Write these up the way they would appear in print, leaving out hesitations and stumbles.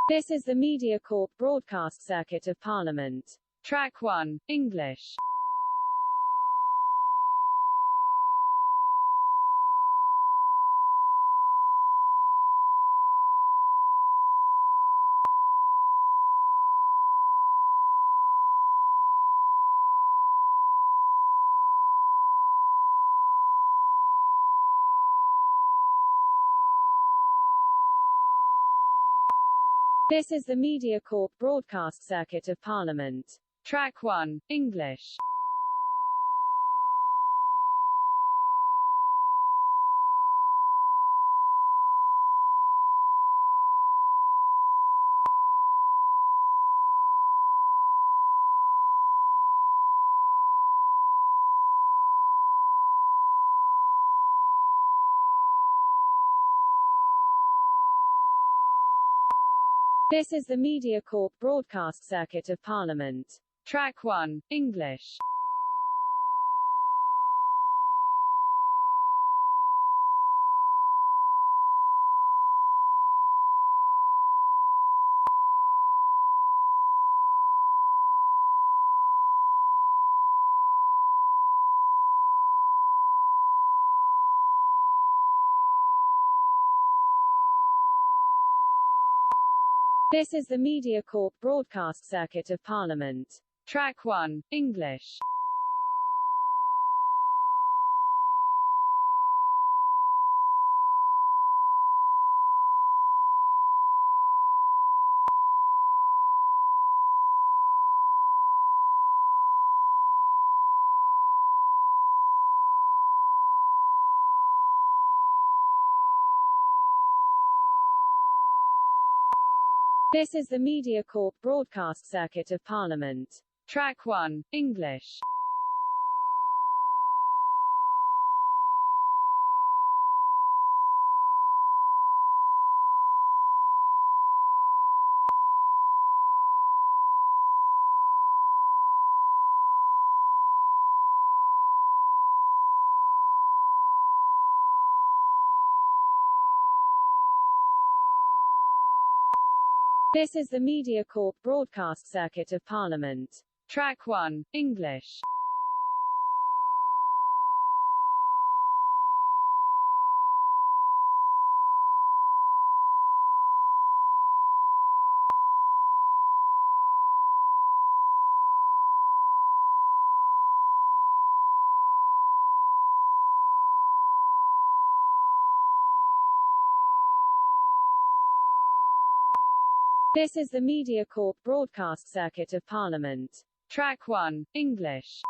This is the MediaCorp broadcast circuit of Parliament. Track 1, English. This is the MediaCorp broadcast circuit of Parliament. Track 1, English. This is the MediaCorp broadcast circuit of Parliament. Track 1, English. This is the MediaCorp broadcast circuit of Parliament. Track 1, English. This is the MediaCorp broadcast circuit of Parliament. Track 1, English. This is the MediaCorp broadcast circuit of Parliament. Track 1, English. This is the MediaCorp broadcast circuit of Parliament. Track 1, English.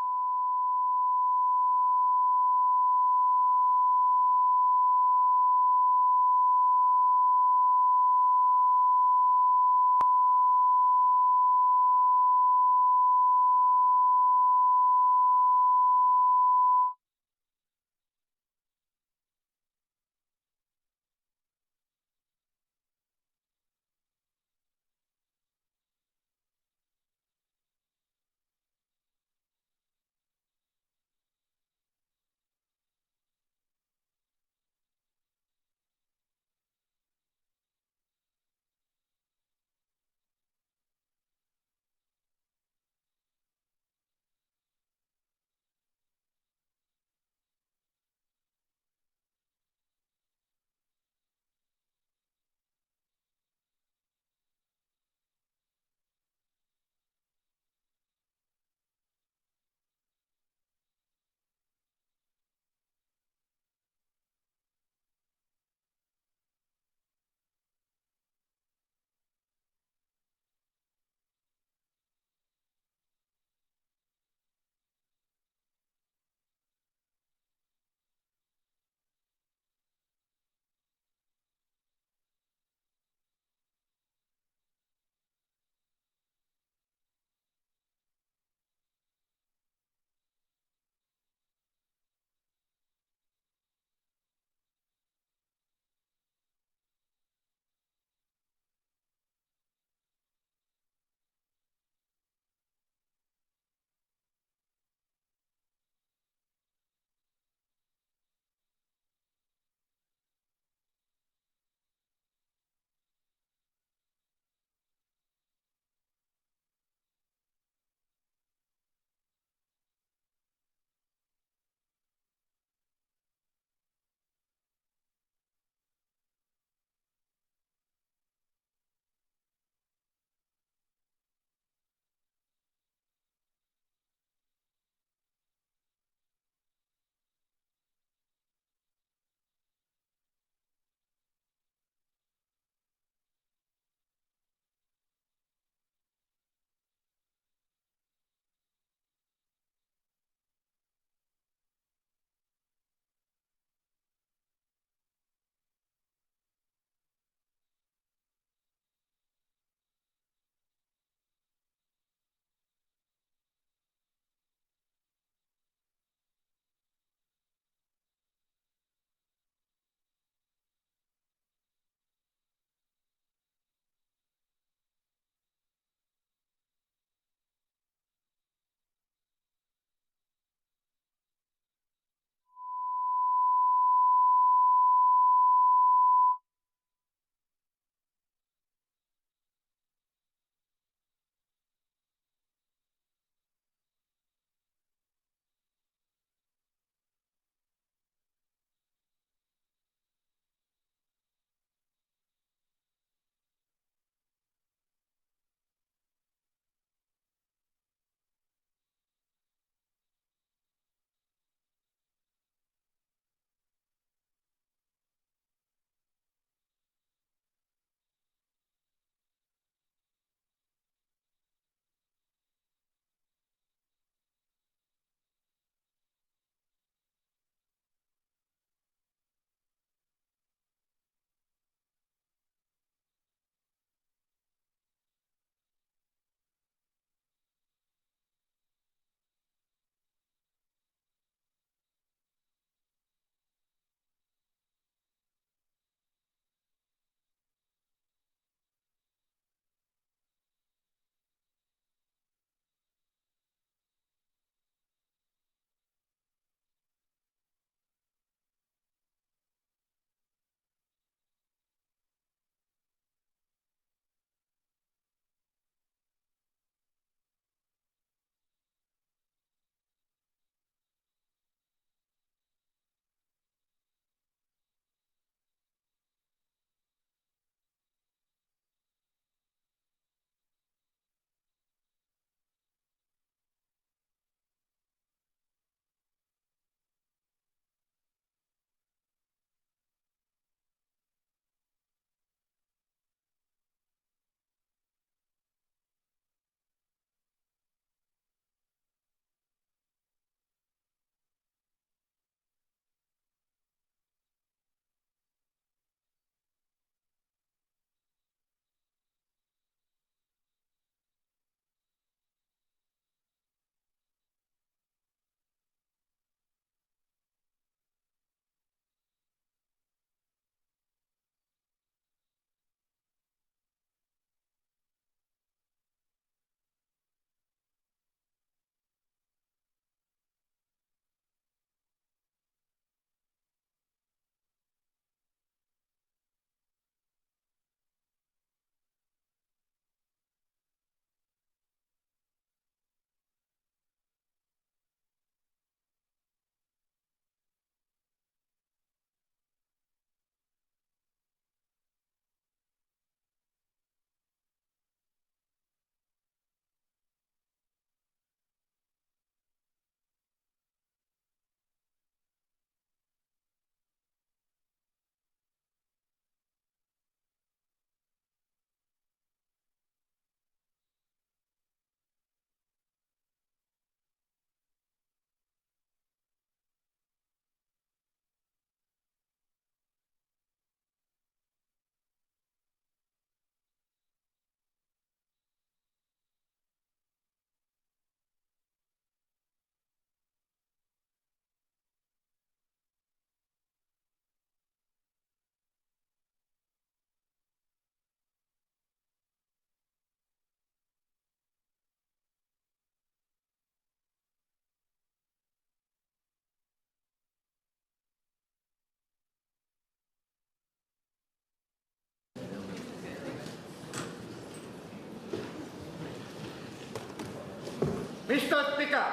Mr. Speaker,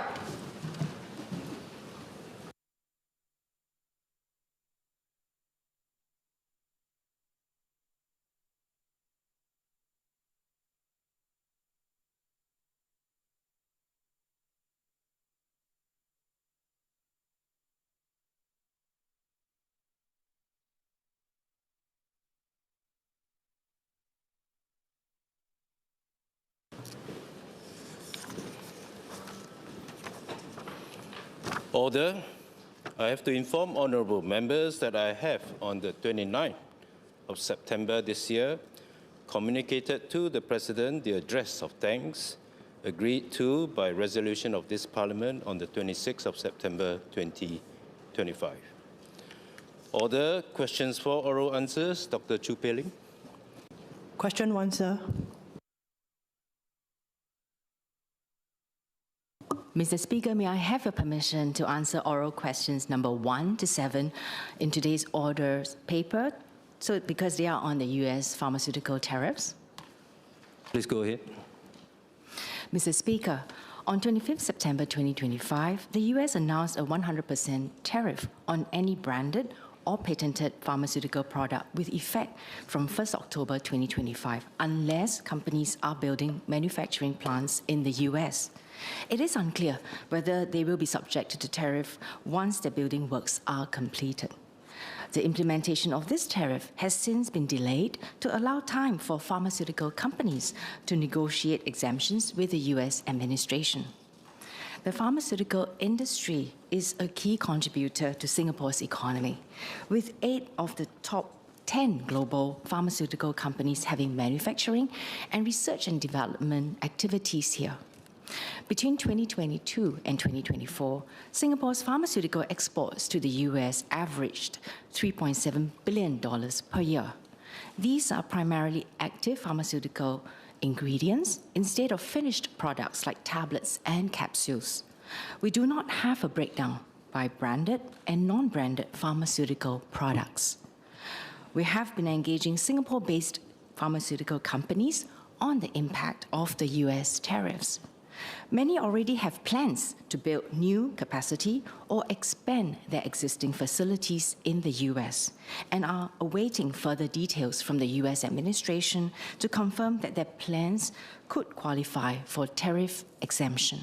Order. I have to inform honourable members that I have, on the 29th of September this year, communicated to the President the address of thanks agreed to by resolution of this Parliament on the 26th of September 2025. Order. Questions for oral answers. Dr. Chu Pei-Ling. Question 1, sir. Mr. Speaker, may I have your permission to answer oral questions number 1 to 7 in today's orders paper, so because they are on the U.S. pharmaceutical tariffs? Please go ahead. Mr. Speaker, on 25th September 2025, the U.S. announced a 100% tariff on any branded or patented pharmaceutical product with effect from 1st October 2025, unless companies are building manufacturing plants in the U.S. It is unclear whether they will be subjected to tariff once their building works are completed. The implementation of this tariff has since been delayed to allow time for pharmaceutical companies to negotiate exemptions with the U.S. administration. The pharmaceutical industry is a key contributor to Singapore's economy, with 8 of the top 10 global pharmaceutical companies having manufacturing and research and development activities here. Between 2022 and 2024, Singapore's pharmaceutical exports to the U.S. averaged $3.7 billion per year. These are primarily active pharmaceutical ingredients instead of finished products like tablets and capsules. We do not have a breakdown by branded and non-branded pharmaceutical products. We have been engaging Singapore-based pharmaceutical companies on the impact of the U.S. tariffs. Many already have plans to build new capacity or expand their existing facilities in the U.S. and are awaiting further details from the U.S. administration to confirm that their plans could qualify for tariff exemption.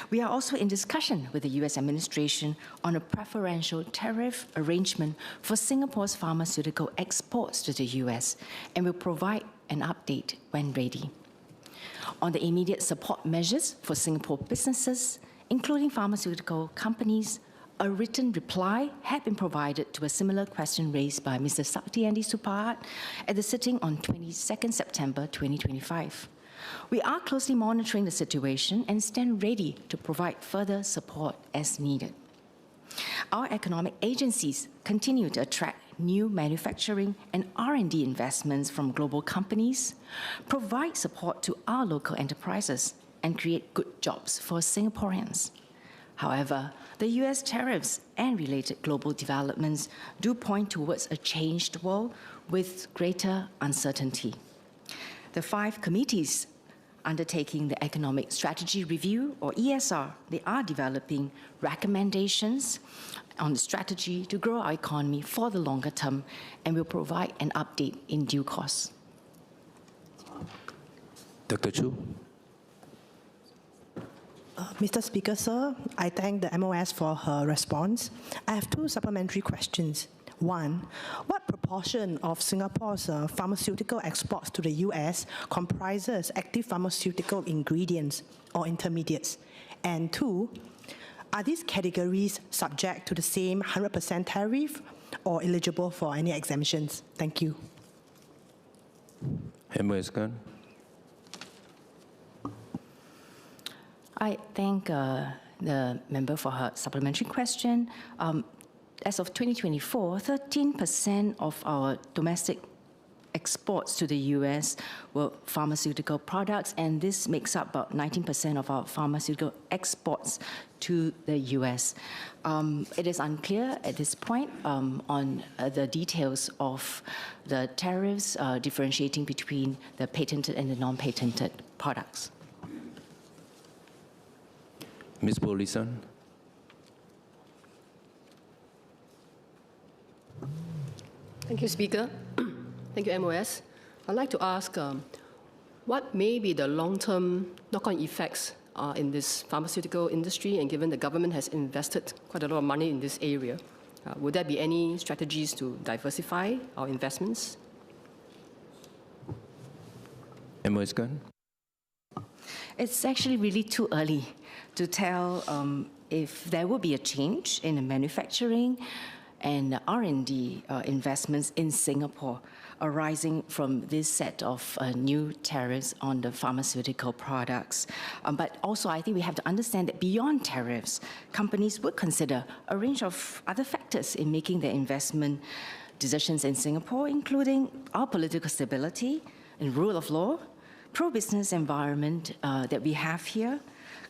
We are also in discussion with the U.S. administration on a preferential tariff arrangement for Singapore's pharmaceutical exports to the U.S. and will provide an update when ready. On the immediate support measures for Singapore businesses, including pharmaceutical companies, a written reply had been provided to a similar question raised by Mr. Saktiandi Supaat at the sitting on 22nd September 2025. We are closely monitoring the situation and stand ready to provide further support as needed. Our economic agencies continue to attract new manufacturing and R&D investments from global companies, provide support to our local enterprises, and create good jobs for Singaporeans. However, the U.S. tariffs and related global developments do point towards a changed world with greater uncertainty. The 5 committees undertaking the Economic Strategy Review, or ESR, they are developing recommendations on the strategy to grow our economy for the longer term and will provide an update in due course. Dr. Chu. Mr. Speaker, sir, I thank the MOS for her response. I have 2 supplementary questions. 1, what proportion of Singapore's pharmaceutical exports to the US comprises active pharmaceutical ingredients or intermediates? And 2, are these categories subject to the same 100% tariff or eligible for any exemptions? Thank you. MOS Khan. I thank the member for her supplementary question. As of 2024, 13% of our domestic exports to the US were pharmaceutical products, and this makes up about 19% of our pharmaceutical exports to the US. It is unclear at this point on the details of the tariffs differentiating between the patented and the non-patented products. Ms. Bolison. Thank you, Speaker. Thank you, MOS. I'd like to ask what may be the long-term knock-on effects in this pharmaceutical industry, and given the government has invested quite a lot of money in this area, would there be any strategies to diversify our investments? MOS Gun. It's actually really too early to tell if there will be a change in the manufacturing and R&D investments in Singapore arising from this set of new tariffs on the pharmaceutical products. But also, I think we have to understand that beyond tariffs, companies would consider a range of other factors in making their investment decisions in Singapore, including our political stability and rule of law, pro-business environment that we have here,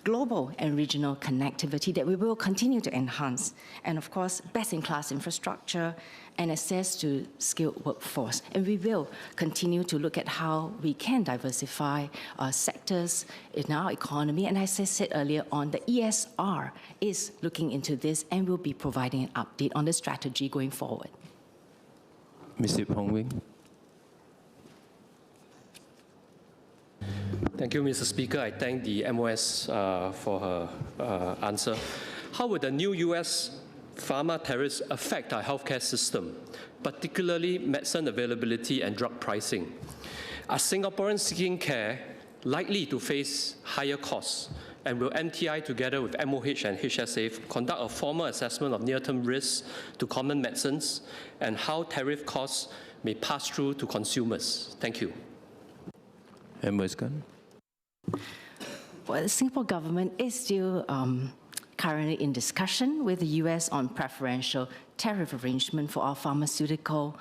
global and regional connectivity that we will continue to enhance, and of course, best-in-class infrastructure and access to skilled workforce. And we will continue to look at how we can diversify sectors in our economy. And as I said earlier on, the ESR is looking into this and will be providing an update on the strategy going forward. Mr. Hong Wing. Thank you, Mr. Speaker. I thank the MOS for her answer. How would the new U.S. pharma tariffs affect our healthcare system, particularly medicine availability and drug pricing? Are Singaporeans seeking care likely to face higher costs? And will MTI, together with MOH and HSA, conduct a formal assessment of near-term risks to common medicines and how tariff costs may pass through to consumers? Thank you. MOS Gun. Well, the Singapore government is still currently in discussion with the US on preferential tariff arrangement for our pharmaceutical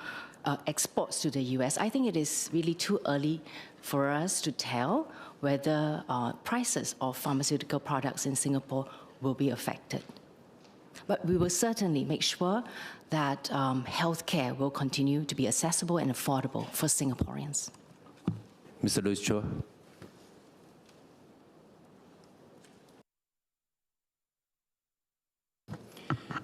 exports to the US. I think it is really too early for us to tell whether prices of pharmaceutical products in Singapore will be affected. But we will certainly make sure that healthcare will continue to be accessible and affordable for Singaporeans. Mr. Louis Chua.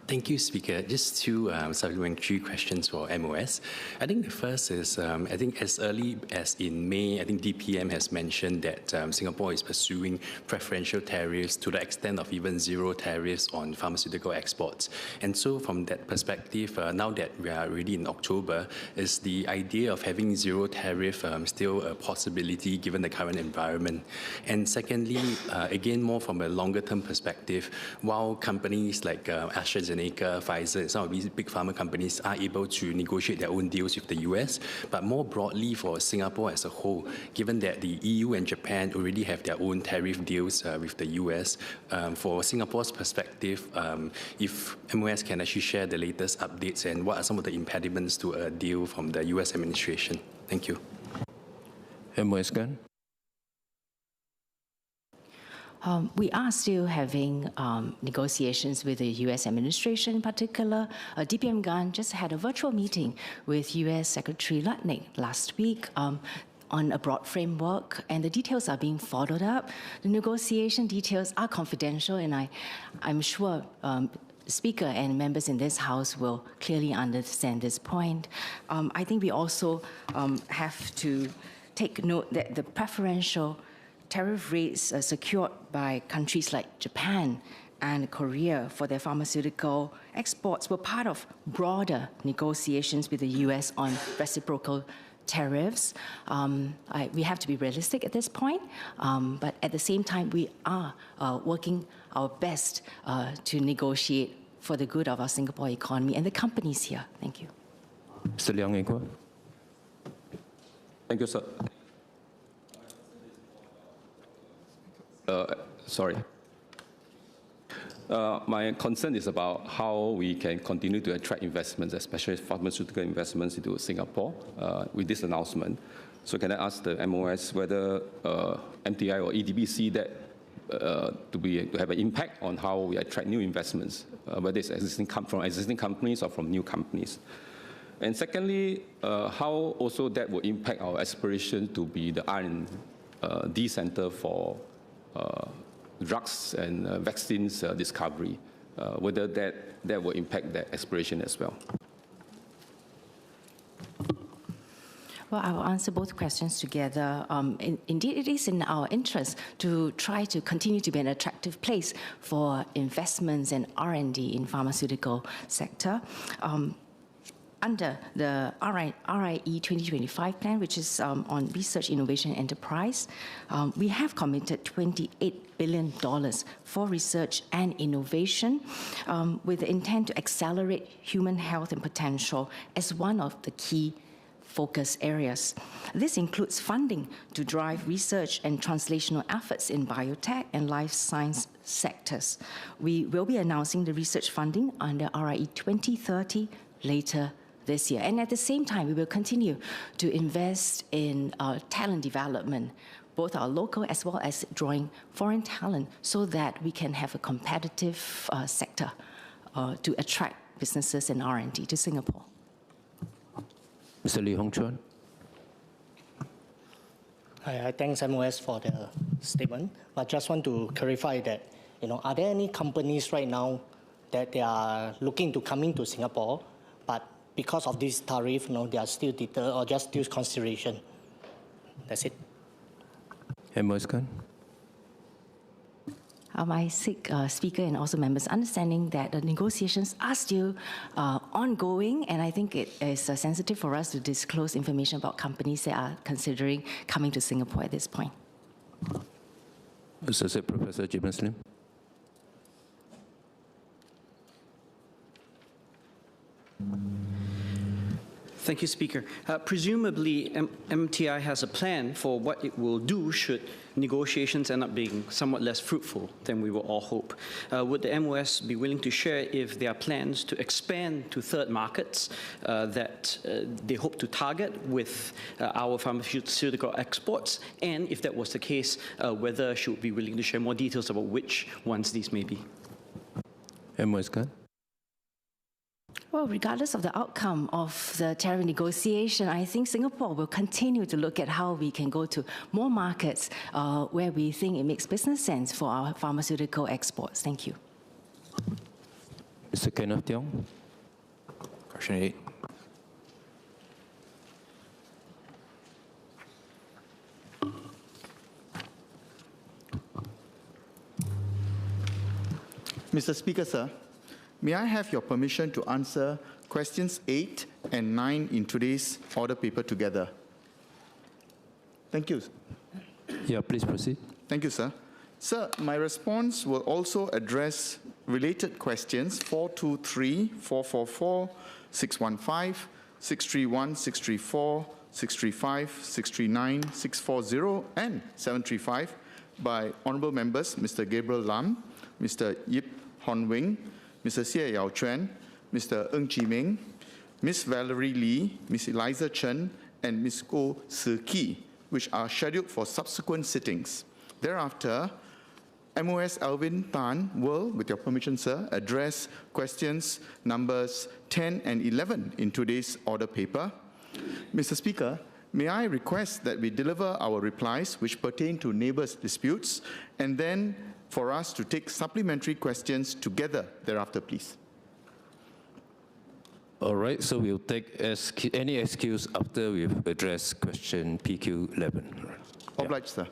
Thank you, Speaker. Just two supplementary questions for MOS. I think the first is, I think as early as in May, I think DPM has mentioned that Singapore is pursuing preferential tariffs to the extent of even zero tariffs on pharmaceutical exports. And so from that perspective, now that we are already in October, is the idea of having zero tariff still a possibility given the current environment? And secondly, again, more from a longer term perspective, while companies like AstraZeneca, Pfizer, and some of these big pharma companies are able to negotiate their own deals with the US, but more broadly for Singapore as a whole, given that the EU and Japan already have their own tariff deals with the US, for Singapore's perspective, if MOS can actually share the latest updates and what are some of the impediments to a deal from the US administration? Thank you. MOS Gun. We are still having negotiations with the U.S. administration in particular. DPM Gan just had a virtual meeting with U.S. Secretary Lutnick last week on a broad framework, and the details are being followed up. The negotiation details are confidential, and I'm sure Speaker and members in this House will clearly understand this point. I think we also have to take note that the preferential tariff rates secured by countries like Japan and Korea for their pharmaceutical exports were part of broader negotiations with the US on reciprocal tariffs. We have to be realistic at this point, but at the same time, we are working our best to negotiate for the good of our Singapore economy and the companies here. Thank you. Mr. Leong Eng Kua. Thank you, sir. Sorry. My concern is about how we can continue to attract investments, especially pharmaceutical investments into Singapore with this announcement. So can I ask the MOS whether MTI or EDB see that to have an impact on how we attract new investments, whether it's from existing companies or from new companies? And secondly, how also that will impact our aspiration to be the R&D center for drugs and vaccines discovery, whether that will impact that exploration as well. Well, I will answer both questions together. Indeed, it is in our interest to try to continue to be an attractive place for investments and R&D in pharmaceutical sector. Under the RIE 2025 plan, which is on research, innovation, enterprise, we have committed $28 billion for research and innovation with the intent to accelerate human health and potential as one of the key focus areas. This includes funding to drive research and translational efforts in biotech and life science sectors. We will be announcing the research funding under RIE 2030 later this year. And at the same time, we will continue to invest in talent development, both our local as well as drawing foreign talent, so that we can have a competitive sector to attract businesses and R&D to Singapore. Mr. Lee Hong Chuan. I thanks MOS for the statement, but just want to clarify that, are there any companies right now that they are looking to come into Singapore, but because of this tariff, they are still deterred or just still consideration? That's it. MOS Khan. I seek Speaker and also members' understanding that the negotiations are still ongoing, and I think it is sensitive for us to disclose information about companies that are considering coming to Singapore at this point. Associate Professor James Lim. Thank you, Speaker. Presumably, MTI has a plan for what it will do should negotiations end up being somewhat less fruitful than we will all hope. Would the MOS be willing to share if there are plans to expand to third markets that they hope to target with our pharmaceutical exports? And if that was the case, whether she would be willing to share more details about which ones these may be? MOS Khan. Well, regardless of the outcome of the tariff negotiation, I think Singapore will continue to look at how we can go to more markets where we think it makes business sense for our pharmaceutical exports. Thank you. Mr. Kenneth Tiong. Question 8. Mr. Speaker, sir, may I have your permission to answer questions 8 and 9 in today's order paper together? Thank you. Yeah, please proceed. Thank you, sir. Sir, my response will also address related questions 423, 444, 615, 631, 634, 635, 639, 640, and 735 by Honourable Members Mr. Gabriel Lam, Mr. Yip Hon Wing, Mr. Xie Yao Chuan, Mr. Ng Chi Meng, Ms. Valerie Lee, Ms. Eliza Chen, and Ms. Goh Se Ki, which are scheduled for subsequent sittings. Thereafter, MOS Alvin Tan will, with your permission, sir, address questions numbers 10 and 11 in today's order paper. Mr. Speaker, may I request that we deliver our replies which pertain to neighbours' disputes, and then for us to take supplementary questions together thereafter, please. All right, so we'll take any excuse after we've addressed question PQ11. Obliged, sir.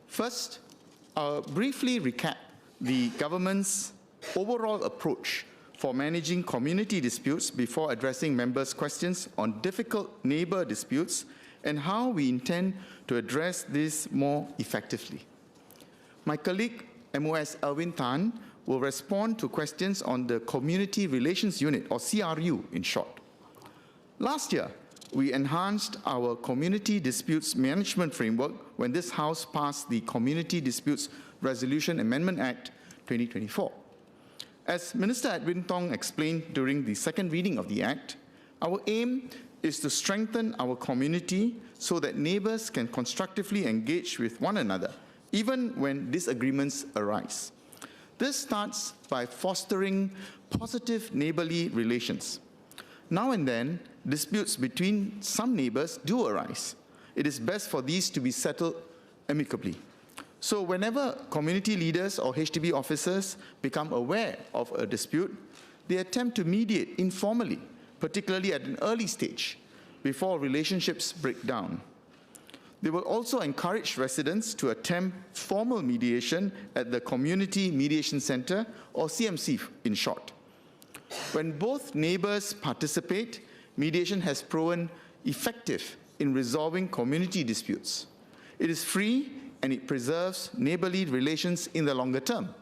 First, I'll briefly recap the government's overall approach for managing community disputes before addressing members' questions on difficult neighbour disputes and how we intend to address this more effectively. My colleague, MOS Alvin Tan, will respond to questions on the Community Relations Unit, or CRU in short. Last year, we enhanced our Community Disputes Management Framework when this House passed the Community Disputes Resolution Amendment Act 2024. As Minister Edwin Tong explained during the second reading of the Act, our aim is to strengthen our community so that neighbours can constructively engage with one another, even when disagreements arise. This starts by fostering positive neighbourly relations. Now and then, disputes between some neighbours do arise. It is best for these to be settled amicably. So whenever community leaders or HDB officers become aware of a dispute, they attempt to mediate informally, particularly at an early stage, before relationships break down. They will also encourage residents to attempt formal mediation at the Community Mediation Center, or CMC in short. When both neighbors participate, mediation has proven effective in resolving community disputes. It is free and it preserves neighborly relations in the longer term.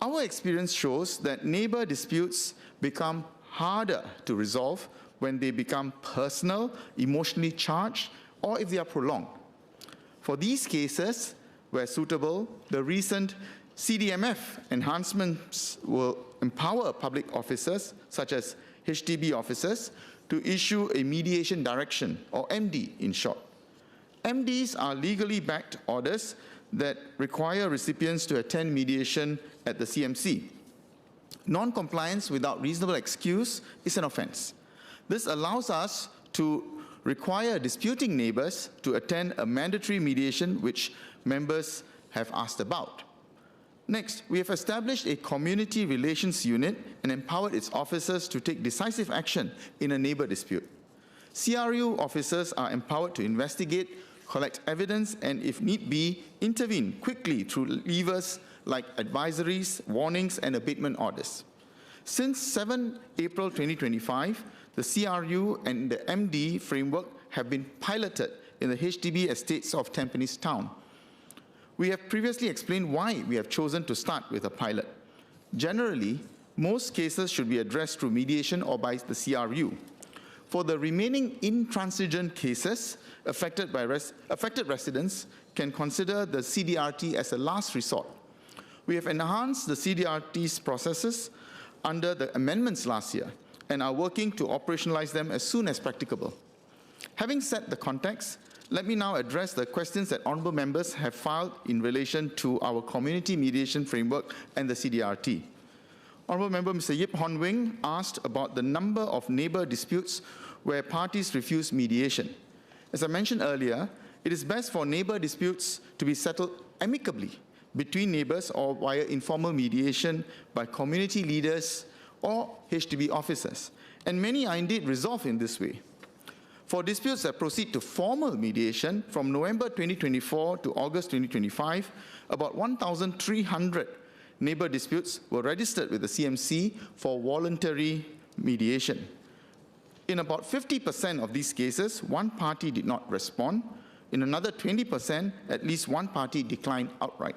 Our experience shows that neighbor disputes become harder to resolve when they become personal, emotionally charged, or if they are prolonged. For these cases, where suitable, the recent CDMF enhancements will empower public officers, such as HDB officers, to issue a mediation direction, or MD in short. MDs are legally backed orders that require recipients to attend mediation at the CMC. Non-compliance without reasonable excuse is an offense. This allows us to require disputing neighbors to attend a mandatory mediation which members have asked about. Next, we have established a community relations unit and empowered its officers to take decisive action in a neighbor dispute. CRU officers are empowered to investigate, collect evidence, and if need be, intervene quickly through levers like advisories, warnings, and abatement orders. Since 7 April 2025, the CRU and the MD framework have been piloted in the HDB estates of Tampines Town. We have previously explained why we have chosen to start with a pilot. Generally, most cases should be addressed through mediation or by the CRU. For the remaining intransigent cases, affected residents can consider the CDRT as a last resort. We have enhanced the CDRT's processes under the amendments last year and are working to operationalize them as soon as practicable. Having set the context, let me now address the questions that honourable members have filed in relation to our community mediation framework and the CDRT. Honourable Member Mr. Yip Hon Wing asked about the number of neighbour disputes where parties refuse mediation. As I mentioned earlier, it is best for neighbour disputes to be settled amicably between neighbours or via informal mediation by community leaders or HDB officers, and many are indeed resolved in this way. For disputes that proceed to formal mediation, from November 2024 to August 2025, about 1,300 neighbour disputes were registered with the CMC for voluntary mediation. In about 50% of these cases, one party did not respond. In another 20%, at least one party declined outright.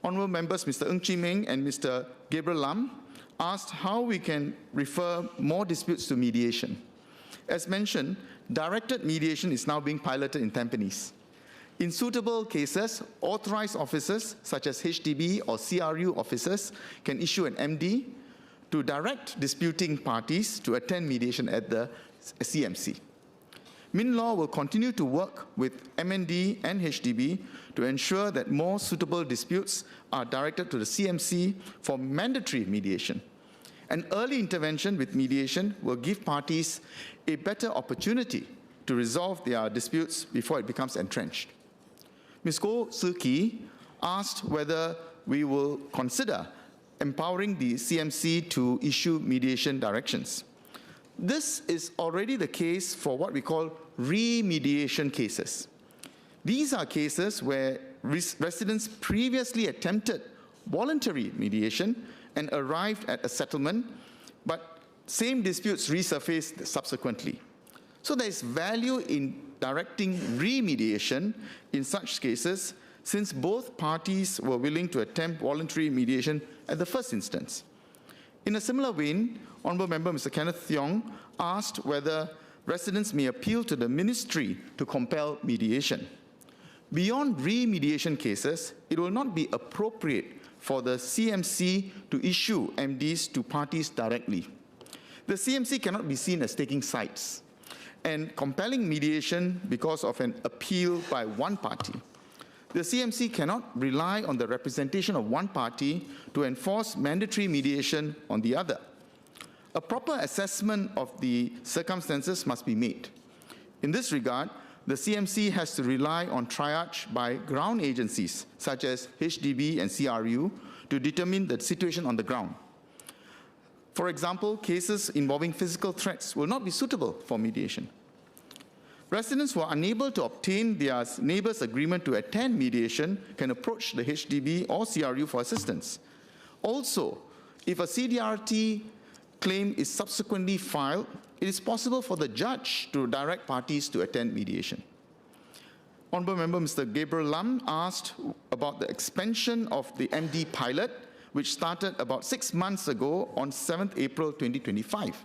Honourable members Mr. Ng Chee Meng and Mr. Gabriel Lam asked how we can refer more disputes to mediation. As mentioned, directed mediation is now being piloted in Tampines. In suitable cases, authorized officers such as HDB or CRU officers can issue an MD to direct disputing parties to attend mediation at the CMC. MinLaw will continue to work with MND and HDB to ensure that more suitable disputes are directed to the CMC for mandatory mediation. An early intervention with mediation will give parties a better opportunity to resolve their disputes before it becomes entrenched. Ms. Goh Soo Kee asked whether we will consider empowering the CMC to issue mediation directions. This is already the case for what we call remediation cases. These are cases where residents previously attempted voluntary mediation and arrived at a settlement, but same disputes resurfaced subsequently. So there is value in directing remediation in such cases, since both parties were willing to attempt voluntary mediation at the first instance. In a similar vein, Honourable Member Mr. Kenneth Thiong asked whether residents may appeal to the ministry to compel mediation. Beyond remediation cases, it will not be appropriate for the CMC to issue MDs to parties directly. The CMC cannot be seen as taking sides and compelling mediation because of an appeal by one party. The CMC cannot rely on the representation of one party to enforce mandatory mediation on the other. A proper assessment of the circumstances must be made. In this regard, the CMC has to rely on triage by ground agencies such as HDB and CRU to determine the situation on the ground. For example, cases involving physical threats will not be suitable for mediation. Residents who are unable to obtain their neighbor's agreement to attend mediation can approach the HDB or CRU for assistance. Also, if a CDRT claim is subsequently filed, it is possible for the judge to direct parties to attend mediation. Honourable Member Mr. Gabriel Lam asked about the expansion of the MD pilot, which started about 6 months ago on 7th April 2025.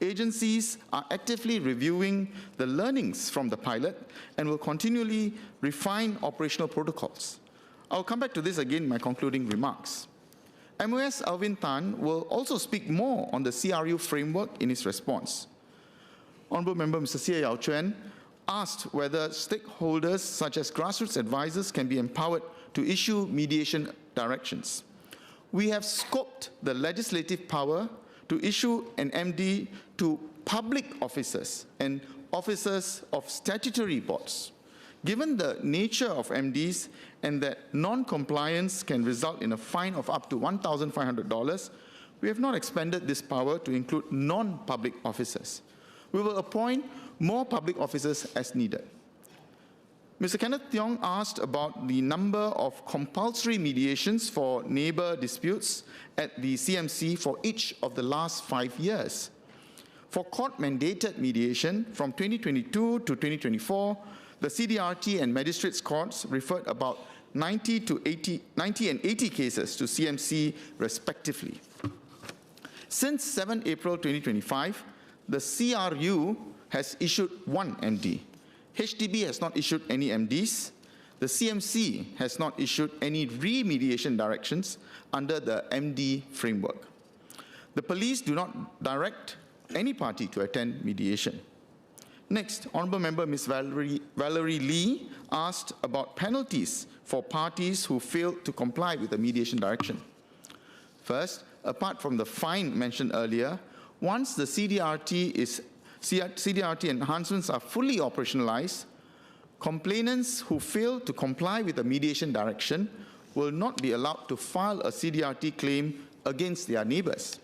Agencies are actively reviewing the learnings from the pilot and will continually refine operational protocols. I'll come back to this again in my concluding remarks. MOS Alvin Tan will also speak more on the CRU framework in his response. Honourable Member Mr. Sia Yao Chuan asked whether stakeholders such as grassroots advisors can be empowered to issue mediation directions. We have scoped the legislative power to issue an MD to public officers and officers of statutory boards. Given the nature of MDs and that non-compliance can result in a fine of up to $1,500, we have not expanded this power to include non-public officers. We will appoint more public officers as needed. Mr. Kenneth Tiong asked about the number of compulsory mediations for neighbour disputes at the CMC for each of the last 5 years. For court-mandated mediation from 2022 to 2024, the CDRT and magistrates courts referred about 90 and 80 cases to CMC respectively. Since 7 April 2025, the CRU has issued 1 MD. HDB has not issued any MDs. The CMC has not issued any remediation directions under the MD framework. The police do not direct any party to attend mediation. Next, Honourable Member Ms. Valerie Lee asked about penalties for parties who fail to comply with the mediation direction. First, apart from the fine mentioned earlier, once the CDRT enhancements are fully operationalized, complainants who fail to comply with the mediation direction will not be allowed to file a CDRT claim against their neighbours.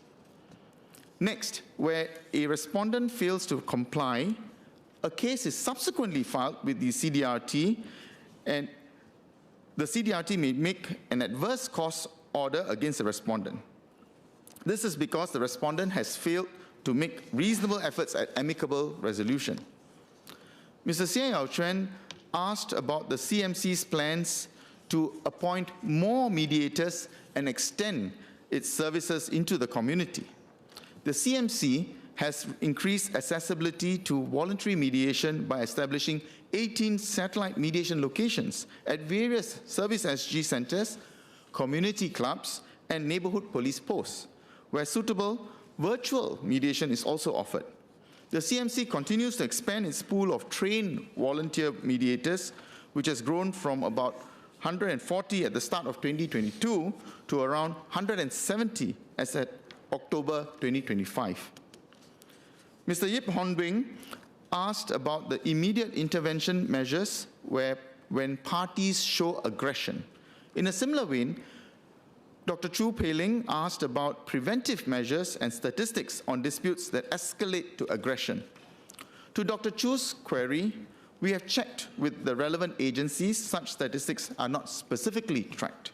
Next, where a respondent fails to comply, a case is subsequently filed with the CDRT, and the CDRT may make an adverse cause order against the respondent. This is because the respondent has failed to make reasonable efforts at amicable resolution. Mr. Sia Yao Chuan asked about the CMC's plans to appoint more mediators and extend its services into the community. The CMC has increased accessibility to voluntary mediation by establishing 18 satellite mediation locations at various service SG centers, community clubs, and neighborhood police posts. Where suitable, virtual mediation is also offered. The CMC continues to expand its pool of trained volunteer mediators, which has grown from about 140 at the start of 2022 to around 170 as at October 2025. Mr. Yip Hon Bing asked about the immediate intervention measures when parties show aggression. In a similar vein, Dr. Chu Pei-Ling asked about preventive measures and statistics on disputes that escalate to aggression. To Dr. Chu's query, we have checked with the relevant agencies. Such statistics are not specifically tracked.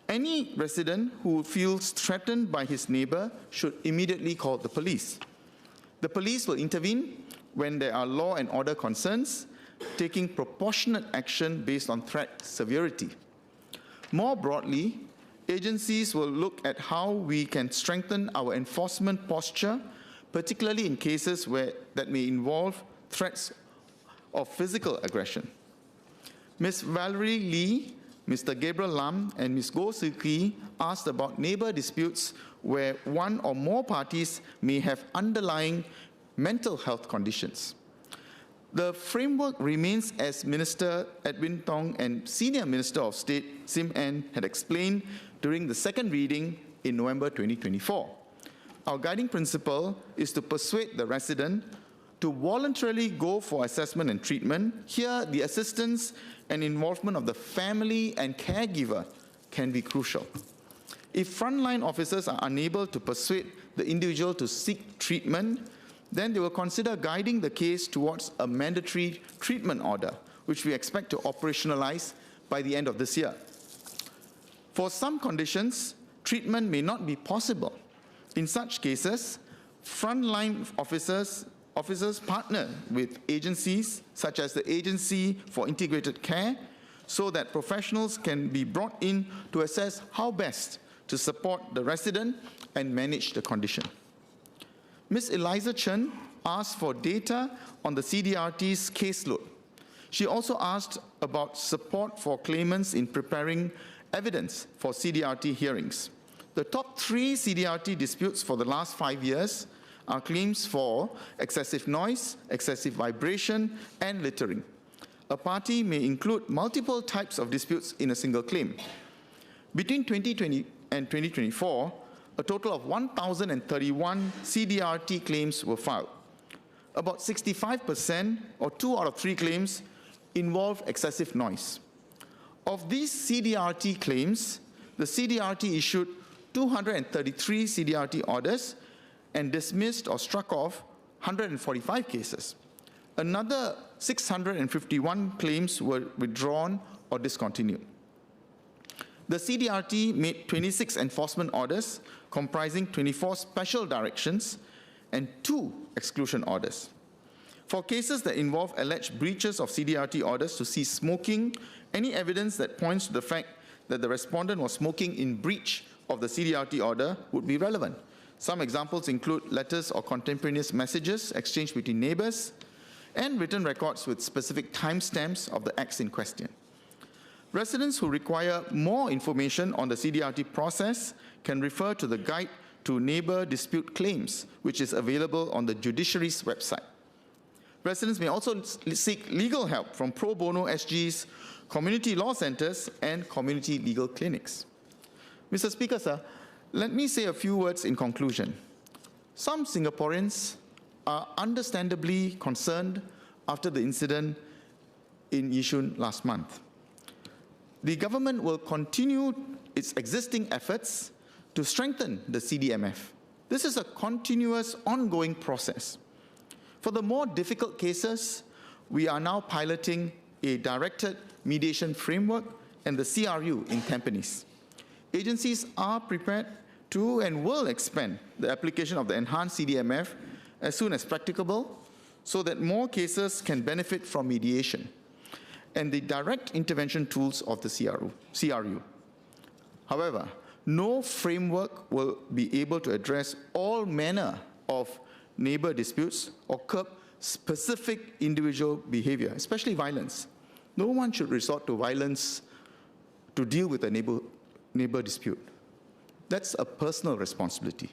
Any resident who feels threatened by his neighbor should immediately call the police. The police will intervene when there are law and order concerns, taking proportionate action based on threat severity. More broadly, agencies will look at how we can strengthen our enforcement posture, particularly in cases that may involve threats of physical aggression. Ms. Valerie Lee, Mr. Gabriel Lam, and Ms. Goh Soo Kee asked about neighbor disputes where one or more parties may have underlying mental health conditions. The framework remains as Minister Edwin Tong and Senior Minister of State Sim Ann had explained during the second reading in November 2024. Our guiding principle is to persuade the resident to voluntarily go for assessment and treatment. Here, the assistance and involvement of the family and caregiver can be crucial. If frontline officers are unable to persuade the individual to seek treatment, then they will consider guiding the case towards a mandatory treatment order, which we expect to operationalize by the end of this year. For some conditions, treatment may not be possible. In such cases, frontline officers partner with agencies such as the Agency for Integrated Care so that professionals can be brought in to assess how best to support the resident and manage the condition. Ms. Eliza Chen asked for data on the CDRT's caseload. She also asked about support for claimants in preparing evidence for CDRT hearings. The top 3 CDRT disputes for the last 5 years are claims for excessive noise, excessive vibration, and littering. A party may include multiple types of disputes in a single claim. Between 2020 and 2024, a total of 1,031 CDRT claims were filed. About 65%, or 2 out of 3 claims, involve excessive noise. Of these CDRT claims, the CDRT issued 233 CDRT orders and dismissed or struck off 145 cases. Another 651 claims were withdrawn or discontinued. The CDRT made 26 enforcement orders, comprising 24 special directions and 2 exclusion orders. For cases that involve alleged breaches of CDRT orders to cease smoking, any evidence that points to the fact that the respondent was smoking in breach of the CDRT order would be relevant. Some examples include letters or contemporaneous messages exchanged between neighbors and written records with specific timestamps of the acts in question. Residents who require more information on the CDRT process can refer to the Guide to Neighbor Dispute Claims, which is available on the Judiciary's website. Residents may also seek legal help from Pro Bono SG's community law centers and community legal clinics. Mr. Speaker, sir, let me say a few words in conclusion. Some Singaporeans are understandably concerned after the incident in Yishun last month. The government will continue its existing efforts to strengthen the CDMF. This is a continuous, ongoing process. For the more difficult cases, we are now piloting a directed mediation framework and the CRU in Tampines. Agencies are prepared to and will expand the application of the enhanced CDMF as soon as practicable so that more cases can benefit from mediation and the direct intervention tools of the CRU. However, no framework will be able to address all manner of neighbor disputes or curb specific individual behavior, especially violence. No one should resort to violence to deal with a neighbor dispute. That's a personal responsibility.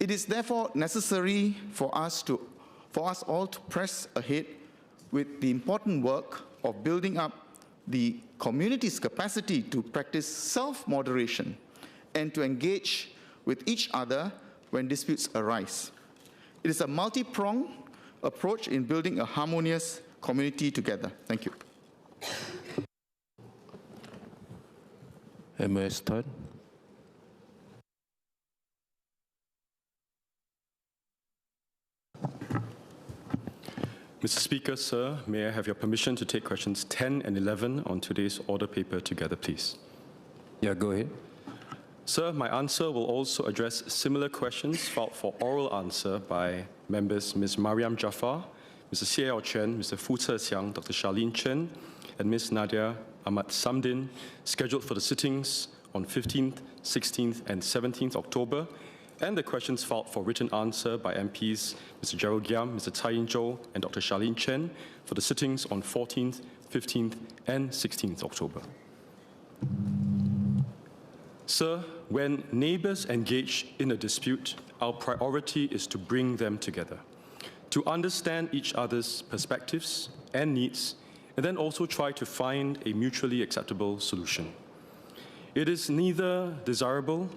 It is therefore necessary for us all to press ahead with the important work of building up the community's capacity to practice self-moderation and to engage with each other when disputes arise. It is a multi-pronged approach in building a harmonious community together. Thank you. MOS Todd. Mr. Speaker, sir, may I have your permission to take questions 10 and 11 on today's order paper together, please? Yeah, go ahead. Sir, my answer will also address similar questions filed for oral answer by members Ms. Mariam Jaafar, Mr. Xie Yao Chen, Mr. Fu Zhexiang, Dr. Charlene Chen, and Ms. Nadia Ahmad Samdin, scheduled for the sittings on 15th, 16th, and 17th October, and the questions filed for written answer by MPs Mr. Gerald Giam, Mr. Tsai Ing-chou, and Dr. Charlene Chen for the sittings on 14th, 15th, and 16th October. Sir, when neighbors engage in a dispute, our priority is to bring them together, to understand each other's perspectives and needs, and then also try to find a mutually acceptable solution. It is neither desirable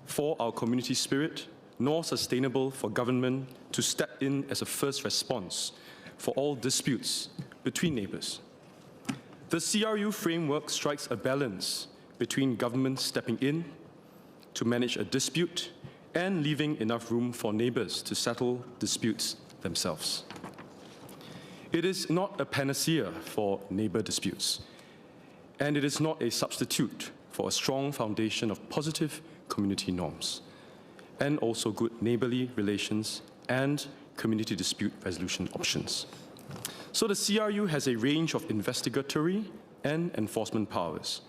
for our community spirit nor sustainable for government to step in as a first response for all disputes between neighbours. The CRU framework strikes a balance between government stepping in to manage a dispute and leaving enough room for neighbours to settle disputes themselves. It is not a panacea for neighbour disputes, and it is not a substitute for a strong foundation of positive community norms, and also good neighbourly relations and community dispute resolution options. So the CRU has a range of investigatory and enforcement powers,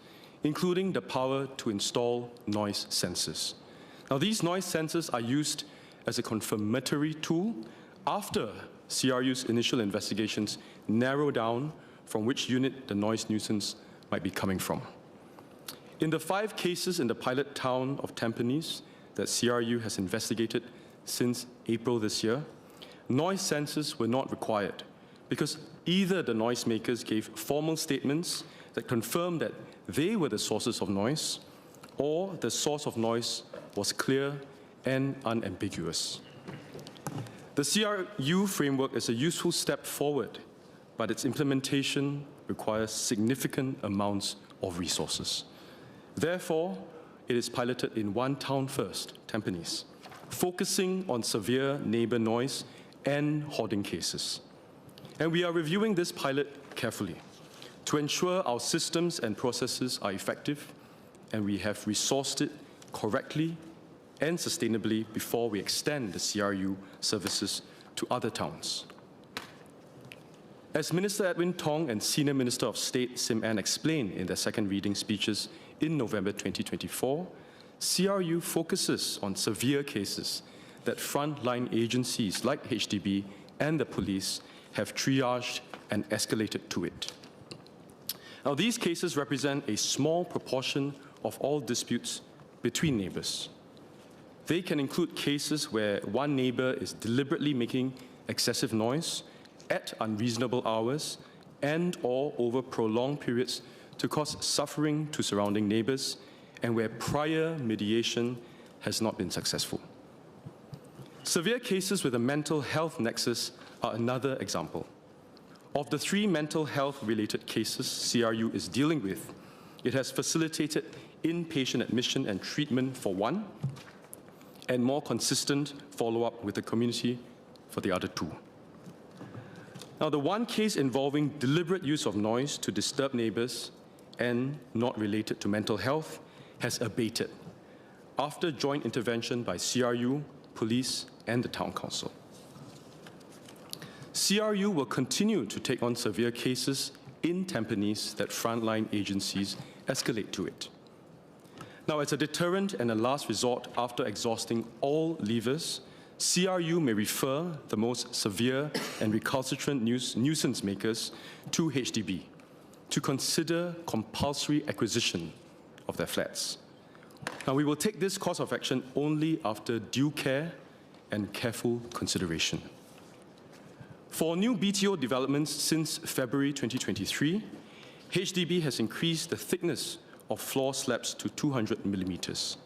including the power to install noise sensors. Now, these noise sensors are used as a confirmatory tool after CRU's initial investigations narrow down from which unit the noise nuisance might be coming from. In the 5 cases in the pilot town of Tampines that CRU has investigated since April this year, noise sensors were not required because either the noisemakers gave formal statements that confirmed that they were the sources of noise, or the source of noise was clear and unambiguous. The CRU framework is a useful step forward, but its implementation requires significant amounts of resources. Therefore, it is piloted in one town first, Tampines, focusing on severe neighbour noise and hoarding cases. And we are reviewing this pilot carefully to ensure our systems and processes are effective and we have resourced it correctly and sustainably before we extend the CRU services to other towns. As Minister Edwin Tong and Senior Minister of State Sim Ann explained in their second reading speeches in November 2024, CRU focuses on severe cases that frontline agencies like HDB and the police have triaged and escalated to it. Now, these cases represent a small proportion of all disputes between neighbours. They can include cases where one neighbour is deliberately making excessive noise at unreasonable hours and/or over prolonged periods to cause suffering to surrounding neighbours, and where prior mediation has not been successful. Severe cases with a mental health nexus are another example. Of the 3 mental health-related cases CRU is dealing with, it has facilitated inpatient admission and treatment for 1, and more consistent follow-up with the community for the other 2. Now, the one case involving deliberate use of noise to disturb neighbours and not related to mental health has abated after joint intervention by CRU, police, and the town council. CRU will continue to take on severe cases in Tampines that frontline agencies escalate to it. Now, as a deterrent and a last resort after exhausting all levers, CRU may refer the most severe and recalcitrant nuisance makers to HDB to consider compulsory acquisition of their flats. Now, we will take this course of action only after due care and careful consideration. For new BTO developments since February 2023, HDB has increased the thickness of floor slabs to 200 millimeters.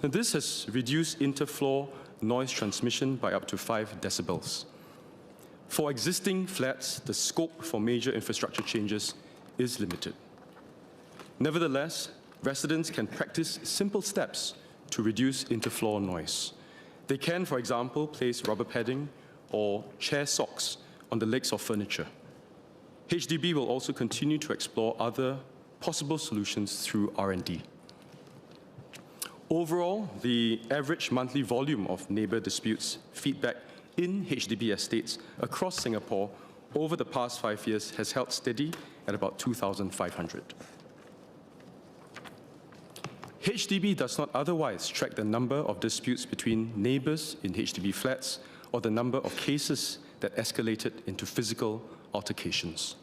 Now, this has reduced interfloor noise transmission by up to 5 decibels. For existing flats, the scope for major infrastructure changes is limited. Nevertheless, residents can practice simple steps to reduce interfloor noise. They can, for example, place rubber padding or chair socks on the legs of furniture. HDB will also continue to explore other possible solutions through R&D. Overall, the average monthly volume of neighbour disputes feedback in HDB estates across Singapore over the past 5 years has held steady at about 2,500. HDB does not otherwise track the number of disputes between neighbours in HDB flats or the number of cases that escalated into physical altercations.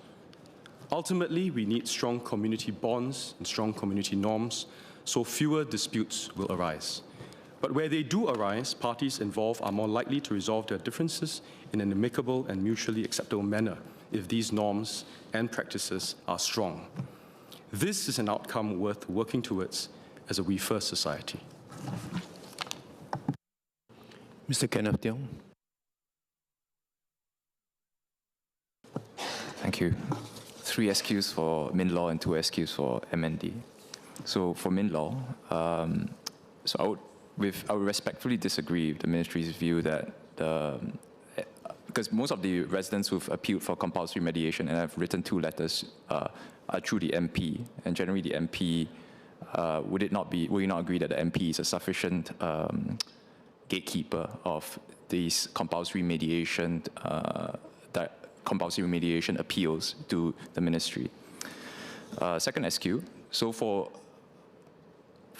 Ultimately, we need strong community bonds and strong community norms so fewer disputes will arise. But where they do arise, parties involved are more likely to resolve their differences in an amicable and mutually acceptable manner if these norms and practices are strong. This is an outcome worth working towards as a We First society. Mr. Kenneth Tiong. Thank you. 3 SQs for MinLaw and 2 SQs for MND. So for MinLaw, I would respectfully disagree with the ministry's view that because most of the residents who've appealed for compulsory mediation and have written 2 letters are through the MP, and generally the MP will you not agree that the MP is a sufficient gatekeeper of these compulsory mediation appeals to the ministry? Second SQ, so for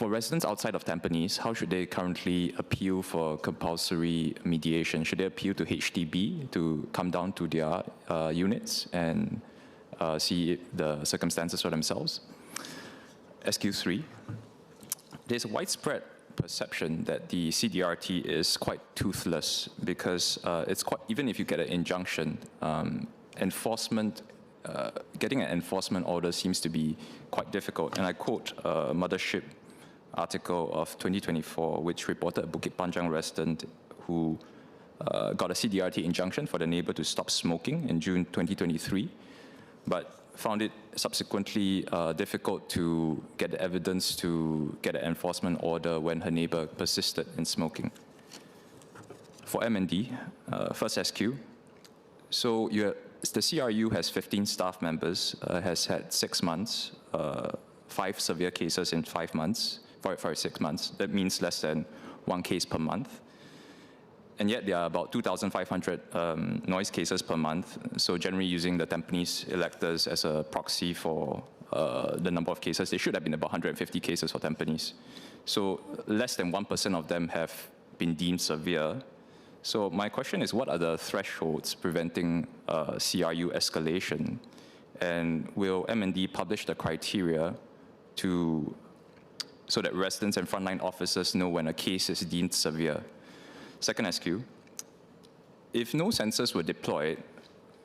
residents outside of Tampines, how should they currently appeal for compulsory mediation? Should they appeal to HDB to come down to their units and see the circumstances for themselves? SQ3, there's a widespread perception that the CDRT is quite toothless because it's quite, even if you get an injunction, getting an enforcement order seems to be quite difficult. And I quote a Mothership article of 2024, which reported a Bukit Panjang resident who got a CDRT injunction for the neighbor to stop smoking in June 2023, but found it subsequently difficult to get the evidence to get an enforcement order when her neighbor persisted in smoking. For MND, first SQ, so the CRU has 15 staff members, has had 6 months, 5 severe cases in 5 months, for 6 months. That means less than 1 case per month. And yet there are about 2,500 noise cases per month. So generally using the Tampines electors as a proxy for the number of cases, there should have been about 150 cases for Tampines. So less than 1% of them have been deemed severe. So my question is, what are the thresholds preventing CRU escalation? And will MND publish the criteria so that residents and frontline officers know when a case is deemed severe? Second SQ, if no sensors were deployed,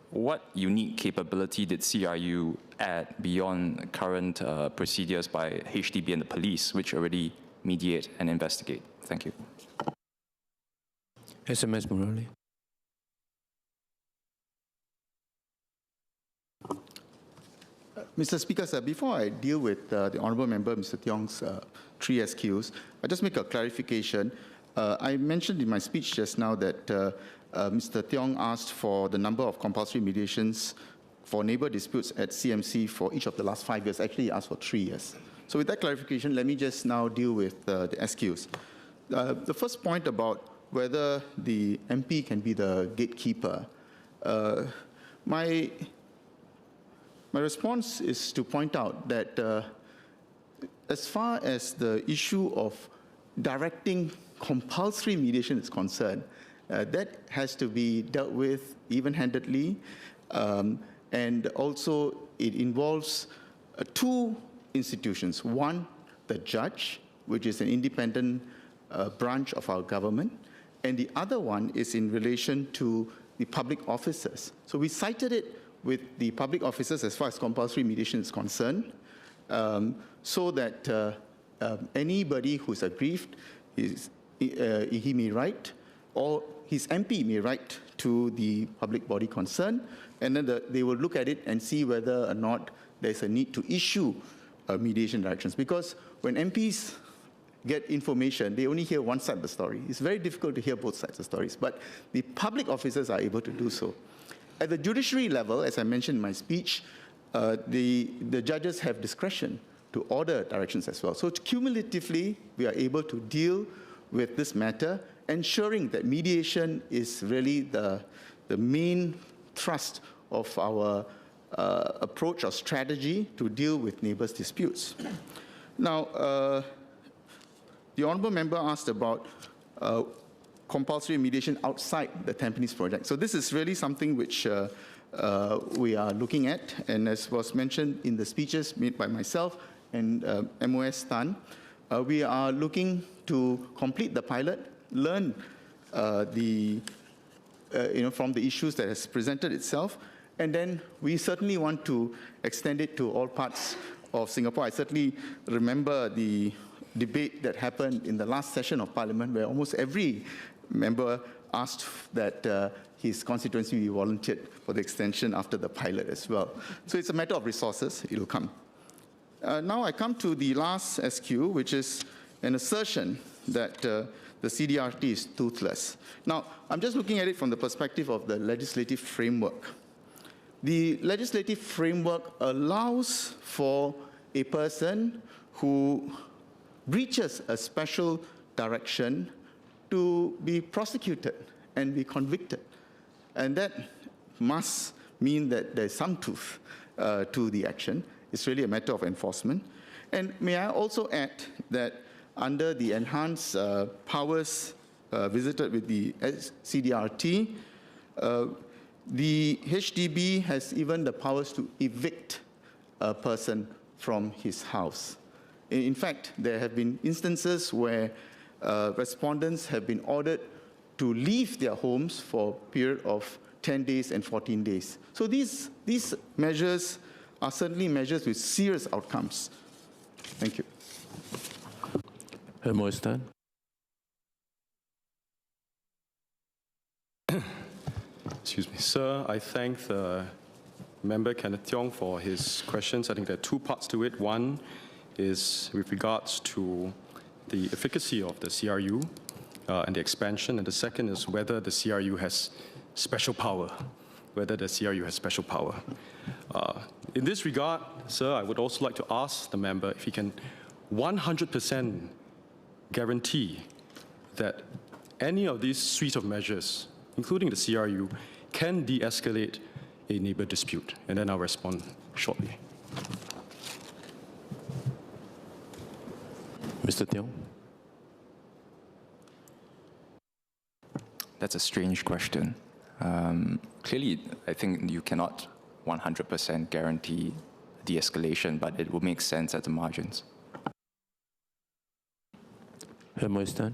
what unique capability did CRU add beyond current procedures by HDB and the police, which already mediate and investigate? Thank you. SMS Murali. Mr. Speaker, sir, before I deal with the Honourable Member, Mr. Tiong's 3 SQs, I'll just make a clarification. I mentioned in my speech just now that Mr. Tiong asked for the number of compulsory mediations for neighbour disputes at CMC for each of the last 5 years. Actually, he asked for 3 years. So with that clarification, let me just now deal with the SQs. The first point about whether the MP can be the gatekeeper, my response is to point out that as far as the issue of directing compulsory mediation is concerned, that has to be dealt with even-handedly, and also it involves 2 institutions. One, the judge, which is an independent branch of our government, and the other one is in relation to the public officers. So we cited it with the public officers as far as compulsory mediation is concerned, so that anybody who's aggrieved, he may write, or his MP may write to the public body concerned, and then they will look at it and see whether or not there's a need to issue mediation directions. Because when MPs get information, they only hear one side of the story. It's very difficult to hear both sides of the stories, but the public officers are able to do so. At the judiciary level, as I mentioned in my speech, the judges have discretion to order directions as well. So cumulatively, we are able to deal with this matter, ensuring that mediation is really the main thrust of our approach or strategy to deal with neighbors' disputes. Now, the Honourable Member asked about compulsory mediation outside the Tampines project. So this is really something which we are looking at, and as was mentioned in the speeches made by myself and MOS Tan, we are looking to complete the pilot, learn from the issues that has presented itself, and then we certainly want to extend it to all parts of Singapore. I certainly remember the debate that happened in the last session of Parliament, where almost every member asked that his constituency be volunteered for the extension after the pilot as well. So it's a matter of resources. It will come. Now I come to the last SQ, which is an assertion that the CDRT is toothless. Now, I'm just looking at it from the perspective of the legislative framework. The legislative framework allows for a person who breaches a special direction to be prosecuted and be convicted. And that must mean that there's some truth to the action. It's really a matter of enforcement. And may I also add that under the enhanced powers visited with the CDRT, the HDB has even the powers to evict a person from his house. In fact, there have been instances where respondents have been ordered to leave their homes for a period of 10 days and 14 days. So these measures are certainly measures with serious outcomes. Thank you. Herr Moistan. Excuse me. Sir, I thank the member Kenneth Tiong for his questions. I think there are two parts to it. One is with regards to the efficacy of the CRU and the expansion, and the second is whether the CRU has special power, In this regard, sir, I would also like to ask the member if he can 100% guarantee that any of these suite of measures, including the CRU, can de-escalate a neighbor dispute, and then I'll respond shortly. Mr. Tiong. That's a strange question. Clearly, I think you cannot 100% guarantee de-escalation, but it will make sense at the margins. Herr Moistan.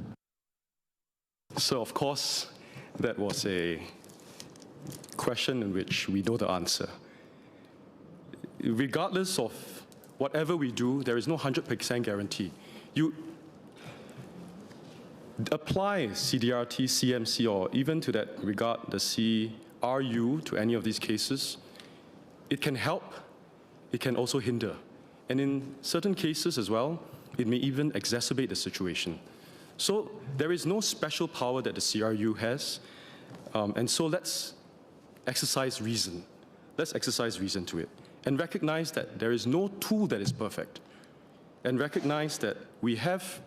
So, of course, that was a question in which we know the answer. Regardless of whatever we do, there is no 100% guarantee. You apply CDRT, CMC, or even to that regard, the CRU to any of these cases, it can help, it can also hinder. And in certain cases as well, it may even exacerbate the situation. So there is no special power that the CRU has, and so let's exercise reason. Let's exercise reason to it, and recognize that there is no tool that is perfect, and recognize that we have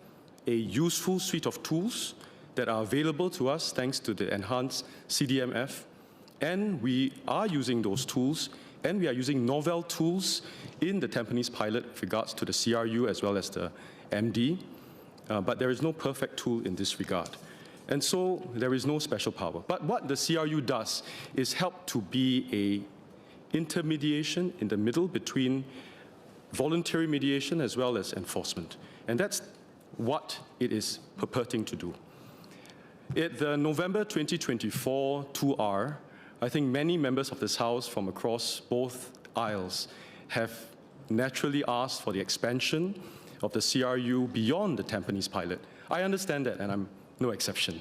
a useful suite of tools that are available to us thanks to the enhanced CDMF, and we are using those tools, and we are using novel tools in the Tampines pilot with regards to the CRU as well as the MD, but there is no perfect tool in this regard. And so there is no special power. But what the CRU does is help to be a intermediation in the middle between voluntary mediation as well as enforcement. And that's what it is purporting to do. At the November 2024 2R, I think many members of this House from across both aisles have naturally asked for the expansion of the CRU beyond the Tampines pilot. I understand that, and I'm no exception.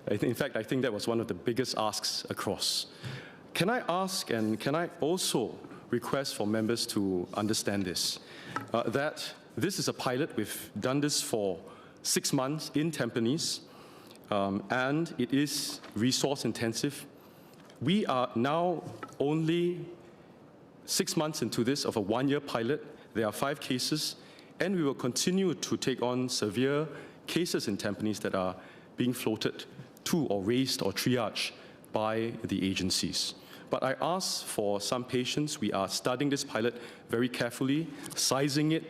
In fact, I think that was one of the biggest asks across. Can I ask, and can I also request for members to understand this, that this is a pilot. We've done this for 6 months in Tampines, and it is resource intensive. We are now only 6 months into this of a 1-year pilot. There are 5 cases, and we will continue to take on severe cases in Tampines that are being floated to or raised or triaged by the agencies. But I ask for some patience. We are studying this pilot very carefully, sizing it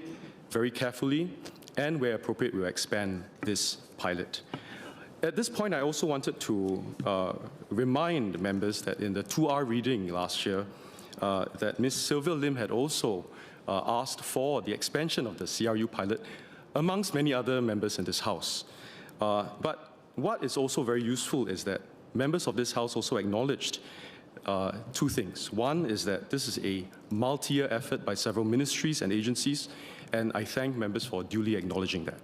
very carefully, and where appropriate, we will expand this pilot. At this point, I also wanted to remind members that in the 2R reading last year, that Ms. Sylvia Lim had also asked for the expansion of the CRU pilot, amongst many other members in this House. But what is also very useful is that members of this House also acknowledged 2 things. One is that this is a multi-year effort by several ministries and agencies, and I thank members for duly acknowledging that.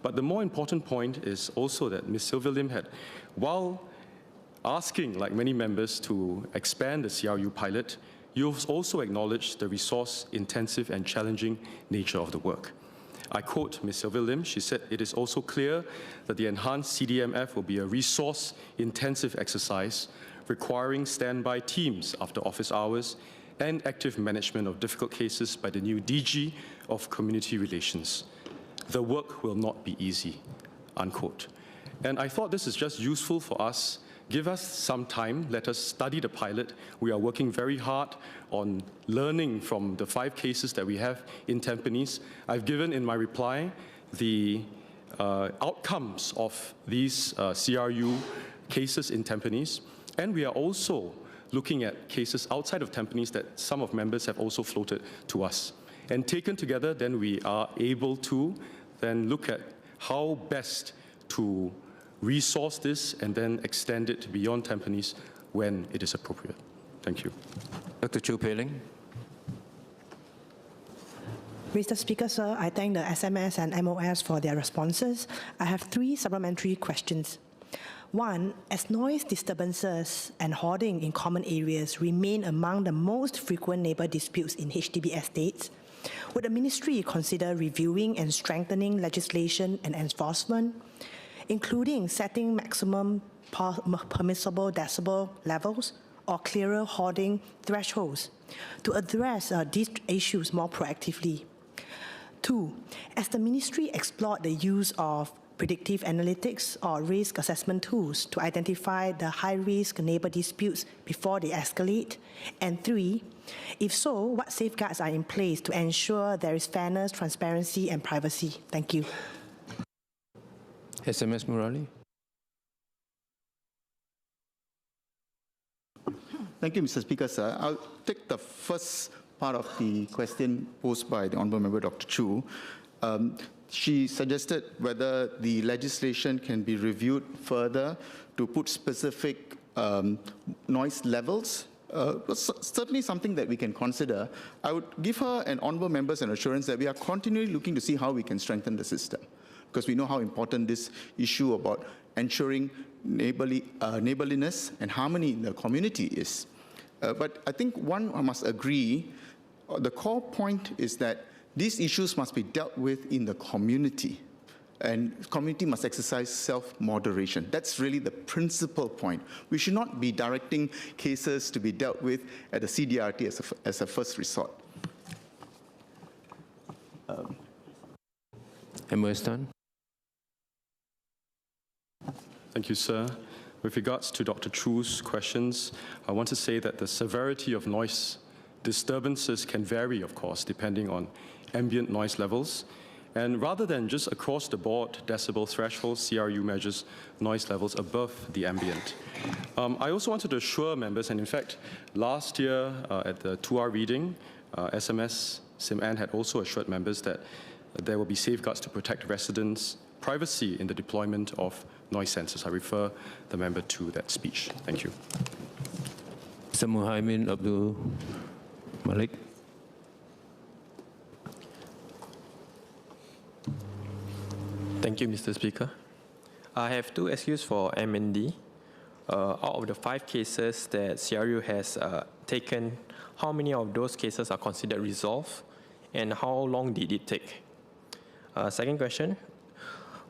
But the more important point is also that Ms. Sylvia Lim had, while asking, like many members, to expand the CRU pilot, you've also acknowledged the resource-intensive and challenging nature of the work. I quote Ms. Sylvia Lim, she said, "It is also clear that the enhanced CDMF will be a resource-intensive exercise requiring standby teams after office hours and active management of difficult cases by the new DG of Community Relations. The work will not be easy," unquote. And I thought this is just useful for us. Give us some time, let us study the pilot. We are working very hard on learning from the 5 cases that we have in Tampines. I've given in my reply the outcomes of these CRU cases in Tampines, and we are also looking at cases outside of Tampines that some of members have also floated to us. And taken together, then we are able to then look at how best to resource this and then extend it beyond Tampines when it is appropriate. Thank you. Dr. Chu Pei-Ling. Mr. Speaker, sir, I thank the SMS and MOS for their responses. I have 3 supplementary questions. 1, as noise disturbances and hoarding in common areas remain among the most frequent neighbour disputes in HDB estates, would the ministry consider reviewing and strengthening legislation and enforcement, including setting maximum permissible decibel levels or clearer hoarding thresholds to address these issues more proactively? 2, as the ministry explored the use of predictive analytics or risk assessment tools to identify the high-risk neighbour disputes before they escalate? And 3, if so, what safeguards are in place to ensure there is fairness, transparency and privacy? Thank you. SMS Murali. Thank you, Mr. Speaker, sir. I'll take the first part of the question posed by the Honourable Member Dr. Chu. She suggested whether the legislation can be reviewed further to put specific noise levels. Certainly something that we can consider. I would give her and honourable members an assurance that we are continually looking to see how we can strengthen the system, because we know how important this issue about ensuring neighbourliness and harmony in the community is. But I think one must agree, the core point is that these issues must be dealt with in the community, and community must exercise self-moderation. That's really the principal point. We should not be directing cases to be dealt with at the CDRT as a first resort. MOS Tan. Thank you, sir. With regards to Dr. Chu's questions, I want to say that the severity of noise disturbances can vary, of course, depending on ambient noise levels. And rather than just across the board decibel thresholds, CRU measures noise levels above the ambient. I also wanted to assure members, and in fact, last year at the 2R reading, SMS SimAn had also assured members that there will be safeguards to protect residents' privacy in the deployment of noise sensors. I refer the member to that speech. Thank you. Mr. Muhaimin Abdul Malik. Thank you, Mr. Speaker. I have 2 SQs for MND. Out of the 5 cases that CRU has taken, how many of those cases are considered resolved, and how long did it take? Second question,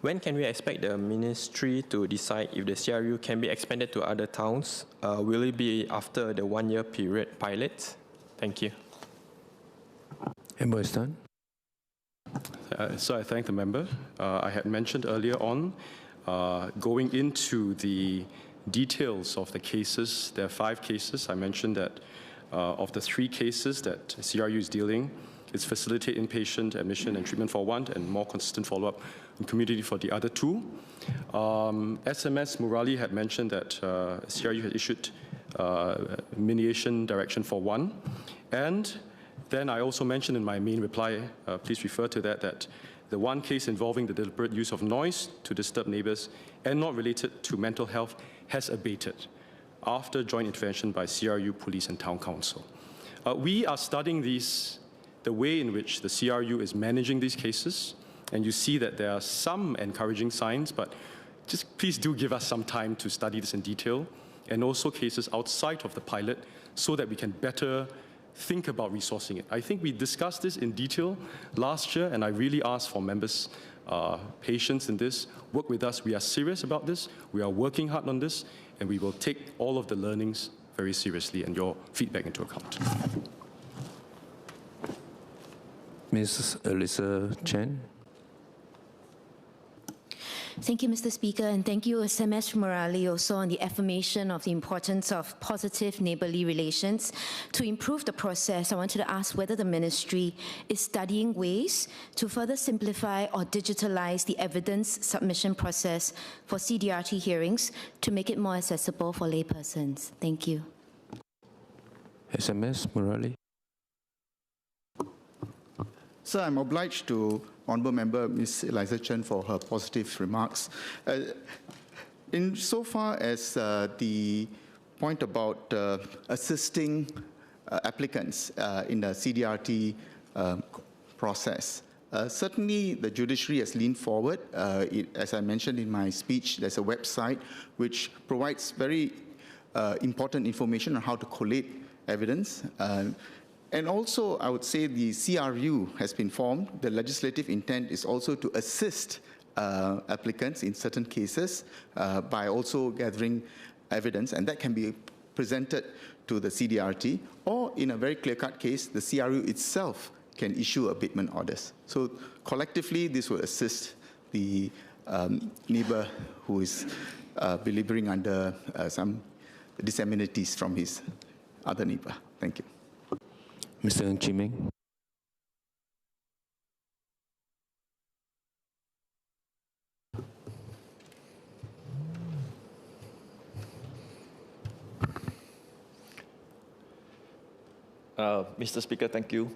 when can we expect the ministry to decide if the CRU can be expanded to other towns? Will it be after the 1-year period pilot? Thank you. MOS Tan. So I thank the member. I had mentioned earlier on, going into the details of the cases, there are 5 cases. I mentioned that of the 3 cases that CRU is dealing, it's facilitate inpatient admission and treatment for 1 and more consistent follow-up in community for the other 2. SMS Murali had mentioned that CRU had issued mediation direction for 1. And then I also mentioned in my main reply, please refer to that, that the 1 case involving the deliberate use of noise to disturb neighbours and not related to mental health has abated after joint intervention by CRU, police and town council. We are studying the way in which the CRU is managing these cases. and you see that there are some encouraging signs, but just please do give us some time to study this in detail, and also cases outside of the pilot so that we can better think about resourcing it. I think we discussed this in detail last year, and I really ask for members' patience in this. Work with us. We are serious about this. We are working hard on this, and we will take all of the learnings very seriously and your feedback into account. Ms. Elisa Chen. Thank you, Mr. Speaker, and thank you, SMS Morali, also on the affirmation of the importance of positive neighbourly relations. To improve the process, I wanted to ask whether the Ministry is studying ways to further simplify or digitalize the evidence submission process for CDRT hearings to make it more accessible for laypersons. Thank you. SMS Morali. Sir, I'm obliged to Honourable Member Ms. Eliza Chen for her positive remarks. Insofar as the point about assisting applicants in the CDRT process, certainly the judiciary has leaned forward. As I mentioned in my speech, there's a website which provides very important information on how to collate evidence. And also, I would say the CRU has been formed. The legislative intent is also to assist applicants in certain cases by also gathering evidence, and that can be presented to the CDRT, or in a very clear-cut case, the CRU itself can issue abatement orders. So collectively, this will assist the neighbor who is belaboring under some disamenities from his other neighbor. Thank you. Mr. Ng Chee Meng. Mr. Speaker, thank you.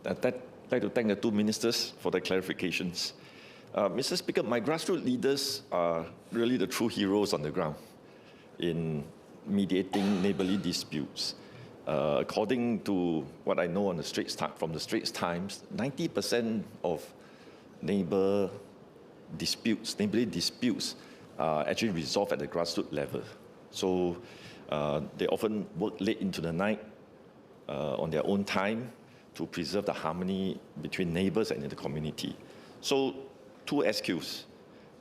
I'd like to thank the two ministers for the clarifications. Mr. Speaker, my grassroots leaders are really the true heroes on the ground in mediating neighborly disputes. According to what I know on the from the Straits Times, 90% of neighborly disputes are actually resolved at the grassroots level. So they often work late into the night on their own time to preserve the harmony between neighbors and in the community. So two SQs.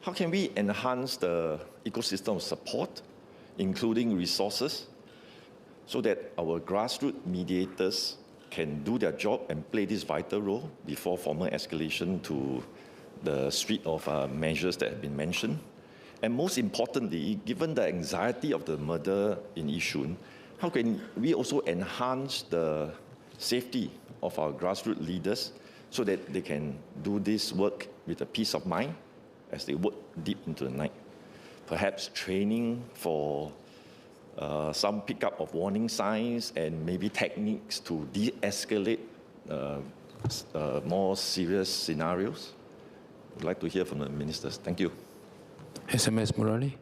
How can we enhance the ecosystem of support, including resources, so that our grassroots mediators can do their job and play this vital role before formal escalation to the suite of measures that have been mentioned? And most importantly, given the anxiety of the murder in Yishun, how can we also enhance the safety of our grassroots leaders so that they can do this work with a peace of mind as they work deep into the night? Perhaps training for some pickup of warning signs and maybe techniques to de-escalate more serious scenarios. I'd like to hear from the ministers. Thank you. SMS Morali.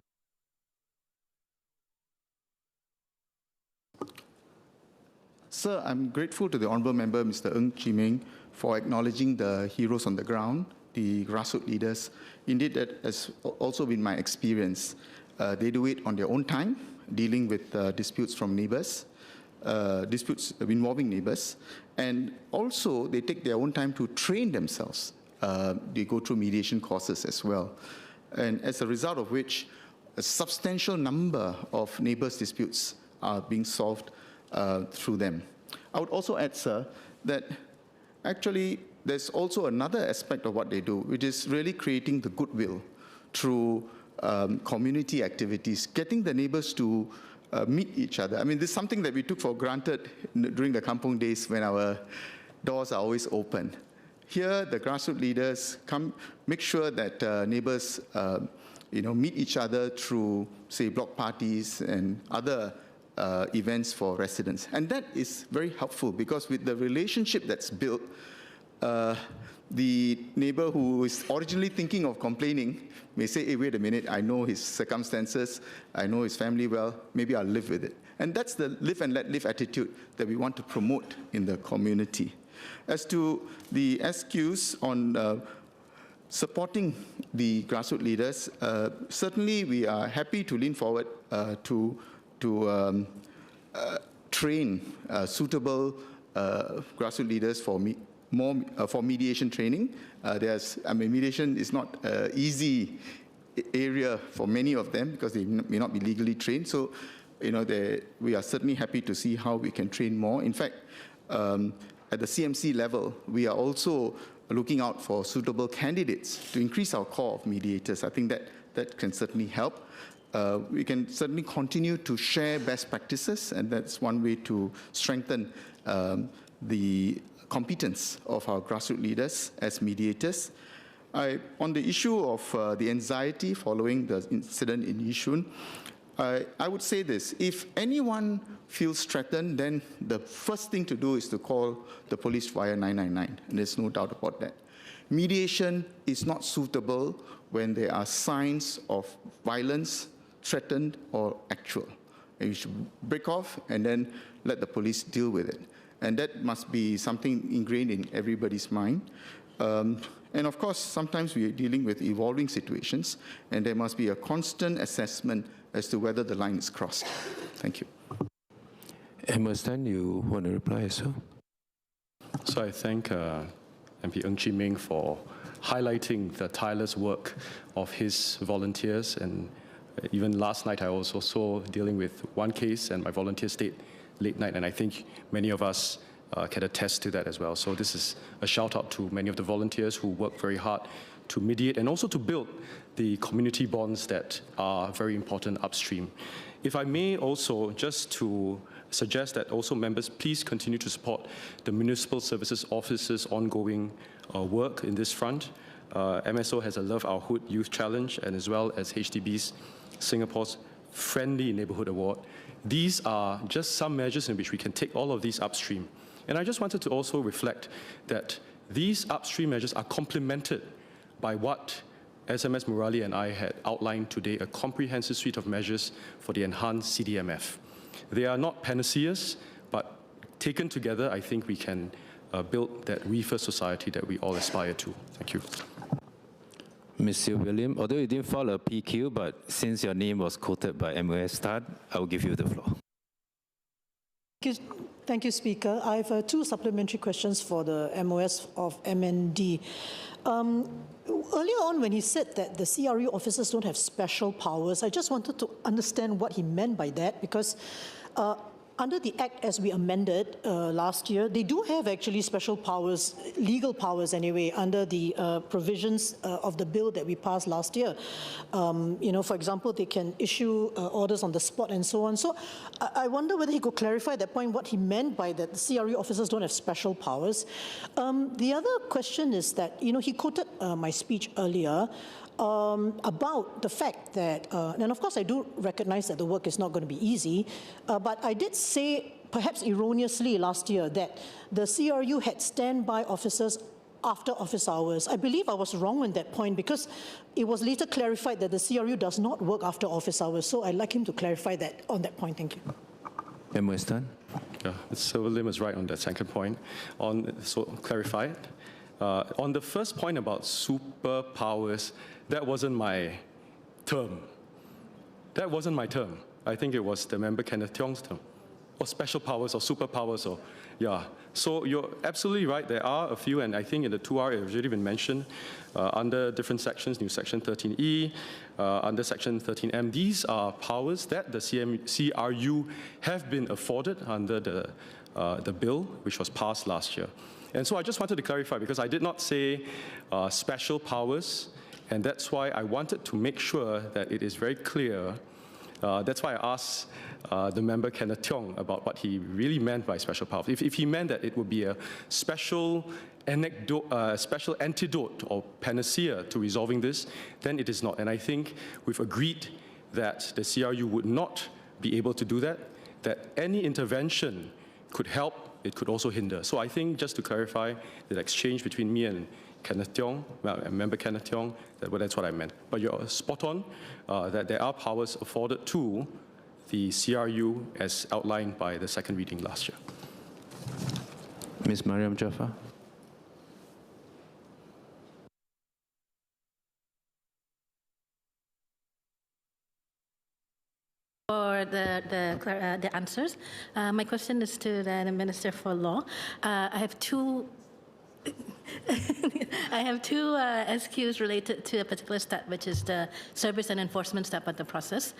Sir, I'm grateful to the Honourable Member, Mr. Ng Chee Meng, for acknowledging the heroes on the ground, the grassroots leaders. Indeed, that has also been my experience. They do it on their own time, dealing with disputes from neighbors, disputes involving neighbors, and also they take their own time to train themselves. They go through mediation courses as well. And as a result of which, a substantial number of neighbors' disputes are being solved through them. I would also add, sir, that actually there's also another aspect of what they do, which is really creating the goodwill through community activities, getting the neighbors to meet each other. I mean, this is something that we took for granted during the kampung days when our doors are always open. Here, the grassroots leaders make sure that neighbors meet each other through, say, block parties and other events for residents. And that is very helpful because with the relationship that's built, the neighbor who is originally thinking of complaining may say, hey, wait a minute, I know his circumstances, I know his family well, maybe I'll live with it. And that's the live and let live attitude that we want to promote in the community. As to the SQs on supporting the grassroots leaders. Certainly, we are happy to lean forward to train suitable grassroots leaders for for mediation training. Mediation is not an easy area for many of them because they may not be legally trained. So, we are certainly happy to see how we can train more. In fact, at the CMC level, we are also looking out for suitable candidates to increase our core of mediators. I think that can certainly help. We can certainly continue to share best practices, and that's one way to strengthen the competence of our grassroots leaders as mediators. On the issue of the anxiety following the incident in Yishun, I would say this: if anyone feels threatened, then the first thing to do is to call the police via 999, and there's no doubt about that. Mediation is not suitable when there are signs of violence, threatened or actual. And you should break off and then let the police deal with it. And that must be something ingrained in everybody's mind. And of course, sometimes we are dealing with evolving situations, and there must be a constant assessment as to whether the line is crossed. Thank you. Emerson, you want to reply as well? So I thank MP Ng Chee Meng for highlighting the tireless work of his volunteers. And even last night, I also saw dealing with one case, and my volunteer stayed late night, and I think many of us can attest to that as well. So this is a shout out to many of the volunteers who work very hard to mediate and also to build the community bonds that are very important upstream. If I may also, just to suggest that also members please continue to support the Municipal Services Office's ongoing work in this front. MSO has a Love Our Hood Youth Challenge, and as well as HDB's Singapore's Friendly Neighbourhood Award. These are just some measures in which we can take all of these upstream. And I just wanted to also reflect that these upstream measures are complemented by what SMS Murali and I had outlined today, a comprehensive suite of measures for the enhanced CDMF. They are not panaceas, but taken together, I think we can build that reefer society that we all aspire to. Thank you. Mr. William, although you didn't file a PQ, but since your name was quoted by MOS Start, I will give you the floor. Thank you, Speaker. I have two supplementary questions for the MOS of MND. Earlier on, when he said that the CRU officers don't have special powers, I just wanted to understand what he meant by that, because under the Act as we amended last year, they do have actually special powers, legal powers anyway, under the provisions of the bill that we passed last year. For example, they can issue orders on the spot and so on. So I wonder whether he could clarify that point, what he meant by that the CRU officers don't have special powers. The other question is that, he quoted my speech earlier, about the fact that, and of course I do recognize that the work is not going to be easy, but I did say, perhaps erroneously last year, that the CRU had standby officers after office hours. I believe I was wrong on that point because it was later clarified that the CRU does not work after office hours. So I'd like him to clarify that on that point. Thank you. MOS Tan? Yeah, Sir William is right on that second point. So clarify it. On the first point about superpowers, that wasn't my term. That wasn't my term. I think it was the member Kenneth Tiong's term. Or special powers or superpowers, or yeah. So you're absolutely right. There are a few, and I think in the 2R it has already been mentioned under different sections, new section 13E, under section 13M. These are powers that the CRU have been afforded under the bill, which was passed last year. And so I just wanted to clarify, because I did not say special powers, and that's why I wanted to make sure that it is very clear. That's why I asked the member Kenneth Tiong about what he really meant by special powers. If he meant that it would be a special antidote or panacea to resolving this, then it is not. And I think we've agreed that the CRU would not be able to do that, that any intervention could help, it could also hinder. So I think, just to clarify, the exchange between me and Kenneth Tiong, member Kenneth Tiong, that's what I meant. But you're spot on that there are powers afforded to the CRU as outlined by the second reading last year. Ms. Mariam Jaffa? for the answers. My question is to the Minister for Law. I have two SQs related to a particular step, which is the service and enforcement step of the process.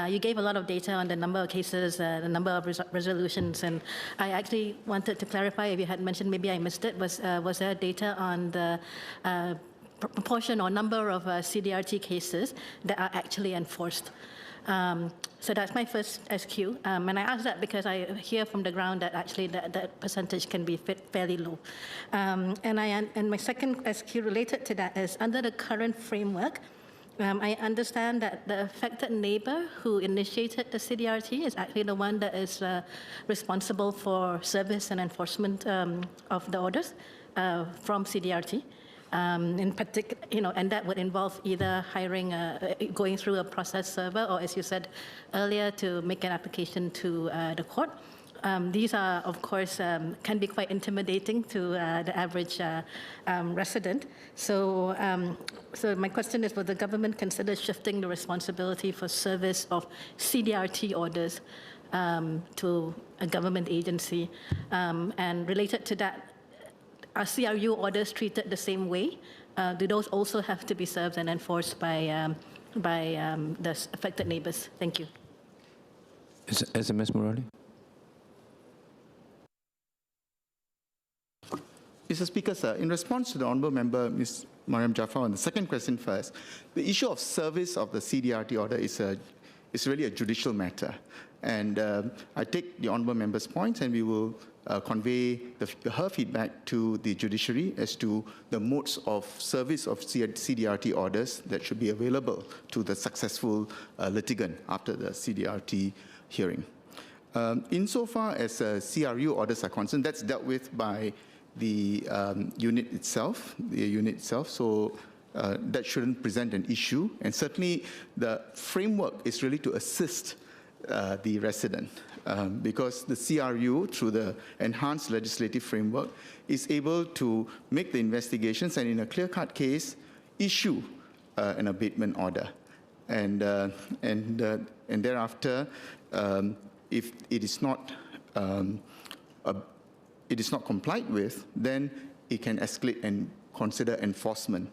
You gave a lot of data on the number of cases, the number of resolutions, and I actually wanted to clarify, if you had mentioned, maybe I missed it, was there data on the proportion or number of CDRT cases that are actually enforced? So that's my first SQ. And I ask that because I hear from the ground that actually that percentage can be fairly low. And my second SQ related to that is, under the current framework, I understand that the affected neighbor who initiated the CDRT is actually the one that is responsible for service and enforcement of the orders from CDRT. In particular, and that would involve either hiring, going through a process server, or, as you said earlier, to make an application to the court. These are, of course, can be quite intimidating to the average resident. So my question is, will the government consider shifting the responsibility for service of CDRT orders to a government agency? And related to that, are CRU orders treated the same way? Do those also have to be served and enforced by the affected neighbors? Thank you. SMS Morali. Mr. Speaker, sir, in response to the Honourable Member, Ms. Mariam Jaafar, on the second question first, the issue of service of the CDRT order is really a judicial matter. And I take the Honourable Member's points, and we will convey her feedback to the judiciary as to the modes of service of CDRT orders that should be available to the successful litigant after the CDRT hearing. Insofar as CRU orders are concerned, that's dealt with by the unit itself, so that shouldn't present an issue. And certainly the framework is really to assist the resident, because the CRU, through the enhanced legislative framework, is able to make the investigations and, in a clear-cut case, issue an abatement order. And thereafter, if it is not complied with, then it can escalate and consider enforcement.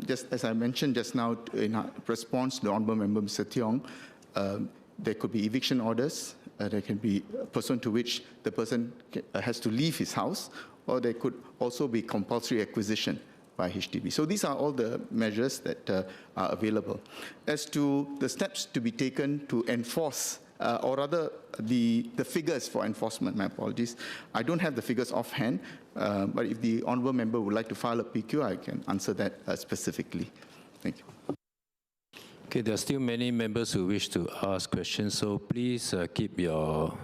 Just as I mentioned just now in response to the Honourable Member Mr. Tiong, there could be eviction orders, there can be pursuant to which the person has to leave his house, or there could also be compulsory acquisition by HDB. So these are all the measures that are available. As to the steps to be taken to enforce, or rather the figures for enforcement, my apologies, I don't have the figures offhand, but if the Honourable Member would like to file a PQ, I can answer that specifically. Thank you. Okay, there are still many members who wish to ask questions, so please keep your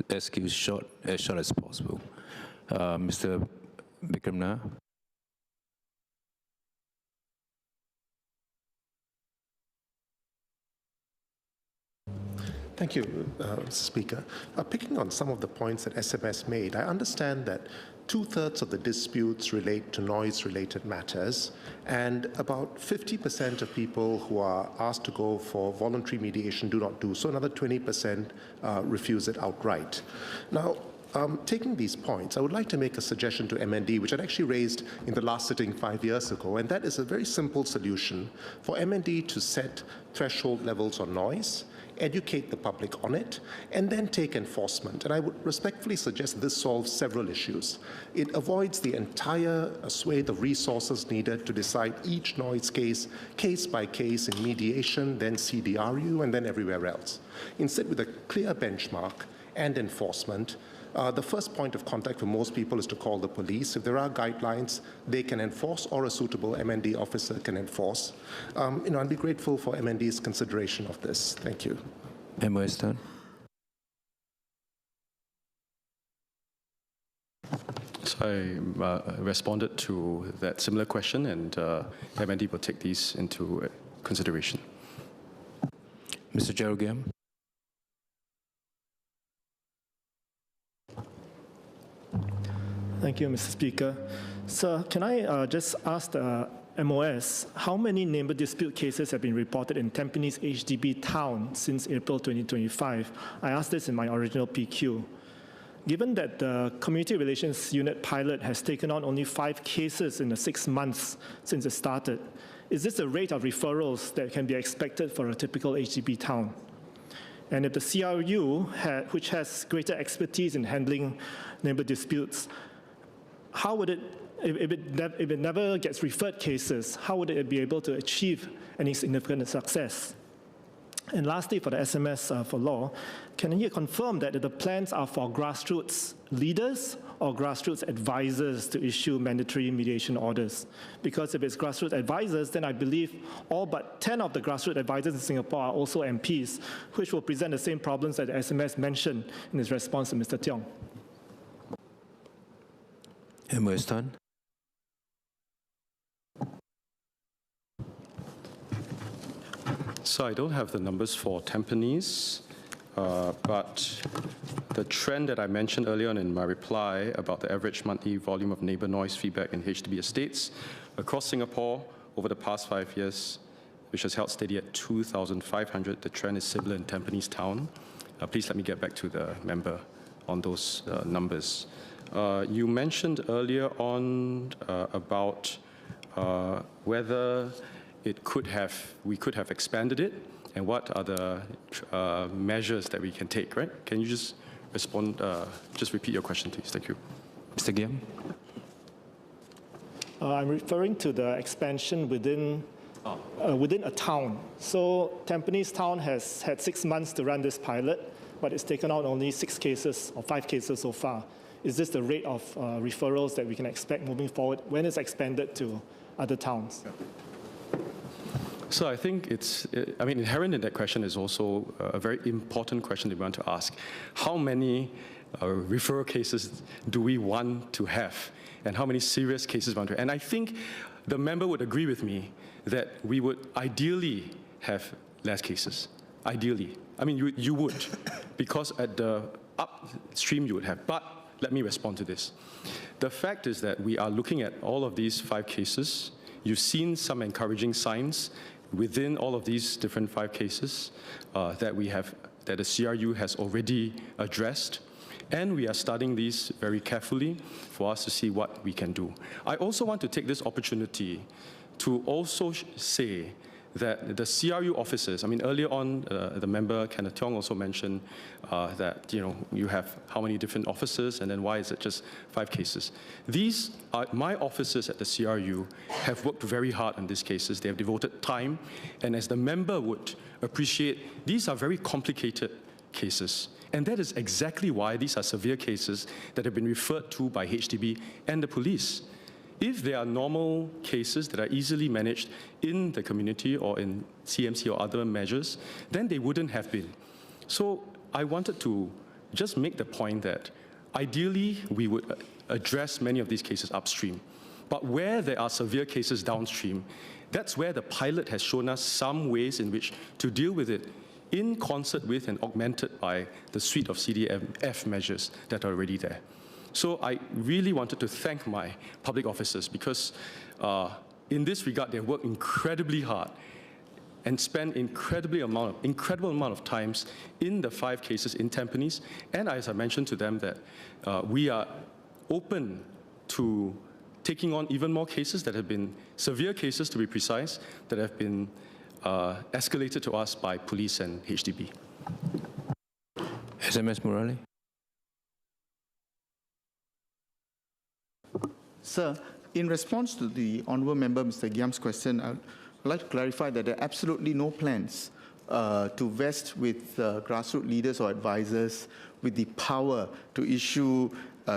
SQs short as possible. Mr. Bikramna. Thank you, Mr. Speaker. Picking on some of the points that SMS made, I understand that 2/3 of the disputes relate to noise-related matters, and about 50% of people who are asked to go for voluntary mediation do not do so. Another 20% refuse it outright. Now, taking these points, I would like to make a suggestion to MND, which I'd actually raised in the last sitting 5 years ago, and that is a very simple solution for MND to set threshold levels on noise, educate the public on it, and then take enforcement. And I would respectfully suggest this solves several issues. It avoids the entire swathe of resources needed to decide each noise case by case in mediation, then CDRU, and then everywhere else. Instead, with a clear benchmark and enforcement, the first point of contact for most people is to call the police. If there are guidelines, they can enforce, or a suitable MND officer can enforce. I'd be grateful for MND's consideration of this. Thank you. MOS Tan. So I responded to that similar question, and MND will take these into consideration. Mr. Jerogiam. Thank you, Mr. Speaker. Sir, can I just ask the MOS, how many neighbor dispute cases have been reported in Tampines HDB town since April 2025? I asked this in my original PQ. Given that the Community Relations Unit pilot has taken on only 5 cases in the 6 months since it started, is this the rate of referrals that can be expected for a typical HDB town? And if the CRU, which has greater expertise in handling neighbor disputes, how would it, if it never gets referred cases, how would it be able to achieve any significant success? And lastly, for the SMS for law, can you confirm that the plans are for grassroots leaders or grassroots advisors to issue mandatory mediation orders? Because if it's grassroots advisors, then I believe all but 10 of the grassroots advisors in Singapore are also MPs, which will present the same problems that the SMS mentioned in his response to Mr. Tiong. MOS Tan. So I don't have the numbers for Tampines, but the trend that I mentioned earlier on in my reply about the average monthly volume of neighbor noise feedback in HDB estates across Singapore over the past 5 years, which has held steady at 2,500, the trend is similar in Tampines town. Please let me get back to the member on those numbers. You mentioned earlier on about whether we could have expanded it, and what are the measures that we can take, right? Can you just respond, just repeat your question, please? Thank you. Mr. Giam? I'm referring to the expansion within a town. So Tampines town has had 6 months to run this pilot, but it's taken out only 6 cases or 5 cases so far. Is this the rate of referrals that we can expect moving forward when it's expanded to other towns? So I think inherent in that question is also a very important question that we want to ask. How many referral cases do we want to have? And how many serious cases we want to have? And I think the member would agree with me that we would ideally have less cases. Ideally. I mean, you would, because at the upstream you would have. But let me respond to this. The fact is that we are looking at all of these 5 cases. You've seen some encouraging signs within all of these different 5 cases that the CRU has already addressed. And we are studying these very carefully for us to see what we can do. I also want to take this opportunity to also say that the CRU officers, I mean, earlier on, the member, Kenneth Tiong, also mentioned that, you have how many different officers, and then why is it just 5 cases? These are my officers at the CRU have worked very hard on these cases. They have devoted time, and as the member would appreciate, these are very complicated cases. And that is exactly why these are severe cases that have been referred to by HDB and the police. If there are normal cases that are easily managed in the community or in CMC or other measures, then they wouldn't have been. So I wanted to just make the point that ideally we would address many of these cases upstream. But where there are severe cases downstream, that's where the pilot has shown us some ways in which to deal with it in concert with and augmented by the suite of CDMF measures that are already there. So I really wanted to thank my public officers because in this regard, they work incredibly hard and spend incredible amount of times in the 5 cases in Tampines. And as I mentioned to them that we are open to taking on even more cases that have been severe cases, to be precise, that have been escalated to us by police and HDB. SMS Murali. Sir, in response to the honourable member, Mr. Giam's question, I'd like to clarify that there are absolutely no plans to vest with grassroots leaders or advisors with the power to issue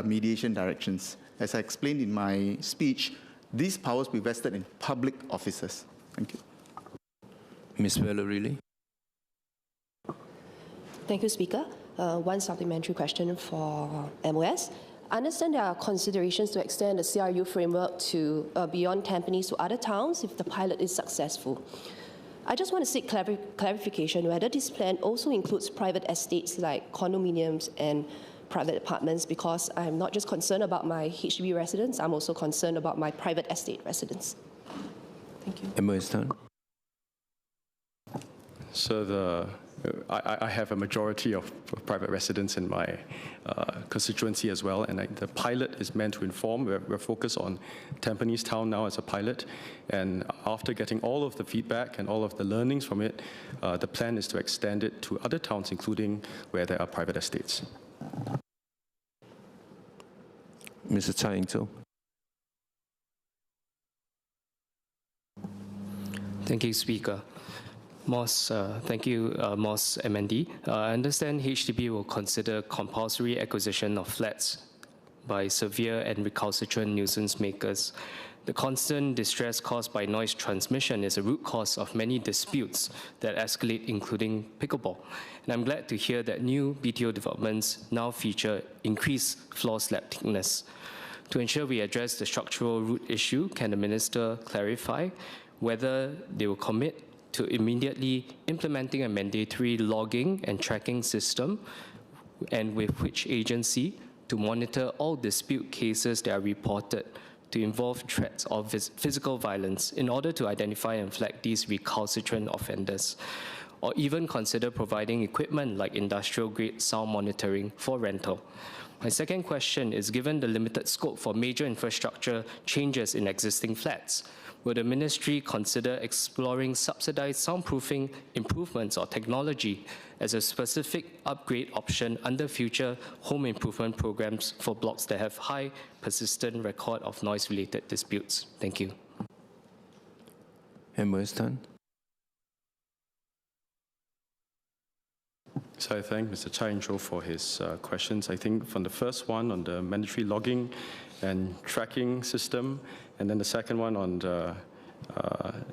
mediation directions. As I explained in my speech, these powers will be vested in public officers. Thank you. Ms. Valerie. Thank you, Speaker. One supplementary question for MOS. I understand there are considerations to extend the CRU framework to beyond Tampines to other towns if the pilot is successful. I just want to seek clarification whether this plan also includes private estates like condominiums and private apartments, because I'm not just concerned about my HDB residents, I'm also concerned about my private estate residents. Thank you. MOS Tan. So I have a majority of private residents in my constituency as well, and the pilot is meant to inform. We're focused on Tampines Town now as a pilot, and after getting all of the feedback and all of the learnings from it, the plan is to extend it to other towns, including where there are private estates. Mr. Chai Ing-tou. Thank you, Speaker. Thank you, Moss MND. I understand HDB will consider compulsory acquisition of flats by severe and recalcitrant nuisance makers. The constant distress caused by noise transmission is a root cause of many disputes that escalate, including pickleball. And I'm glad to hear that new BTO developments now feature increased floor slab thickness. To ensure we address the structural root issue, can the Minister clarify whether they will commit to immediately implementing a mandatory logging and tracking system, and with which agency, to monitor all dispute cases that are reported to involve threats of physical violence in order to identify and flag these recalcitrant offenders, or even consider providing equipment like industrial-grade sound monitoring for rental. My second question is, given the limited scope for major infrastructure changes in existing flats, will the ministry consider exploring subsidized soundproofing improvements or technology as a specific upgrade option under future home improvement programs for blocks that have high persistent record of noise-related disputes? Thank you. MOS Tan. So I thank Mr. Chai Ing-tou for his questions. I think from the first one on the mandatory logging and tracking system, and then the second one on the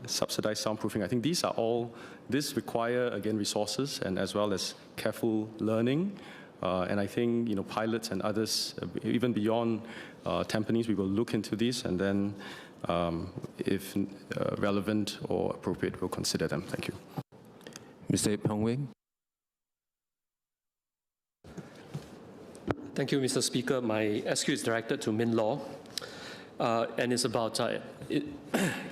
subsidized soundproofing, I think this require, again, resources and as well as careful learning. And I think, pilots and others, even beyond Tampines, we will look into these, and then if relevant or appropriate, we'll consider them. Thank you. Mr. Ip Hong Wing. Thank you, Mr. Speaker. My SQ is directed to Min Law, and it's about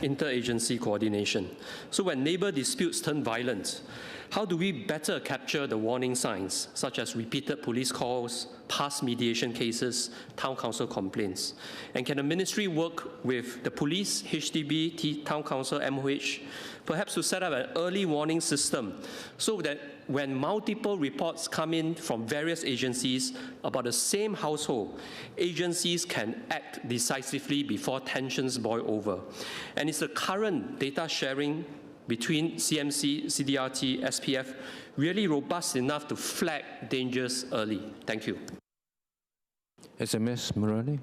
interagency coordination. So when neighbor disputes turn violent, how do we better capture the warning signs, such as repeated police calls, past mediation cases, town council complaints? And can the ministry work with the police, HDB, town council, MOH, perhaps to set up an early warning system so that when multiple reports come in from various agencies about the same household, agencies can act decisively before tensions boil over? And is the current data sharing between CMC, CDRT, SPF really robust enough to flag dangers early? Thank you. SMS Murali.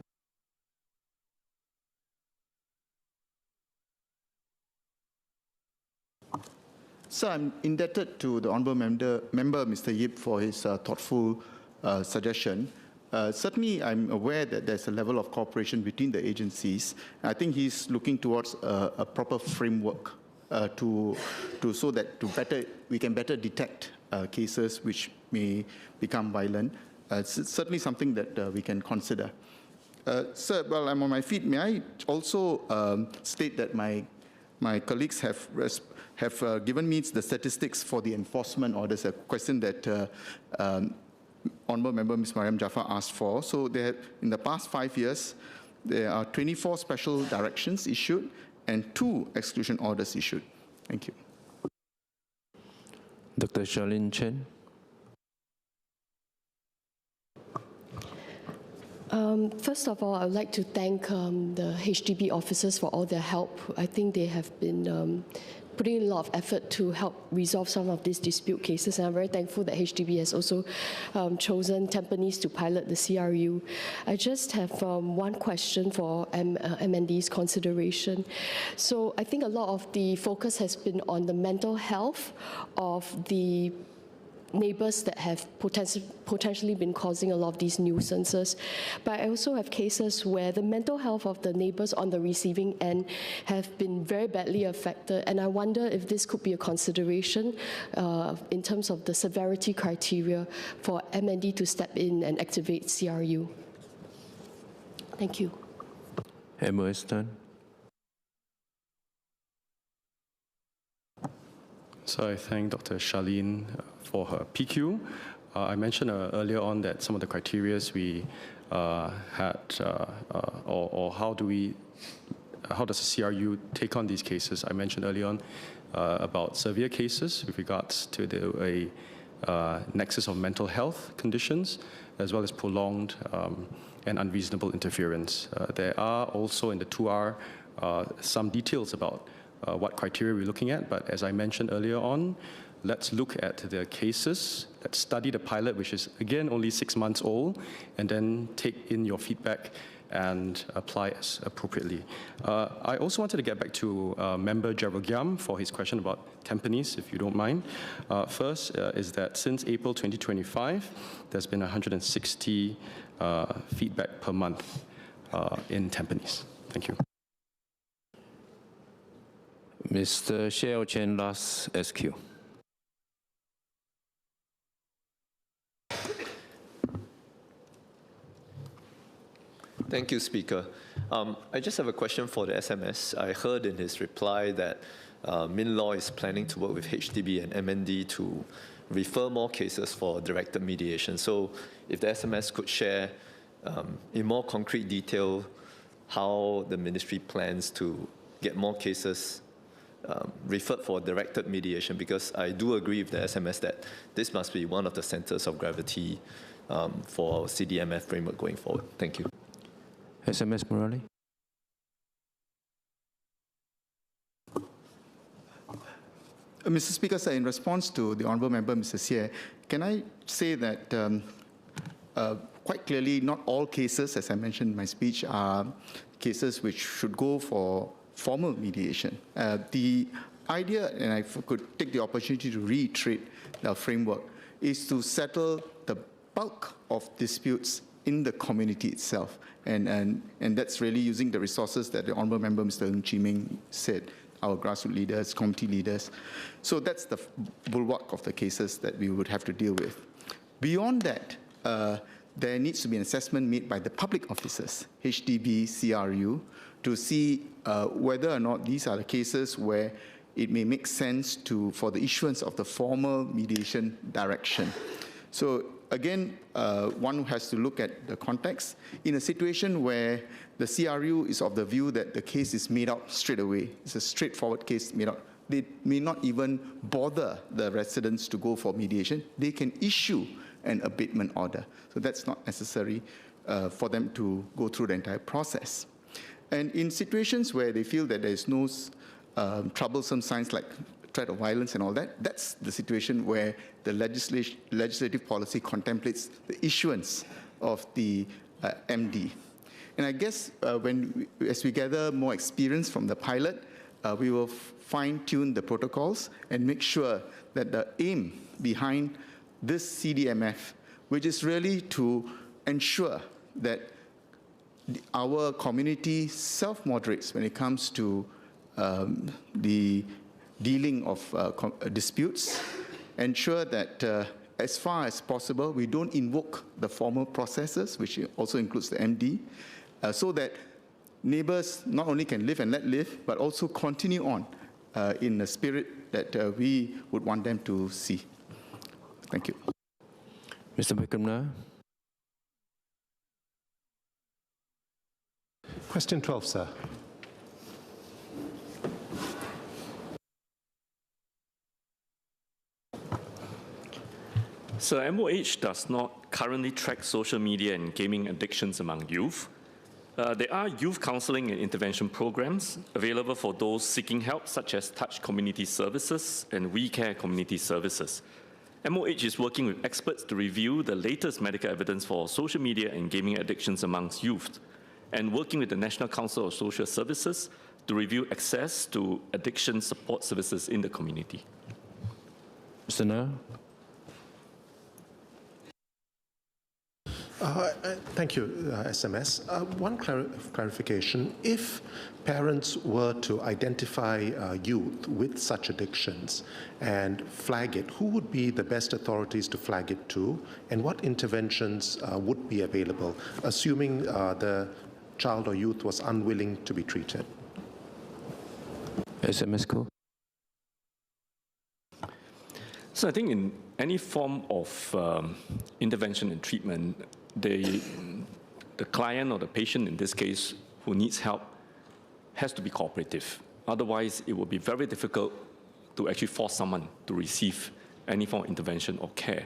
So I'm indebted to the Honourable Member Mr. Yip for his thoughtful suggestion. Certainly, I'm aware that there's a level of cooperation between the agencies. I think he's looking towards a proper framework so that we can better detect cases which may become violent. It's certainly something that we can consider. Sir, while I'm on my feet, may I also state that my colleagues have given me the statistics for the enforcement orders, a question that Honourable Member Ms. Mariam Jaafar asked for. So in the past 5 years, there are 24 special directions issued and 2 exclusion orders issued. Thank you. Dr. Charlene Chen. First of all, I would like to thank the HDB officers for all their help. I think they have been putting in a lot of effort to help resolve some of these dispute cases, and I'm very thankful that HDB has also chosen Tampines to pilot the CRU. I just have one question for MND's consideration. So I think a lot of the focus has been on the mental health of the neighbors that have potentially been causing a lot of these nuisances. But I also have cases where the mental health of the neighbors on the receiving end have been very badly affected. And I wonder if this could be a consideration in terms of the severity criteria for MND to step in and activate CRU. Thank you. MOS Tan. So I thank Dr. Charlene for her PQ. I mentioned earlier on that some of the criteria we had, or how does the CRU take on these cases? I mentioned earlier on about severe cases with regards to a nexus of mental health conditions, as well as prolonged and unreasonable interference. There are also in the 2R some details about what criteria we're looking at, but as I mentioned earlier on, let's look at the cases, let's study the pilot, which is again only 6 months old, and then take in your feedback and apply as appropriately. I also wanted to get back to Member Gerald Giam for his question about Tampines, if you don't mind. First is that since April 2025, there's been 160 feedback per month in Tampines. Thank you. Mr. Xiao Chen, last SQ. Thank you, Speaker. I just have a question for the SMS. I heard in his reply that MinLaw is planning to work with HDB and MND to refer more cases for directed mediation. So if the SMS could share in more concrete detail how the ministry plans to get more cases referred for directed mediation, because I do agree with the SMS that this must be one of the centers of gravity for our CDMF framework going forward. Thank you. SMS Murali. Mr. Speaker, sir, in response to the Honourable Member, Mr. Xie, can I say that quite clearly not all cases, as I mentioned in my speech, are cases which should go for formal mediation. The idea, and I could take the opportunity to reiterate the framework, is to settle the bulk of disputes in the community itself. And that's really using the resources that the Honourable Member, Mr. Ng Chee Meng, said, our grassroots leaders, community leaders. So that's the bulwark of the cases that we would have to deal with. Beyond that, there needs to be an assessment made by the public officers, HDB, CRU, to see whether or not these are the cases where it may make sense for the issuance of the formal mediation direction. So again, one has to look at the context. In a situation where the CRU is of the view that the case is made out straight away, it's a straightforward case made out, they may not even bother the residents to go for mediation. They can issue an abatement order. So that's not necessary for them to go through the entire process. And in situations where they feel that there is no troublesome signs like threat of violence and all that, that's the situation where the legislative policy contemplates the issuance of the MD. And I guess as we gather more experience from the pilot, we will fine-tune the protocols and make sure that the aim behind this CDMF, which is really to ensure that our community self-moderates when it comes to the dealing of disputes, ensure that as far as possible, we don't invoke the formal processes, which also includes the MD, so that neighbors not only can live and let live, but also continue on in the spirit that we would want them to see. Thank you. Mr. Bikramnath. Question 12, sir. So MOH does not currently track social media and gaming addictions among youth. There are youth counseling and intervention programs available for those seeking help, such as Touch Community Services and We Care Community Services. MOH is working with experts to review the latest medical evidence for social media and gaming addictions amongst youth, and working with the National Council of Social Services to review access to addiction support services in the community. Mr. Nair. Thank you, SMS. One clarification. If parents were to identify youth with such addictions and flag it, who would be the best authorities to flag it to, and what interventions would be available, assuming the child or youth was unwilling to be treated? SMS Co. So I think in any form of intervention and treatment, the client or the patient in this case who needs help has to be cooperative. Otherwise, it will be very difficult to actually force someone to receive any form of intervention or care.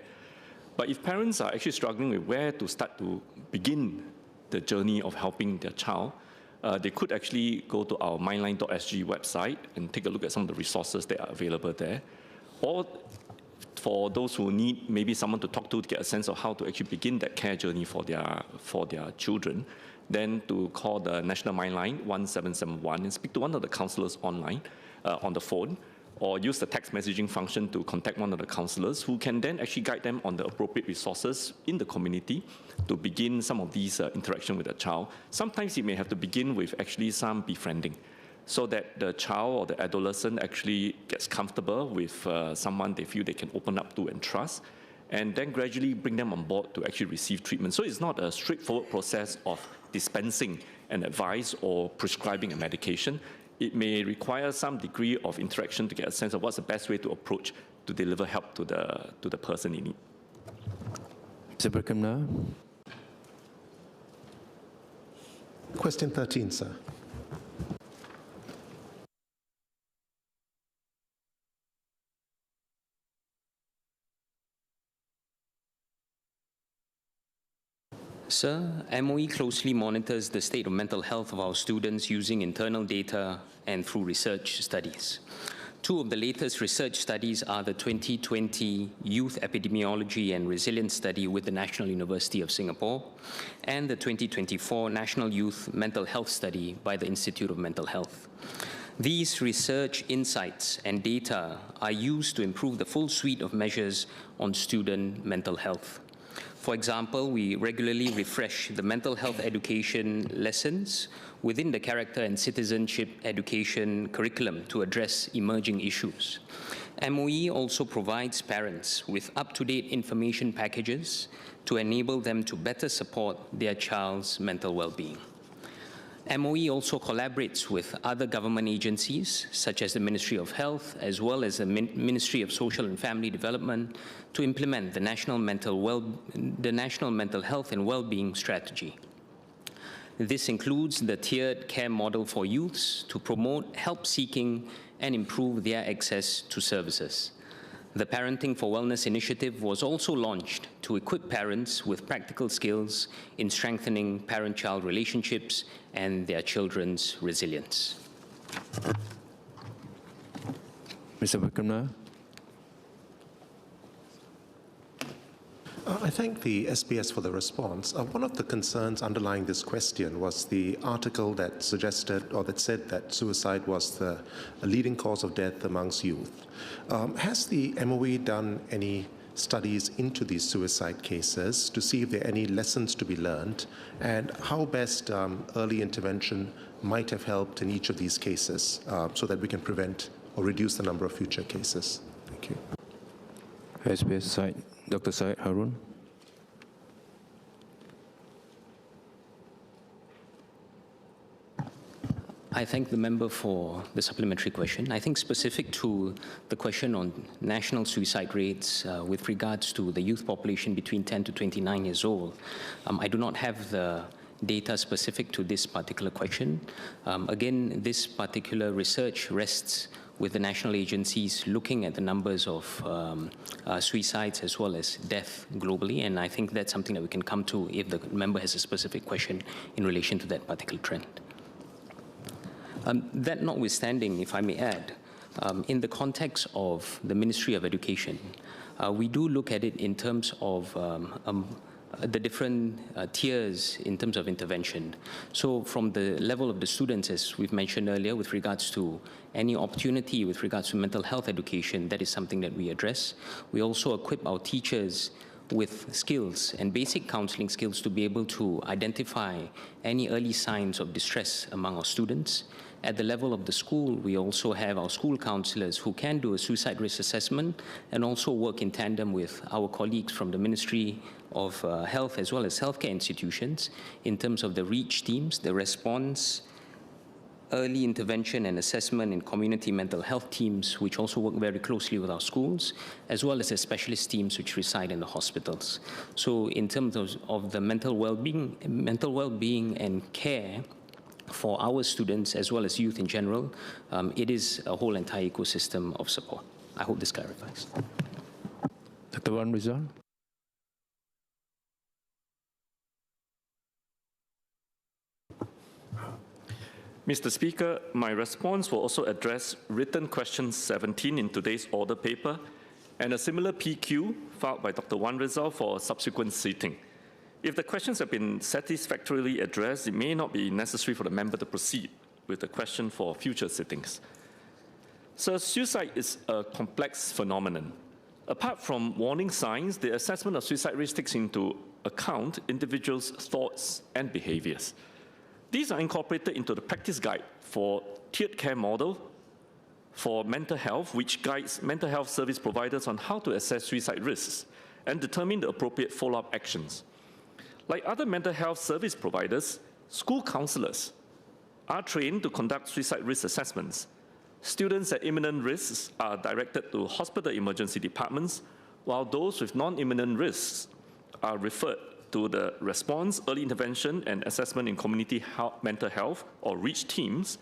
But if parents are actually struggling with where to start to begin the journey of helping their child, they could actually go to our myline.sg website and take a look at some of the resources that are available there. Or for those who need maybe someone to talk to get a sense of how to actually begin that care journey for their children, then to call the National Myline 1771 and speak to one of the counselors online on the phone, or use the text messaging function to contact one of the counselors who can then actually guide them on the appropriate resources in the community to begin some of these interaction with the child. Sometimes you may have to begin with actually some befriending, so that the child or the adolescent actually gets comfortable with someone they feel they can open up to and trust, and then gradually bring them on board to actually receive treatment. So it's not a straightforward process of dispensing an advice or prescribing a medication. It may require some degree of interaction to get a sense of what's the best way to approach to deliver help to the person in need. Mr. Berkemna. Question 13, sir. Sir, MOE closely monitors the state of mental health of our students using internal data and through research studies. Two of the latest research studies are the 2020 Youth Epidemiology and Resilience Study with the National University of Singapore and the 2024 National Youth Mental Health Study by the Institute of Mental Health. These research insights and data are used to improve the full suite of measures on student mental health. For example, we regularly refresh the mental health education lessons within the character and citizenship education curriculum to address emerging issues. MOE also provides parents with up-to-date information packages to enable them to better support their child's mental well-being. MOE also collaborates with other government agencies, such as the Ministry of Health, as well as the Ministry of Social and Family Development, to implement the National Mental Health and Wellbeing Strategy. This includes the tiered care model for youths to promote help-seeking and improve their access to services. The Parenting for Wellness initiative was also launched to equip parents with practical skills in strengthening parent-child relationships and their children's resilience. Mr. Berkemna. I thank the SBS for the response. One of the concerns underlying this question was the article that suggested or that said that suicide was the leading cause of death amongst youth. Has the MOE done any studies into these suicide cases to see if there are any lessons to be learned and how best early intervention might have helped in each of these cases so that we can prevent or reduce the number of future cases? Thank you. SBS side, Dr. Syed Harun. I thank the member for the supplementary question. I think specific to the question on national suicide rates with regards to the youth population between 10 to 29 years old, I do not have the data specific to this particular question. Again, this particular research rests with the national agencies looking at the numbers of suicides as well as death globally, and I think that's something that we can come to if the member has a specific question in relation to that particular trend. That notwithstanding, if I may add, in the context of the Ministry of Education, we do look at it in terms of the different tiers in terms of intervention. So from the level of the students, as we've mentioned earlier, with regards to any opportunity with regards to mental health education, that is something that we address. We also equip our teachers with skills and basic counseling skills to be able to identify any early signs of distress among our students. At the level of the school, we also have our school counselors who can do a suicide risk assessment and also work in tandem with our colleagues from the Ministry of Health as well as healthcare institutions in terms of the REACH teams, the response early intervention and assessment in community mental health teams, which also work very closely with our schools, as well as the specialist teams which reside in the hospitals. So in terms of the mental well-being and care for our students as well as youth in general, it is a whole entire ecosystem of support. I hope this clarifies. Dr. Wan Rizal. Mr. Speaker, my response will also address written question 17 in today's order paper and a similar PQ filed by Dr. Wan Rizal for a subsequent sitting. If the questions have been satisfactorily addressed, it may not be necessary for the member to proceed with the question for future sittings. So suicide is a complex phenomenon. Apart from warning signs, the assessment of suicide risk takes into account individuals' thoughts and behaviors. These are incorporated into the practice guide for tiered care model for mental health, which guides mental health service providers on how to assess suicide risks and determine the appropriate follow-up actions. Like other mental health service providers, school counselors are trained to conduct suicide risk assessments. Students at imminent risks are directed to hospital emergency departments, while those with non-imminent risks are referred to the response, early intervention, and assessment in community mental health, or REACH teams,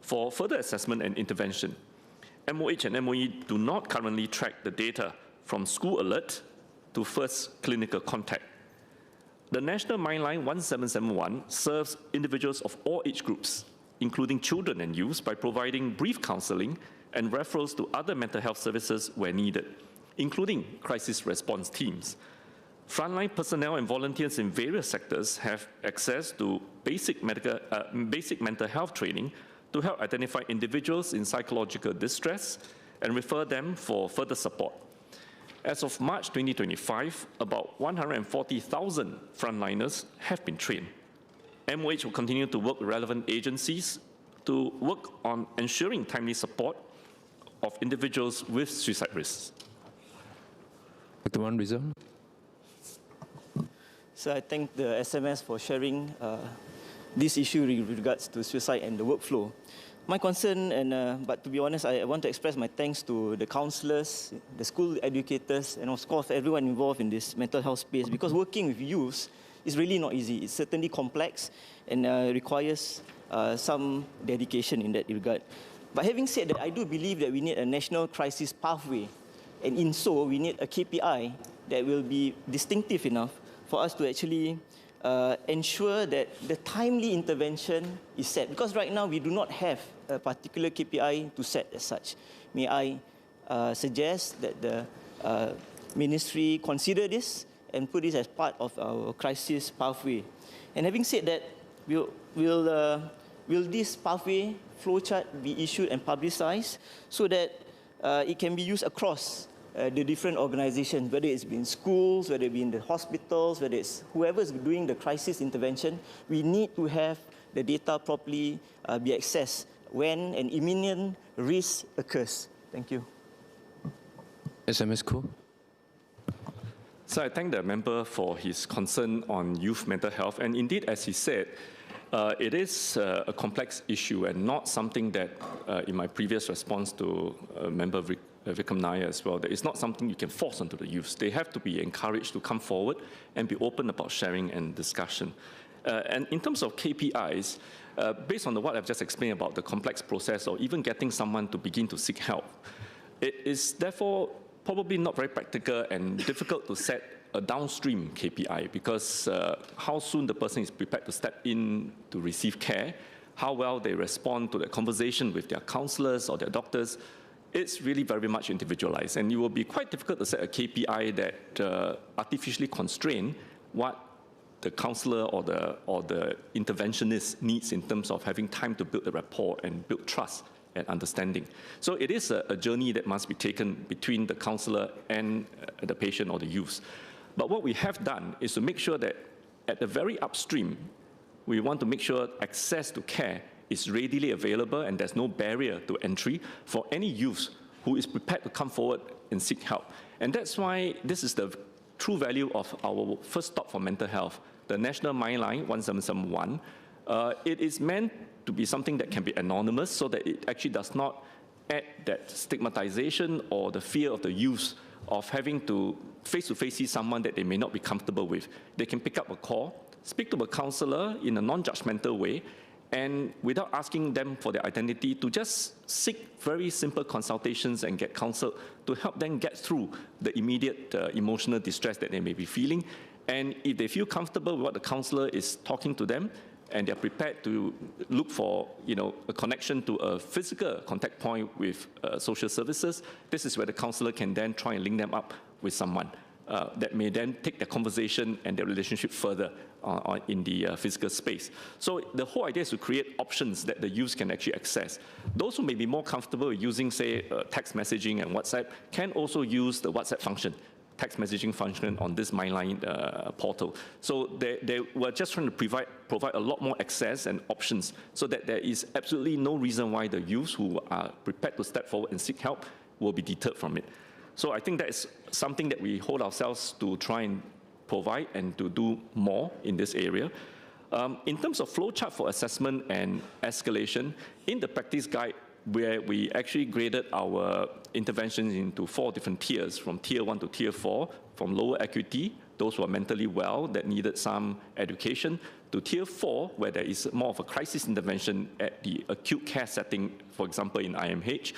for further assessment and intervention. MOH and MOE do not currently track the data from school alert to first clinical contact. The National Mindline 1771 serves individuals of all age groups, including children and youth, by providing brief counseling and referrals to other mental health services where needed, including crisis response teams. Frontline personnel and volunteers in various sectors have access to basic mental health training to help identify individuals in psychological distress and refer them for further support. As of March 2025, about 140,000 frontliners have been trained. MOH will continue to work with relevant agencies to work on ensuring timely support of individuals with suicide risks. Dr. Wan Rizal. So I thank the SMS for sharing this issue with regards to suicide and the workflow. My concern, but to be honest, I want to express my thanks to the counsellors, the school educators, and of course everyone involved in this mental health space, because working with youth is really not easy. It's certainly complex and requires some dedication in that regard. But having said that, I do believe that we need a national crisis pathway, and in so we need a KPI that will be distinctive enough for us to actually ensure that the timely intervention is set. Because right now we do not have a particular KPI to set as such. May I suggest that the ministry consider this and put this as part of our crisis pathway. And having said that, will this pathway flowchart be issued and publicized so that it can be used across the different organizations, whether it's in schools, whether it be in the hospitals, whether it's whoever's doing the crisis intervention? We need to have the data properly be accessed when an imminent risk occurs. Thank you. SMS Co. So I thank the member for his concern on youth mental health. And indeed, as he said, it is a complex issue and not something that, in my previous response to Member Vikram Nair as well, that it's not something you can force onto the youths. They have to be encouraged to come forward and be open about sharing and discussion. And in terms of KPIs, based on what I've just explained about the complex process or even getting someone to begin to seek help, it is therefore probably not very practical and difficult to set a downstream KPI, because how soon the person is prepared to step in to receive care, how well they respond to the conversation with their counselors or their doctors, it's really very much individualized. And it will be quite difficult to set a KPI that artificially constrain what the counselor or the interventionist needs in terms of having time to build a rapport and build trust and understanding. So it is a journey that must be taken between the counselor and the patient or the youth. But what we have done is to make sure that at the very upstream, we want to make sure access to care is readily available and there's no barrier to entry for any youth who is prepared to come forward and seek help. And that's why this is the true value of our first stop for mental health, the National Mindline 1771. It is meant to be something that can be anonymous so that it actually does not add that stigmatization or the fear of the youth of having to face-to-face see someone that they may not be comfortable with. They can pick up a call, speak to a counselor in a non-judgmental way, and without asking them for their identity, to just seek very simple consultations and get counsel to help them get through the immediate emotional distress that they may be feeling. And if they feel comfortable with what the counselor is talking to them, and they're prepared to look for, a connection to a physical contact point with social services, this is where the counselor can then try and link them up with someone that may then take the conversation and their relationship further in the physical space. So the whole idea is to create options that the youth can actually access. Those who may be more comfortable using, say, text messaging and WhatsApp can also use the WhatsApp function, text messaging function on this MyLine portal. So they were just trying to provide a lot more access and options so that there is absolutely no reason why the youth who are prepared to step forward and seek help will be deterred from it. So I think that is something that we hold ourselves to try and provide and to do more in this area. In terms of flowchart for assessment and escalation, in the practice guide, where we actually graded our interventions into 4 different tiers, from tier 1 to tier 4, from lower acuity, those who are mentally well that needed some education, to tier 4, where there is more of a crisis intervention at the acute care setting, for example, in IMH.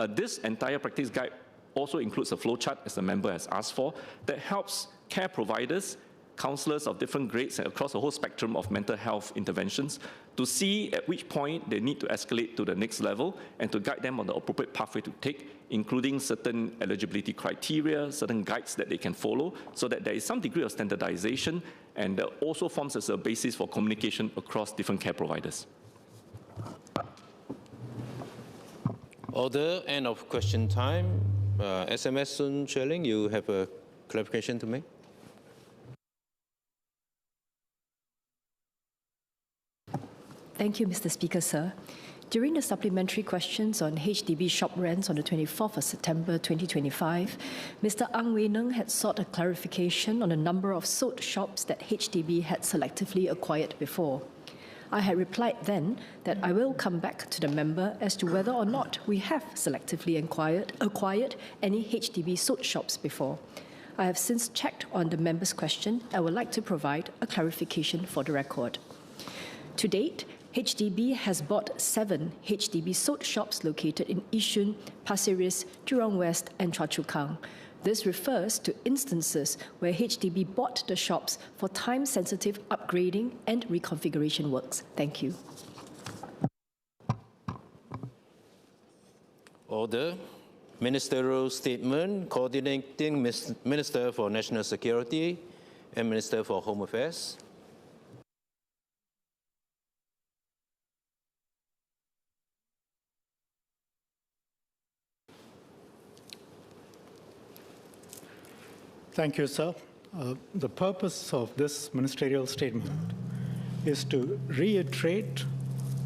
This entire practice guide also includes a flowchart, as the member has asked for, that helps care providers, counselors of different grades and across the whole spectrum of mental health interventions to see at which point they need to escalate to the next level and to guide them on the appropriate pathway to take, including certain eligibility criteria, certain guides that they can follow, so that there is some degree of standardization and also forms as a basis for communication across different care providers. Order, end of question time. SMS Sun Sherling, you have a clarification to make? Thank you, Mr. Speaker, sir. During the supplementary questions on HDB shop rents on the 24th of September 2025, Mr. Ang Wei Neng had sought a clarification on the number of sold shops that HDB had selectively acquired before. I had replied then that I will come back to the member as to whether or not we have selectively acquired any HDB sold shops before. I have since checked on the member's question. I would like to provide a clarification for the record. To date, HDB has bought 7 HDB sold shops located in Yishun, Pasir Ris, Jurong West, and Choa Chu Kang. This refers to instances where HDB bought the shops for time-sensitive upgrading and reconfiguration works. Thank you. Order. Ministerial statement coordinating Minister for National Security and Minister for Home Affairs. Thank you, sir. The purpose of this ministerial statement is to reiterate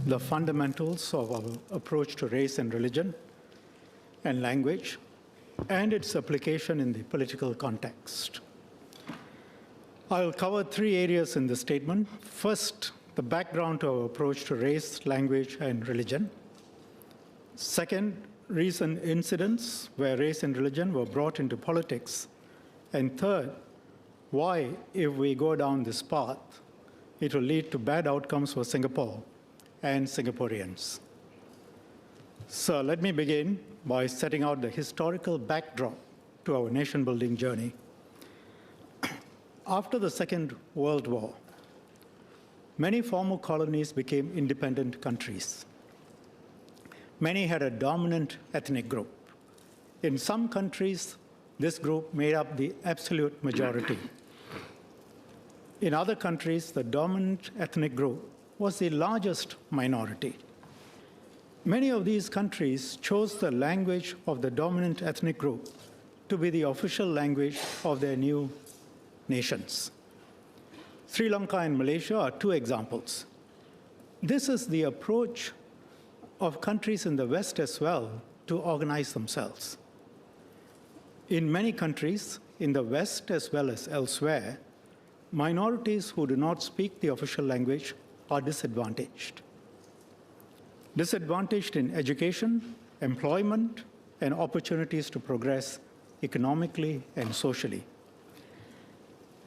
the fundamentals of our approach to race and religion and language and its application in the political context. I'll cover 3 areas in the statement. First, the background to our approach to race, language, and religion. Second, recent incidents where race and religion were brought into politics. And third, why, if we go down this path, it will lead to bad outcomes for Singapore and Singaporeans. So let me begin by setting out the historical backdrop to our nation-building journey. After the Second World War, many former colonies became independent countries. Many had a dominant ethnic group. In some countries, this group made up the absolute majority. In other countries, the dominant ethnic group was the largest minority. Many of these countries chose the language of the dominant ethnic group to be the official language of their new nations. Sri Lanka and Malaysia are 2 examples. This is the approach of countries in the West as well to organize themselves. In many countries, in the West as well as elsewhere, minorities who do not speak the official language are disadvantaged. disadvantaged in education, employment, and opportunities to progress economically and socially.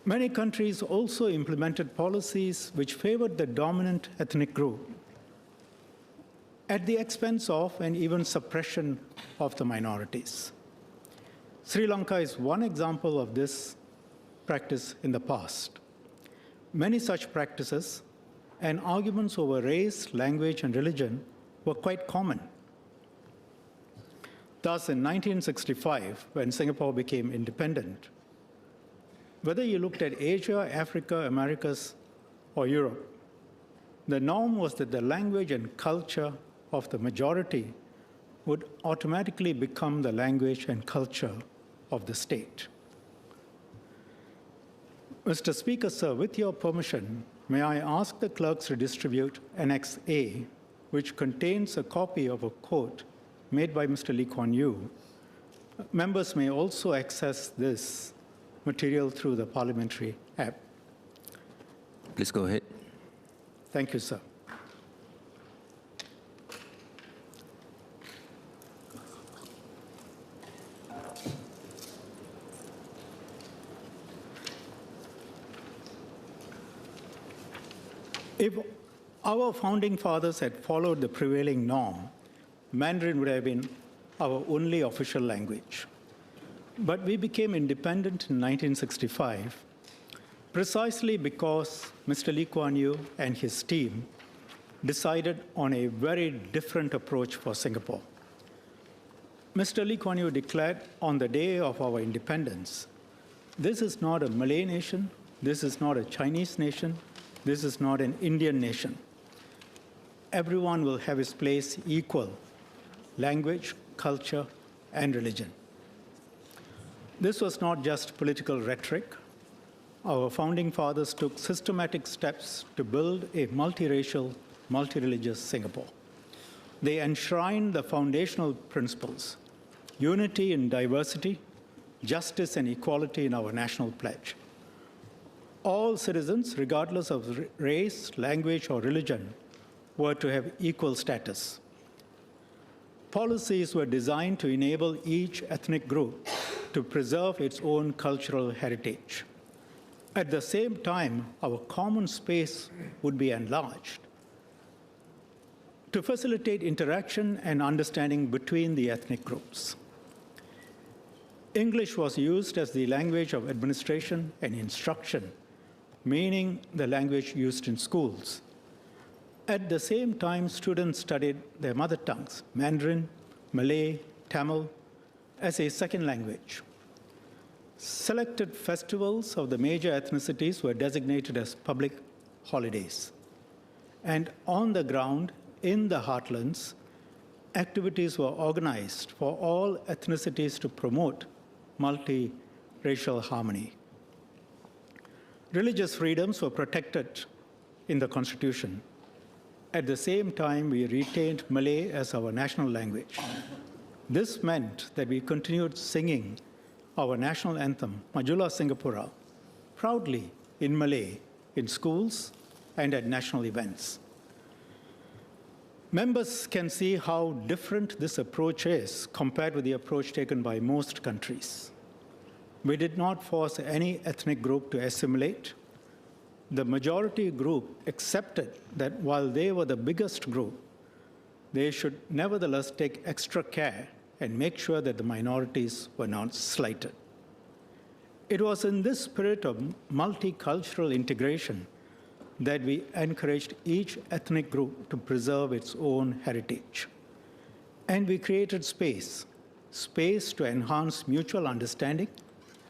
Many countries also implemented policies which favored the dominant ethnic group at the expense of and even suppression of the minorities. Sri Lanka is one example of this practice in the past. Many such practices and arguments over race, language, and religion were quite common. Thus, in 1965, when Singapore became independent, whether you looked at Asia, Africa, Americas, or Europe, the norm was that the language and culture of the majority would automatically become the language and culture of the state. Mr. Speaker, sir, with your permission, may I ask the clerks to distribute Annex A, which contains a copy of a quote made by Mr. Lee Kuan Yew. Members may also access this material through the parliamentary app. Please go ahead. Thank you, sir. If our founding fathers had followed the prevailing norm, Mandarin would have been our only official language. But we became independent in 1965 precisely because Mr. Lee Kuan Yew and his team decided on a very different approach for Singapore. Mr. Lee Kuan Yew declared on the day of our independence, this is not a Malay nation, this is not a Chinese nation, this is not an Indian nation. Everyone will have his place equal, language, culture, and religion. This was not just political rhetoric. Our founding fathers took systematic steps to build a multiracial, multireligious Singapore. They enshrined the foundational principles, unity in diversity, justice and equality in our national pledge. All citizens, regardless of race, language, or religion, were to have equal status. Policies were designed to enable each ethnic group to preserve its own cultural heritage. At the same time, our common space would be enlarged to facilitate interaction and understanding between the ethnic groups. English was used as the language of administration and instruction, meaning the language used in schools. At the same time, students studied their mother tongues, Mandarin, Malay, Tamil, as a second language. Selected festivals of the major ethnicities were designated as public holidays. And on the ground, in the heartlands, activities were organized for all ethnicities to promote multiracial harmony. Religious freedoms were protected in the Constitution. At the same time, we retained Malay as our national language. This meant that we continued singing our national anthem, Majulah Singapura, proudly in Malay in schools and at national events. Members can see how different this approach is compared with the approach taken by most countries. We did not force any ethnic group to assimilate. The majority group accepted that while they were the biggest group, they should nevertheless take extra care and make sure that the minorities were not slighted. It was in this spirit of multicultural integration that we encouraged each ethnic group to preserve its own heritage. And we created space to enhance mutual understanding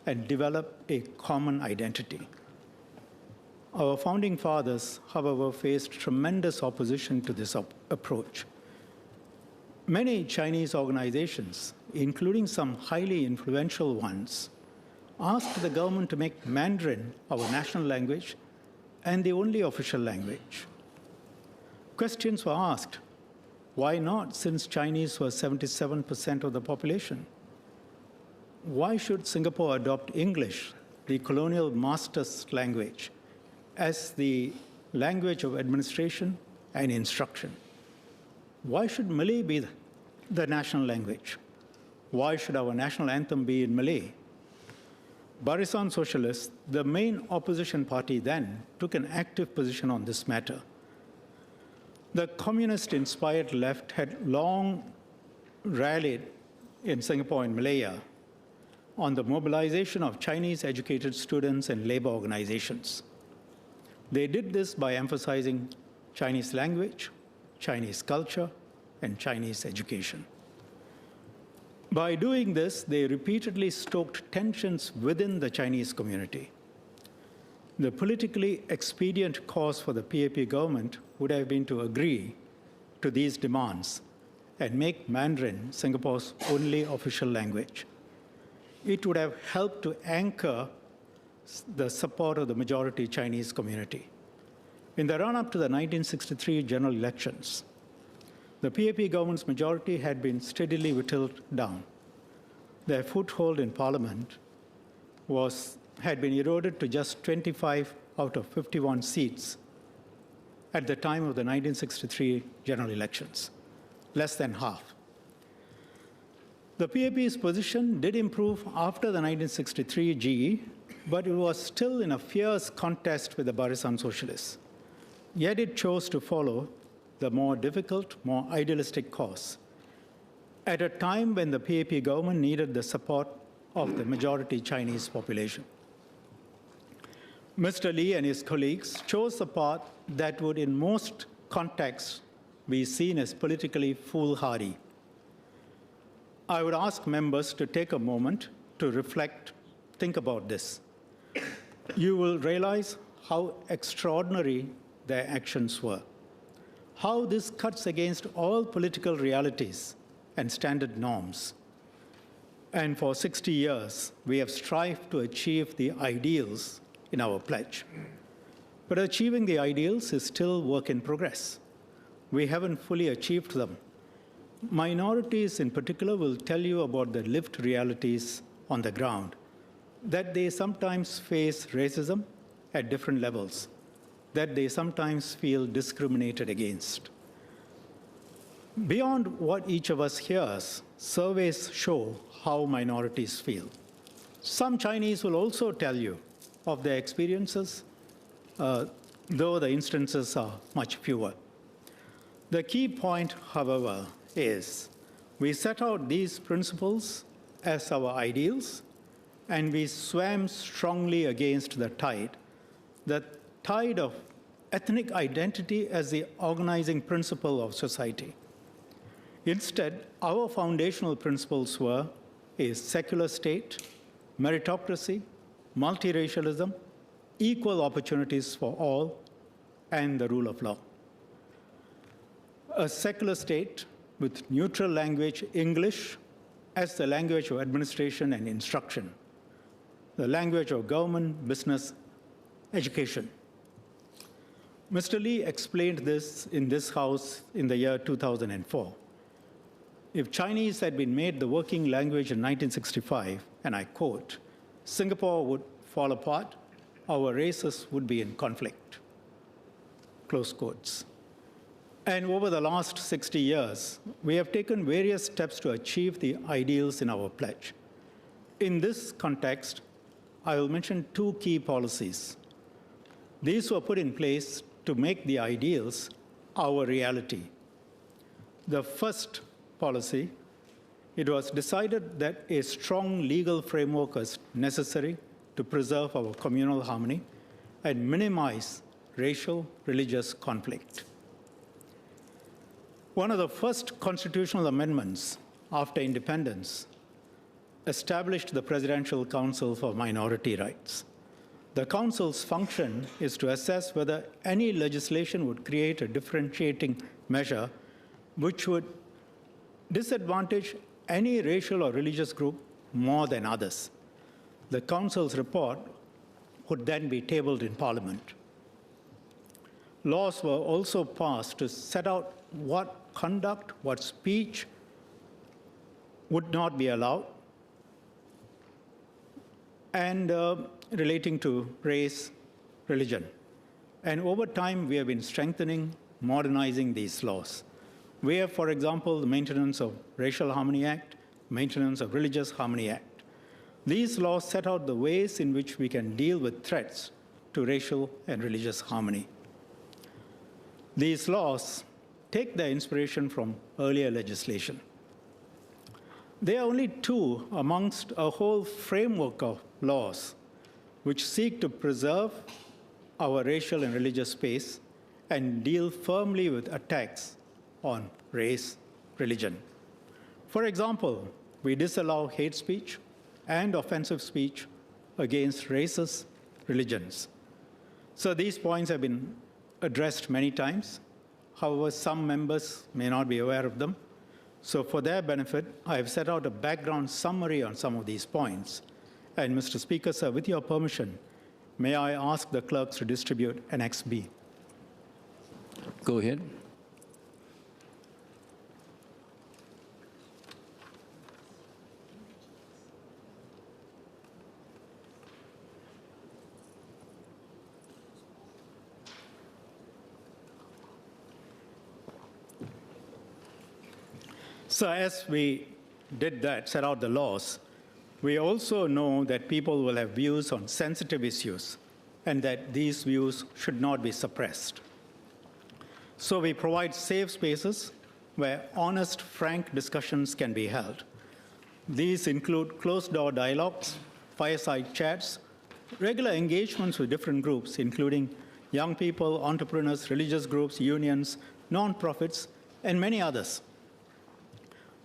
and develop a common identity. Our founding fathers, however, faced tremendous opposition to this approach. Many Chinese organizations, including some highly influential ones, asked the government to make Mandarin our national language and the only official language. Questions were asked, why not, since Chinese was 77% of the population? Why should Singapore adopt English, the colonial master's language, as the language of administration and instruction? why should Malay be the national language? Why should our national anthem be in Malay? Barisan Socialists, the main opposition party then, took an active position on this matter. The communist-inspired left had long rallied in Singapore and Malaya on the mobilization of Chinese-educated students and labor organizations. They did this by emphasizing Chinese language, Chinese culture, and Chinese education. By doing this, they repeatedly stoked tensions within the Chinese community. The politically expedient course for the PAP government would have been to agree to these demands and make Mandarin Singapore's only official language. It would have helped to anchor the support of the majority Chinese community. In the run-up to the 1963 general elections, the PAP government's majority had been steadily whittled down. Their foothold in parliament had been eroded to just 25 out of 51 seats at the time of the 1963 general elections, less than half. The PAP's position did improve after the 1963 GE, but it was still in a fierce contest with the Barisan Socialists. Yet it chose to follow the more difficult, more idealistic course at a time when the PAP government needed the support of the majority Chinese population. Mr. Lee and his colleagues chose a path that would, in most contexts, be seen as politically foolhardy. I would ask members to take a moment to reflect, think about this. You will realize how extraordinary their actions were, how this cuts against all political realities and standard norms. And for 60 years, we have strived to achieve the ideals in our pledge. But achieving the ideals is still work in progress. We haven't fully achieved them. Minorities in particular will tell you about the lived realities on the ground, that they sometimes face racism at different levels, that they sometimes feel discriminated against. Beyond what each of us hears, surveys show how minorities feel. Some Chinese will also tell you of their experiences, though the instances are much fewer. The key point, however, is we set out these principles as our ideals, and we swam strongly against the tide of ethnic identity as the organizing principle of society. Instead, our foundational principles were a secular state, meritocracy, multiracialism, equal opportunities for all, and the rule of law. A secular state with neutral language English as the language of administration and instruction, the language of government, business, education. Mr. Lee explained this in this House in the year 2004. If Chinese had been made the working language in 1965, and I quote, Singapore would fall apart, our races would be in conflict, close quotes. And over the last 60 years, we have taken various steps to achieve the ideals in our pledge. In this context, I will mention two key policies. These were put in place to make the ideals our reality. The first policy, it was decided that a strong legal framework was necessary to preserve our communal harmony and minimize racial, religious conflict. One of the first constitutional amendments after independence established the Presidential Council for Minority Rights. The Council's function is to assess whether any legislation would create a differentiating measure which would disadvantage any racial or religious group more than others. The Council's report would then be tabled in Parliament. Laws were also passed to set out what conduct, what speech would not be allowed, and relating to race, religion. And over time, we have been strengthening, modernizing these laws. We have, for example, the Maintenance of Racial Harmony Act, Maintenance of Religious Harmony Act. These laws set out the ways in which we can deal with threats to racial and religious harmony. These laws take their inspiration from earlier legislation. They are only two amongst a whole framework of laws which seek to preserve our racial and religious space and deal firmly with attacks on race, religion. For example, we disallow hate speech and offensive speech against races, religions. So these points have been addressed many times. However, some members may not be aware of them. So for their benefit, I have set out a background summary on some of these points. And Mr. Speaker, sir, with your permission, may I ask the clerks to distribute Annex B? Go ahead. So as we did that, set out the laws, we also know that people will have views on sensitive issues and that these views should not be suppressed. So we provide safe spaces where honest, frank discussions can be held. These include closed-door dialogues, fireside chats, regular engagements with different groups, including young people, entrepreneurs, religious groups, unions, nonprofits, and many others.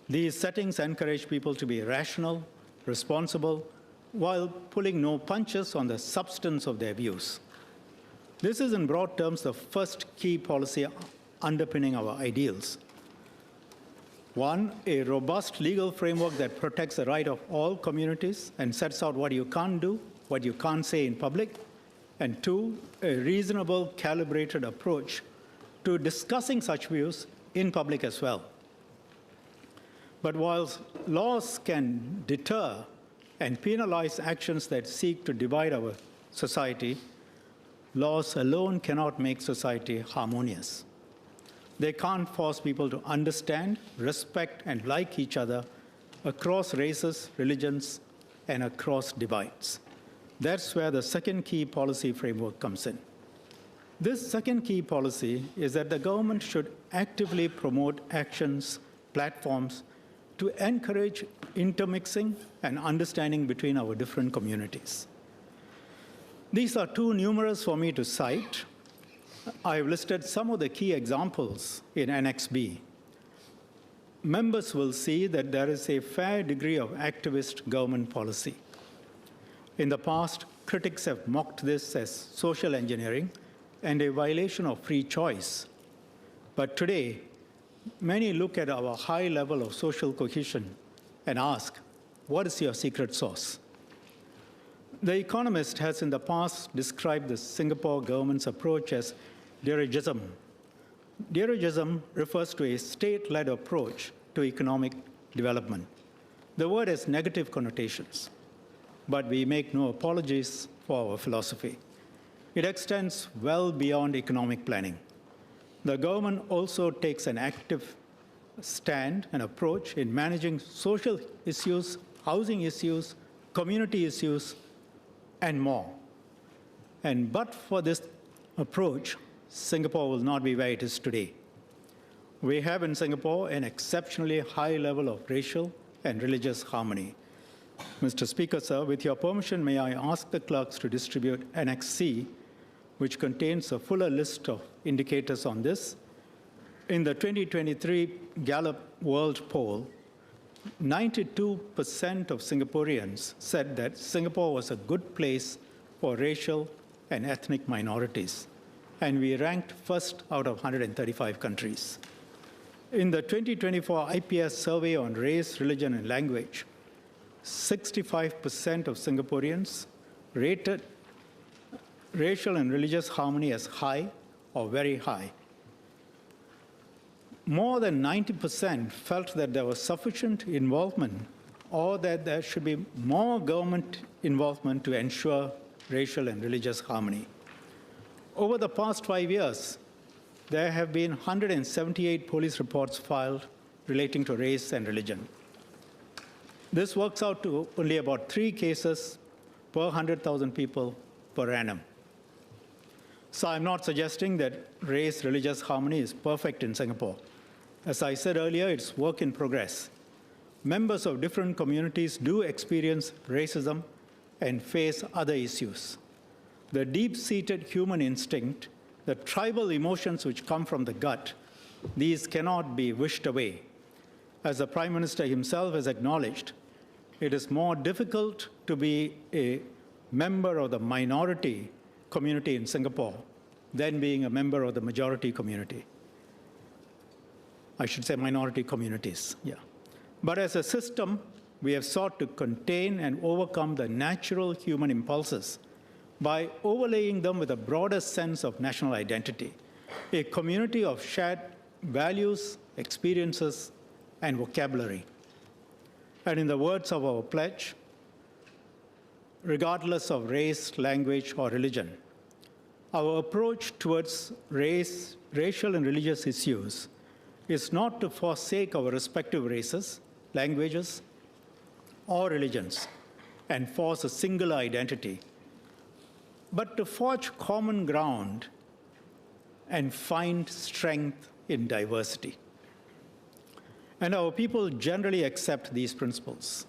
These settings encourage people to be rational, responsible, while pulling no punches on the substance of their views. This is, in broad terms, the first key policy underpinning our ideals. One, a robust legal framework that protects the right of all communities and sets out what you can't do, what you can't say in public. And two, a reasonable, calibrated approach to discussing such views in public as well. But whilst laws can deter and penalize actions that seek to divide our society, laws alone cannot make society harmonious. They can't force people to understand, respect, and like each other across races, religions, and across divides. That's where the second key policy framework comes in. This second key policy is that the government should actively promote actions, platforms, to encourage intermixing and understanding between our different communities. These are too numerous for me to cite. I've listed some of the key examples in Annex B. Members will see that there is a fair degree of activist government policy. In the past, critics have mocked this as social engineering and a violation of free choice. But today, many look at our high level of social cohesion and ask, what is your secret sauce? The Economist has in the past described the Singapore government's approach as dirigism. Dirigism refers to a state-led approach to economic development. The word has negative connotations, but we make no apologies for our philosophy. It extends well beyond economic planning. The government also takes an active stand and approach in managing social issues, housing issues, community issues, and more. And but for this approach, Singapore will not be where it is today. We have in Singapore an exceptionally high level of racial and religious harmony. Mr. Speaker, sir, with your permission, may I ask the clerks to distribute Annex C, which contains a fuller list of indicators on this. In the 2023 Gallup World Poll, 92% of Singaporeans said that Singapore was a good place for racial and ethnic minorities, and we ranked first out of 135 countries. In the 2024 IPS survey on race, religion, and language, 65% of Singaporeans rated racial and religious harmony as high or very high. More than 90% felt that there was sufficient involvement or that there should be more government involvement to ensure racial and religious harmony. Over the past 5 years, there have been 178 police reports filed relating to race and religion. This works out to only about 3 cases per 100,000 people per annum. So I'm not suggesting that race-religious harmony is perfect in Singapore. As I said earlier, it's work in progress. Members of different communities do experience racism and face other issues. The deep-seated human instinct, the tribal emotions which come from the gut, these cannot be wished away. As the Prime Minister himself has acknowledged, it is more difficult to be a member of the minority community in Singapore than being a member of the majority community. I should say minority communities, yeah. But as a system, we have sought to contain and overcome the natural human impulses by overlaying them with a broader sense of national identity, a community of shared values, experiences, and vocabulary. And in the words of our pledge, regardless of race, language, or religion, our approach towards racial and religious issues is not to forsake our respective races, languages, or religions and force a single identity, but to forge common ground and find strength in diversity. And our people generally accept these principles.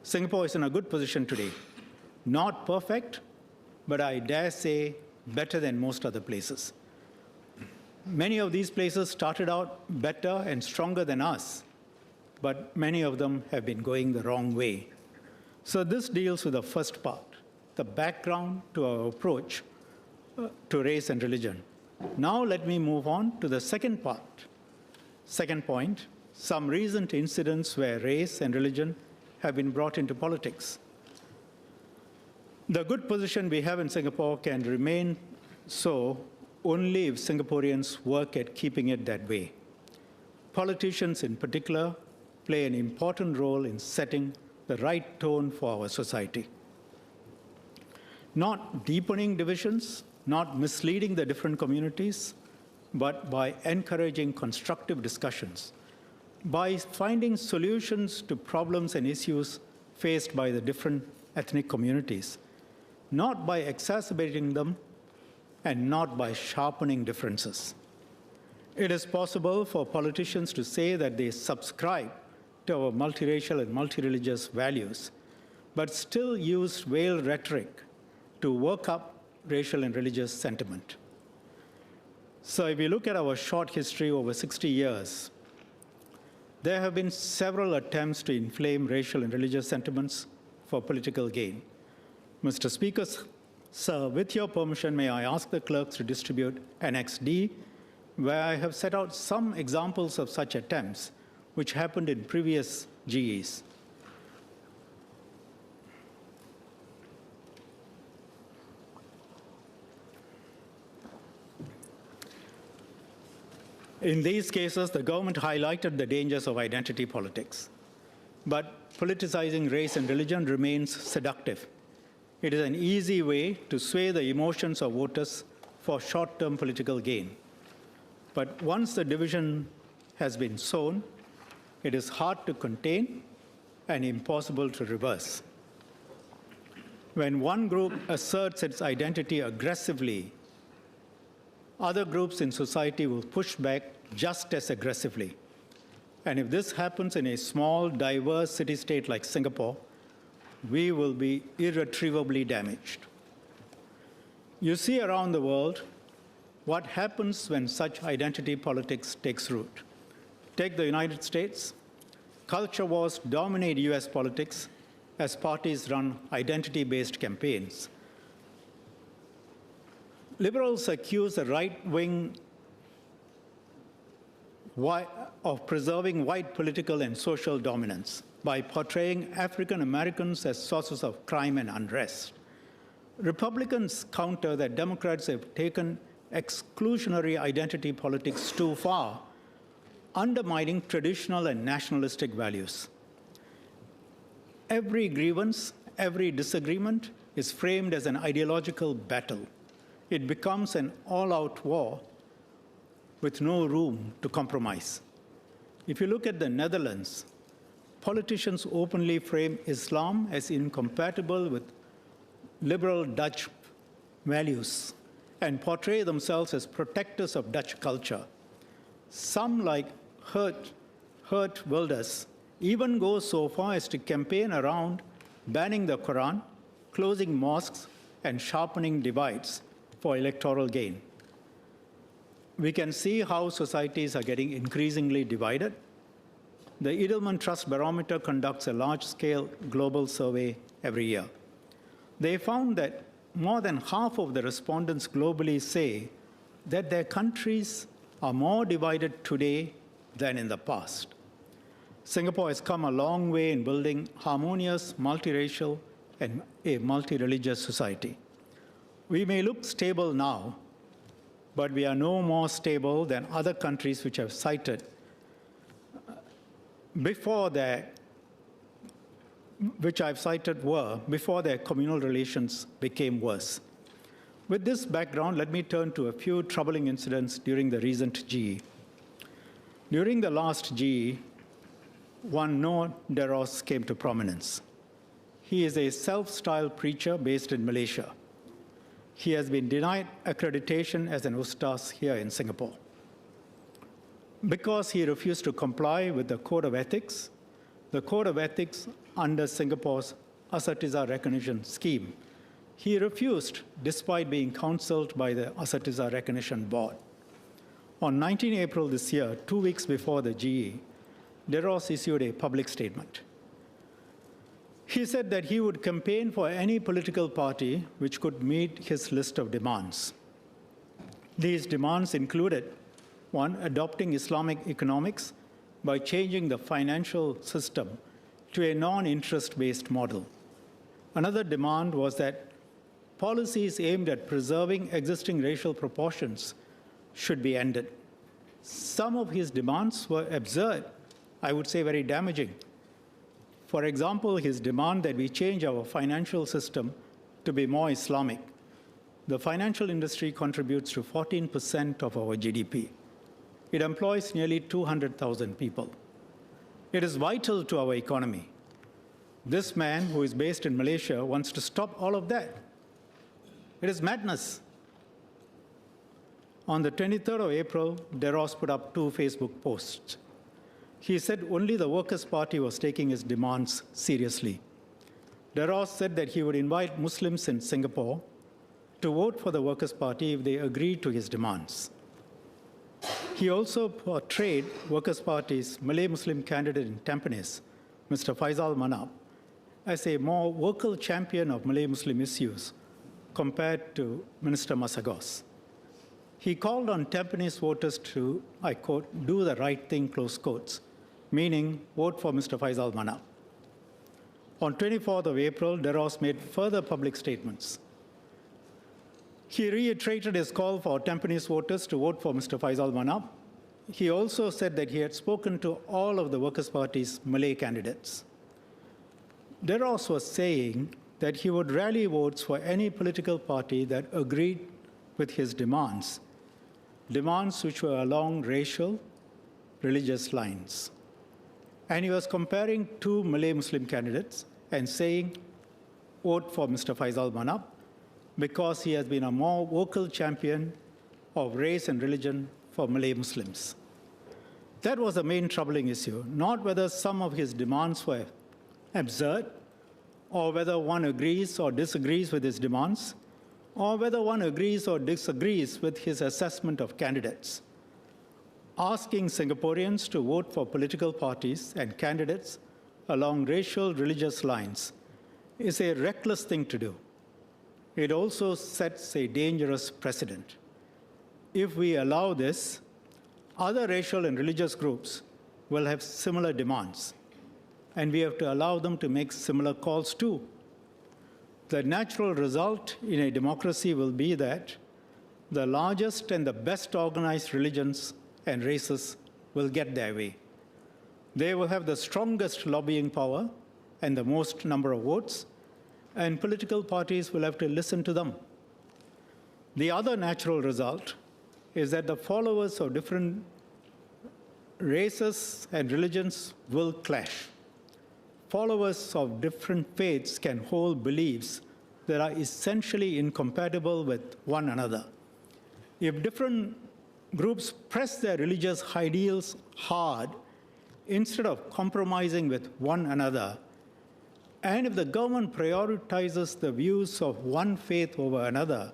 Singapore is in a good position today. Not perfect, but I dare say better than most other places. Many of these places started out better and stronger than us, but many of them have been going the wrong way. So this deals with the first part, the background to our approach to race and religion. Now let me move on to the second part. Second point, some recent incidents where race and religion have been brought into politics. The good position we have in Singapore can remain so only if Singaporeans work at keeping it that way. Politicians in particular play an important role in setting the right tone for our society. Not deepening divisions, not misleading the different communities, but by encouraging constructive discussions, by finding solutions to problems and issues faced by the different ethnic communities, not by exacerbating them and not by sharpening differences. It is possible for politicians to say that they subscribe to our multiracial and multireligious values, but still use veiled rhetoric to work up racial and religious sentiment. So if we look at our short history over 60 years, there have been several attempts to inflame racial and religious sentiments for political gain. Mr. Speaker, sir, with your permission, may I ask the clerks to distribute Annex D, where I have set out some examples of such attempts which happened in previous GEs. In these cases, the government highlighted the dangers of identity politics. But politicizing race and religion remains seductive. It is an easy way to sway the emotions of voters for short-term political gain. But once the division has been sown, it is hard to contain and impossible to reverse. When one group asserts its identity aggressively, other groups in society will push back just as aggressively. And if this happens in a small, diverse city-state like Singapore, we will be irretrievably damaged. You see around the world what happens when such identity politics takes root. Take the United States. Culture wars dominate US politics as parties run identity-based campaigns. Liberals accuse the right wing of preserving white political and social dominance by portraying African Americans as sources of crime and unrest. Republicans counter that Democrats have taken exclusionary identity politics too far, undermining traditional and nationalistic values. Every grievance, every disagreement is framed as an ideological battle. It becomes an all-out war with no room to compromise. If you look at the Netherlands, politicians openly frame Islam as incompatible with liberal Dutch values and portray themselves as protectors of Dutch culture. Some, like Geert Wilders, even go so far as to campaign around banning the Quran, closing mosques, and sharpening divides for electoral gain. We can see how societies are getting increasingly divided. The Edelman Trust Barometer conducts a large-scale global survey every year. They found that more than half of the respondents globally say that their countries are more divided today than in the past. Singapore has come a long way in building harmonious, multiracial, and a multi-religious society. We may look stable now, but we are no more stable than other countries which I've cited before their communal relations became worse. With this background, let me turn to a few troubling incidents during the recent GE. During the last GE, one Noor Deros came to prominence. He is a self-styled preacher based in Malaysia. He has been denied accreditation as an ustaz here in Singapore. Because he refused to comply with the Code of Ethics under Singapore's Asatizah Recognition Scheme, he refused despite being counseled by the Asatizah Recognition Board. On 19 April this year, 2 weeks before the GE, Deros issued a public statement. He said that he would campaign for any political party which could meet his list of demands. These demands included: 1, adopting Islamic economics by changing the financial system to a non-interest-based model. Another demand was that policies aimed at preserving existing racial proportions should be ended. Some of his demands were absurd, I would say very damaging. For example, his demand that we change our financial system to be more Islamic. The financial industry contributes to 14% of our GDP. It employs nearly 200,000 people. It is vital to our economy. This man, who is based in Malaysia, wants to stop all of that. It is madness. On the 23rd of April, Deros put up 2 Facebook posts. He said only the Workers' Party was taking his demands seriously. Deros said that he would invite Muslims in Singapore to vote for the Workers' Party if they agreed to his demands. He also portrayed Workers' Party's Malay-Muslim candidate in Tampines, Mr. Faisal Manap, as a more vocal champion of Malay-Muslim issues compared to Minister Masagos. He called on Tampines voters to, I quote, do the right thing, close quotes, meaning vote for Mr. Faisal Manap. On 24th of April, Deros made further public statements. He reiterated his call for Tampines voters to vote for Mr. Faisal Manap. He also said that he had spoken to all of the Workers' Party's Malay candidates. Deros was saying that he would rally votes for any political party that agreed with his demands which were along racial, religious lines. And he was comparing 2 Malay-Muslim candidates and saying, vote for Mr. Faisal Manap, because he has been a more vocal champion of race and religion for Malay Muslims. That was the main troubling issue, not whether some of his demands were absurd, or whether one agrees or disagrees with his demands, or whether one agrees or disagrees with his assessment of candidates. Asking Singaporeans to vote for political parties and candidates along racial, religious lines is a reckless thing to do. It also sets a dangerous precedent. If we allow this, other racial and religious groups will have similar demands, and we have to allow them to make similar calls too. The natural result in a democracy will be that the largest and the best organized religions and races will get their way. They will have the strongest lobbying power and the most number of votes, and political parties will have to listen to them. The other natural result is that the followers of different races and religions will clash. Followers of different faiths can hold beliefs that are essentially incompatible with one another. If different groups press their religious ideals hard instead of compromising with one another, and if the government prioritizes the views of one faith over another,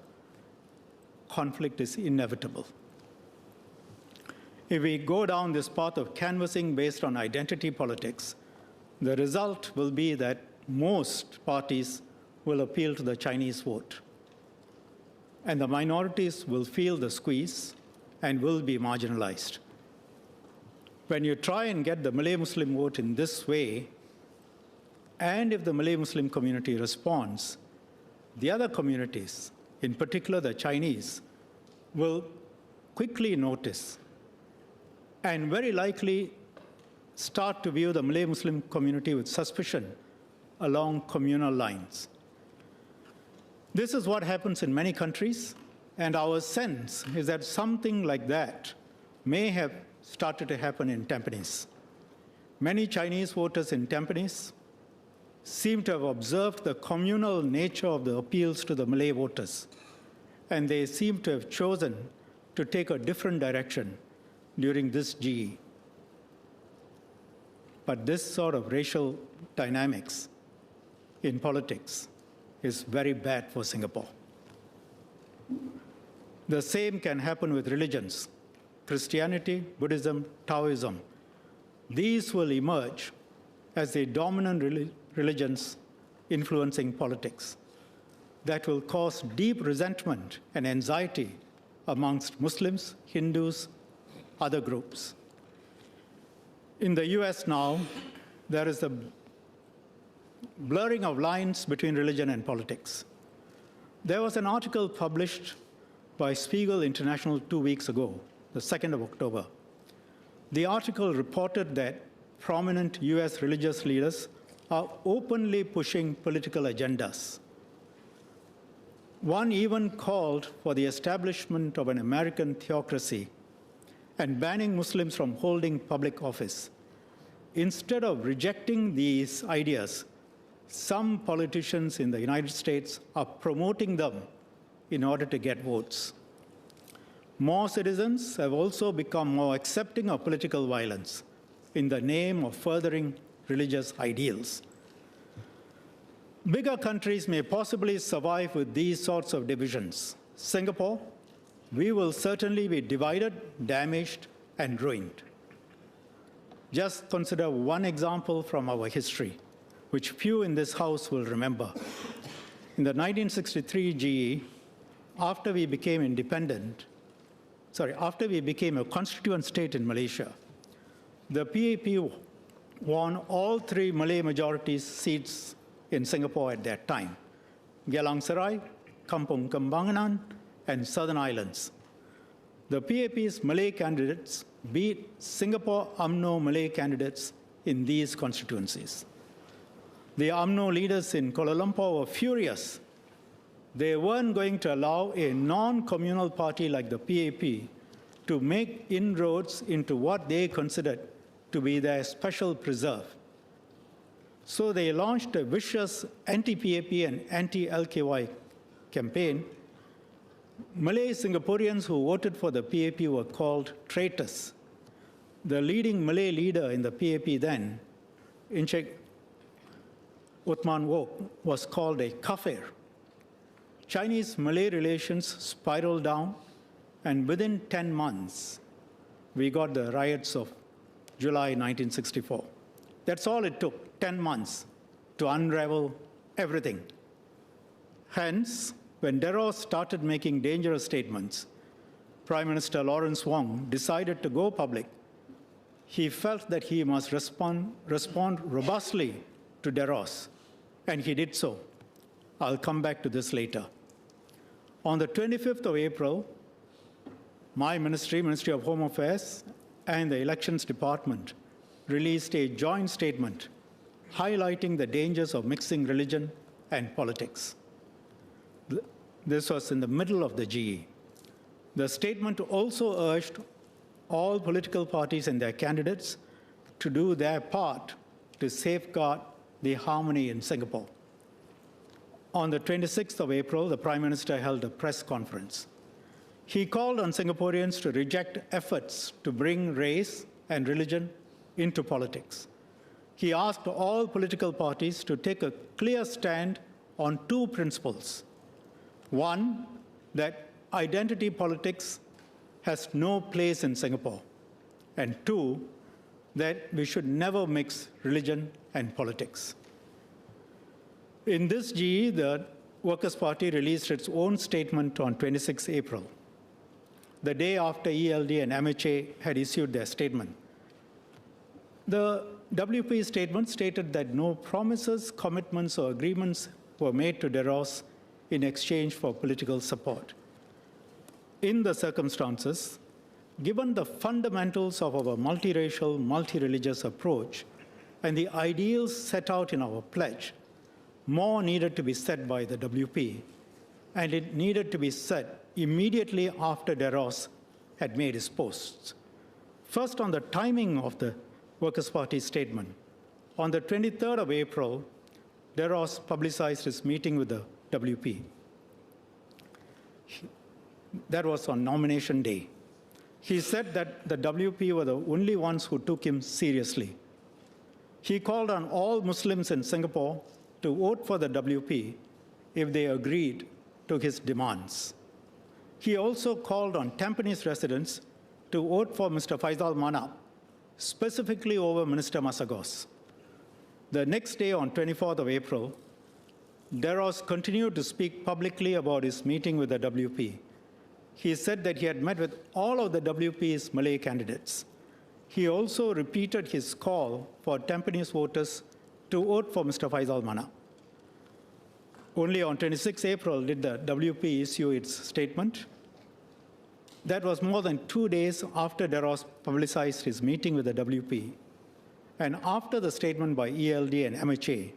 conflict is inevitable. If we go down this path of canvassing based on identity politics, the result will be that most parties will appeal to the Chinese vote, and the minorities will feel the squeeze and will be marginalized. When you try and get the Malay-Muslim vote in this way, and if the Malay-Muslim community responds, the other communities, in particular the Chinese, will quickly notice and very likely start to view the Malay-Muslim community with suspicion along communal lines. This is what happens in many countries, and our sense is that something like that may have started to happen in Tampines. Many Chinese voters in Tampines seem to have observed the communal nature of the appeals to the Malay voters, and they seem to have chosen to take a different direction during this GE. But this sort of racial dynamics in politics is very bad for Singapore. The same can happen with religions. Christianity, Buddhism, Taoism. These will emerge as the dominant religions influencing politics. That will cause deep resentment and anxiety amongst Muslims, Hindus, other groups. In the US now, there is a blurring of lines between religion and politics. There was an article published by Spiegel International 2 weeks ago, the 2nd of October. The article reported that prominent US religious leaders are openly pushing political agendas. One even called for the establishment of an American theocracy and banning Muslims from holding public office. Instead of rejecting these ideas, some politicians in the United States are promoting them in order to get votes. More citizens have also become more accepting of political violence in the name of furthering religious ideals. Bigger countries may possibly survive with these sorts of divisions. Singapore, we will certainly be divided, damaged, and ruined. Just consider one example from our history, which few in this House will remember. In the 1963 GE, after we became a constituent state in Malaysia, the PAP won all 3 Malay majority seats in Singapore at that time: Geylang Serai, Kampong Kembangan, and Southern Islands. The PAP's Malay candidates beat Singapore UMNO Malay candidates in these constituencies. The UMNO leaders in Kuala Lumpur were furious. They weren't going to allow a non-communal party like the PAP to make inroads into what they considered to be their special preserve. So they launched a vicious anti-PAP and anti-LKY campaign. Malay Singaporeans who voted for the PAP were called traitors. The leading Malay leader in the PAP then, Encik Uthman Wok, was called a kafir. Chinese-Malay relations spiraled down, and within 10 months, we got the riots of July 1964. That's all it took, 10 months, to unravel everything. Hence, when Deros started making dangerous statements, Prime Minister Lawrence Wong decided to go public. He felt that he must respond robustly to Deros, and he did so. I'll come back to this later. On the 25th of April, my ministry, Ministry of Home Affairs, and the Elections Department released a joint statement highlighting the dangers of mixing religion and politics. This was in the middle of the GE. The statement also urged all political parties and their candidates to do their part to safeguard the harmony in Singapore. On the 26th of April, the Prime Minister held a press conference. He called on Singaporeans to reject efforts to bring race and religion into politics. He asked all political parties to take a clear stand on two principles. One, that identity politics has no place in Singapore. And two, that we should never mix religion and politics. In this GE, the Workers' Party released its own statement on 26 April, the day after ELD and MHA had issued their statement. The WP statement stated that no promises, commitments, or agreements were made to DEROS in exchange for political support. In the circumstances, given the fundamentals of our multiracial, multireligious approach and the ideals set out in our pledge, more needed to be said by the WP, and it needed to be said immediately after DEROS had made his posts. First, on the timing of the Workers' Party statement. On the 23rd of April, DEROS publicized his meeting with the WP. That was on nomination day. He said that the WP were the only ones who took him seriously. He called on all Muslims in Singapore to vote for the WP if they agreed to his demands. He also called on Tampines residents to vote for Mr. Faisal Manap, specifically over Minister Masagos. The next day, on 24th of April, DEROS continued to speak publicly about his meeting with the WP. He said that he had met with all of the WP's Malay candidates. He also repeated his call for Tampines voters to vote for Mr. Faisal Manap. Only on 26 April did the WP issue its statement. That was more than 2 days after DEROS publicized his meeting with the WP, and after the statement by ELD and MHA.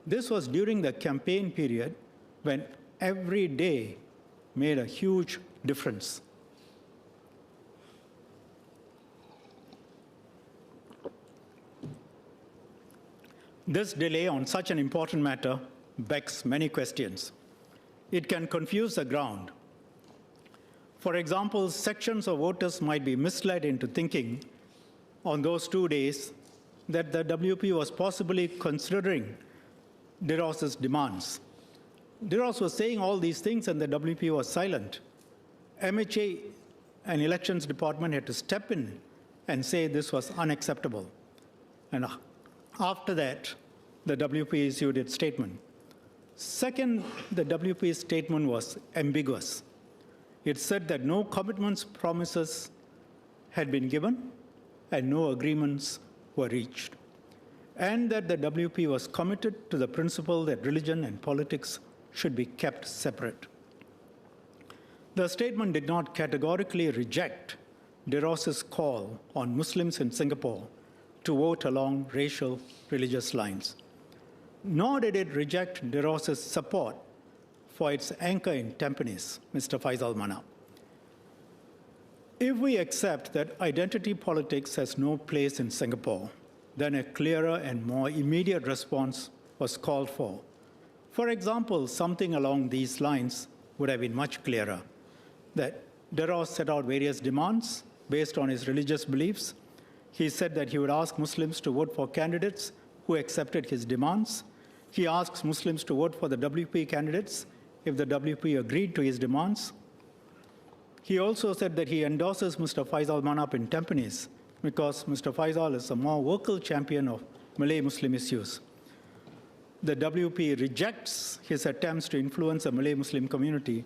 This was during the campaign period when every day made a huge difference. This delay on such an important matter begs many questions. It can confuse the ground. For example, sections of voters might be misled into thinking on those 2 days that the WP was possibly considering DEROS's demands. DEROS was saying all these things and the WP was silent. MHA and Elections Department had to step in and say this was unacceptable. And after that, the WP issued its statement. Second, the WP's statement was ambiguous. It said that no commitments, promises had been given and no agreements were reached, and that the WP was committed to the principle that religion and politics should be kept separate. The statement did not categorically reject DEROS's call on Muslims in Singapore to vote along racial, religious lines, nor did it reject DEROS's support for its anchor in Tampines, Mr. Faisal Manap. If we accept that identity politics has no place in Singapore, then a clearer and more immediate response was called for. For example, something along these lines would have been much clearer, that DEROS set out various demands based on his religious beliefs. He said that he would ask Muslims to vote for candidates who accepted his demands. He asks Muslims to vote for the WP candidates if the WP agreed to his demands. He also said that he endorses Mr. Faisal Manap in Tampines because Mr. Faisal is a more vocal champion of Malay Muslim issues. The WP rejects his attempts to influence the Malay Muslim community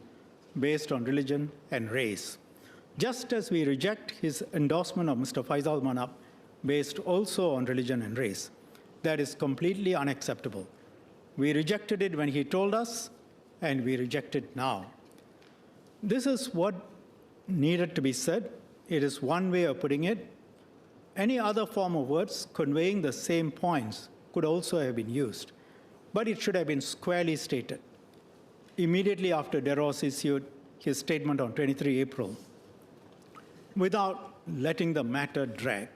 based on religion and race, just as we reject his endorsement of Mr. Faisal Manap based also on religion and race. That is completely unacceptable. We rejected it when he told us, and we reject it now. This is what needed to be said. It is one way of putting it. Any other form of words conveying the same points could also have been used, but it should have been squarely stated. Immediately after DEROS issued his statement on 23 April without letting the matter drag.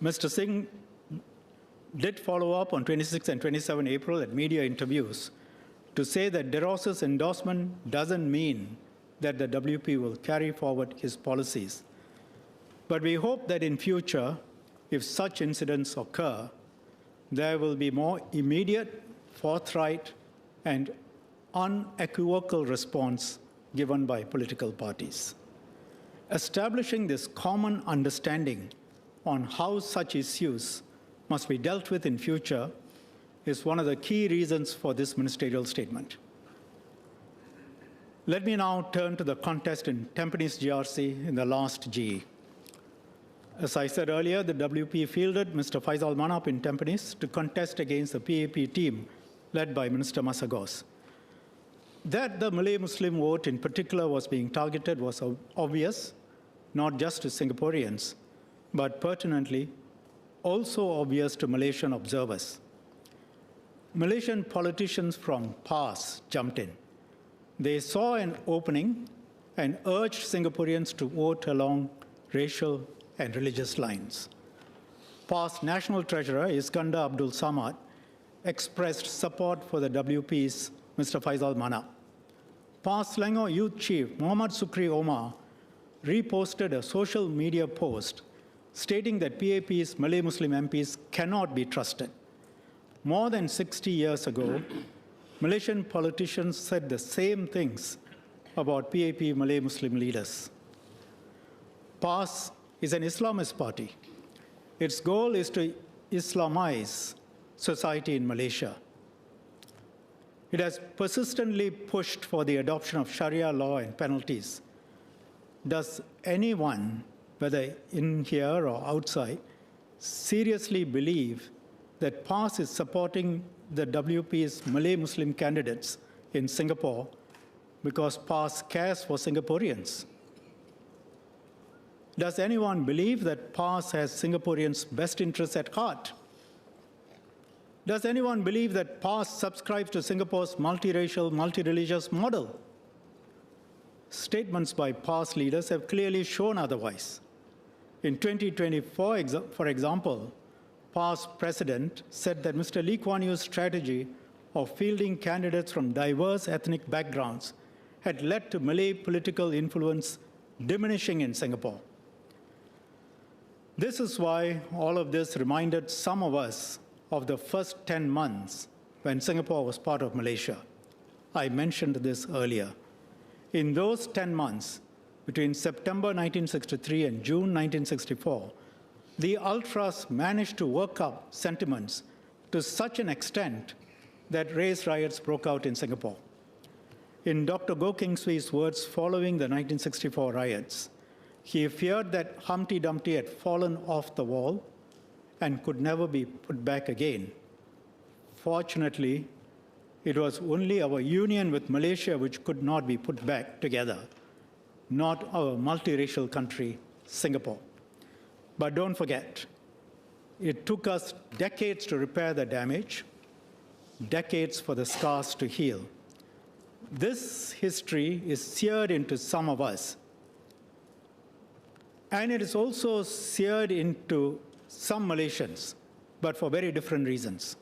Mr. Singh did follow up on 26 and 27 April at media interviews to say that De Rosa's endorsement doesn't mean that the WP will carry forward his policies. But we hope that in future, if such incidents occur, there will be more immediate, forthright, and unequivocal response given by political parties. Establishing this common understanding on how such issues must be dealt with in future is one of the key reasons for this ministerial statement. Let me now turn to the contest in Tampines GRC in the last GE. As I said earlier, the WP fielded Mr. Faisal Manap in Tampines to contest against the PAP team led by Minister Masagos. That the Malay-Muslim vote in particular was being targeted was obvious, not just to Singaporeans, but pertinently also obvious to Malaysian observers. Malaysian politicians from PAS jumped in. They saw an opening and urged Singaporeans to vote along racial and religious lines. PAS National Treasurer Iskandar Abdul Samad expressed support for the WP's Mr. Faisal Manap. PAS Selangor Youth Chief Muhammad Sukri Omar reposted a social media post stating that PAP's Malay-Muslim MPs cannot be trusted. More than 60 years ago, Malaysian politicians said the same things about PAP Malay-Muslim leaders. PAS is an Islamist party. Its goal is to Islamize society in Malaysia. It has persistently pushed for the adoption of Sharia law and penalties. Does anyone, whether in here or outside, seriously believe that PAS is supporting the WP's Malay-Muslim candidates in Singapore because PAS cares for Singaporeans? Does anyone believe that PAS has Singaporeans' best interests at heart? Does anyone believe that PAS subscribes to Singapore's multiracial, multireligious model? Statements by PAS leaders have clearly shown otherwise. In 2024, for example, PAS president said that Mr. Lee Kuan Yew's strategy of fielding candidates from diverse ethnic backgrounds had led to Malay political influence diminishing in Singapore. This is why all of this reminded some of us of the first 10 months when Singapore was part of Malaysia. I mentioned this earlier. In those 10 months, between September 1963 and June 1964, the ultras managed to work up sentiments to such an extent that race riots broke out in Singapore. In Dr. Goh Keng Swee's words following the 1964 riots, he feared that Humpty Dumpty had fallen off the wall and could never be put back again. Fortunately, it was only our union with Malaysia which could not be put back together, not our multiracial country, Singapore. But don't forget, it took us decades to repair the damage, decades for the scars to heal. This history is seared into some of us, and it is also seared into some Malaysians, but for very different reasons.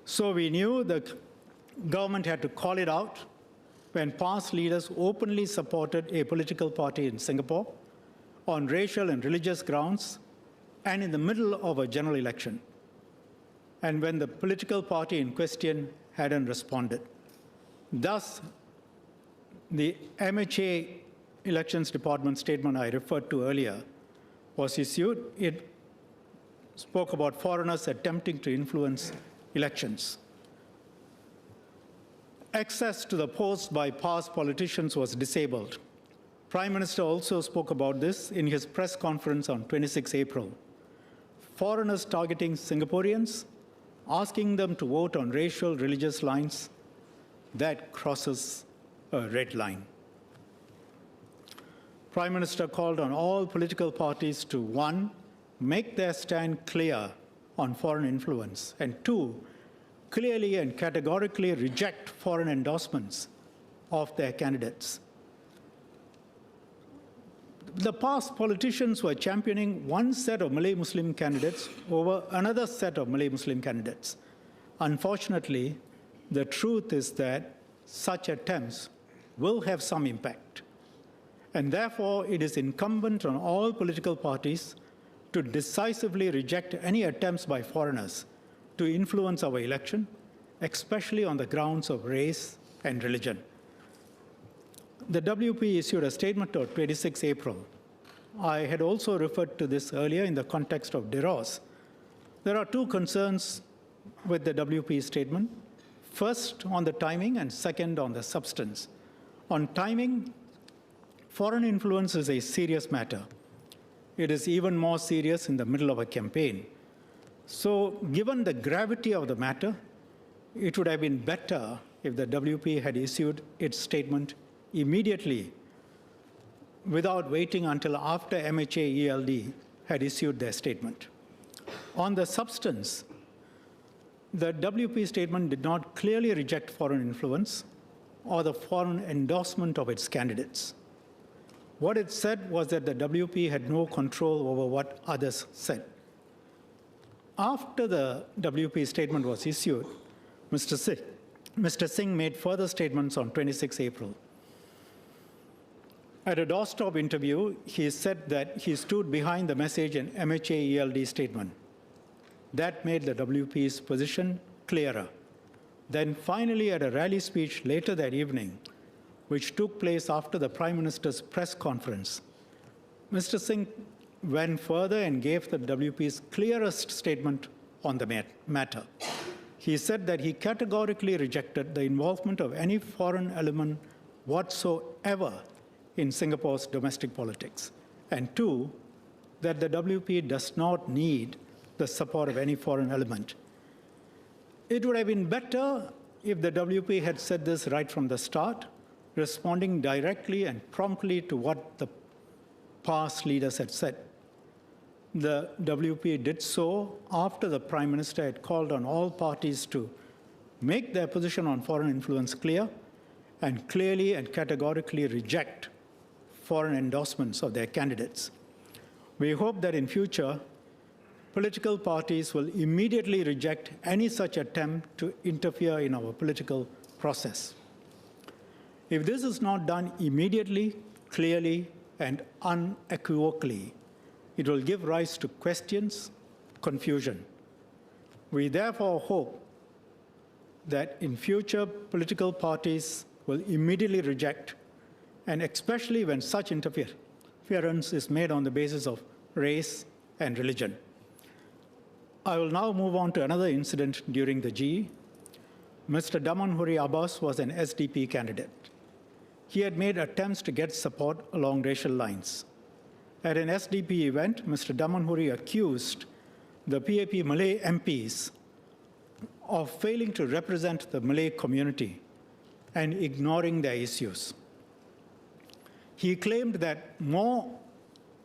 So we knew the government had to call it out when PAS leaders openly supported a political party in Singapore on racial and religious grounds and in the middle of a general election, and when the political party in question hadn't responded. Thus, the MHA Elections Department statement I referred to earlier was issued. It spoke about foreigners attempting to influence elections. Access to the polls by PAS politicians was disabled. Prime Minister also spoke about this in his press conference on 26 April. Foreigners targeting Singaporeans, asking them to vote on racial, religious lines, that crosses a red line. Prime Minister called on all political parties to, 1, make their stand clear on foreign influence, and 2, clearly and categorically reject foreign endorsements of their candidates. The past politicians were championing one set of Malay Muslim candidates over another set of Malay Muslim candidates. Unfortunately, the truth is that such attempts will have some impact. And therefore, it is incumbent on all political parties to decisively reject any attempts by foreigners to influence our election, especially on the grounds of race and religion. The WP issued a statement on 26 April. I had also referred to this earlier in the context of DeRos. There are two concerns with the WP statement. First, on the timing, and second, on the substance. On timing, foreign influence is a serious matter. It is even more serious in the middle of a campaign. So, given the gravity of the matter, it would have been better if the WP had issued its statement immediately without waiting until after MHA ELD had issued their statement. On the substance, the WP statement did not clearly reject foreign influence or the foreign endorsement of its candidates. What it said was that the WP had no control over what others said. After the WP statement was issued, Mr. Singh made further statements on 26 April. At a doorstop interview, he said that he stood behind the message in MHA ELD statement. That made the WP's position clearer. Then finally, at a rally speech later that evening, which took place after the Prime Minister's press conference, Mr. Singh went further and gave the WP's clearest statement on the matter. He said that he categorically rejected the involvement of any foreign element whatsoever in Singapore's domestic politics. And two, that the WP does not need the support of any foreign element. It would have been better if the WP had said this right from the start, responding directly and promptly to what the past leaders had said. The WP did so after the Prime Minister had called on all parties to make their position on foreign influence clear and clearly and categorically reject foreign endorsements of their candidates. We hope that in future, political parties will immediately reject any such attempt to interfere in our political process. If this is not done immediately, clearly, and unequivocally, it will give rise to questions, confusion. We therefore hope that in future, political parties will immediately reject, and especially when such interference is made on the basis of race and religion. I will now move on to another incident during the GE. Mr. Damanhuri Abbas was an SDP candidate. He had made attempts to get support along racial lines. At an SDP event, Mr. Damanhuri accused the PAP Malay MPs of failing to represent the Malay community and ignoring their issues. He claimed that more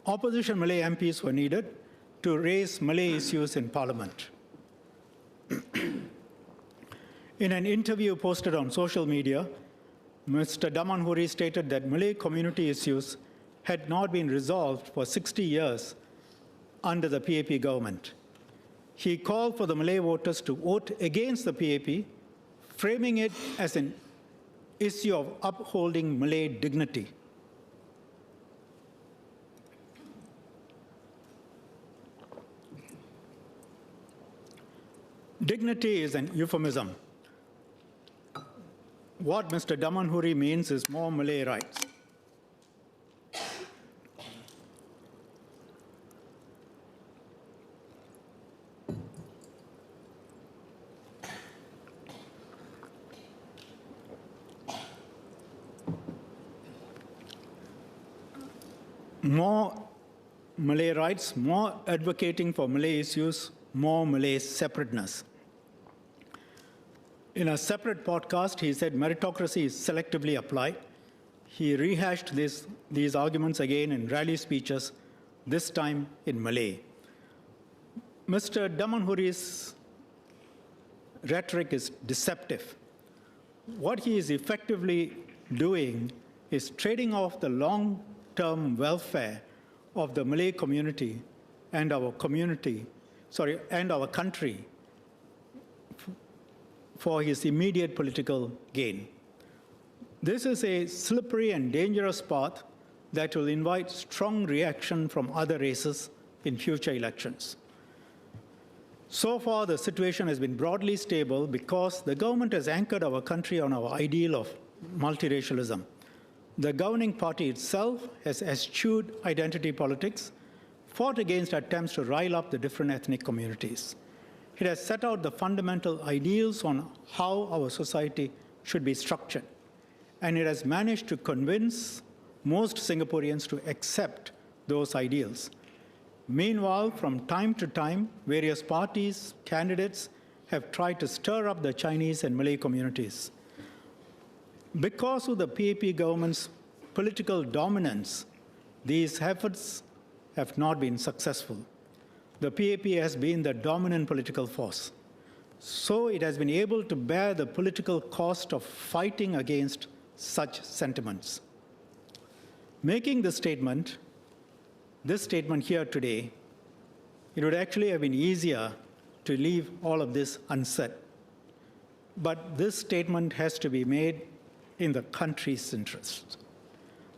opposition Malay MPs were needed to raise Malay issues in Parliament. In an interview posted on social media, Mr. Damanhuri stated that Malay community issues had not been resolved for 60 years under the PAP government. He called for the Malay voters to vote against the PAP, framing it as an issue of upholding Malay dignity. Dignity is an euphemism. What Mr. Damanhuri means is more Malay rights. More Malay rights, more advocating for Malay issues, more Malay separateness. In a separate podcast, he said meritocracy is selectively applied. He rehashed these arguments again in rally speeches, this time in Malay. Mr. Damanhuri's rhetoric is deceptive. What he is effectively doing is trading off the long-term welfare of the Malay community and our country for his immediate political gain. This is a slippery and dangerous path that will invite strong reaction from other races in future elections. So far, the situation has been broadly stable because the government has anchored our country on our ideal of multiracialism. The governing party itself has eschewed identity politics, fought against attempts to rile up the different ethnic communities. It has set out the fundamental ideals on how our society should be structured, and it has managed to convince most Singaporeans to accept those ideals. Meanwhile, from time to time, various parties, candidates have tried to stir up the Chinese and Malay communities. Because of the PAP government's political dominance, these efforts have not been successful. The PAP has been the dominant political force. So it has been able to bear the political cost of fighting against such sentiments. Making this statement here today, it would actually have been easier to leave all of this unsaid. But this statement has to be made in the country's interest.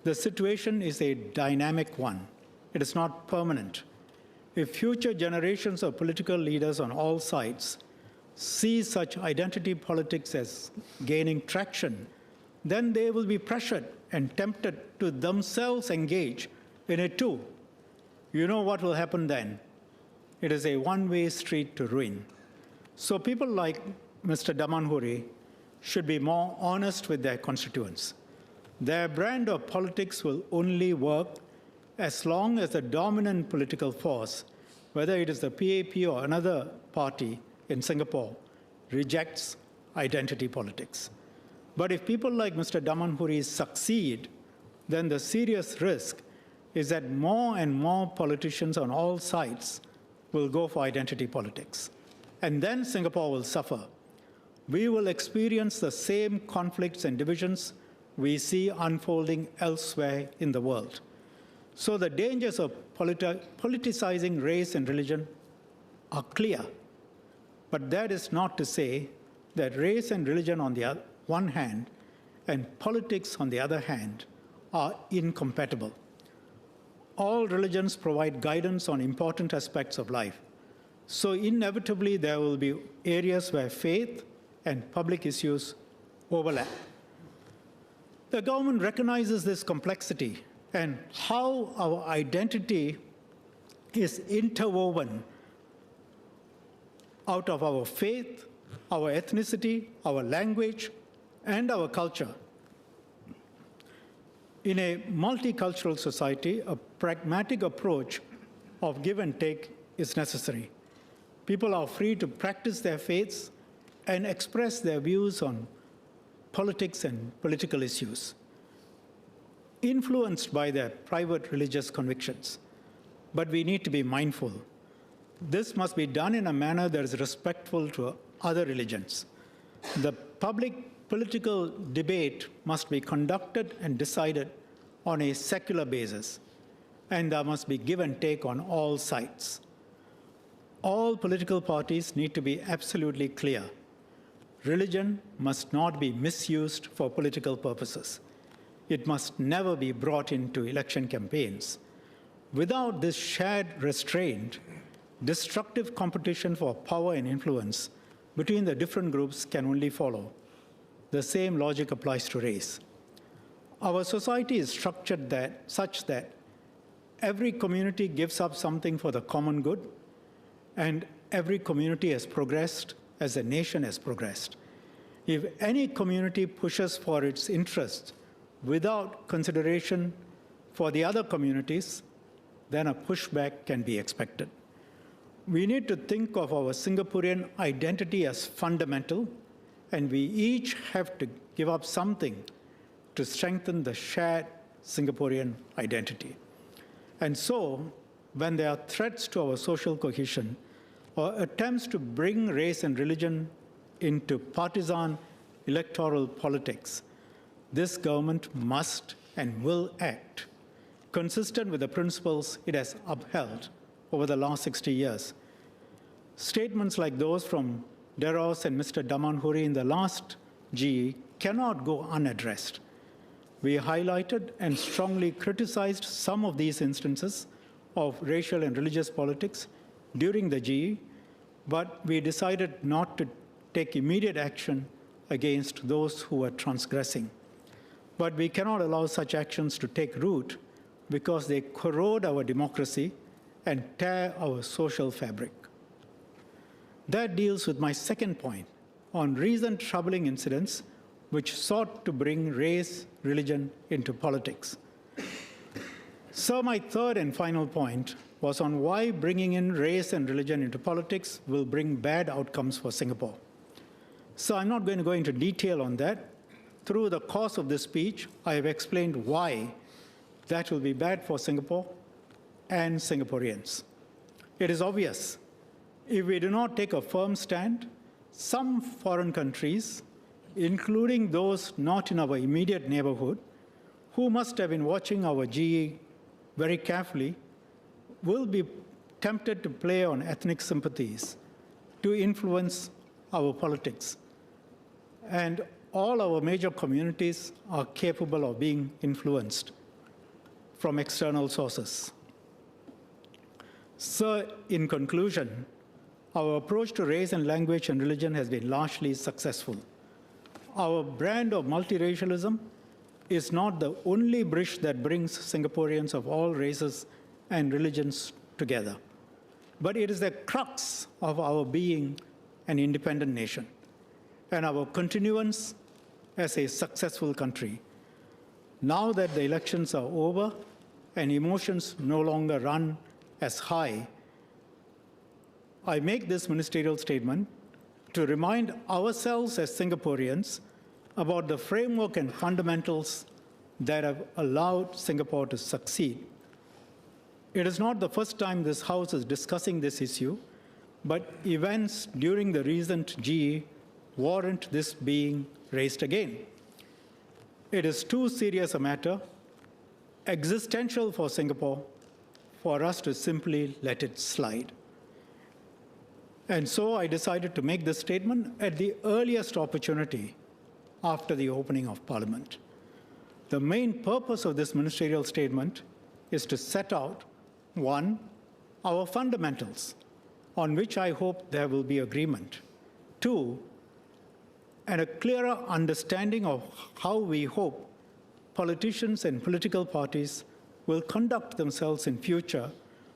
The situation is a dynamic one. It is not permanent. If future generations of political leaders on all sides see such identity politics as gaining traction, then they will be pressured and tempted to themselves engage in it too. You know what will happen then? It is a one-way street to ruin. So people like Mr. Damanhuri should be more honest with their constituents. Their brand of politics will only work as long as the dominant political force, whether it is the PAP or another party in Singapore, rejects identity politics. But if people like Mr. Damanhuri succeed, then the serious risk is that more and more politicians on all sides will go for identity politics. And then Singapore will suffer. We will experience the same conflicts and divisions we see unfolding elsewhere in the world. So the dangers of politicizing race and religion are clear. But that is not to say that race and religion on the one hand and politics on the other hand are incompatible. All religions provide guidance on important aspects of life. So inevitably there will be areas where faith and public issues overlap. The government recognizes this complexity and how our identity is interwoven out of our faith, our ethnicity, our language, and our culture. In a multicultural society, a pragmatic approach of give and take is necessary. People are free to practice their faiths and express their views on politics and political issues, influenced by their private religious convictions. But we need to be mindful. This must be done in a manner that is respectful to other religions. The public political debate must be conducted and decided on a secular basis, and there must be give and take on all sides. All political parties need to be absolutely clear. Religion must not be misused for political purposes. It must never be brought into election campaigns. Without this shared restraint, destructive competition for power and influence between the different groups can only follow. The same logic applies to race. Our society is structured such that every community gives up something for the common good, and every community has progressed as the nation has progressed. If any community pushes for its interests without consideration for the other communities, then a pushback can be expected. We need to think of our Singaporean identity as fundamental, and we each have to give up something to strengthen the shared Singaporean identity. And so, when there are threats to our social cohesion or attempts to bring race and religion into partisan electoral politics, this government must and will act consistent with the principles it has upheld over the last 60 years. Statements like those from Deros and Mr. Damanhuri in the last GE cannot go unaddressed. We highlighted and strongly criticized some of these instances of racial and religious politics during the GE, but we decided not to take immediate action against those who were transgressing. But we cannot allow such actions to take root because they corrode our democracy and tear our social fabric. That deals with my second point on recent troubling incidents which sought to bring race, religion into politics. So my third and final point was on why bringing in race and religion into politics will bring bad outcomes for Singapore. So I'm not going to go into detail on that. Through the course of this speech, I have explained why that will be bad for Singapore and Singaporeans. It is obvious. If we do not take a firm stand, some foreign countries, including those not in our immediate neighborhood, who must have been watching our GE very carefully, will be tempted to play on ethnic sympathies to influence our politics. And all our major communities are capable of being influenced from external sources. So, in conclusion, our approach to race and language and religion has been largely successful. Our brand of multiracialism is not the only bridge that brings Singaporeans of all races and religions together, but it is the crux of our being an independent nation and our continuance as a successful country. Now that the elections are over and emotions no longer run as high, I make this ministerial statement to remind ourselves as Singaporeans about the framework and fundamentals that have allowed Singapore to succeed. It is not the first time this House is discussing this issue, but events during the recent GE warrant this being raised again. It is too serious a matter, existential for Singapore, for us to simply let it slide. And so I decided to make this statement at the earliest opportunity after the opening of Parliament. The main purpose of this ministerial statement is to set out, one, our fundamentals, on which I hope there will be agreement. Two, and a clearer understanding of how we hope politicians and political parties will conduct themselves in future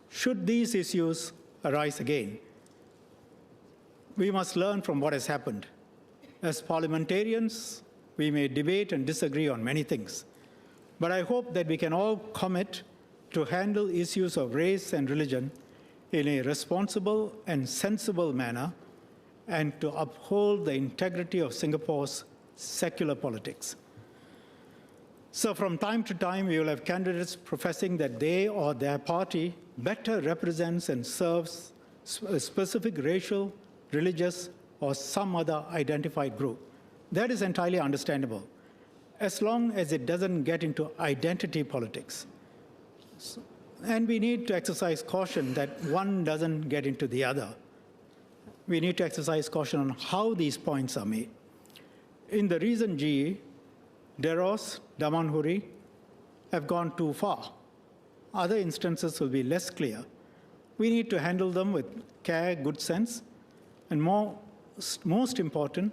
should these issues arise again. We must learn from what has happened. As parliamentarians, we may debate and disagree on many things, but I hope that we can all commit to handle issues of race and religion in a responsible and sensible manner and to uphold the integrity of Singapore's secular politics. So from time to time, we will have candidates professing that they or their party better represents and serves a specific racial, religious, or some other identified group. That is entirely understandable, as long as it doesn't get into identity politics. And we need to exercise caution that one doesn't get into the other. We need to exercise caution on how these points are made. In the recent GE, Deros, Damanhuri have gone too far. Other instances will be less clear. We need to handle them with care, good sense, and most important,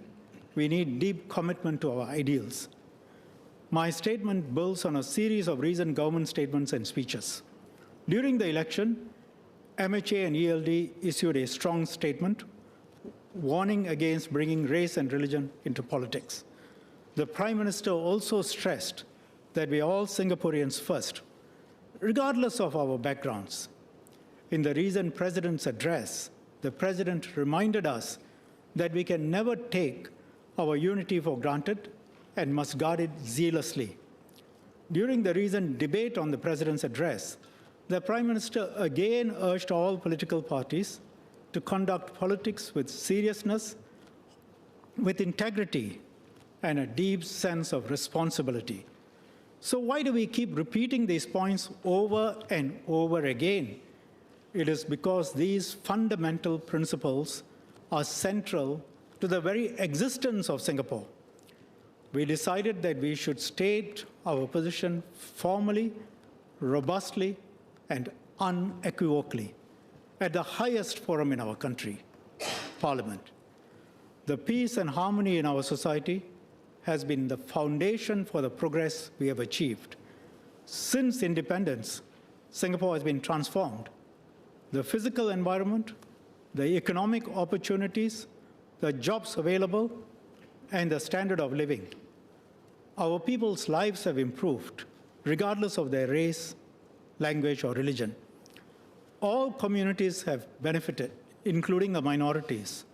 we need deep commitment to our ideals. My statement builds on a series of recent government statements and speeches. During the election, MHA and ELD issued a strong statement warning against bringing race and religion into politics. The Prime Minister also stressed that we are all Singaporeans first, regardless of our backgrounds. In the recent President's address, the President reminded us that we can never take our unity for granted and must guard it zealously. During the recent debate on the President's address, the Prime Minister again urged all political parties to conduct politics with seriousness with integrity and a deep sense of responsibility. So why do we keep repeating these points over and over again? It is because these fundamental principles are central to the very existence of Singapore. We decided that we should state our position formally, robustly, and unequivocally at the highest forum in our country, Parliament. The peace and harmony in our society has been the foundation for the progress we have achieved. Since independence, Singapore has been transformed. The physical environment, the economic opportunities, the jobs available, and the standard of living. Our people's lives have improved, regardless of their race, language, or religion. All communities have benefited, including the minorities.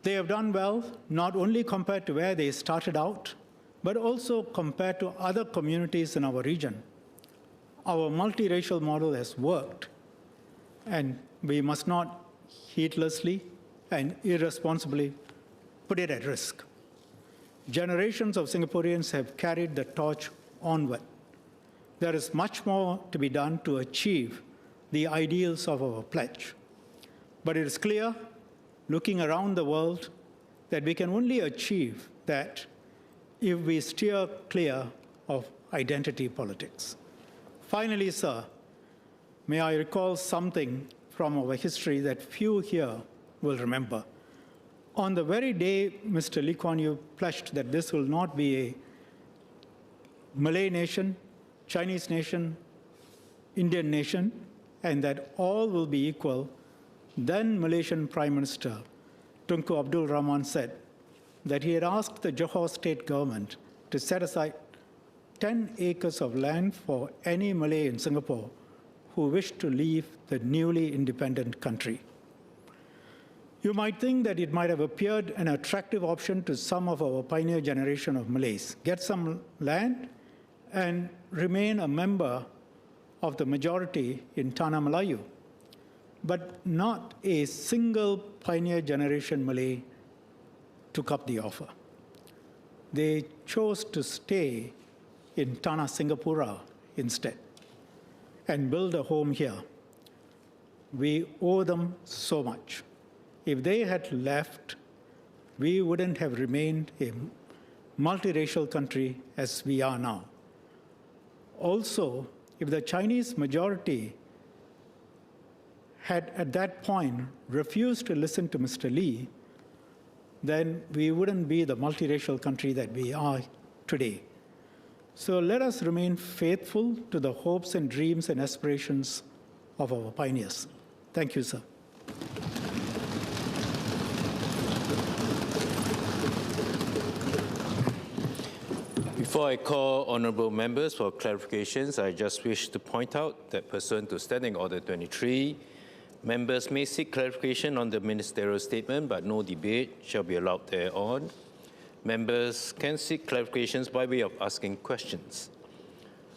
They have done well, not only compared to where they started out, but also compared to other communities in our region. Our multiracial model has worked, and we must not heedlessly and irresponsibly put it at risk. Generations of Singaporeans have carried the torch onward. There is much more to be done to achieve the ideals of our pledge. But it is clear, looking around the world, that we can only achieve that if we steer clear of identity politics. Finally, sir, may I recall something from our history that few here will remember. On the very day Mr. Lee Kuan Yew pledged that this will not be a Malay nation, Chinese nation, Indian nation, and that all will be equal, then Malaysian Prime Minister Tunku Abdul Rahman said that he had asked the Johor state government to set aside 10 acres of land for any Malay in Singapore who wished to leave the newly independent country. You might think that it might have appeared an attractive option to some of our pioneer generation of Malays. Get some land and remain a member of the majority in Tanah Melayu. But not a single pioneer generation Malay took up the offer. They chose to stay in Tanah Singapura instead and build a home here. We owe them so much. If they had left, we wouldn't have remained a multiracial country as we are now. Also, if the Chinese majority had at that point refused to listen to Mr. Lee, then we wouldn't be the multiracial country that we are today. So let us remain faithful to the hopes and dreams and aspirations of our pioneers. Thank you, sir. Before I call honourable members for clarifications, I just wish to point out that pursuant to Standing Order 23, members may seek clarification on the ministerial statement, but no debate shall be allowed thereon. Members can seek clarifications by way of asking questions.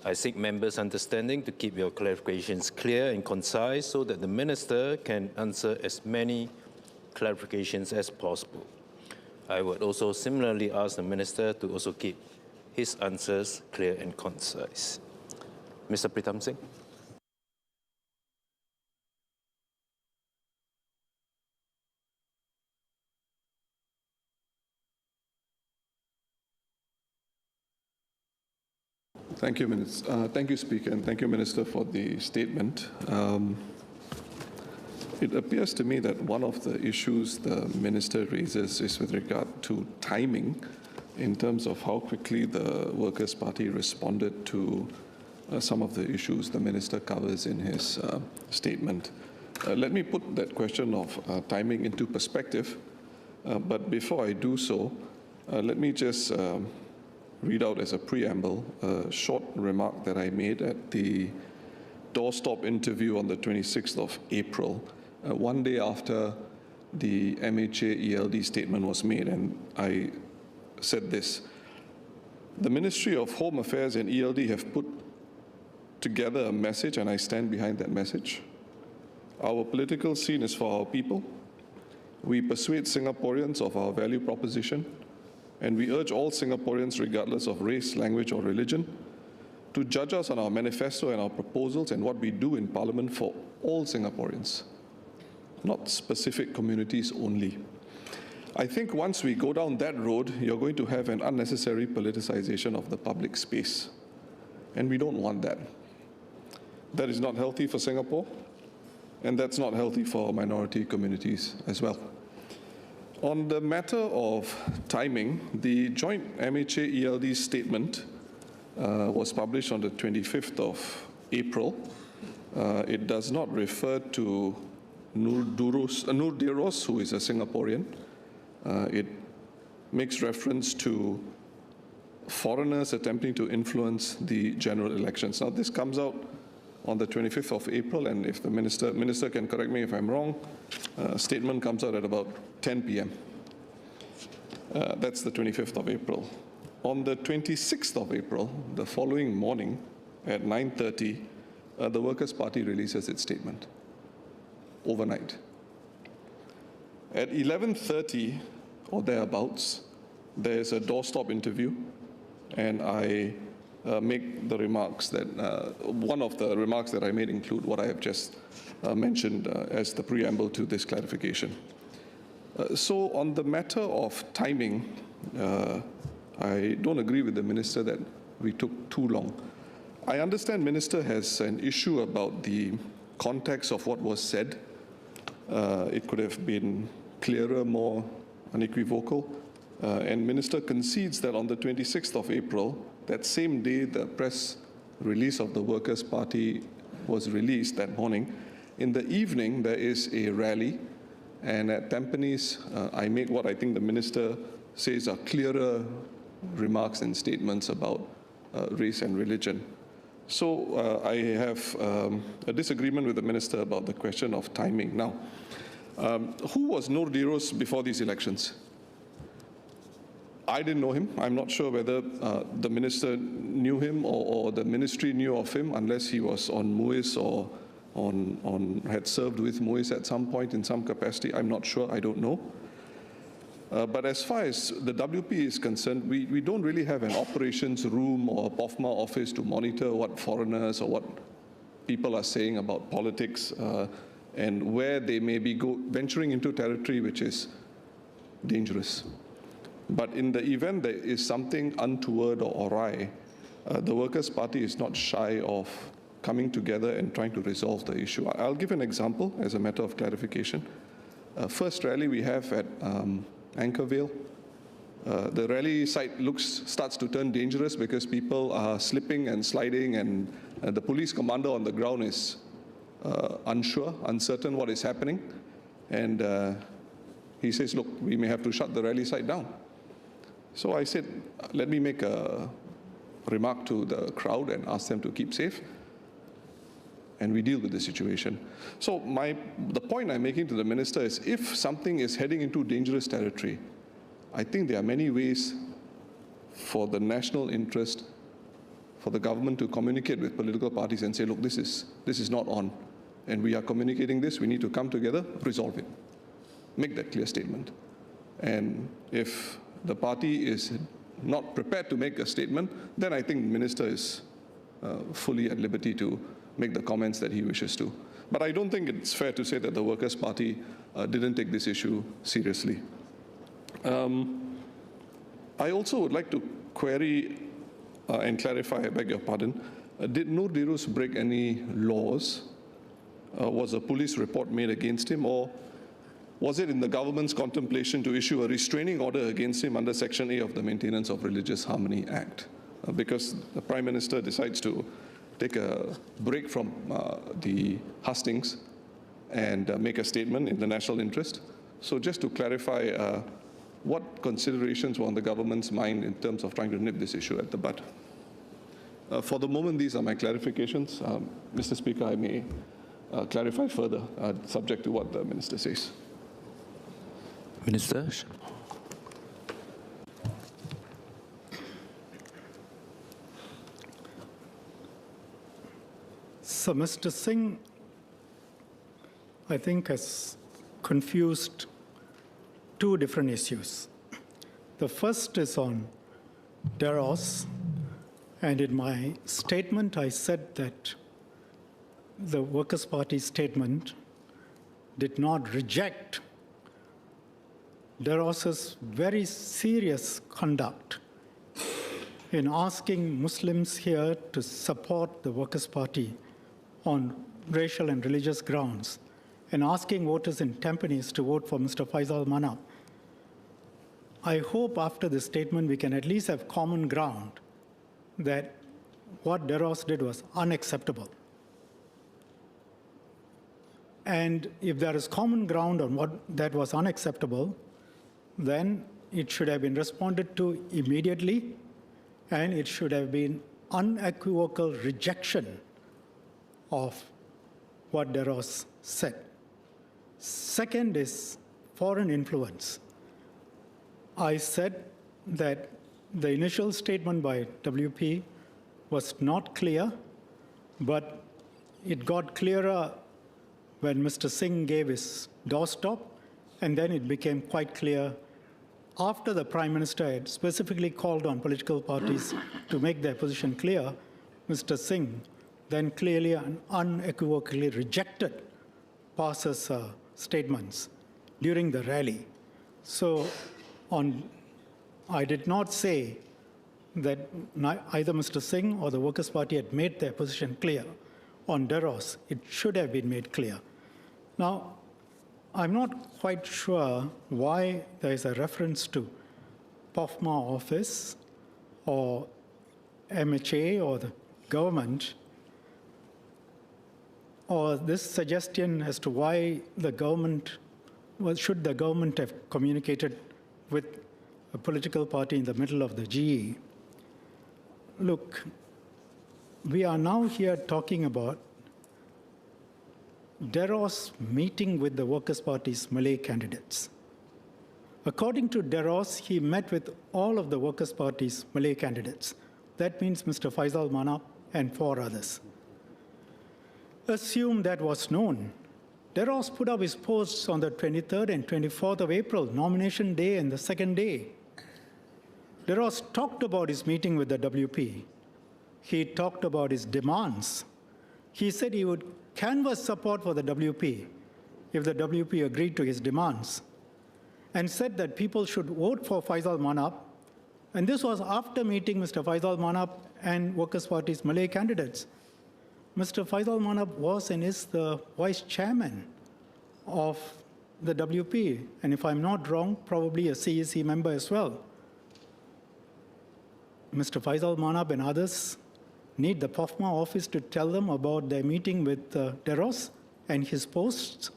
I seek members' understanding to keep your clarifications clear and concise so that the minister can answer as many clarifications as possible. I would also similarly ask the minister to also keep his answers clear and concise. Mr. Pritam Singh. Thank you, Speaker, and thank you, Minister, for the statement. It appears to me that one of the issues the Minister raises is with regard to timing in terms of how quickly the Workers' Party responded to some of the issues the Minister covers in his statement. Let me put that question of timing into perspective, but before I do so, let me just read out as a preamble a short remark that I made at the doorstop interview on the 26th of April, one day after the MHA ELD statement was made, and I said this: the Ministry of Home Affairs and ELD have put together a message, and I stand behind that message. Our political scene is for our people. We persuade Singaporeans of our value proposition, and we urge all Singaporeans, regardless of race, language, or religion, to judge us on our manifesto and our proposals and what we do in Parliament for all Singaporeans, not specific communities only. I think once we go down that road, you're going to have an unnecessary politicization of the public space. And we don't want that. That is not healthy for Singapore, and that's not healthy for minority communities as well. On the matter of timing, the joint MHA-ELD statement was published on the 25th of April. It does not refer to Nur Diros, who is a Singaporean. It makes reference to foreigners attempting to influence the general elections. Now, this comes out on the 25th of April, and if the minister can correct me if I'm wrong, statement comes out at about 10 p.m. That's the 25th of April. On the 26th of April, the following morning at 9:30, the Workers' Party releases its statement, overnight. At 11:30 or thereabouts, there's a doorstop interview, and I make the remarks that, one of the remarks that I made include what I have just mentioned as the preamble to this clarification. So on the matter of timing, I don't agree with the Minister that we took too long. I understand Minister has an issue about the context of what was said. It could have been clearer, more unequivocal. And Minister concedes that on the 26th of April, that same day the press release of the Workers' Party was released that morning, in the evening there is a rally, and at Tampines I make what I think the Minister says are clearer remarks and statements about race and religion. So I have a disagreement with the Minister about the question of timing. Now, who was Nur Diros before these elections? I didn't know him. I'm not sure whether the Minister knew him or the Ministry knew of him, unless he was on MUIS or had served with MUIS at some point in some capacity. I'm not sure. I don't know. But as far as the WP is concerned, we don't really have an operations room or a POFMA office to monitor what foreigners or what people are saying about politics and where they may be venturing into territory which is dangerous. But in the event there is something untoward or awry, the Workers' Party is not shy of coming together and trying to resolve the issue. I'll give an example as a matter of clarification. First rally we have at Anchorvale. The rally site starts to turn dangerous because people are slipping and sliding, and the police commander on the ground is uncertain what is happening. And he says, look, we may have to shut the rally site down. So I said, let me make a remark to the crowd and ask them to keep safe, and we deal with the situation. So the point I'm making to the Minister is, if something is heading into dangerous territory, I think there are many ways for the national interest, for the government to communicate with political parties and say, look, this is not on, and we are communicating this, we need to come together, resolve it. Make that clear statement. And if the party is not prepared to make a statement, then I think the Minister is fully at liberty to make the comments that he wishes to. But I don't think it's fair to say that the Workers' Party didn't take this issue seriously. I also would like to query and clarify, I beg your pardon, did Nur Diros break any laws? Was a police report made against him, or was it in the government's contemplation to issue a restraining order against him under Section A of the Maintenance of Religious Harmony Act? Because the Prime Minister decides to take a break from the hustings and make a statement in the national interest. So just to clarify, what considerations were on the government's mind in terms of trying to nip this issue at the bud? For the moment, these are my clarifications. Mr. Speaker, I may clarify further, subject to what the Minister says. Minister? So Mr. Singh, I think, has confused two different issues. The first is on Deros, and in my statement I said that the Workers' Party statement did not reject Deros's very serious conduct in asking Muslims here to support the Workers' Party on racial and religious grounds, and asking voters in Tampines to vote for Mr. Faisal Manap. I hope after this statement we can at least have common ground that what Deros did was unacceptable. And if there is common ground on what that was unacceptable, then it should have been responded to immediately, and it should have been unequivocal rejection of what Deros said. Second is foreign influence. I said that the initial statement by WP was not clear, but it got clearer when Mr. Singh gave his doorstop, and then it became quite clear after the Prime Minister had specifically called on political parties to make their position clear. Mr. Singh then clearly and unequivocally rejected Passa's statements during the rally. So I did not say that either Mr. Singh or the Workers' Party had made their position clear. On Deros, it should have been made clear. Now, I'm not quite sure why there is a reference to POFMA office or MHA or the government, or this suggestion as to why the government, should the government have communicated with a political party in the middle of the GE. Look, we are now here talking about Deros meeting with the Workers' Party's Malay candidates. According to Deros, he met with all of the Workers' Party's Malay candidates. That means Mr. Faisal Manap and 4 others. Assume that was known. Deros put up his posts on the 23rd and 24th of April, nomination day and the second day. Deros talked about his meeting with the WP. He talked about his demands. He said he would canvass support for the WP if the WP agreed to his demands, and said that people should vote for Faisal Manap. And this was after meeting Mr. Faisal Manap and Workers' Party's Malay candidates. Mr. Faisal Manap was and is the vice chairman of the WP, and if I'm not wrong, probably a CEC member as well. Mr. Faisal Manap and others need the POFMA office to tell them about their meeting with Deros and his posts.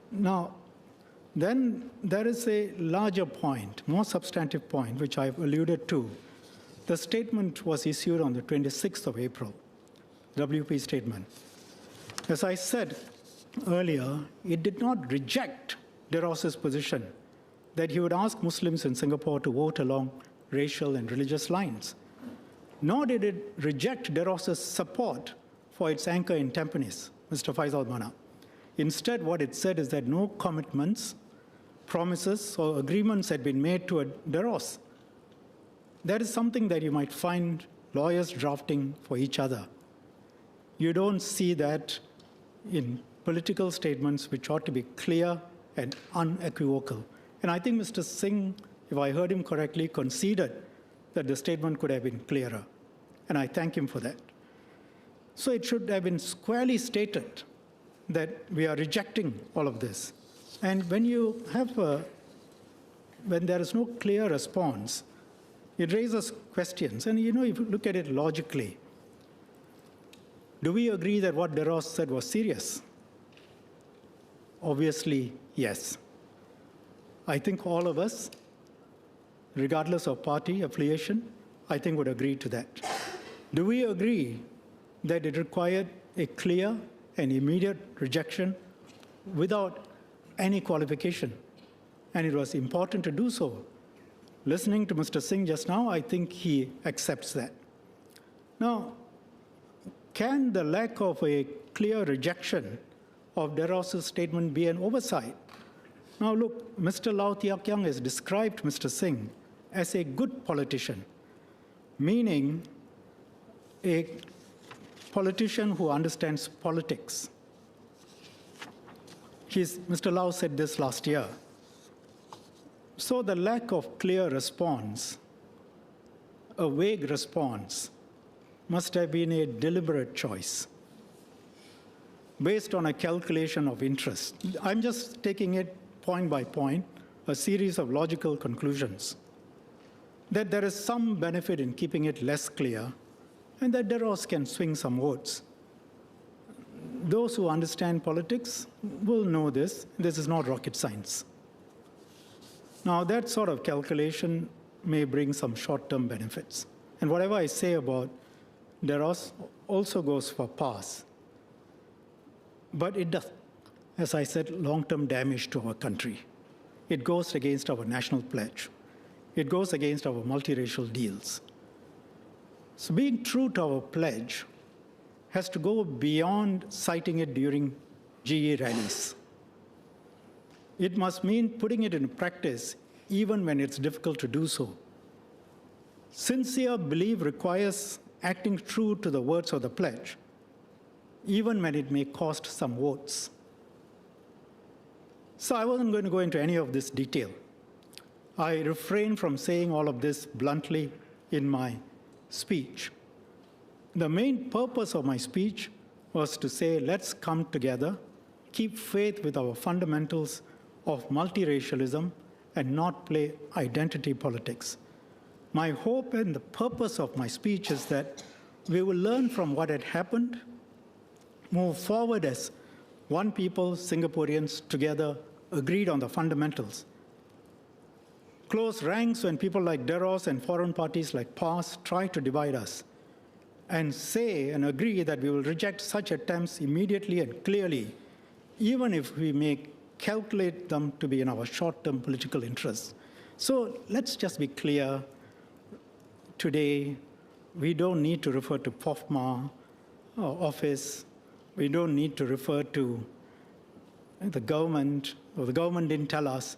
Now, then there is a larger point, more substantive point, which I've alluded to. The statement was issued on the 26th of April, WP statement. As I said earlier, it did not reject Deros's position that he would ask Muslims in Singapore to vote along racial and religious lines. Nor did it reject Deros's support for its anchor in Tampines, Mr. Faisal Manap. Instead, what it said is that no commitments, promises, or agreements had been made to Deros. That is something that you might find lawyers drafting for each other. You don't see that in political statements which ought to be clear and unequivocal. And I think Mr. Singh, if I heard him correctly, conceded that the statement could have been clearer. And I thank him for that. So it should have been squarely stated that we are rejecting all of this. And when you have when there is no clear response, it raises questions. And if you look at it logically, do we agree that what Deros said was serious? Obviously, yes. I think all of us, regardless of party affiliation, I think would agree to that. Do we agree that it required a clear and immediate rejection without any qualification? And it was important to do so. Listening to Mr. Singh just now, I think he accepts that. Now, can the lack of a clear rejection of Deros's statement be an oversight. Now look, Mr. Lau Tiak Yang has described Mr. Singh as a good politician, meaning a politician who understands politics. Mr. Lau said this last year. So the lack of clear response, a vague response, must have been a deliberate choice based on a calculation of interest. I'm just taking it point by point, a series of logical conclusions, that there is some benefit in keeping it less clear and that Deros can swing some votes. Those who understand politics will know this. This is not rocket science. Now, that sort of calculation may bring some short-term benefits. And whatever I say about Deros also goes for PAS. But it does, as I said, long-term damage to our country. It goes against our national pledge. It goes against our multiracial deals. So being true to our pledge has to go beyond citing it during GE rallies. It must mean putting it into practice even when it's difficult to do so. Sincere belief requires acting true to the words of the pledge, even when it may cost some votes. So I wasn't going to go into any of this detail. I refrain from saying all of this bluntly in my speech. The main purpose of my speech was to say, let's come together, keep faith with our fundamentals of multiracialism, and not play identity politics. My hope and the purpose of my speech is that we will learn from what had happened, move forward as one people, Singaporeans, together agreed on the fundamentals. Close ranks when people like Deros and foreign parties like PAS try to divide us, and say and agree that we will reject such attempts immediately and clearly, even if we may calculate them to be in our short-term political interests. So let's just be clear. Today, we don't need to refer to POFMA office. We don't need to refer to the government, or the government didn't tell us.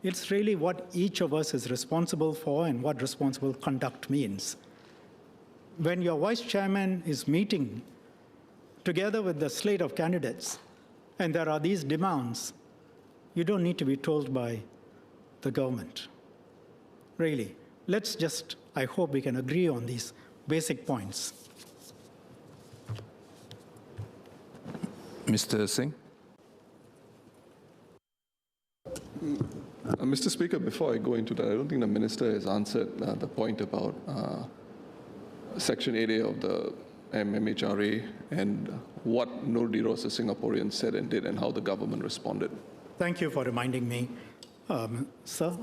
It's really what each of us is responsible for and what responsible conduct means. When your vice chairman is meeting together with the slate of candidates, and there are these demands, you don't need to be told by the government. Really, let's just, I hope we can agree on these basic points. Mr. Singh? Mr. Speaker, before I go into that, I don't think the Minister has answered the point about Section 8A of the MHRA and what Nur Diros, a Singaporean, said and did and how the government responded. Thank you for reminding me, sir.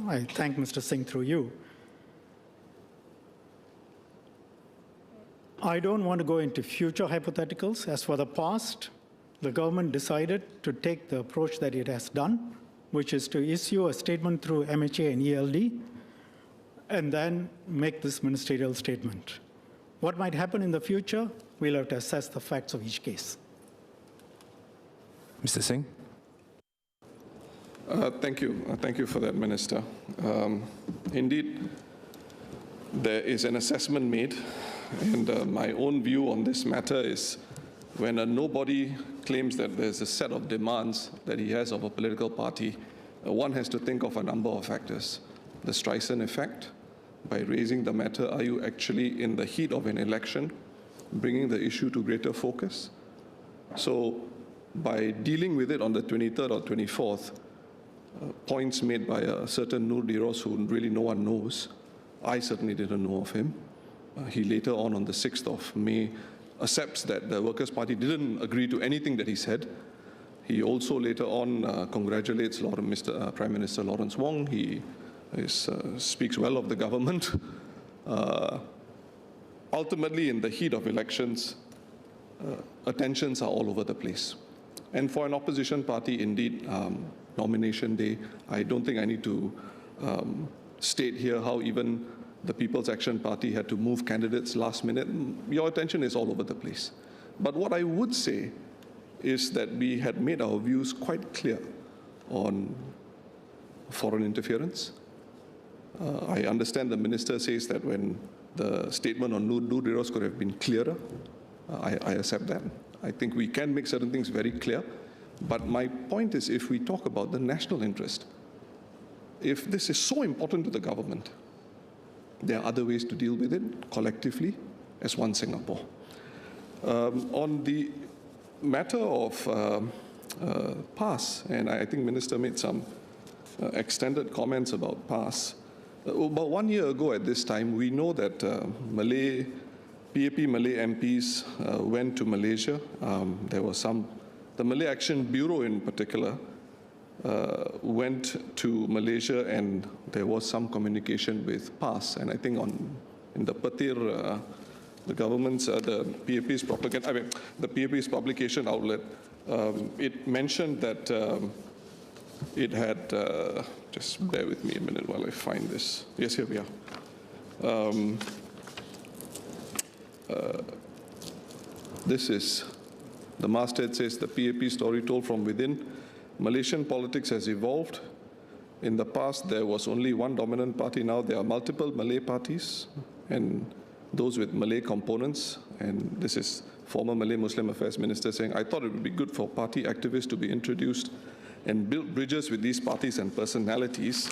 I thank Mr. Singh through you. I don't want to go into future hypotheticals. As for the past, the government decided to take the approach that it has done, which is to issue a statement through MHA and ELD, and then make this ministerial statement. What might happen in the future, we'll have to assess the facts of each case. Mr. Singh? Thank you. Thank you for that, Minister. Indeed, there is an assessment made, and my own view on this matter is when a nobody claims that there's a set of demands that he has of a political party, one has to think of a number of factors. The Streisand effect, by raising the matter, are you actually in the heat of an election, bringing the issue to greater focus? So by dealing with it on the 23rd or 24th, points made by a certain Nur Diros who really no one knows, I certainly didn't know of him. He later on the 6th of May, accepts that the Workers' Party didn't agree to anything that he said. He also later on congratulates Prime Minister Lawrence Wong. He speaks well of the government. Ultimately, in the heat of elections, attentions are all over the place. And for an opposition party, indeed, nomination day, I don't think I need to state here how even the People's Action Party had to move candidates last minute. Your attention is all over the place. But what I would say is that we had made our views quite clear on foreign interference. I understand the minister says that when the statement on Nudiros could have been clearer. I accept that. I think we can make certain things very clear. But my point is, if we talk about the national interest, if this is so important to the government, there are other ways to deal with it collectively as one Singapore. On the matter of PASS, and I think Minister made some extended comments about PASS. About 1 year ago at this time, we know that PAP Malay MPs went to Malaysia. There was the Malay Action Bureau in particular went to Malaysia, and there was some communication with PASS. And I think in the Petir, the government's, the PAP's propaganda, the PAP's publication outlet, it mentioned that it had, just bear with me a minute while I find this. Yes, here we are. This is, the masthead says, the PAP story told from within. Malaysian politics has evolved. In the past, there was only one dominant party. Now there are multiple Malay parties and those with Malay components. And this is former Malay Muslim Affairs Minister saying, I thought it would be good for party activists to be introduced and build bridges with these parties and personalities.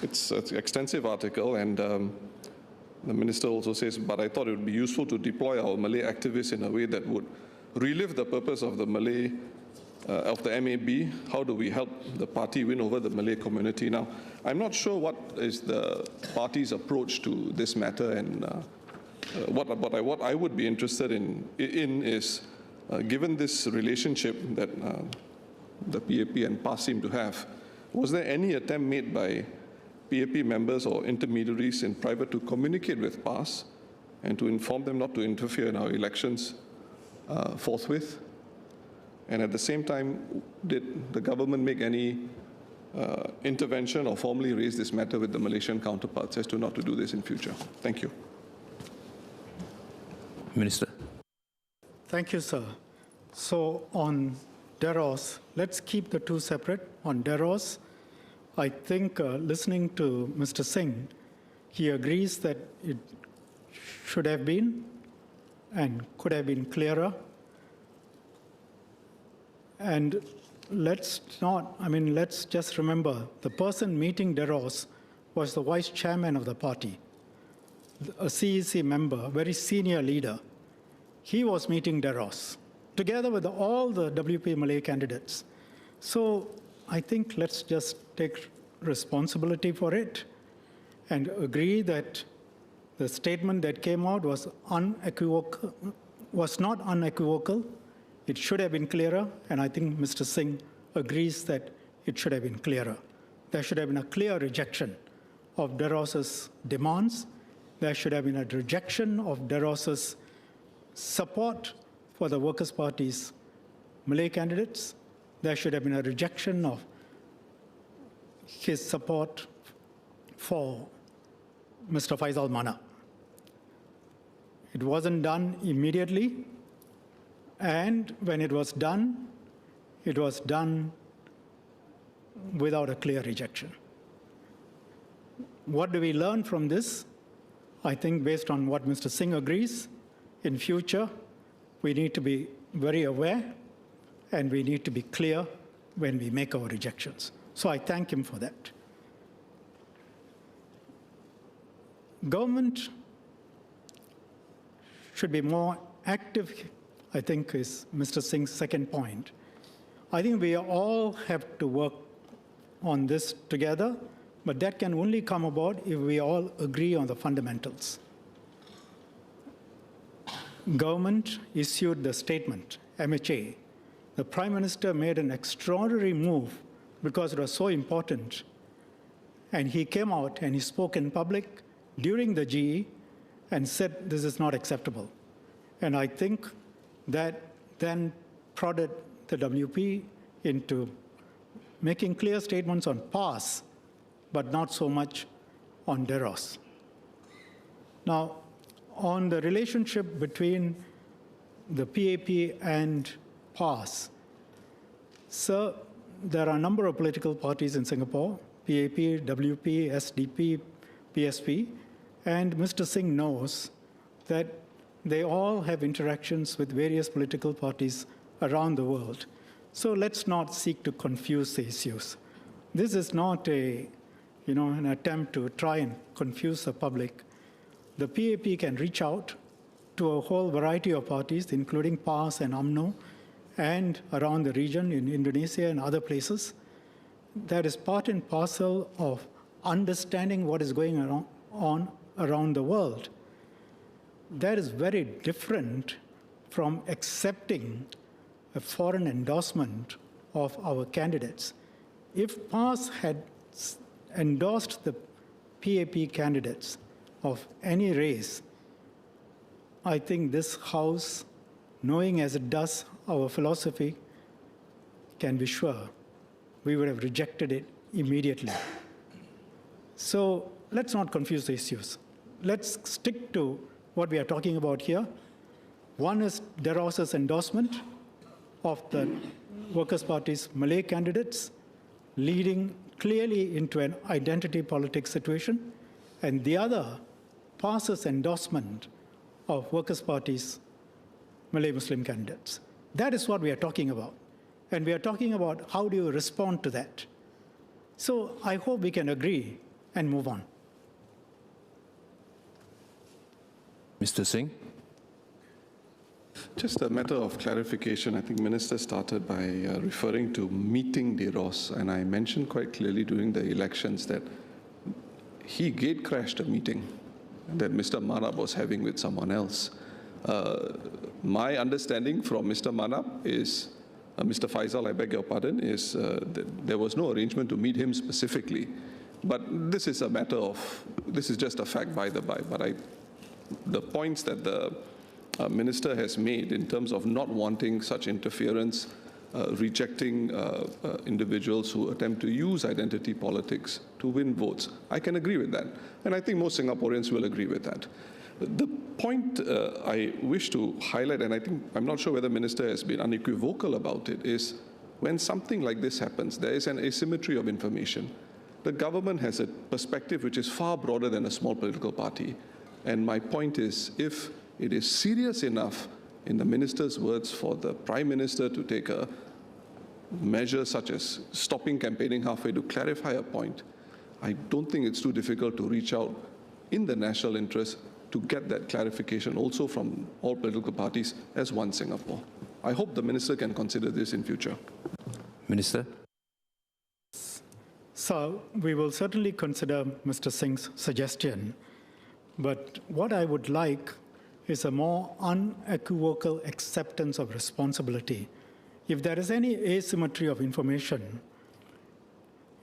It's an extensive article, and the minister also says, but I thought it would be useful to deploy our Malay activists in a way that would relive the purpose of the Malay, of the MAB. How do we help the party win over the Malay community? Now, I'm not sure what is the party's approach to this matter, and what I would be interested in is, given this relationship that the PAP and PAS seem to have, was there any attempt made by PAP members or intermediaries in private to communicate with PAS and to inform them not to interfere in our elections forthwith? And at the same time, did the government make any intervention or formally raise this matter with the Malaysian counterparts as to not to do this in future? Thank you. Minister. Thank you, sir. So on Deros, let's keep the two separate. On Deros, I think listening to Mr. Singh, he agrees that it should have been and could have been clearer. And let's just remember, the person meeting Deros was the vice chairman of the party, a CEC member, very senior leader. He was meeting Deros, together with all the WP Malay candidates. So I think let's just take responsibility for it and agree that the statement that came out was not unequivocal. It should have been clearer, and I think Mr. Singh agrees that it should have been clearer. There should have been a clear rejection of Deros's demands. There should have been a rejection of Deros's support for the Workers' Party's Malay candidates. There should have been a rejection of his support for Mr. Faisal Mana. It wasn't done immediately, and when it was done without a clear rejection. What do we learn from this? I think based on what Mr. Singh agrees, in future, we need to be very aware and we need to be clear when we make our rejections. So I thank him for that. Government should be more active, I think, is Mr. Singh's second point. I think we all have to work on this together, but that can only come about if we all agree on the fundamentals. Government issued the statement, MHA. The Prime Minister made an extraordinary move because it was so important. And he came out and he spoke in public during the GE and said this is not acceptable. And I think that then prodded the WP into making clear statements on PASS, but not so much on Deros. Now, on the relationship between the PAP and PAS. Sir, there are a number of political parties in Singapore, PAP, WP, SDP, PSP, and Mr. Singh knows that they all have interactions with various political parties around the world. So let's not seek to confuse the issues. This is not an attempt to try and confuse the public. The PAP can reach out to a whole variety of parties, including PAS and UMNO, and around the region in Indonesia and other places. That is part and parcel of understanding what is going on around the world. That is very different from accepting a foreign endorsement of our candidates. If PAS had endorsed the PAP candidates of any race, I think this House, knowing as it does our philosophy, can be sure we would have rejected it immediately. So let's not confuse the issues. Let's stick to what we are talking about here. One is Deros's endorsement of the Workers' Party's Malay candidates, leading clearly into an identity politics situation, and the other, PAS's endorsement of Workers' Party's Malay Muslim candidates. That is what we are talking about. And we are talking about how do you respond to that. So I hope we can agree and move on. Mr. Singh? Just a matter of clarification. I think Minister started by referring to meeting Deros, and I mentioned quite clearly during the elections that he gate-crashed a meeting that Mr. Manap was having with someone else. My understanding from Mr. Manap is, Mr. Faisal, I beg your pardon, is that there was no arrangement to meet him specifically. But this is a matter of, this is just a fact by the by. But the points that the Minister has made in terms of not wanting such interference, rejecting individuals who attempt to use identity politics to win votes, I can agree with that. And I think most Singaporeans will agree with that. The point I wish to highlight, and I'm not sure whether the Minister has been unequivocal about it, is when something like this happens, there is an asymmetry of information. The government has a perspective which is far broader than a small political party. And my point is, if it is serious enough, in the Minister's words, for the Prime Minister to take a measure such as stopping campaigning halfway to clarify a point, I don't think it's too difficult to reach out in the national interest to get that clarification also from all political parties as one Singapore. I hope the Minister can consider this in future. Minister? So we will certainly consider Mr. Singh's suggestion, but what I would like is a more unequivocal acceptance of responsibility. If there is any asymmetry of information,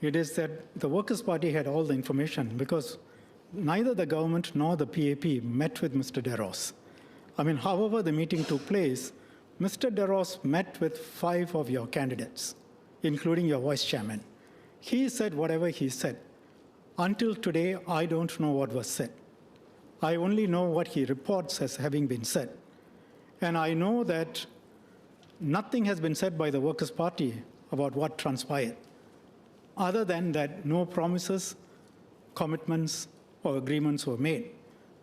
it is that the Workers' Party had all the information because neither the government nor the PAP met with Mr. Deros. I mean, however the meeting took place, Mr. Deros met with 5 of your candidates, including your vice chairman. He said whatever he said. Until today, I don't know what was said. I only know what he reports as having been said. And I know that nothing has been said by the Workers' Party about what transpired, other than that no promises, commitments, or agreements were made.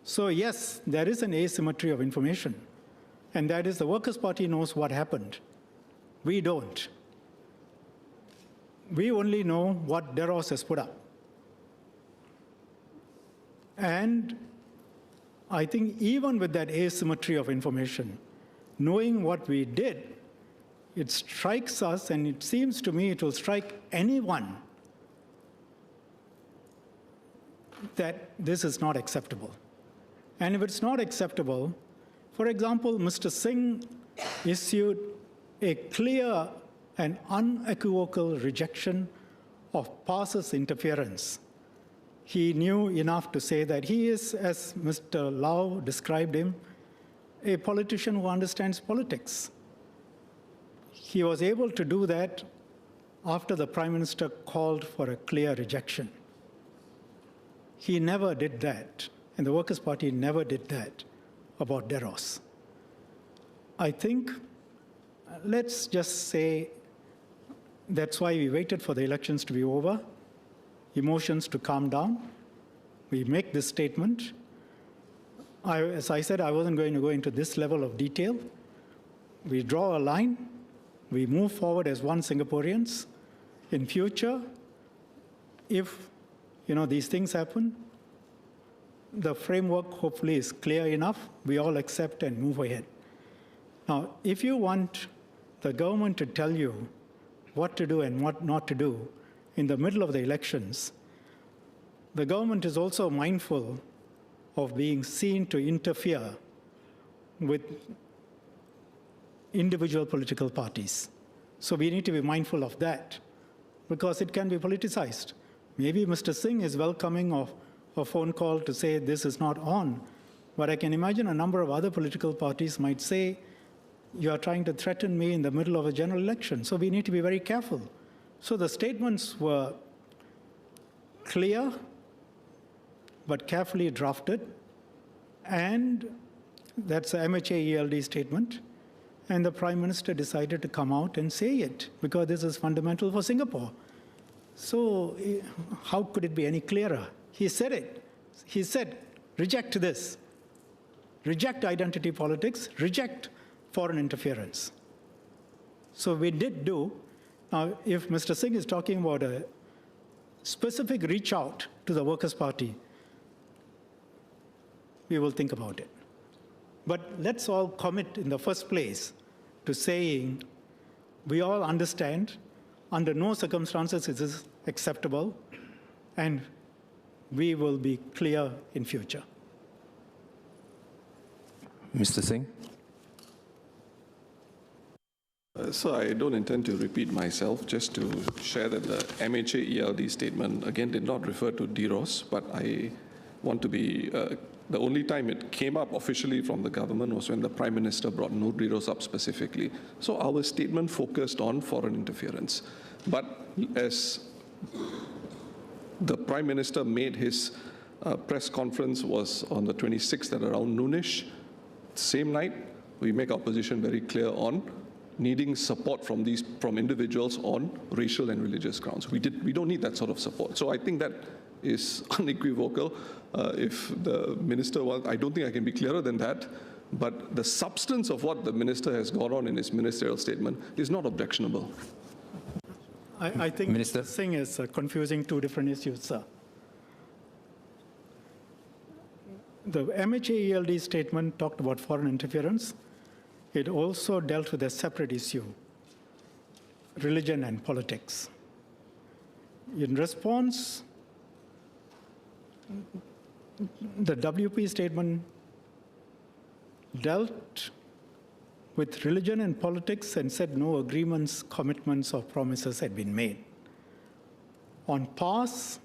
So yes, there is an asymmetry of information, and that is the Workers' Party knows what happened. We don't. We only know what Deros has put up. And I think even with that asymmetry of information, knowing what we did, it strikes us, and it seems to me it will strike anyone, that this is not acceptable. And if it's not acceptable, for example, Mr. Singh issued a clear and unequivocal rejection of PAS's interference. He knew enough to say that he is, as Mr. Lau described him, a politician who understands politics. He was able to do that after the Prime Minister called for a clear rejection. He never did that, and the Workers' Party never did that about Deros. I think, let's just say that's why we waited for the elections to be over, emotions to calm down. We make this statement. As I said, I wasn't going to go into this level of detail. We draw a line. We move forward as one Singaporeans. In future, if these things happen, the framework hopefully is clear enough. We all accept and move ahead. Now, if you want the government to tell you what to do and what not to do in the middle of the elections, the government is also mindful of being seen to interfere with individual political parties. So we need to be mindful of that, because it can be politicized. Maybe Mr. Singh is welcoming of a phone call to say this is not on, but I can imagine a number of other political parties might say, you are trying to threaten me in the middle of a general election. So we need to be very careful. So the statements were clear, but carefully drafted, and that's the MHA ELD statement. And the Prime Minister decided to come out and say it, because this is fundamental for Singapore. So how could it be any clearer? He said it. He said, reject this. Reject identity politics. Reject foreign interference. So we did do. Now, if Mr. Singh is talking about a specific reach out to the Workers' Party, we will think about it. But let's all commit in the first place to saying we all understand under no circumstances is this acceptable, and we will be clear in future. Mr. Singh? So I don't intend to repeat myself, just to share that the MHA ELD statement, again, did not refer to DROS, but I want to be, the only time it came up officially from the government was when the Prime Minister brought no DROS up specifically. So our statement focused on foreign interference. But as the Prime Minister made his press conference was on the 26th at around noonish, same night, we make our position very clear on needing support from individuals on racial and religious grounds. We don't need that sort of support. So I think that is unequivocal. If the minister wants, I don't think I can be clearer than that. But the substance of what the minister has gone on in his ministerial statement is not objectionable. I think Minister Singh is confusing two different issues, sir. The MHA ELD statement talked about foreign interference. It also dealt with a separate issue, religion and politics. In response, the WP statement dealt with religion and politics and said no agreements, commitments, or promises had been made. On PAS,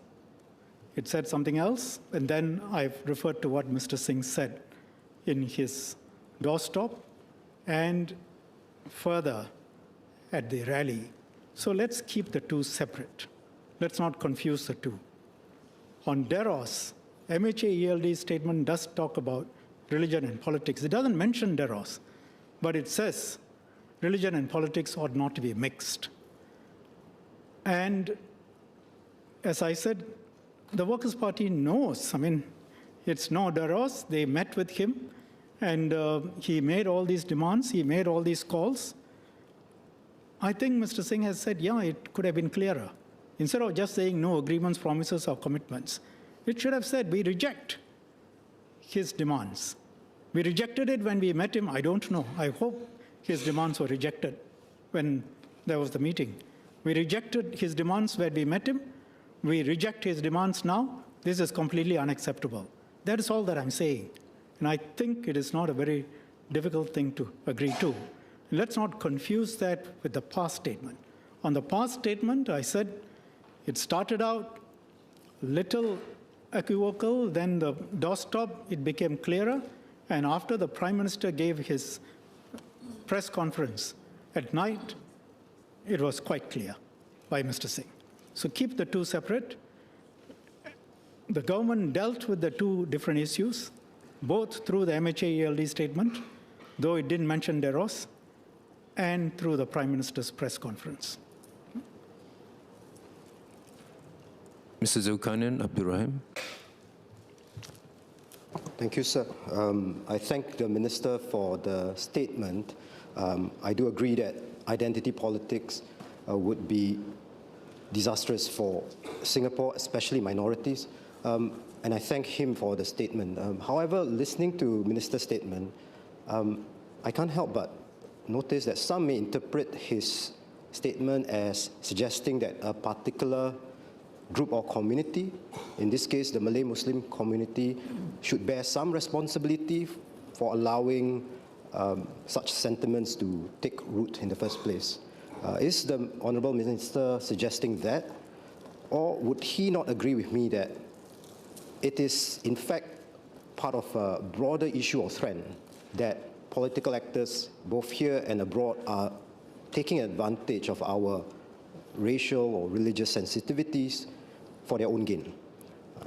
it said something else, and then I've referred to what Mr. Singh said in his doorstop and further at the rally. So let's keep the two separate. Let's not confuse the two. On DEROS, MHA ELD statement does talk about religion and politics. It doesn't mention DEROS, but it says religion and politics ought not to be mixed. And as I said, the Workers' Party knows. I mean, it's no DEROS. They met with him, and he made all these demands. He made all these calls. I think Mr. Singh has said, yeah, it could have been clearer. Instead of just saying no agreements, promises, or commitments, it should have said we reject his demands. We rejected it when we met him. I don't know. I hope his demands were rejected when there was the meeting. We rejected his demands when we met him. We reject his demands now. This is completely unacceptable. That is all that I'm saying. And I think it is not a very difficult thing to agree to. Let's not confuse that with the PAS statement. On the PAS statement, I said it started out little equivocal, then the doorstop, it became clearer, and after the Prime Minister gave his press conference at night, it was quite clear by Mr. Singh. So keep the two separate. The government dealt with the two different issues, both through the MHA ELD statement though it didn't mention Deros, and through the Prime Minister's press conference. Mr. Zulkarnain Abdurrahim. Thank you, sir. I thank the Minister for the statement. I do agree that identity politics would be disastrous for Singapore, especially minorities, and I thank him for the statement. However, listening to Minister's statement, I can't help but notice that some may interpret his statement as suggesting that a particular group or community, in this case the Malay Muslim community, should bear some responsibility for allowing such sentiments to take root in the first place. Is the Honourable Minister suggesting that? Or would he not agree with me that it is in fact part of a broader issue or trend that political actors, both here and abroad, are taking advantage of our racial or religious sensitivities for their own gain?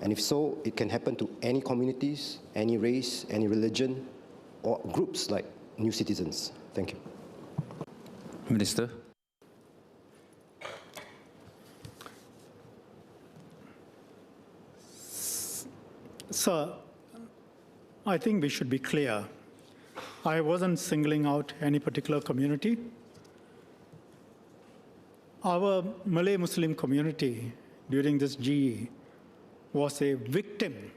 And if so, it can happen to any communities, any race, any religion, or groups like New Citizens. Thank you. Minister. Sir, I think we should be clear. I wasn't singling out any particular community. Our Malay Muslim community during this GE was a victim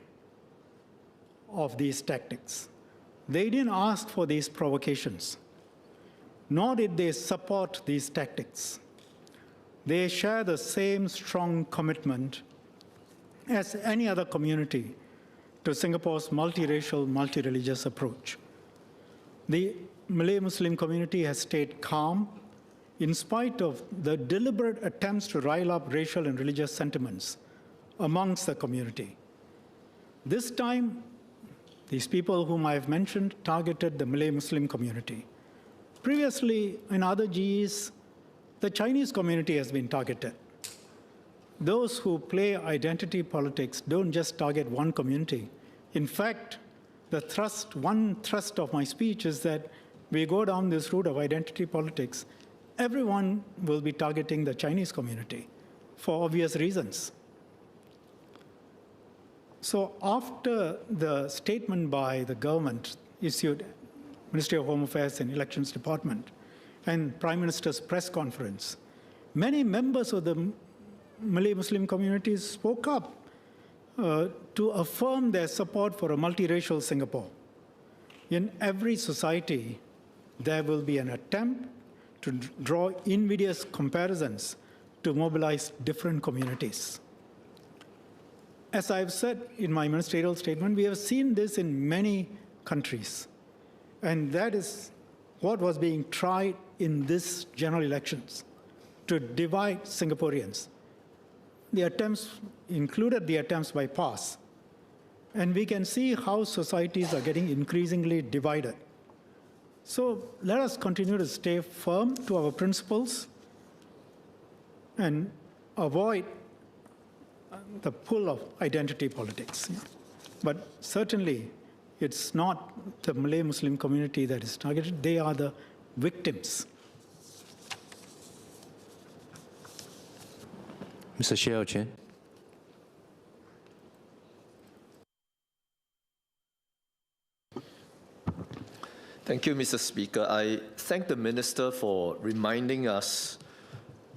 of these tactics. They didn't ask for these provocations, nor did they support these tactics. They share the same strong commitment as any other community to Singapore's multiracial, multireligious approach. The Malay Muslim community has stayed calm in spite of the deliberate attempts to rile up racial and religious sentiments amongst the community. This time, these people whom I have mentioned targeted the Malay Muslim community. Previously, in other GEs, the Chinese community has been targeted. Those who play identity politics don't just target one community. In fact, one thrust of my speech is that we go down this route of identity politics, everyone will be targeting the Chinese community for obvious reasons. So after the statement by the government issued, Ministry of Home Affairs and Elections Department, and Prime Minister's press conference, many members of the Malay Muslim communities spoke up to affirm their support for a multiracial Singapore. In every society, there will be an attempt to draw invidious comparisons to mobilize different communities. As I've said in my ministerial statement, we have seen this in many countries. And that is what was being tried in this general elections, to divide Singaporeans. The attempts included the attempts by PAS. And we can see how societies are getting increasingly divided. So let us continue to stay firm to our principles and avoid the pull of identity politics. But certainly, it's not the Malay Muslim community that is targeted. They are the victims. Mr. Xiao Chen. Thank you, Mr. Speaker. I thank the Minister for reminding us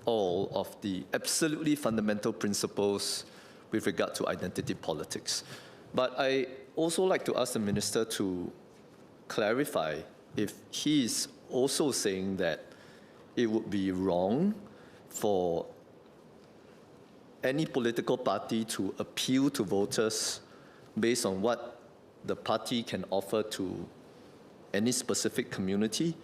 all of the absolutely fundamental principles with regard to identity politics. But I also like to ask the Minister to clarify if he is also saying that it would be wrong for any political party to appeal to voters based on what the party can offer to any specific community?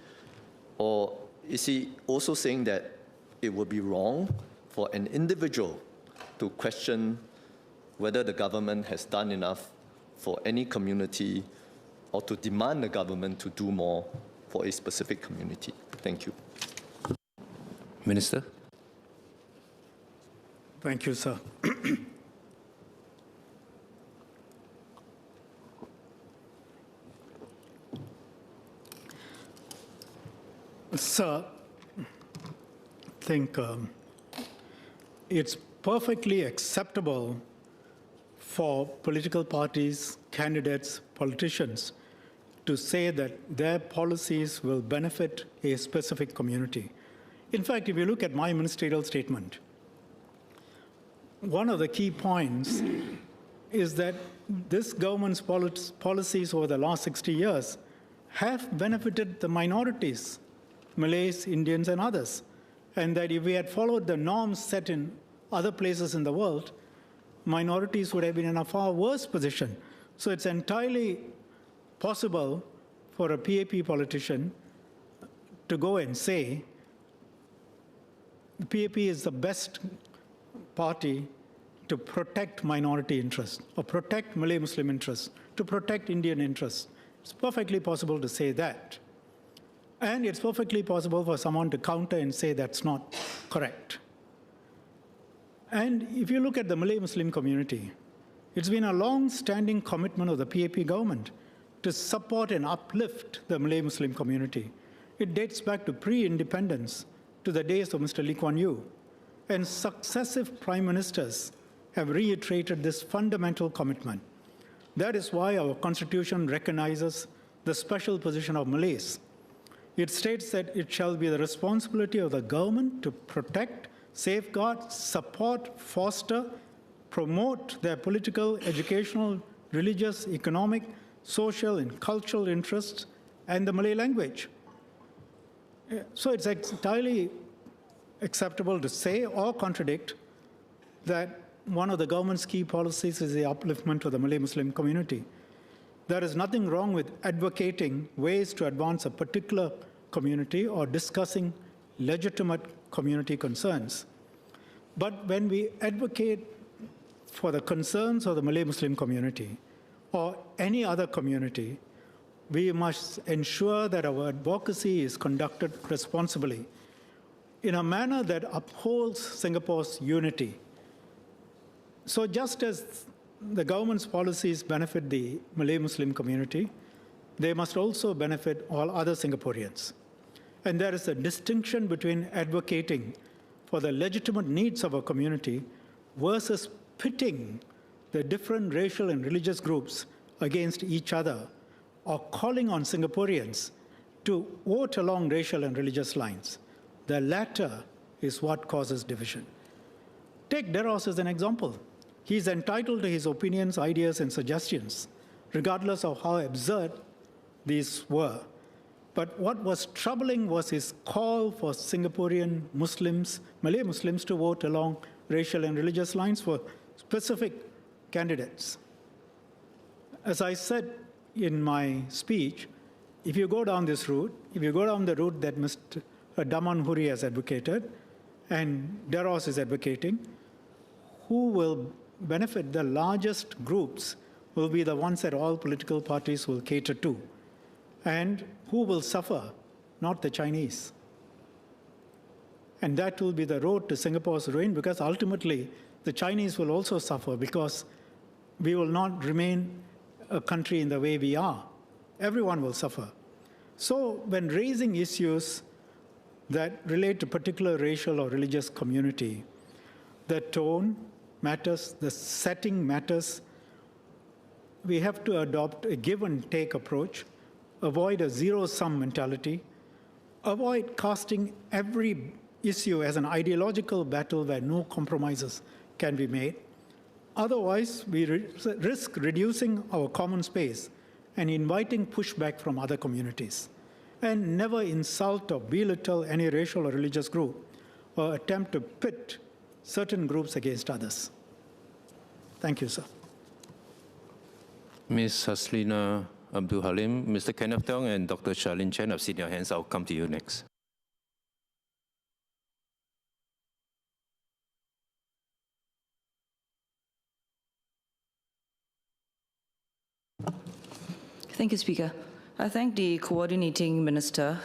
Or is he also saying that it would be wrong for an individual to question whether the government has done enough for any community or to demand the government to do more for a specific community? Thank you. Minister. Thank you, sir. Sir, I think it's perfectly acceptable for political parties, candidates, politicians to say that their policies will benefit a specific community. In fact, if you look at my ministerial statement, one of the key points is that this government's policies over the last 60 years have benefited the minorities, Malays, Indians, and others. And that if we had followed the norms set in other places in the world, minorities would have been in a far worse position. So it's entirely possible for a PAP politician to go and say, the PAP is the best party to protect minority interests, or protect Malay Muslim interests, to protect Indian interests. It's perfectly possible to say that. And it's perfectly possible for someone to counter and say that's not correct. And if you look at the Malay Muslim community, it's been a long-standing commitment of the PAP government to support and uplift the Malay Muslim community. It dates back to pre-independence, to the days of Mr. Lee Kuan Yew. And successive prime ministers have reiterated this fundamental commitment. That is why our constitution recognizes the special position of Malays. It states that it shall be the responsibility of the government to protect, safeguard, support, foster, promote their political, educational, religious, economic, social, and cultural interests, and the Malay language. So it's entirely acceptable to say or contradict that one of the government's key policies is the upliftment of the Malay Muslim community. There is nothing wrong with advocating ways to advance a particular community or discussing legitimate community concerns. But when we advocate for the concerns of the Malay Muslim community or any other community, we must ensure that our advocacy is conducted responsibly in a manner that upholds Singapore's unity. So just as the government's policies benefit the Malay Muslim community, they must also benefit all other Singaporeans. And there is a distinction between advocating for the legitimate needs of a community versus pitting the different racial and religious groups against each other, or calling on Singaporeans to vote along racial and religious lines. The latter is what causes division. Take Deros as an example. He's entitled to his opinions, ideas, and suggestions, regardless of how absurd these were. But what was troubling was his call for Singaporean Muslims, Malay Muslims, to vote along racial and religious lines for specific candidates. As I said in my speech, if you go down this route, if you go down the route that Mr. Daman Huri has advocated and Deros is advocating, who will benefit? The largest groups will be the ones that all political parties will cater to. And who will suffer? Not the Chinese. And that will be the road to Singapore's ruin, because ultimately the Chinese will also suffer, because we will not remain a country in the way we are. Everyone will suffer. So when raising issues that relate to particular racial or religious community, the tone matters, the setting matters. We have to adopt a give and take approach, avoid a zero-sum mentality, avoid casting every issue as an ideological battle where no compromises can be made. Otherwise, we risk reducing our common space and inviting pushback from other communities. And never insult or belittle any racial or religious group or attempt to pit certain groups against others. Thank you, sir. Ms. Haslina Abdul Halim, Mr. Kenneth Tong, and Dr. Charlene Chen have seen your hands. I'll come to you next. Thank you, Speaker. I thank the coordinating minister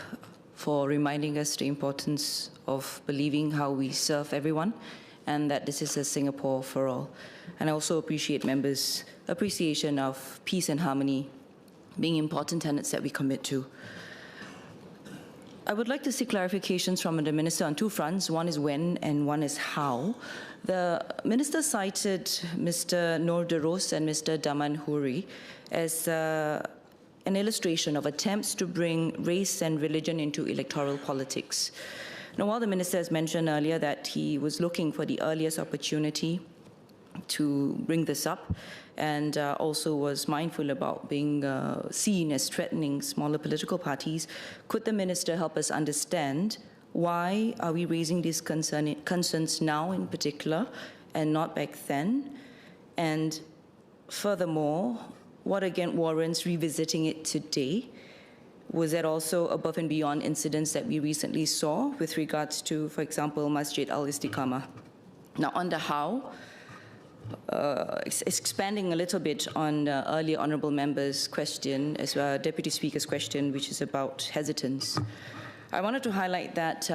for reminding us the importance of believing how we serve everyone and that this is a Singapore for all. And I also appreciate members' appreciation of peace and harmony being important tenets that we commit to. I would like to see clarifications from the Minister on two fronts. One is when and one is how. The Minister cited Mr. Noor Deros and Mr. Daman Huri as an illustration of attempts to bring race and religion into electoral politics. Now, while the Minister has mentioned earlier that he was looking for the earliest opportunity to bring this up, and also was mindful about being seen as threatening smaller political parties, could the Minister help us understand why are we raising these concerns now in particular and not back then? And furthermore, what again warrants revisiting it today? Was that also above and beyond incidents that we recently saw with regards to, for example, Masjid Al-Istiqamah? Now, on the how, expanding a little bit on the earlier honourable member's question, as well Deputy Speaker's question, which is about hesitance. I wanted to highlight that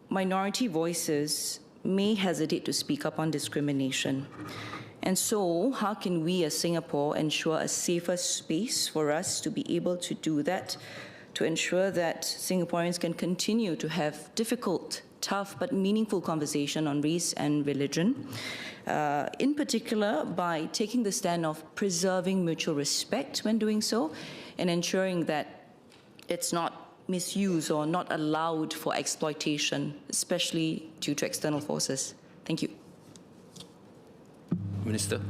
minority voices may hesitate to speak up on discrimination. And so, how can we as Singapore ensure a safer space for us to be able to do that, to ensure that Singaporeans can continue to have difficult, tough, but meaningful conversation on race and religion? In particular, by taking the stand of preserving mutual respect when doing so, and ensuring that it's not misused or not allowed for exploitation, especially due to external forces. Thank you. Minister.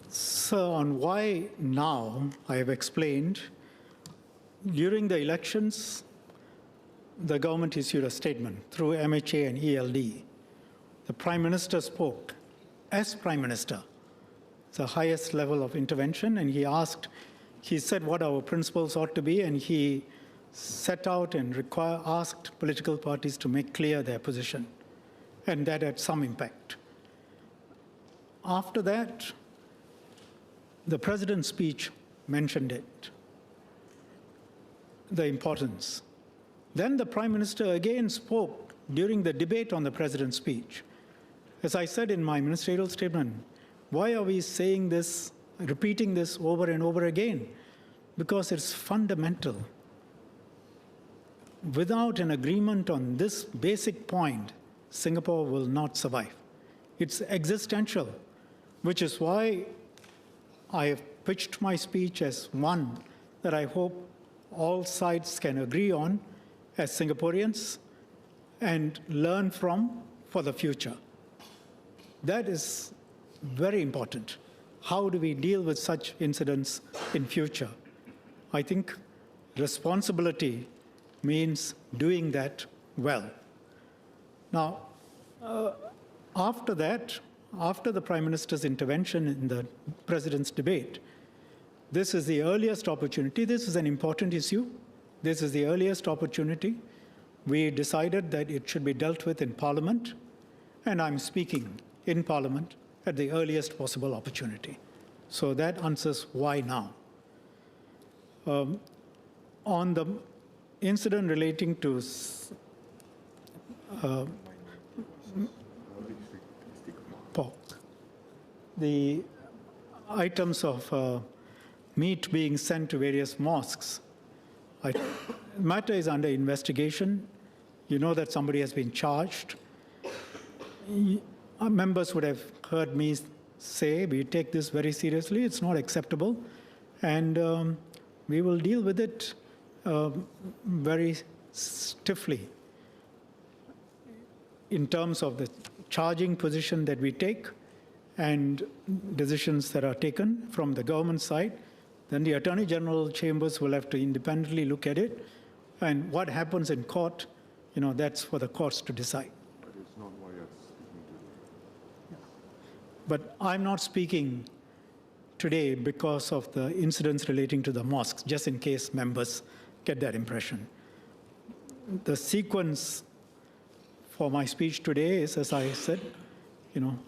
So on why now, I have explained, during the elections, the government issued a statement through MHA and ELD. The Prime Minister spoke as Prime Minister, the highest level of intervention, and he said what our principles ought to be, and he set out and asked political parties to make clear their position, and that had some impact. After that, the President's speech mentioned it, the importance. Then the Prime Minister again spoke during the debate on the President's speech. As I said in my ministerial statement, why are we saying this, repeating this over and over again? Because it's fundamental. Without an agreement on this basic point, Singapore will not survive. It's existential, which is why I have pitched my speech as one that I hope all sides can agree on as Singaporeans and learn from for the future. That is very important. How do we deal with such incidents in future? I think responsibility means doing that well. Now, after that, after the Prime Minister's intervention in the President's debate, this is the earliest opportunity. This is an important issue. This is the earliest opportunity. We decided that it should be dealt with in Parliament, and I'm speaking in Parliament at the earliest possible opportunity. So that answers why now. On the incident relating to pork, the items of meat being sent to various mosques, the matter is under investigation. You know that somebody has been charged. Our members would have heard me say we take this very seriously. It's not acceptable. And we will deal with it very stiffly in terms of the charging position that we take and decisions that are taken from the government side. Then the Attorney General chambers will have to independently look at it. And what happens in court, that's for the courts to decide. But it's not why you're speaking today. But I'm not speaking today because of the incidents relating to the mosques, just in case members get that impression. The sequence for my speech today is, as I said,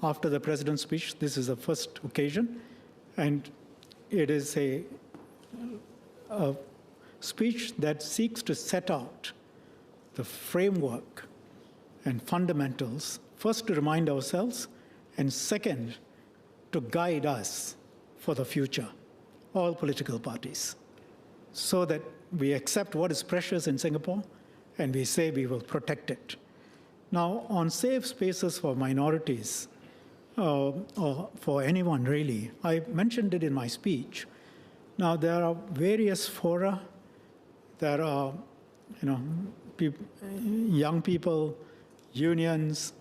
after the President's speech, this is the first occasion, and it is a speech that seeks to set out the framework and fundamentals, first to remind ourselves, and second, to guide us for the future, all political parties. so that we accept what is precious in Singapore and we say we will protect it. Now, on safe spaces for minorities, or for anyone really, I mentioned it in my speech. Now, there are various fora. There are, young people, unions,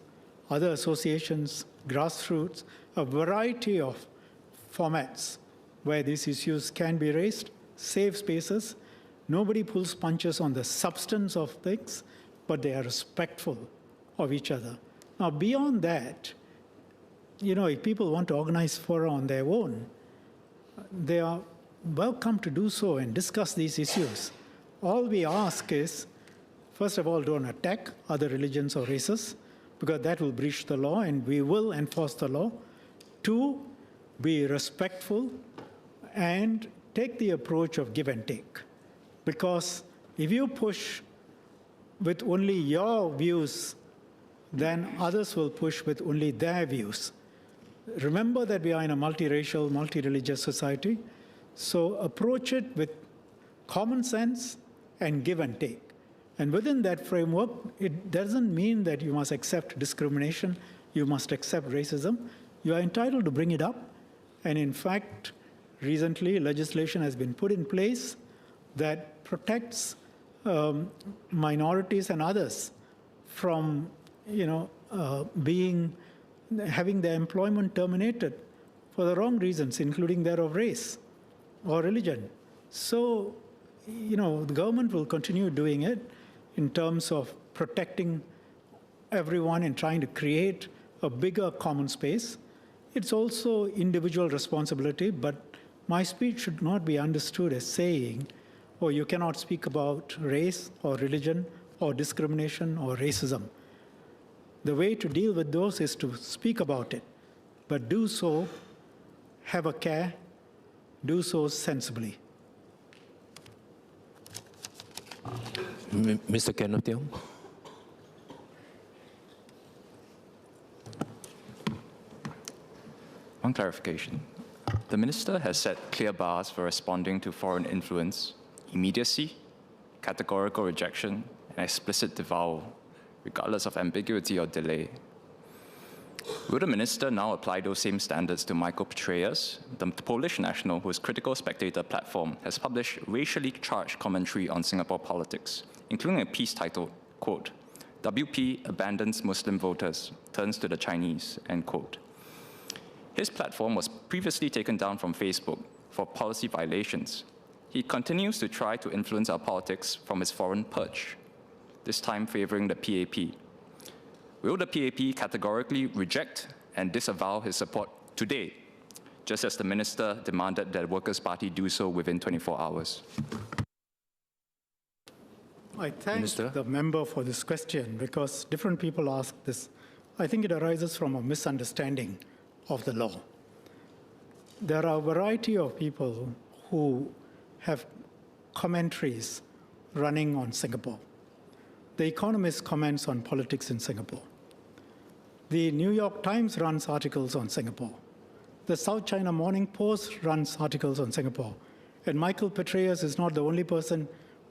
other associations, grassroots, a variety of formats where these issues can be raised, safe spaces. Nobody pulls punches on the substance of things, but they are respectful of each other. Now, beyond that, if people want to organize fora on their own, they are welcome to do so and discuss these issues. All we ask is, first of all, don't attack other religions or races, because that will breach the law, and we will enforce the law. 2, be respectful and take the approach of give and take. Because if you push with only your views, then others will push with only their views. Remember that we are in a multiracial, multi-religious society, so approach it with common sense and give and take. And within that framework, it doesn't mean that you must accept discrimination, you must accept racism. You are entitled to bring it up. And in fact, recently, legislation has been put in place that protects minorities and others from, having their employment terminated for the wrong reasons, including that of race or religion. So, the government will continue doing it in terms of protecting everyone and trying to create a bigger common space. It's also individual responsibility, but my speech should not be understood as saying, oh, you cannot speak about race or religion or discrimination or racism. The way to deal with those is to speak about it, but do so, have a care, do so sensibly. Mr. Kenneth Young. One clarification. The Minister has set clear bars for responding to foreign influence: immediacy, categorical rejection, and explicit disavowal, regardless of ambiguity or delay. Will the Minister now apply those same standards to Michael Petraeus, the Polish national whose Critical Spectator platform has published racially charged commentary on Singapore politics, including a piece titled, quote, "WP abandons Muslim voters, turns to the Chinese," end quote. His platform was previously taken down from Facebook for policy violations. He continues to try to influence our politics from his foreign perch, this time favoring the PAP. Will the PAP categorically reject and disavow his support today, just as the Minister demanded that the Workers' Party do so within 24 hours? I thank the member for this question because different people ask this. I think it arises from a misunderstanding of the law. There are a variety of people who have commentaries running on Singapore. The Economist comments on politics in Singapore. The New York Times runs articles on Singapore. The South China Morning Post runs articles on Singapore. And Michael Petraeus is not the only person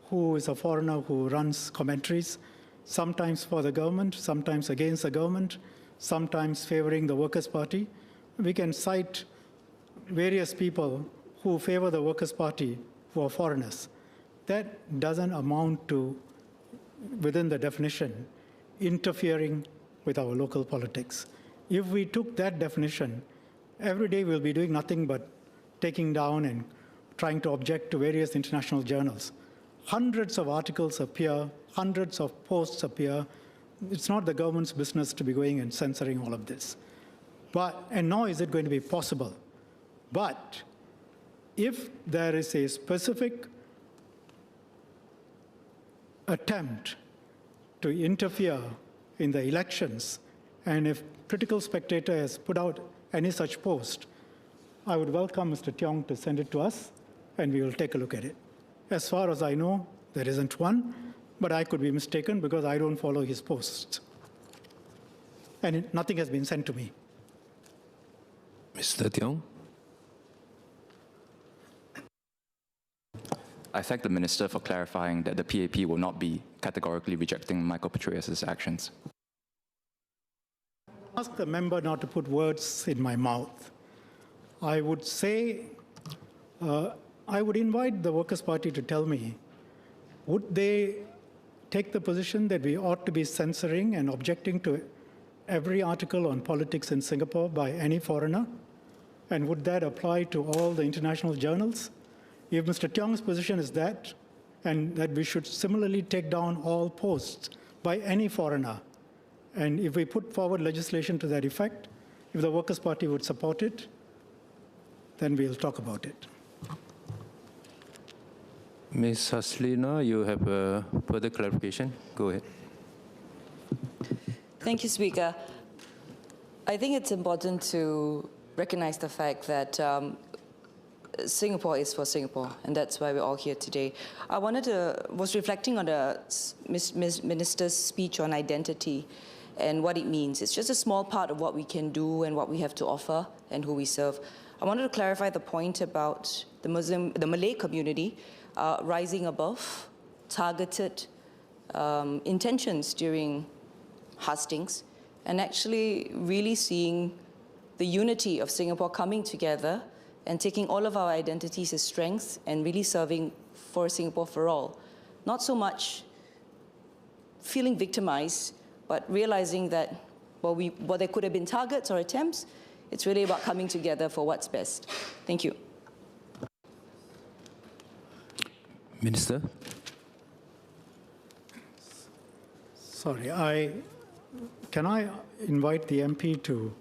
who is a foreigner who runs commentaries, sometimes for the government, sometimes against the government, sometimes favoring the Workers' Party. We can cite various people who favor the Workers' Party who are foreigners. That doesn't amount to, within the definition, interfering with our local politics. If we took that definition, every day we'll be doing nothing but taking down and trying to object to various international journals. Hundreds of articles appear, hundreds of posts appear. It's not the government's business to be going and censoring all of this. And nor is it going to be possible. But if there is a specific attempt to interfere in the elections, and if Critical Spectator has put out any such post, I would welcome Mr. Tiong to send it to us, and we will take a look at it. As far as I know, there isn't one, but I could be mistaken because I don't follow his posts. And nothing has been sent to me. Mr. Tiong. I thank the Minister for clarifying that the PAP will not be categorically rejecting Michael Petraeus' actions. Ask the member not to put words in my mouth. I would say, I would invite the Workers' Party to tell me, would they take the position that we ought to be censoring and objecting to every article on politics in Singapore by any foreigner? And would that apply to all the international journals? If Mr. Tiong's position is that, and that we should similarly take down all posts by any foreigner, and if we put forward legislation to that effect, if the Workers' Party would support it, then we'll talk about it. Ms. Haslina, you have a further clarification. Go ahead. Thank you, Speaker. I think it's important to recognize the fact that Singapore is for Singapore, and that's why we're all here today. I was reflecting on the Minister's speech on identity and what it means. It's just a small part of what we can do and what we have to offer and who we serve. I wanted to clarify the point about the Malay community rising above targeted intentions during hustings and actually really seeing the unity of Singapore coming together and taking all of our identities as strengths and really serving for Singapore for all. Not so much feeling victimized, but realizing that while there could have been targets or attempts, it's really about coming together for what's best. Thank you. Minister. Sorry, can I invite the MP to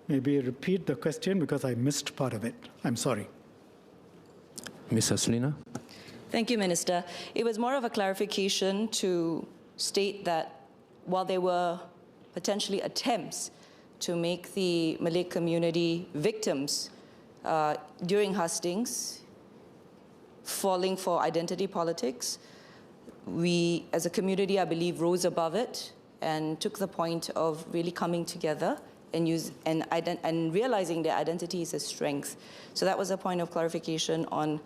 maybe repeat the question because I missed part of it? I'm sorry. Ms. Haslina. Thank you, Minister. It was more of a clarification to state that while there were potentially attempts to make the Malay community victims during hustings, falling for identity politics, we, as a community, I believe, rose above it and took the point of really coming together and realizing their identity is a strength. So that was a point of clarification on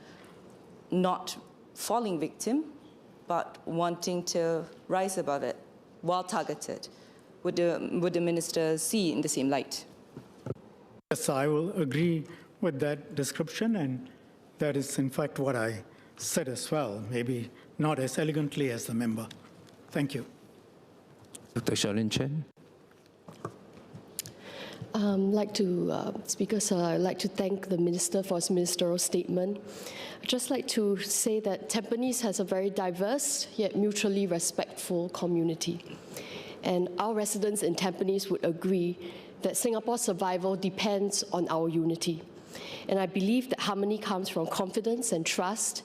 not falling victim, but wanting to rise above it while targeted. Would the Minister see in the same light? Yes, I will agree with that description, and that is in fact what I said as well, maybe not as elegantly as the member. Thank you. Dr. Charlene Chen. Speaker, sir, I'd like to thank the Minister for his ministerial statement. I'd just like to say that Tampines has a very diverse yet mutually respectful community. And our residents in Tampines would agree that Singapore's survival depends on our unity. And I believe that harmony comes from confidence and trust,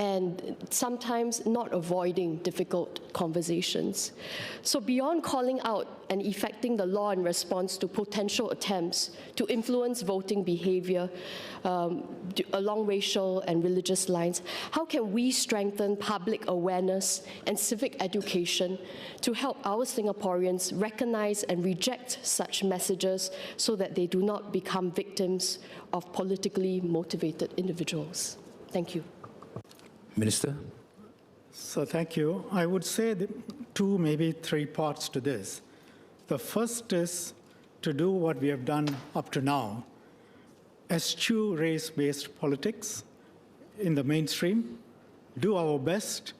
and sometimes not avoiding difficult conversations. So beyond calling out and effecting the law in response to potential attempts to influence voting behavior along racial and religious lines, how can we strengthen public awareness and civic education to help our Singaporeans recognize and reject such messages so that they do not become victims of politically motivated individuals? Thank you. Minister. So thank you. I would say two, maybe three parts to this. The first is to do what we have done up to now, eschew race-based politics in the mainstream, do our best,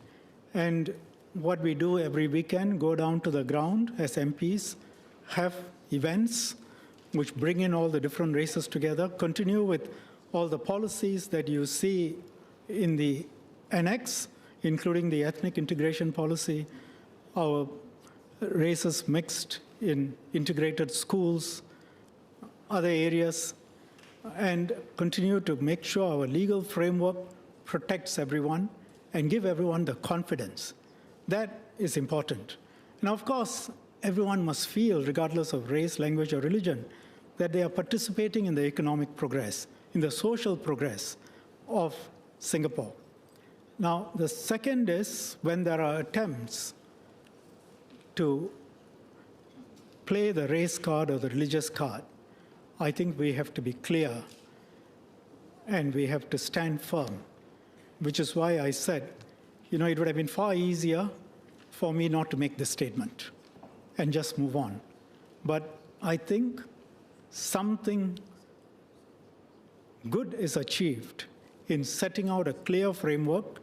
and what we do every weekend, go down to the ground as MPs, have events which bring in all the different races together, continue with all the policies that you see in the annex, including the ethnic integration policy, our races mixed in integrated schools, other areas, and continue to make sure our legal framework protects everyone and give everyone the confidence. That is important. And of course, everyone must feel, regardless of race, language, or religion, that they are participating in the economic progress, in the social progress of Singapore. Now, the second is when there are attempts to play the race card or the religious card, I think we have to be clear and we have to stand firm which is why I said, it would have been far easier for me not to make this statement and just move on. But I think something good is achieved in setting out a clear framework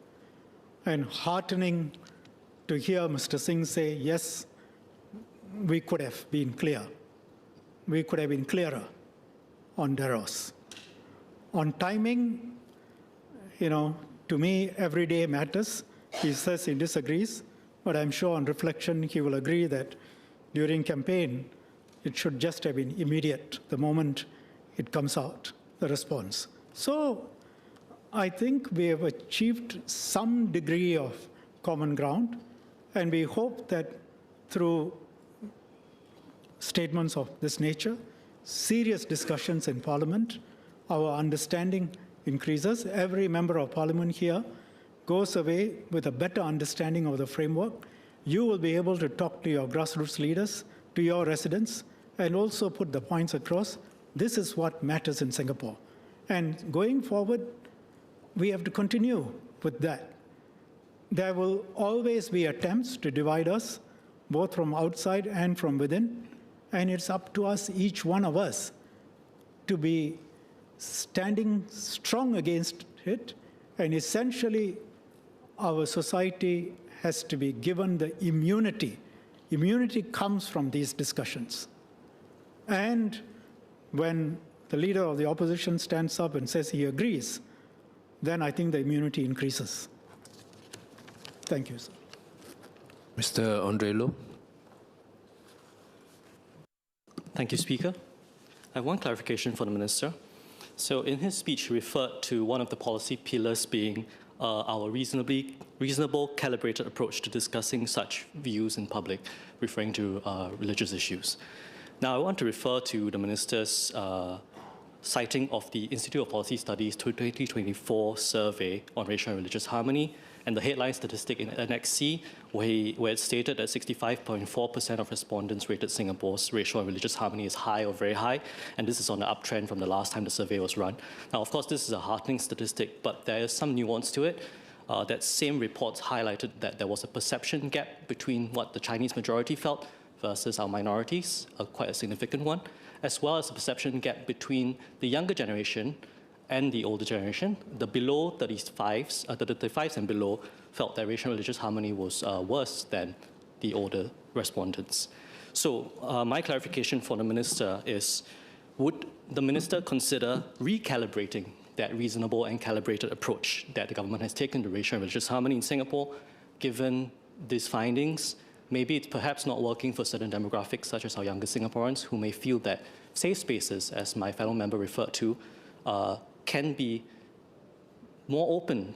and heartening to hear Mr. Singh say, yes, we could have been clear. We could have been clearer on Deros. On timing, to me, every day matters. He says he disagrees, but I'm sure on reflection he will agree that during campaign, it should just have been immediate, the moment it comes out, the response. So I think we have achieved some degree of common ground, and we hope that through statements of this nature, serious discussions in Parliament, our understanding increases. Every member of Parliament here goes away with a better understanding of the framework. You will be able to talk to your grassroots leaders, to your residents, and also put the points across. This is what matters in Singapore. And going forward, we have to continue with that. There will always be attempts to divide us, both from outside and from within, and it's up to us, each one of us, to be standing strong against it, and essentially our society has to be given the immunity. Immunity comes from these discussions. And when the leader of the opposition stands up and says he agrees, then I think the immunity increases. Thank you, sir. Mr. Andre Loh. Thank you, Speaker. I have one clarification for the Minister. So in his speech, he referred to one of the policy pillars being our reasonable, calibrated approach to discussing such views in public, referring to religious issues. Now, I want to refer to the Minister's citing of the Institute of Policy Studies 2024 survey on racial and religious harmony, and the headline statistic in Annex C, where it stated that 65.4% of respondents rated Singapore's racial and religious harmony as high or very high, and this is on the uptrend from the last time the survey was run. Now, of course, this is a heartening statistic, but there is some nuance to it. That same report highlighted that there was a perception gap between what the Chinese majority felt versus our minorities, quite a significant one, as well as a perception gap between the younger generation and the older generation. The below 35s, the 35s and below felt that racial and religious harmony was worse than the older respondents. So my clarification for the Minister is, would the Minister consider recalibrating that reasonable and calibrated approach that the government has taken to racial and religious harmony in Singapore, given these findings? Maybe it's perhaps not working for certain demographics, such as our younger Singaporeans, who may feel that safe spaces, as my fellow member referred to, can be more open,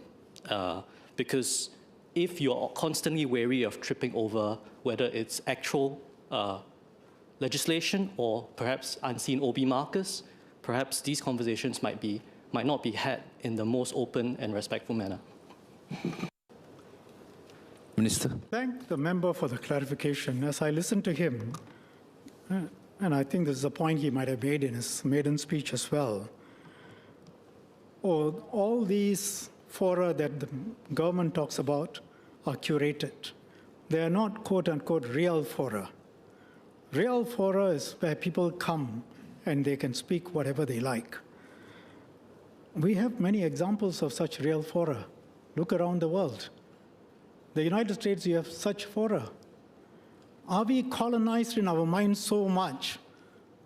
because if you're constantly wary of tripping over whether it's actual legislation or perhaps unseen OB markers, perhaps these conversations might not be had in the most open and respectful manner. Minister. Thank the member for the clarification. As I listened to him, and I think this is a point he might have made in his maiden speech as well, all these fora that the government talks about are curated. They are not quote-unquote real fora. Real fora is where people come and they can speak whatever they like. We have many examples of such real fora. Look around the world. The United States, you have such fora. Are we colonized in our minds so much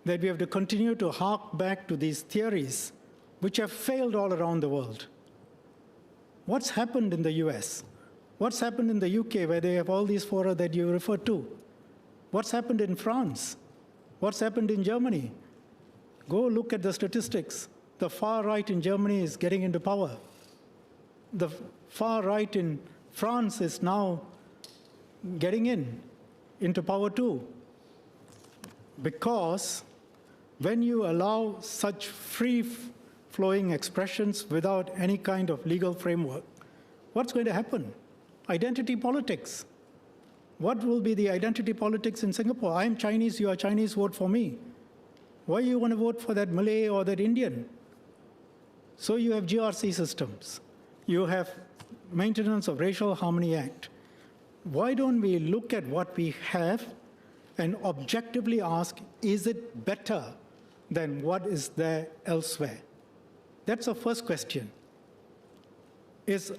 that we have to continue to hark back to these theories which have failed all around the world? What's happened in the US? What's happened in the UK, where they have all these fora that you refer to? What's happened in France? What's happened in Germany? Go look at the statistics. The far right in Germany is getting into power. The far right in France is now getting into power too. Because when you allow such free-flowing expressions without any kind of legal framework, what's going to happen? Identity politics. What will be the identity politics in Singapore? I'm Chinese, you are Chinese, vote for me. Why do you want to vote for that Malay or that Indian? So you have GRC systems. You have Maintenance of Racial Harmony Act. Why don't we look at what we have and objectively ask, is it better than what is there elsewhere? That's the first question. Is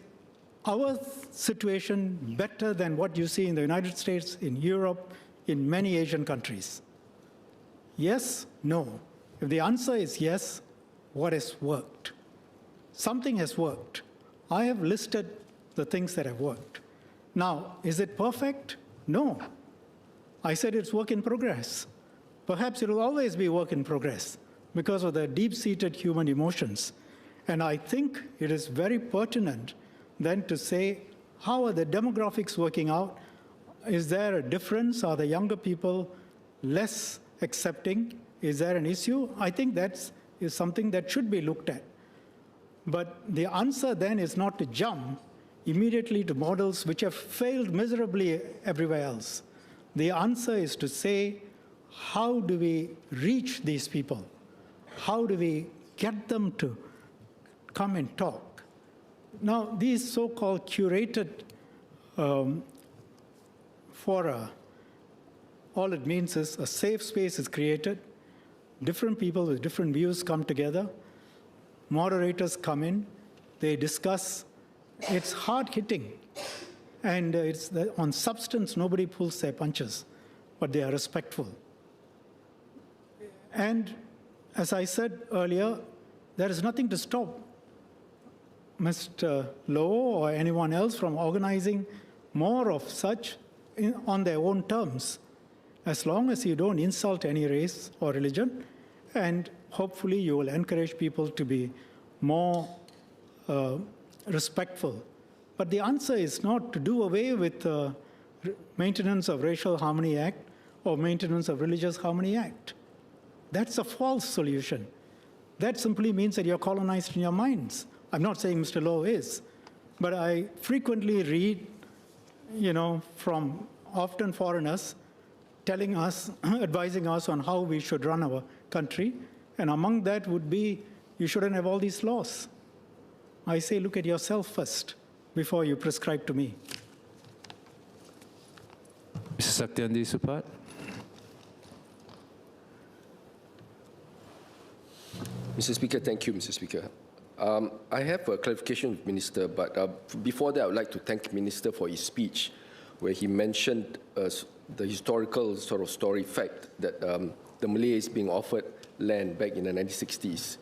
our situation better than what you see in the United States, in Europe, in many Asian countries? Yes, no. If the answer is yes, what has worked? Something has worked. I have listed the things that have worked. Now, is it perfect? No. I said it's work in progress. Perhaps it will always be work in progress because of the deep-seated human emotions. And I think it is very pertinent then to say, how are the demographics working out? Is there a difference? Are the younger people less accepting? Is there an issue? I think that is something that should be looked at. But the answer then is not to jump immediately to models which have failed miserably everywhere else. The answer is to say, how do we reach these people? How do we get them to come and talk? Now, these so-called curated fora, all it means is a safe space is created, different people with different views come together, moderators come in, they discuss. It's hard-hitting, and on substance, nobody pulls their punches, but they are respectful. And as I said earlier, there is nothing to stop Mr. Low or anyone else from organizing more of such on their own terms, as long as you don't insult any race or religion, and hopefully you will encourage people to be more respectful. But the answer is not to do away with the Maintenance of Racial Harmony Act or Maintenance of Religious Harmony Act. That's a false solution. That simply means that you're colonized in your minds. I'm not saying Mr. Low is, but I frequently read, from often foreigners telling us, advising us on how we should run our country, and among that would be, you shouldn't have all these laws. I say, look at yourself first before you prescribe to me. Mr. Satyandi Supat. Mr. Speaker, thank you, Mr. Speaker. I have a clarification with Minister, but before that, I would like to thank Minister for his speech, where he mentioned the historical sort of story fact that the Malays being offered land back in the 1960s,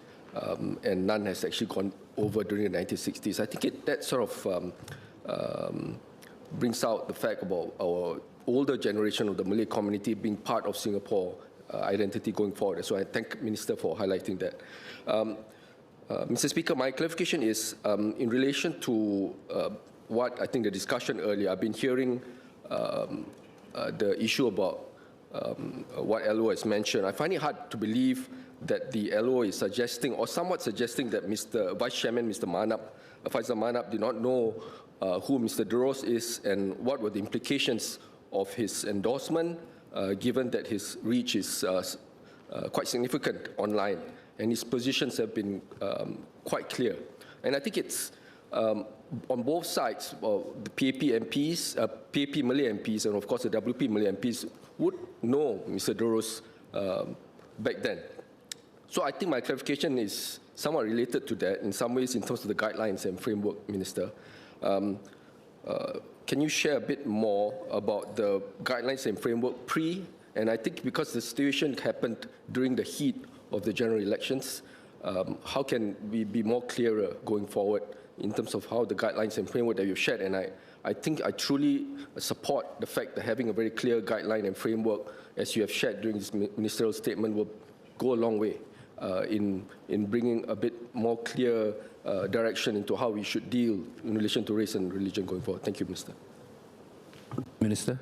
and none has actually gone over during the 1960s. I think that sort of brings out the fact about our older generation of the Malay community being part of Singapore identity going forward. So I thank Minister for highlighting that. Mr. Speaker, my clarification is in relation to what I think the discussion earlier. I've been hearing the issue about what LO has mentioned. I find it hard to believe that the LO is suggesting, or somewhat suggesting, that Mr. Vice Chairman, Mr. Faisal Manap, did not know who Mr. Duros is and what were the implications of his endorsement, given that his reach is quite significant online, and his positions have been quite clear. And I think it's on both sides, the PAP MPs, PAP Malay MPs, and of course the WP Malay MPs would know Mr. Duros back then. So I think my clarification is somewhat related to that in some ways in terms of the guidelines and framework, Minister. Can you share a bit more about the guidelines and framework and I think because the situation happened during the heat of the general elections, how can we be more clearer going forward in terms of how the guidelines and framework that you've shared? And I think I truly support the fact that having a very clear guideline and framework, as you have shared during this ministerial statement, will go a long way in bringing a bit more clear direction into how we should deal in relation to race and religion going forward. Thank you, Minister. Minister.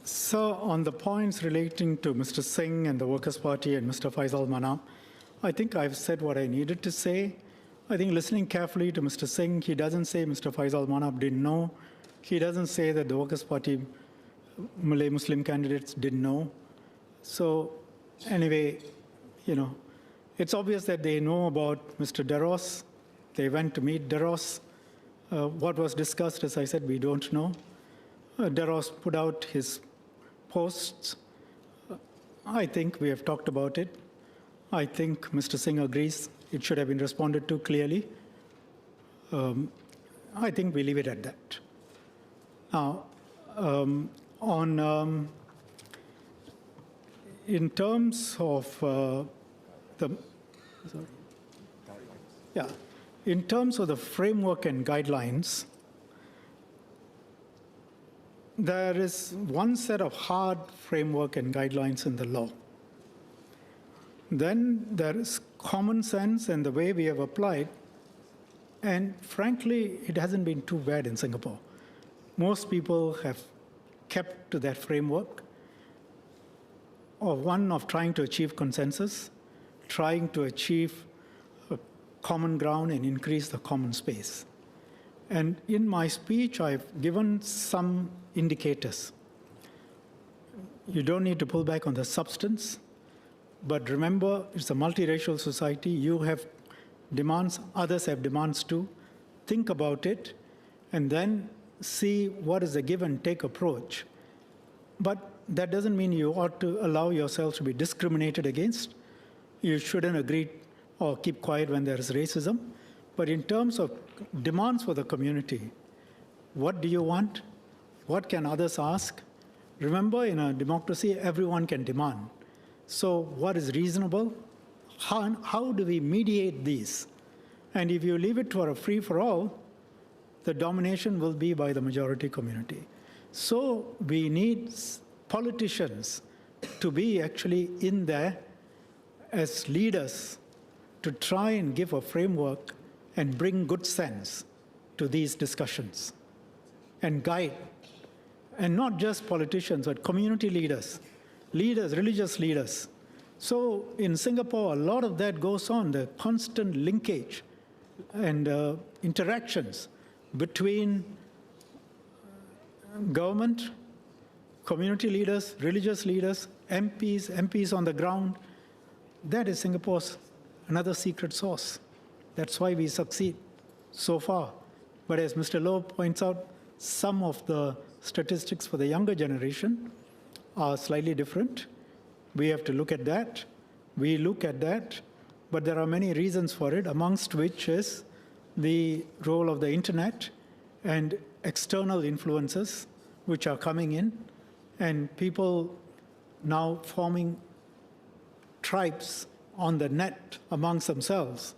So on the points relating to Mr. Singh and the Workers' Party and Mr. Faisal Manap, I think I've said what I needed to say. I think listening carefully to Mr. Singh, he doesn't say Mr. Faisal Manap didn't know. He doesn't say that the Workers' Party Malay Muslim candidates didn't know. So anyway, it's obvious that they know about Mr. Duros, They went to meet Deros. What was discussed, as I said, we don't know. Deros put out his posts. I think we have talked about it. I think Mr. Singh agrees it should have been responded to clearly. I think we leave it at that. Now, in terms of in terms of the framework and guidelines, there is one set of hard framework and guidelines in the law. Then there is common sense and the way we have applied, and frankly, it hasn't been too bad in Singapore. Most people have kept to that framework, or one of trying to achieve consensus, trying to achieve a common ground and increase the common space. And in my speech, I've given some indicators. You don't need to pull back on the substance, but remember, it's a multiracial society. You have demands, others have demands too. Think about it, and then see what is the give and take approach. But that doesn't mean you ought to allow yourself to be discriminated against. You shouldn't agree or keep quiet when there is racism. But in terms of demands for the community, what do you want? What can others ask? Remember, in a democracy, everyone can demand. So what is reasonable? How do we mediate these? And if you leave it for a free-for-all, the domination will be by the majority community. So we need politicians to be actually in there as leaders to try and give a framework and bring good sense to these discussions and guide. And not just politicians, but community leaders, religious leaders. So in Singapore, a lot of that goes on, the constant linkage and interactions between government, community leaders, religious leaders, MPs on the ground. That is Singapore's another secret sauce. That's why we succeed so far. But as Mr. Loh points out, some of the statistics for the younger generation are slightly different. We have to look at that. We look at that, but there are many reasons for it, amongst which is the role of the internet and external influences which are coming in, and people now forming tribes on the net amongst themselves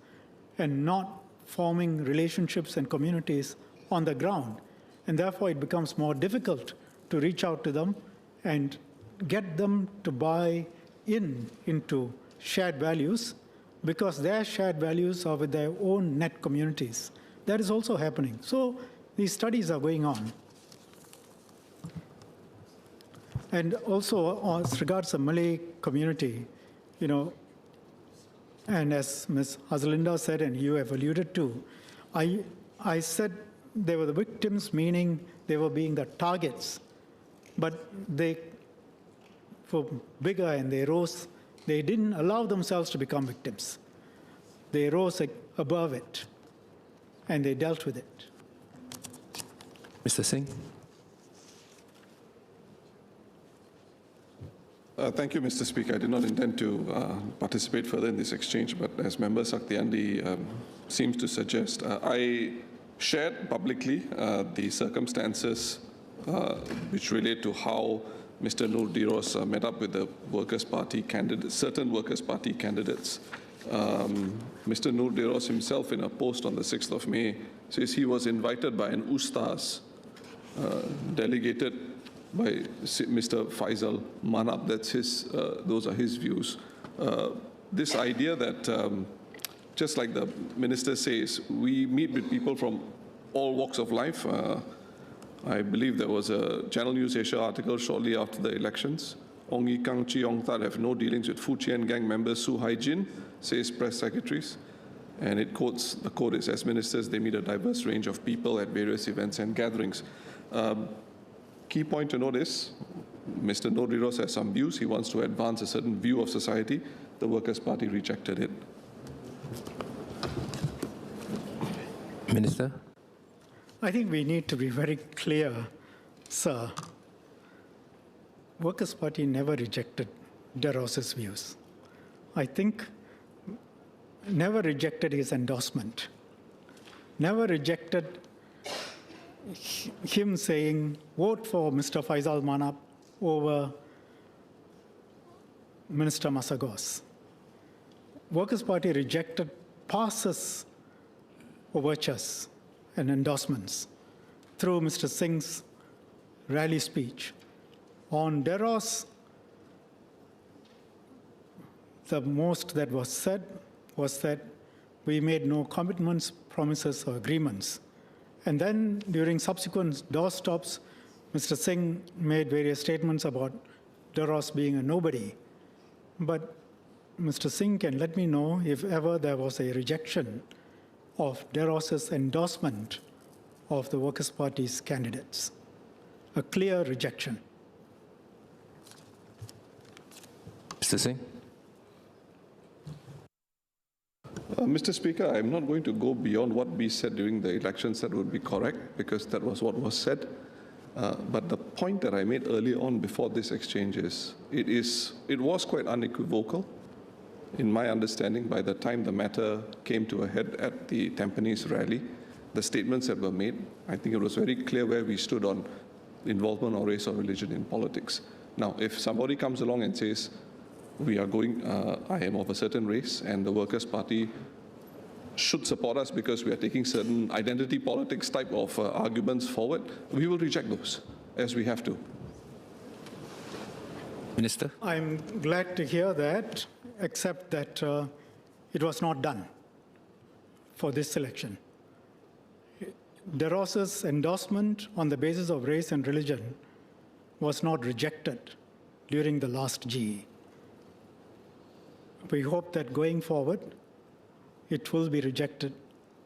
and not forming relationships and communities on the ground. And therefore, it becomes more difficult to reach out to them and get them to buy into shared values, because their shared values are with their own net communities. That is also happening. So these studies are going on. And also, as regards the Malay community, and as Ms. Hazlinda said, and you have alluded to, I said they were the victims, meaning they were being the targets, but they were bigger and they rose. They didn't allow themselves to become victims. They rose above it, and they dealt with it. Mr. Singh. Thank you, Mr. Speaker. I did not intend to participate further in this exchange, but as Member Saktiandi seems to suggest, I shared publicly the circumstances which relate to how Mr. Nur Diros met up with the Workers' Party candidates, certain Workers' Party candidates. Mr. Nur Diros himself, in a post on the 6th of May, says he was invited by an ustaz, delegated by Mr. Faisal Manab. That's those are his views. This idea that, just like the minister says, we meet with people from all walks of life. I believe there was a Channel News Asia article shortly after the elections. Ong Yi Kang Chi Ong Tat have no dealings with Fu Chien gang members Su Hai Jin, says press secretaries. And it quotes, the quote is, as ministers, they meet a diverse range of people at various events and gatherings. Key point to note is, Mr. Nur Diros has some views. He wants to advance a certain view of society. The Workers' Party rejected it. Minister? I think we need to be very clear, sir. Workers' Party never rejected Deros's views. I think never rejected his endorsement, never rejected him saying, vote for Mr. Faisal Manap over Minister Masagos. Workers' Party rejected Passes overtures and endorsements through Mr. Singh's rally speech. On Deros, the most that was said was that we made no commitments, promises, or agreements. And then during subsequent doorstops, Mr. Singh made various statements about Deros being a nobody. But Mr. Singh can let me know if ever there was a rejection of Deros's endorsement of the Workers' Party's candidates. A clear rejection. Mr. Singh? Mr. Speaker, I'm not going to go beyond what we said during the elections. That would be correct, because that was what was said. But the point that I made earlier on before this exchange is, it was quite unequivocal, in my understanding, by the time the matter came to a head at the Tampines rally. The statements that were made, I think it was very clear where we stood on involvement of race or religion in politics. Now, if somebody comes along and says, we are going, I am of a certain race, and the Workers' Party should support us because we are taking certain identity politics type of arguments forward, we will reject those, as we have to. Minister? I'm glad to hear that, except that it was not done for this election. Deros's endorsement on the basis of race and religion was not rejected during the last GE. We hope that going forward, it will be rejected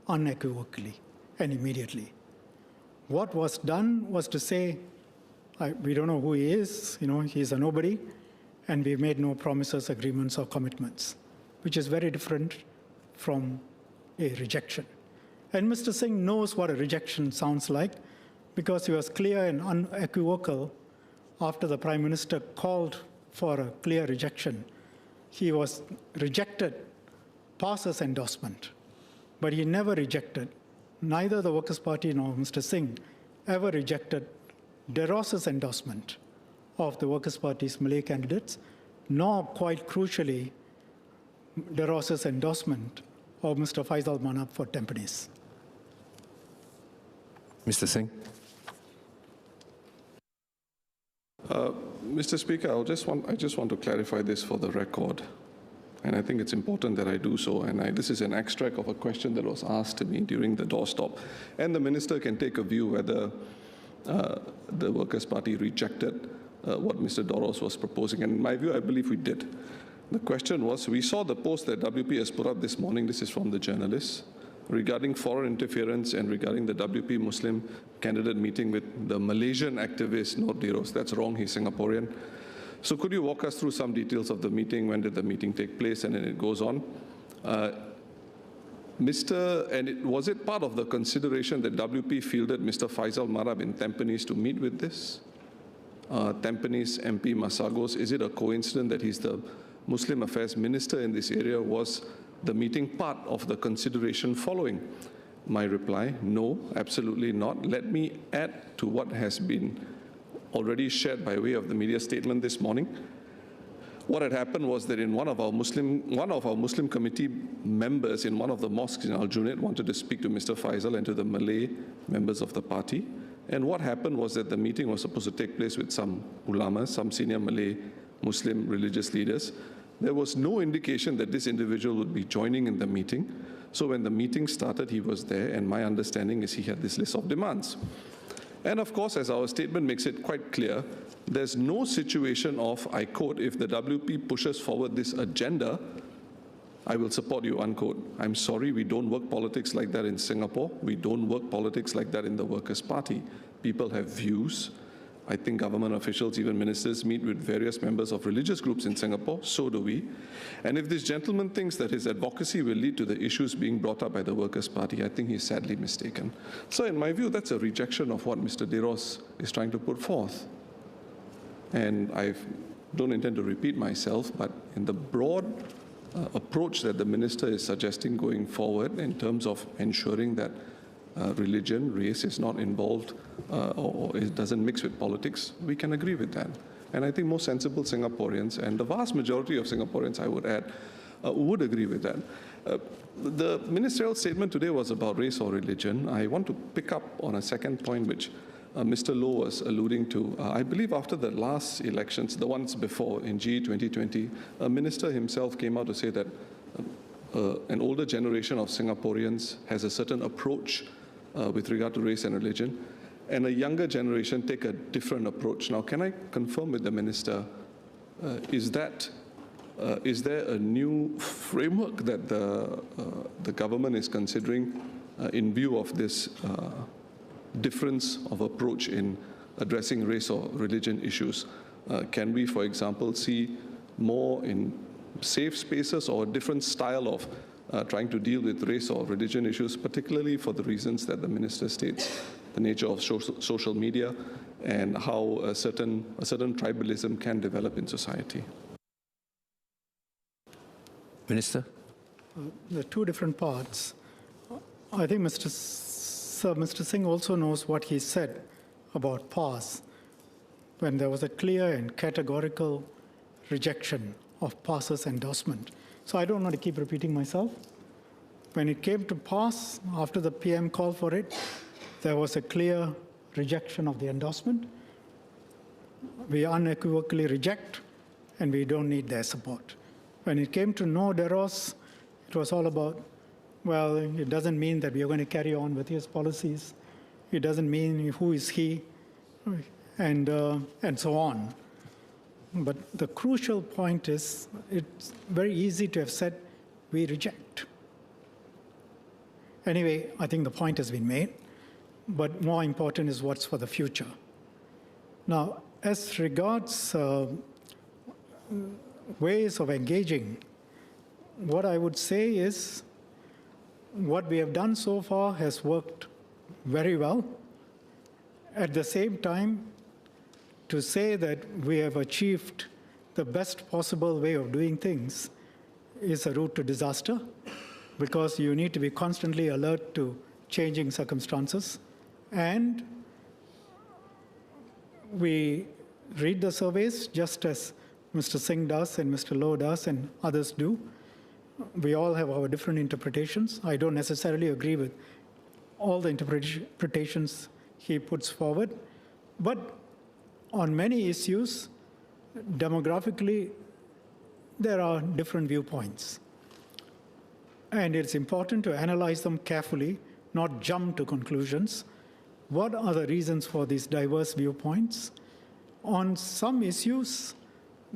unequivocally and immediately. What was done was to say, we don't know who he is, he's a nobody, and we made no promises, agreements, or commitments, which is very different from a rejection. And Mr. Singh knows what a rejection sounds like, because he was clear and unequivocal after the Prime Minister called for a clear rejection. He was rejected Passes endorsement, but he never rejected, neither the Workers' Party nor Mr. Singh ever rejected Deros's endorsement of the Workers' Party's Malay candidates, nor, quite crucially, Deros's endorsement of Mr. Faisal Manap for Tampines. Mr. Singh? Mr. Speaker, I just want to clarify this for the record. And I think it's important that I do so. And this is an extract of a question that was asked to me during the doorstop. And the minister can take a view whether the Workers' Party rejected what Mr. Deros was proposing. And in my view, I believe we did. The question was, we saw the post that WP has put up this morning, this is from the journalists, regarding foreign interference and regarding the WP Muslim candidate meeting with the Malaysian activist Nur Deros. That's wrong, he's Singaporean. So could you walk us through some details of the meeting? When did the meeting take place? And then it goes on. Was it part of the consideration that WP fielded Mr. Faisal Manap in Tampines to meet with this? Tampines MP Masagos, is it a coincidence that he's the Muslim Affairs Minister in this area? Was the meeting part of the consideration following? My reply, no, absolutely not. Let me add to what has been already shared by way of the media statement this morning. What had happened was that in one of our Muslim committee members in one of the mosques in Aljunied wanted to speak to Mr. Faisal and to the Malay members of the party. And what happened was that the meeting was supposed to take place with some ulamas, some senior Malay Muslim religious leaders. There was no indication that this individual would be joining in the meeting. So when the meeting started, he was there, and my understanding is he had this list of demands. And of course, as our statement makes it quite clear, there's no situation of, I quote, if the WP pushes forward this agenda, I will support you, unquote. I'm sorry, we don't work politics like that in Singapore. We don't work politics like that in the Workers' Party. People have views. I think government officials, even ministers, meet with various members of religious groups in Singapore. So do we. And if this gentleman thinks that his advocacy will lead to the issues being brought up by the Workers' Party, I think he's sadly mistaken. So in my view, that's a rejection of what Mr. De Ros is trying to put forth. And I don't intend to repeat myself, but in the broad approach that the minister is suggesting going forward in terms of ensuring that religion, race is not involved or it doesn't mix with politics, we can agree with that. And I think most sensible Singaporeans, and the vast majority of Singaporeans, I would add, would agree with that. The ministerial statement today was about race or religion. I want to pick up on a second point which Mr. Loh was alluding to. I believe after the last elections, the ones before in GE 2020, a minister himself came out to say that an older generation of Singaporeans has a certain approach with regard to race and religion, and a younger generation take a different approach. Now, can I confirm with the minister, is there a new framework that the government is considering in view of this difference of approach in addressing race or religion issues? Can we, for example, see more in safe spaces or a different style of trying to deal with race or religion issues, particularly for the reasons that the minister states, the nature of social media and how a certain tribalism can develop in society? Minister? There are two different parts. I think Mr. Singh also knows what he said about PAS, when there was a clear and categorical rejection of PAS's endorsement. So I don't want to keep repeating myself. When it came to PAS, after the PM called for it, there was a clear rejection of the endorsement. We unequivocally reject, and we don't need their support. When it came to no De Ros, it was all about, well, it doesn't mean that we are going to carry on with his policies. It doesn't mean who is he, and so on. But the crucial point is, it's very easy to have said, we reject. Anyway, I think the point has been made, but more important is what's for the future. Now, as regards ways of engaging, what I would say is, what we have done so far has worked very well. At the same time, to say that we have achieved the best possible way of doing things is a route to disaster, because you need to be constantly alert to changing circumstances. And we read the surveys just as Mr. Singh does and Mr. Loh does and others do. We all have our different interpretations. I don't necessarily agree with all the interpretations he puts forward, but on many issues, demographically, there are different viewpoints. And it's important to analyze them carefully, not jump to conclusions. What are the reasons for these diverse viewpoints? On some issues,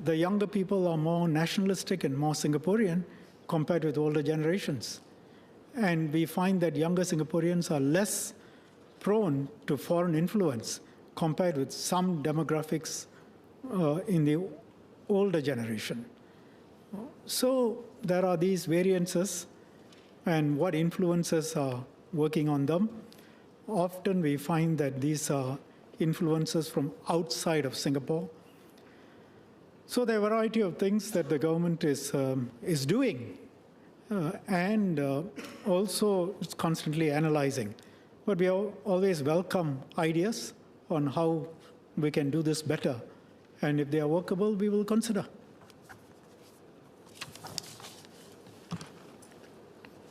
the younger people are more nationalistic and more Singaporean compared with older generations. And we find that younger Singaporeans are less prone to foreign influence compared with some demographics in the older generation. So there are these variances, and what influences are working on them. Often we find that these are influences from outside of Singapore. So there are a variety of things that the government is doing and also is constantly analyzing. But we always welcome ideas on how we can do this better. And if they are workable, we will consider.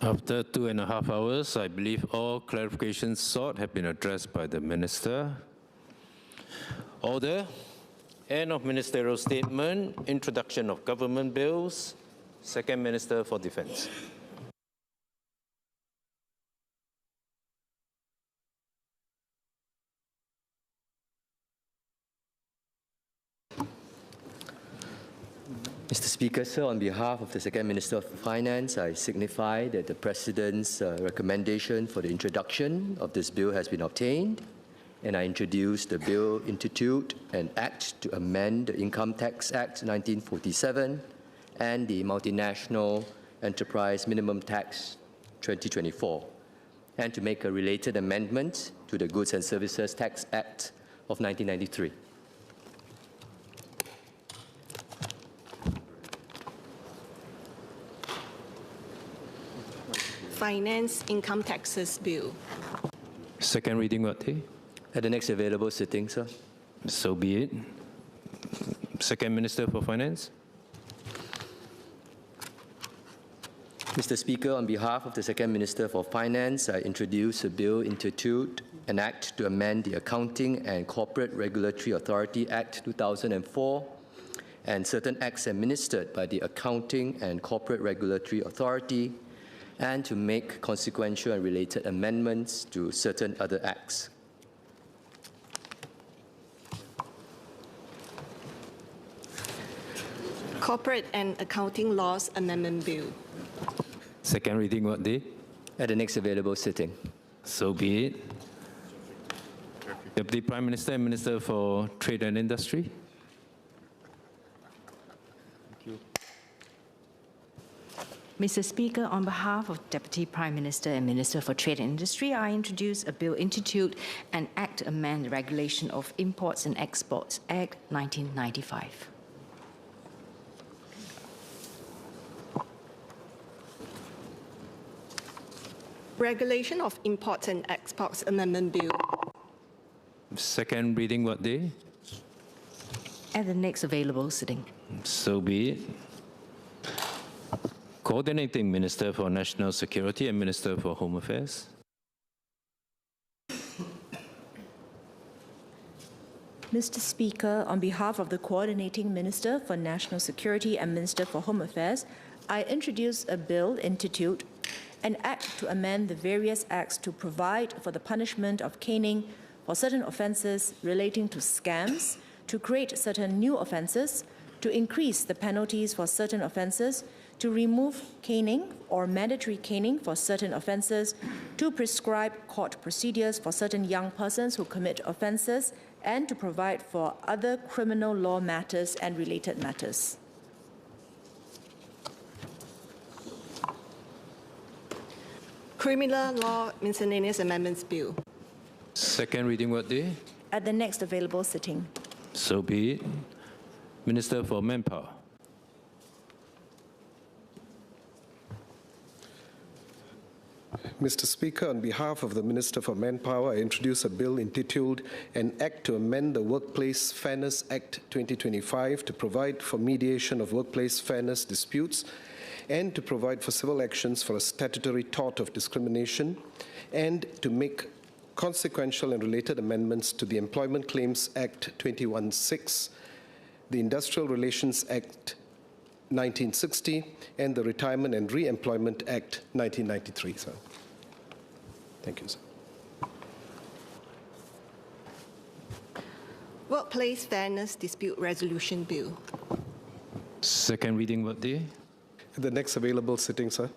After 2.5 hours, I believe all clarifications sought have been addressed by the Minister. Order. End of ministerial statement. Introduction of government bills. Second Minister for Defence. Mr. Speaker, sir, on behalf of the Second Minister of Finance, I signify that the President's recommendation for the introduction of this bill has been obtained. and I introduce the bill intituled An Act to Amend the Income Tax Act 1947 and the Multinational Enterprise Minimum Tax 2024, and to make a related amendment to the Goods and Services Tax Act of 1993. Finance Income Taxes Bill. Second reading what day? At the next available sitting, sir. So be it. Second Minister for Finance. Mr. Speaker, on behalf of the Second Minister for Finance, I introduce a bill intituled An Act to Amend the Accounting and Corporate Regulatory Authority Act 2004 and certain acts administered by the Accounting and Corporate Regulatory Authority, and to make consequential and related amendments to certain other acts. Corporate and Accounting Laws Amendment Bill. Second reading what day? At the next available sitting. So be it. Deputy Prime Minister and Minister for Trade and Industry. Mr. Speaker, on behalf of Deputy Prime Minister and Minister for Trade and Industry, I introduce a bill intituled An Act to Amend the Regulation of Imports and Exports Act 1995. Regulation of Imports and Exports Amendment Bill. Second reading what day? At the next available sitting. So be it. Coordinating Minister for National Security and Minister for Home Affairs. Mr. Speaker, on behalf of the Coordinating Minister for National Security and Minister for Home Affairs, I introduce a bill intituled An Act to Amend the Various Acts to Provide for the Punishment of Caning for certain offences relating to scams, to create certain new offences, to increase the penalties for certain offences, to remove caning or mandatory caning for certain offences, to prescribe court procedures for certain young persons who commit offences, and to provide for other criminal law matters and related matters. Criminal Law Miscellaneous Amendments Bill. Second reading what day? At the next available sitting. So be it. Minister for Manpower. Mr. Speaker, on behalf of the Minister for Manpower, I introduce a bill entitled An Act to Amend the Workplace Fairness Act 2025 to provide for mediation of workplace fairness disputes and to provide for civil actions for a statutory tort of discrimination, and to make consequential and related amendments to the Employment Claims Act 2016, the Industrial Relations Act 1960, and the Retirement and Re-employment Act 1993, sir. Thank you, sir. Workplace Fairness Dispute Resolution Bill. Second reading what day? The next available sitting, sir.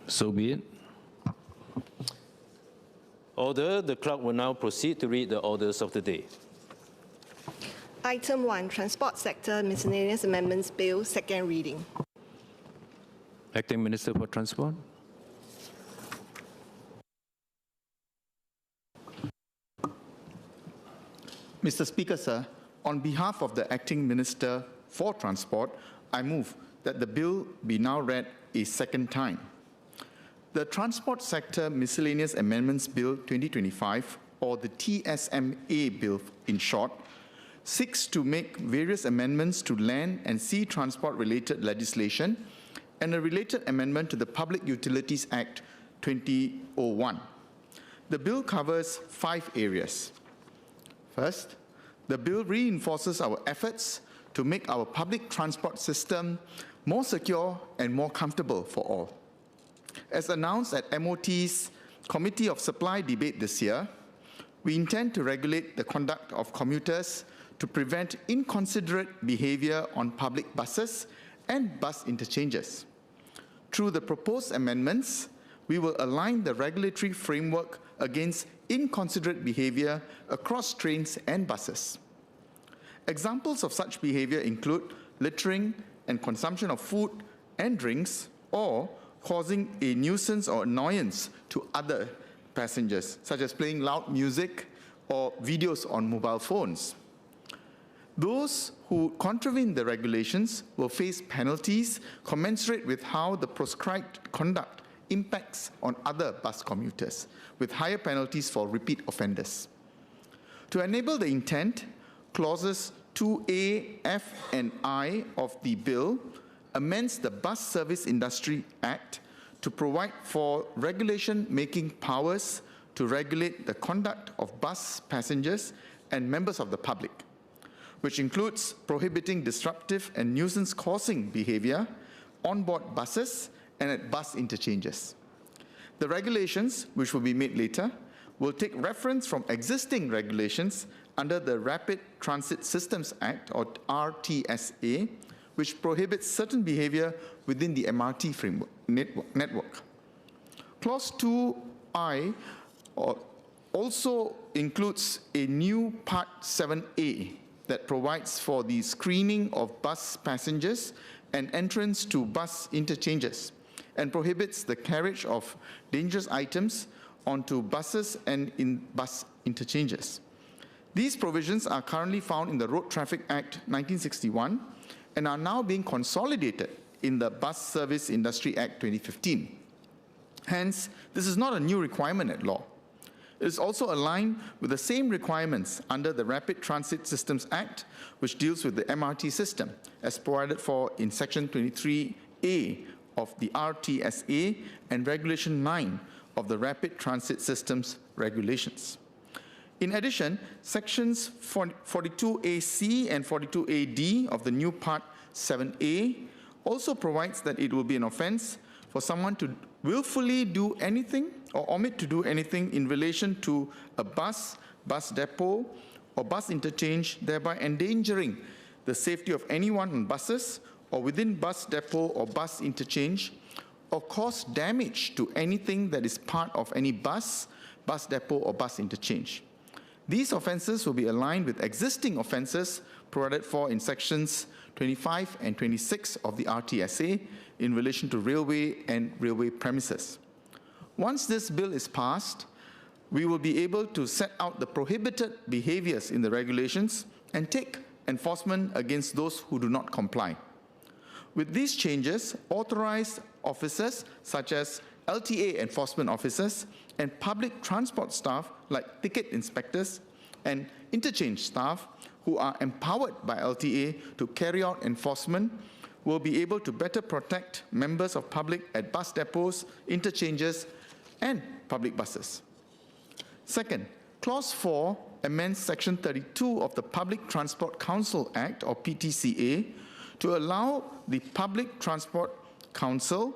So be it. Order. The clerk will now proceed to read the orders of the day. Item 1, Transport Sector Miscellaneous Amendments Bill, second reading. Acting Minister for Transport. Mr. Speaker, sir, on behalf of the Acting Minister for Transport, I move that the bill be now read a second time. The Transport Sector Miscellaneous Amendments Bill 2025, or the TSMA Bill in short, seeks to make various amendments to land and sea transport-related legislation and a related amendment to the Public Utilities Act 2001. The bill covers 5 areas. First, the bill reinforces our efforts to make our public transport system more secure and more comfortable for all. As announced at MOT's Committee of Supply debate this year, we intend to regulate the conduct of commuters to prevent inconsiderate behavior on public buses and bus interchanges. Through the proposed amendments, we will align the regulatory framework against inconsiderate behavior across trains and buses. Examples of such behavior include littering and consumption of food and drinks, or causing a nuisance or annoyance to other passengers, such as playing loud music or videos on mobile phones. Those who contravene the regulations will face penalties commensurate with how the prescribed conduct impacts on other bus commuters, with higher penalties for repeat offenders. To enable the intent, clauses 2A, F, and I of the bill amends the Bus Service Industry Act to provide for regulation-making powers to regulate the conduct of bus passengers and members of the public, which includes prohibiting disruptive and nuisance-causing behavior on board buses and at bus interchanges. The regulations, which will be made later, will take reference from existing regulations under the Rapid Transit Systems Act, or RTSA, which prohibits certain behavior within the MRT framework network. Clause 2I also includes a new Part 7A that provides for the screening of bus passengers and entrance to bus interchanges, and prohibits the carriage of dangerous items onto buses and in bus interchanges. These provisions are currently found in the Road Traffic Act 1961 and are now being consolidated in the Bus Service Industry Act 2015. Hence, this is not a new requirement at law. It is also aligned with the same requirements under the Rapid Transit Systems Act, which deals with the MRT system, as provided for in Section 23A of the RTSA and Regulation 9 of the Rapid Transit Systems Regulations. In addition, Sections 42AC and 42AD of the new Part 7A also provides that it will be an offense for someone to willfully do anything or omit to do anything in relation to a bus, bus depot, or bus interchange, thereby endangering the safety of anyone on buses or within bus depot or bus interchange, or cause damage to anything that is part of any bus, bus depot, or bus interchange. These offenses will be aligned with existing offenses provided for in Sections 25 and 26 of the RTSA in relation to railway and railway premises. Once this bill is passed, we will be able to set out the prohibited behaviors in the regulations and take enforcement against those who do not comply. With these changes, authorized officers such as LTA enforcement officers and public transport staff like ticket inspectors and interchange staff who are empowered by LTA to carry out enforcement will be able to better protect members of public at bus depots, interchanges, and public buses. Second, Clause 4 amends Section 32 of the Public Transport Council Act, or PTCA, to allow the Public Transport Council,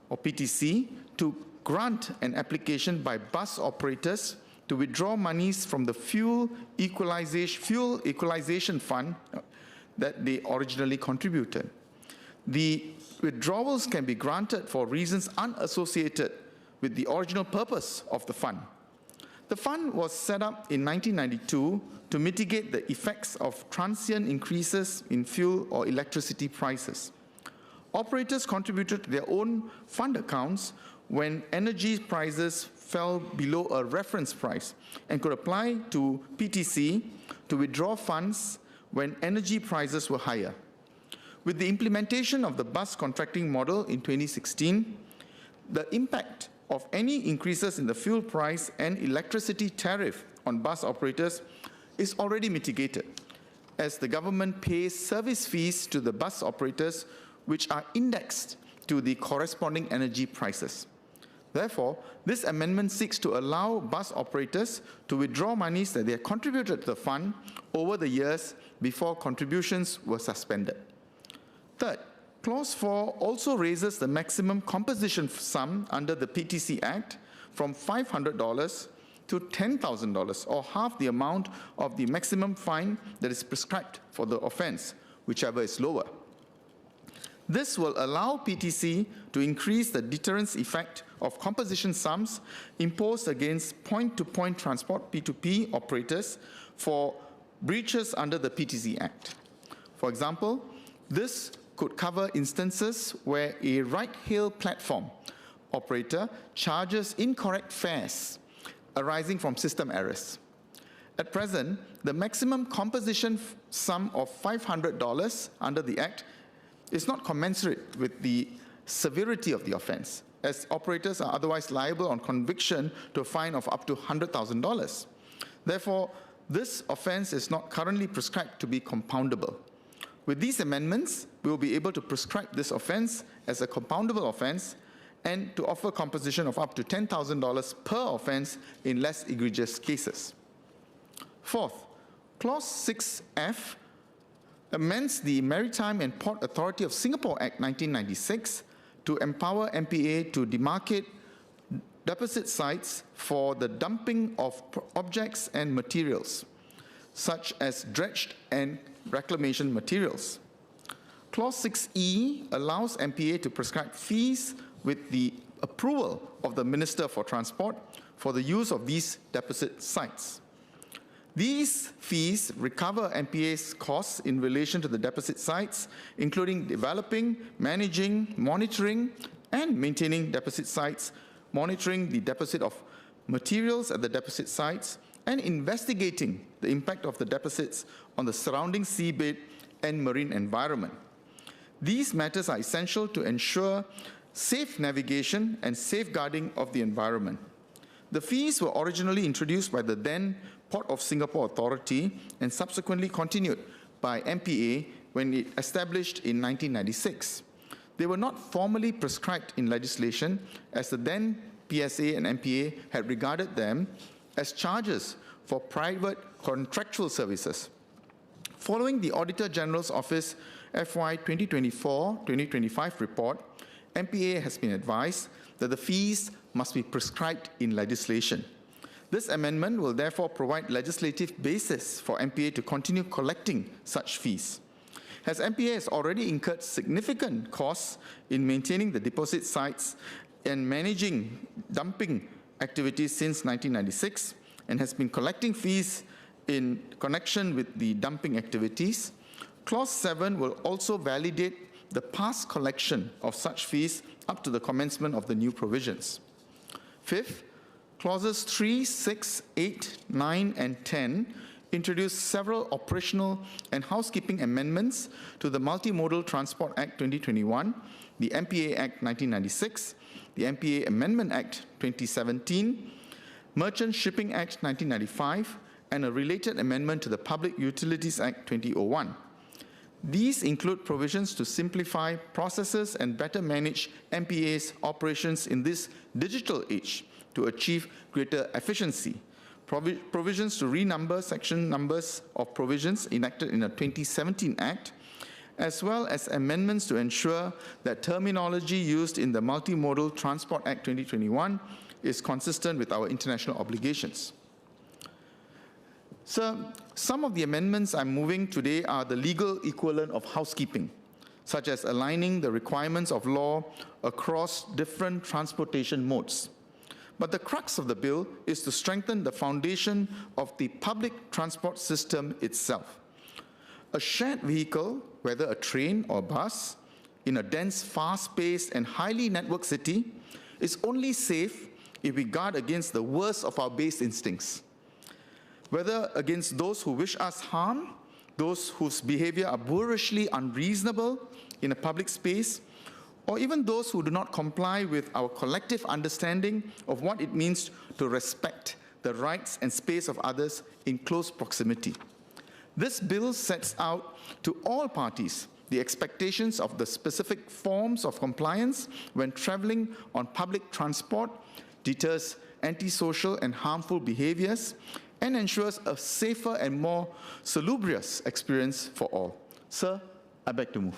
or PTC, to grant an application by bus operators to withdraw monies from the fuel equalization fund that they originally contributed. The withdrawals can be granted for reasons unassociated with the original purpose of the fund. The fund was set up in 1992 to mitigate the effects of transient increases in fuel or electricity prices. Operators contributed to their own fund accounts when energy prices fell below a reference price and could apply to PTC to withdraw funds when energy prices were higher. With the implementation of the bus contracting model in 2016, the impact of any increases in the fuel price and electricity tariff on bus operators is already mitigated, as the government pays service fees to the bus operators which are indexed to the corresponding energy prices. Therefore, this amendment seeks to allow bus operators to withdraw monies that they have contributed to the fund over the years before contributions were suspended. Third, Clause 4 also raises the maximum composition sum under the PTC Act from $500 to $10,000, or half the amount of the maximum fine that is prescribed for the offense, whichever is lower. This will allow PTC to increase the deterrence effect of composition sums imposed against point-to-point transport P2P operators for breaches under the PTC Act. For example, this could cover instances where a ride-hail platform operator charges incorrect fares arising from system errors. At present, the maximum composition sum of $500 under the Act is not commensurate with the severity of the offense, as operators are otherwise liable on conviction to a fine of up to $100,000. Therefore, this offense is not currently prescribed to be compoundable. With these amendments, we will be able to prescribe this offense as a compoundable offense and to offer composition of up to $10,000 per offense in less egregious cases. Fourth, Clause 6F amends the Maritime and Port Authority of Singapore Act 1996 to empower MPA to demarcate deposit sites for the dumping of objects and materials, such as dredged and reclamation materials. Clause 6E allows MPA to prescribe fees with the approval of the Minister for Transport for the use of these deposit sites. These fees recover MPA's costs in relation to the deposit sites, including developing, managing, monitoring, and maintaining deposit sites, monitoring the deposit of materials at the deposit sites, and investigating the impact of the deposits on the surrounding seabed and marine environment. These matters are essential to ensure safe navigation and safeguarding of the environment. The fees were originally introduced by the then Port of Singapore Authority and subsequently continued by MPA when it established in 1996. They were not formally prescribed in legislation, as the then PSA and MPA had regarded them as charges for private contractual services. Following the Auditor General's Office FY 2024-2025 report, MPA has been advised that the fees must be prescribed in legislation. This amendment will therefore provide legislative basis for MPA to continue collecting such fees. As MPA has already incurred significant costs in maintaining the deposit sites and managing dumping activities since 1996, and has been collecting fees in connection with the dumping activities, Clause 7 will also validate the past collection of such fees up to the commencement of the new provisions. Fifth, Clauses 3, 6, 8, 9, and 10 introduce several operational and housekeeping amendments to the Multimodal Transport Act 2021, the MPA Act 1996, the MPA Amendment Act 2017, Merchant Shipping Act 1995, and a related amendment to the Public Utilities Act 2001. These include provisions to simplify processes and better manage MPA's operations in this digital age to achieve greater efficiency. Provisions to renumber section numbers of provisions enacted in the 2017 Act, as well as amendments to ensure that terminology used in the Multimodal Transport Act 2021 is consistent with our international obligations. So, some of the amendments I'm moving today are the legal equivalent of housekeeping, such as aligning the requirements of law across different transportation modes. But the crux of the bill is to strengthen the foundation of the public transport system itself. A shared vehicle, whether a train or bus, in a dense, fast-paced, and highly networked city, is only safe if we guard against the worst of our base instincts, whether against those who wish us harm, those whose behavior are boorishly unreasonable in a public space, or even those who do not comply with our collective understanding of what it means to respect the rights and space of others in close proximity. This bill sets out to all parties the expectations of the specific forms of compliance when traveling on public transport, deters antisocial and harmful behaviors, and ensures a safer and more salubrious experience for all. Sir, I beg to move.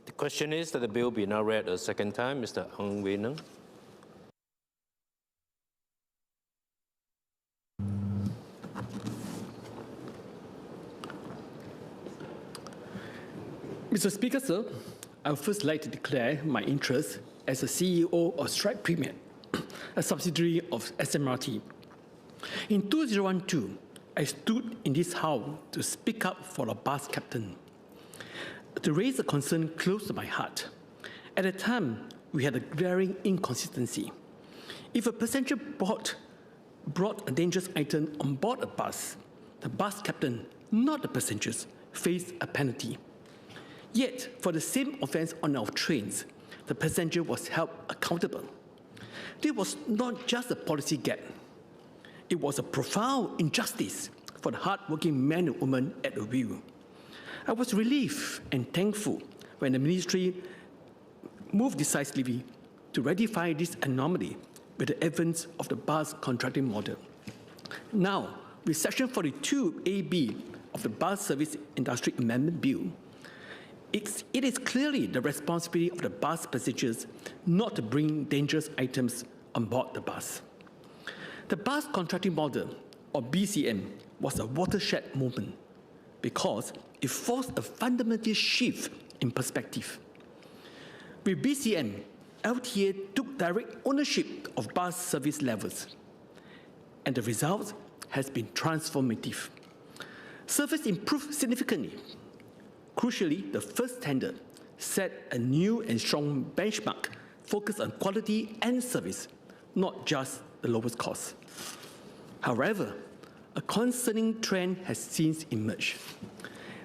The question is that the bill be now read a second time. Mr. Ang Wei Neng. Mr. Speaker, sir, I would first like to declare my interest as a CEO of Stripe Premier, a subsidiary of SMRT. In 2012, I stood in this house to speak up for a bus captain, to raise a concern close to my heart. At the time, we had a glaring inconsistency. If a passenger brought a dangerous item on board a bus, the bus captain, not the passengers, faced a penalty. Yet, for the same offence on our trains, the passenger was held accountable. This was not just a policy gap. It was a profound injustice for the hard-working men and women at the wheel. I was relieved and thankful when the ministry moved decisively to rectify this anomaly with the advent of the bus contracting model. Now, with Section 42AB of the Bus Service Industry Amendment Bill, it is clearly the responsibility of the bus passengers not to bring dangerous items on board the bus. The bus contracting model, or BCM, was a watershed moment because it forced a fundamental shift in perspective. With BCM, LTA took direct ownership of bus service levels, and the result has been transformative. Service improved significantly. Crucially, the first tender set a new and strong benchmark focused on quality and service, not just the lowest cost. However, a concerning trend has since emerged.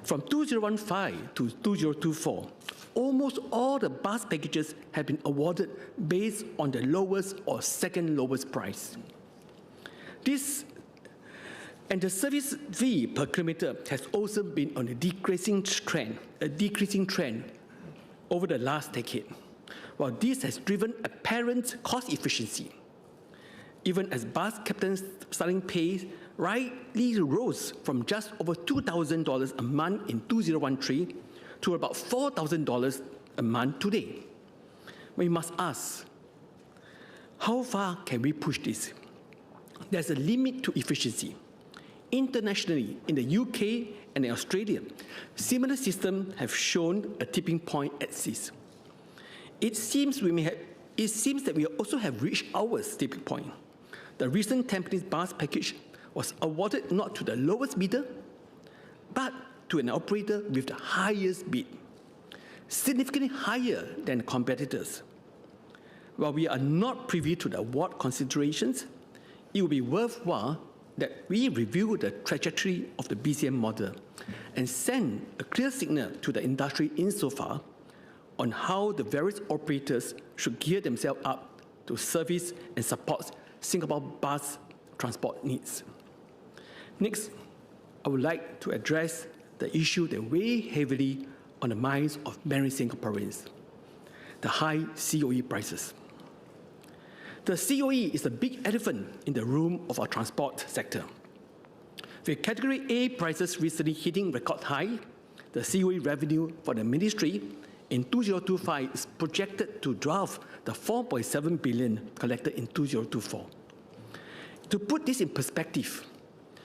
From 2015 to 2024, almost all the bus packages have been awarded based on the lowest or second lowest price. And the service fee per kilometer has also been on a decreasing trend over the last decade. While this has driven apparent cost efficiency, even as bus captains' starting pay rightly rose from just over $2,000 a month in 2013 to about $4,000 a month today. We must ask, how far can we push this? There's a limit to efficiency. Internationally, in the UK and in Australia, similar systems have shown a tipping point at CIS. It seems that we also have reached our tipping point. The recent Tampines bus package was awarded not to the lowest bidder, but to an operator with the highest bid, significantly higher than competitors. While we are not privy to the award considerations, it will be worthwhile that we review the trajectory of the BCM model and send a clear signal to the industry insofar on how the various operators should gear themselves up to service and support Singapore bus transport needs. Next, I would like to address the issue that weighs heavily on the minds of many Singaporeans, the high COE prices. The COE is a big elephant in the room of our transport sector. With Category A prices recently hitting record high, the COE revenue for the ministry in 2025 is projected to dwarf the 4.7 billion collected in 2024. To put this in perspective,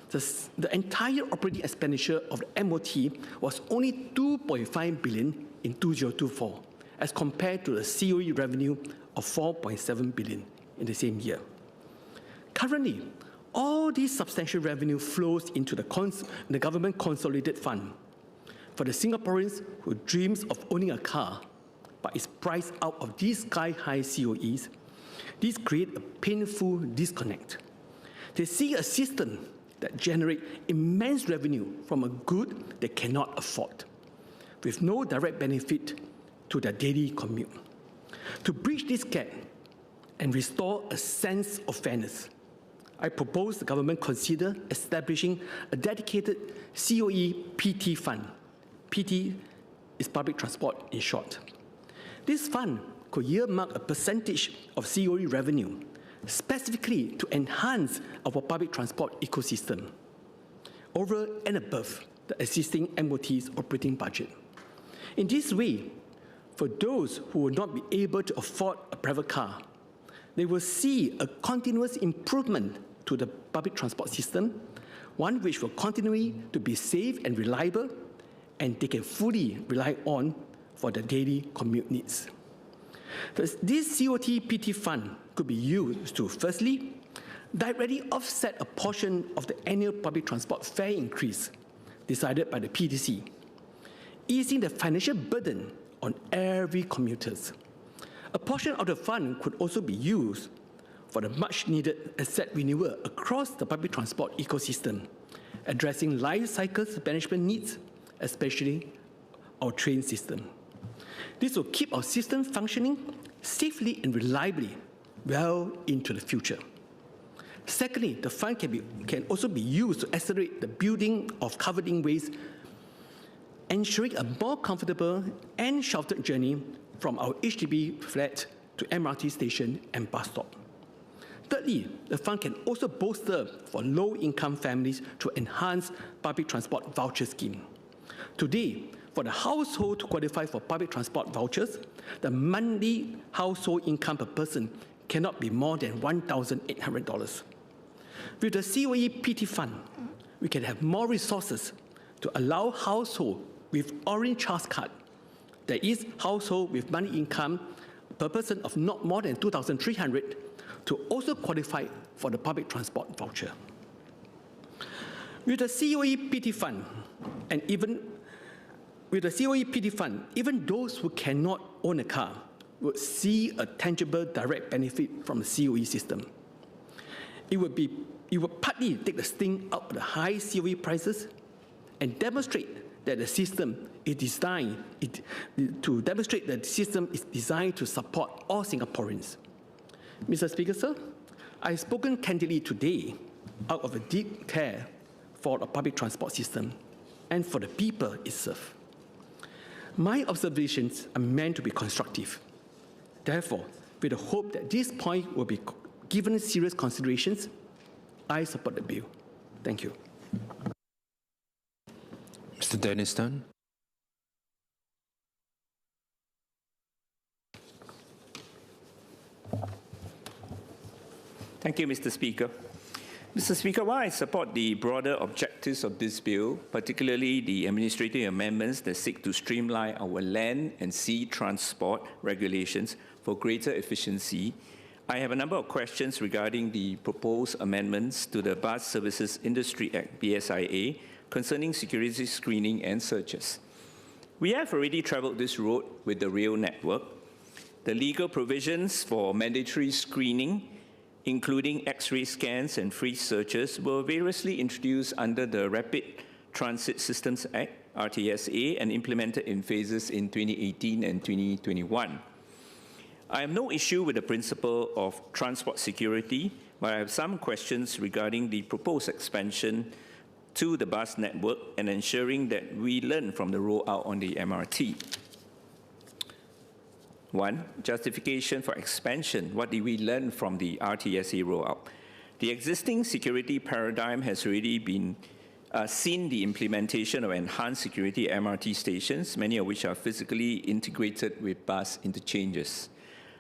the entire operating expenditure of the MOT was only 2.5 billion in 2024, as compared to the COE revenue of 4.7 billion in the same year. Currently, all this substantial revenue flows into the government consolidated fund. For the Singaporeans who dreams of owning a car but is priced out of these sky-high COEs, this creates a painful disconnect. They see a system that generates immense revenue from a good they cannot afford, with no direct benefit to their daily commute. To bridge this gap and restore a sense of fairness, I propose the government consider establishing a dedicated COE PT fund. PT is public transport in short. This fund could earmark a percentage of COE revenue specifically to enhance our public transport ecosystem over and above the existing MOT's operating budget. In this way, for those who will not be able to afford a private car, they will see a continuous improvement to the public transport system, one which will continue to be safe and reliable, and they can fully rely on for their daily commute needs. This COT-PT fund could be used to, firstly, directly offset a portion of the annual public transport fare increase decided by the PTC, easing the financial burden on every commuter. A portion of the fund could also be used for the much-needed asset renewal across the public transport ecosystem, addressing life cycle management needs, especially our train system. This will keep our system functioning safely and reliably well into the future. Secondly, the fund can also be used to accelerate the building of covered ways, ensuring a more comfortable and sheltered journey from our HDB flat to MRT station and bus stop. Thirdly, the fund can also bolster for low-income families to enhance public transport voucher scheme. Today, for the household to qualify for public transport vouchers, the monthly household income per person cannot be more than $1,800. With the COE-PT fund, we can have more resources to allow households with Orange Trust Card, that is, household with monthly income per person of not more than $2,300, to also qualify for the public transport voucher. With the COE-PT fund, and even with the COE-PT fund, even those who cannot own a car would see a tangible direct benefit from the COE system. It would partly take the sting out of the high COE prices and demonstrate that the system is designed to support all Singaporeans. Mr. Speaker, sir, I've spoken candidly today out of a deep care for the public transport system and for the people it serves. My observations are meant to be constructive. Therefore, with the hope that this point will be given serious considerations, I support the bill. Thank you. Mr. Dennis Tan. Thank you, Mr. Speaker. Mr. Speaker, while I support the broader objectives of this bill, particularly the administrative amendments that seek to streamline our land and sea transport regulations for greater efficiency, I have a number of questions regarding the proposed amendments to the Bus Services Industry Act, BSIA, concerning security screening and searches. We have already traveled this road with the rail network. The legal provisions for mandatory screening, including X-ray scans and free searches, were variously introduced under the Rapid Transit Systems Act, RTSA, and implemented in phases in 2018 and 2021. I have no issue with the principle of transport security, but I have some questions regarding the proposed expansion to the bus network and ensuring that we learn from the rollout on the MRT. One, justification for expansion. What did we learn from the RTSA rollout? The existing security paradigm has already been seen the implementation of enhanced security MRT stations, many of which are physically integrated with bus interchanges.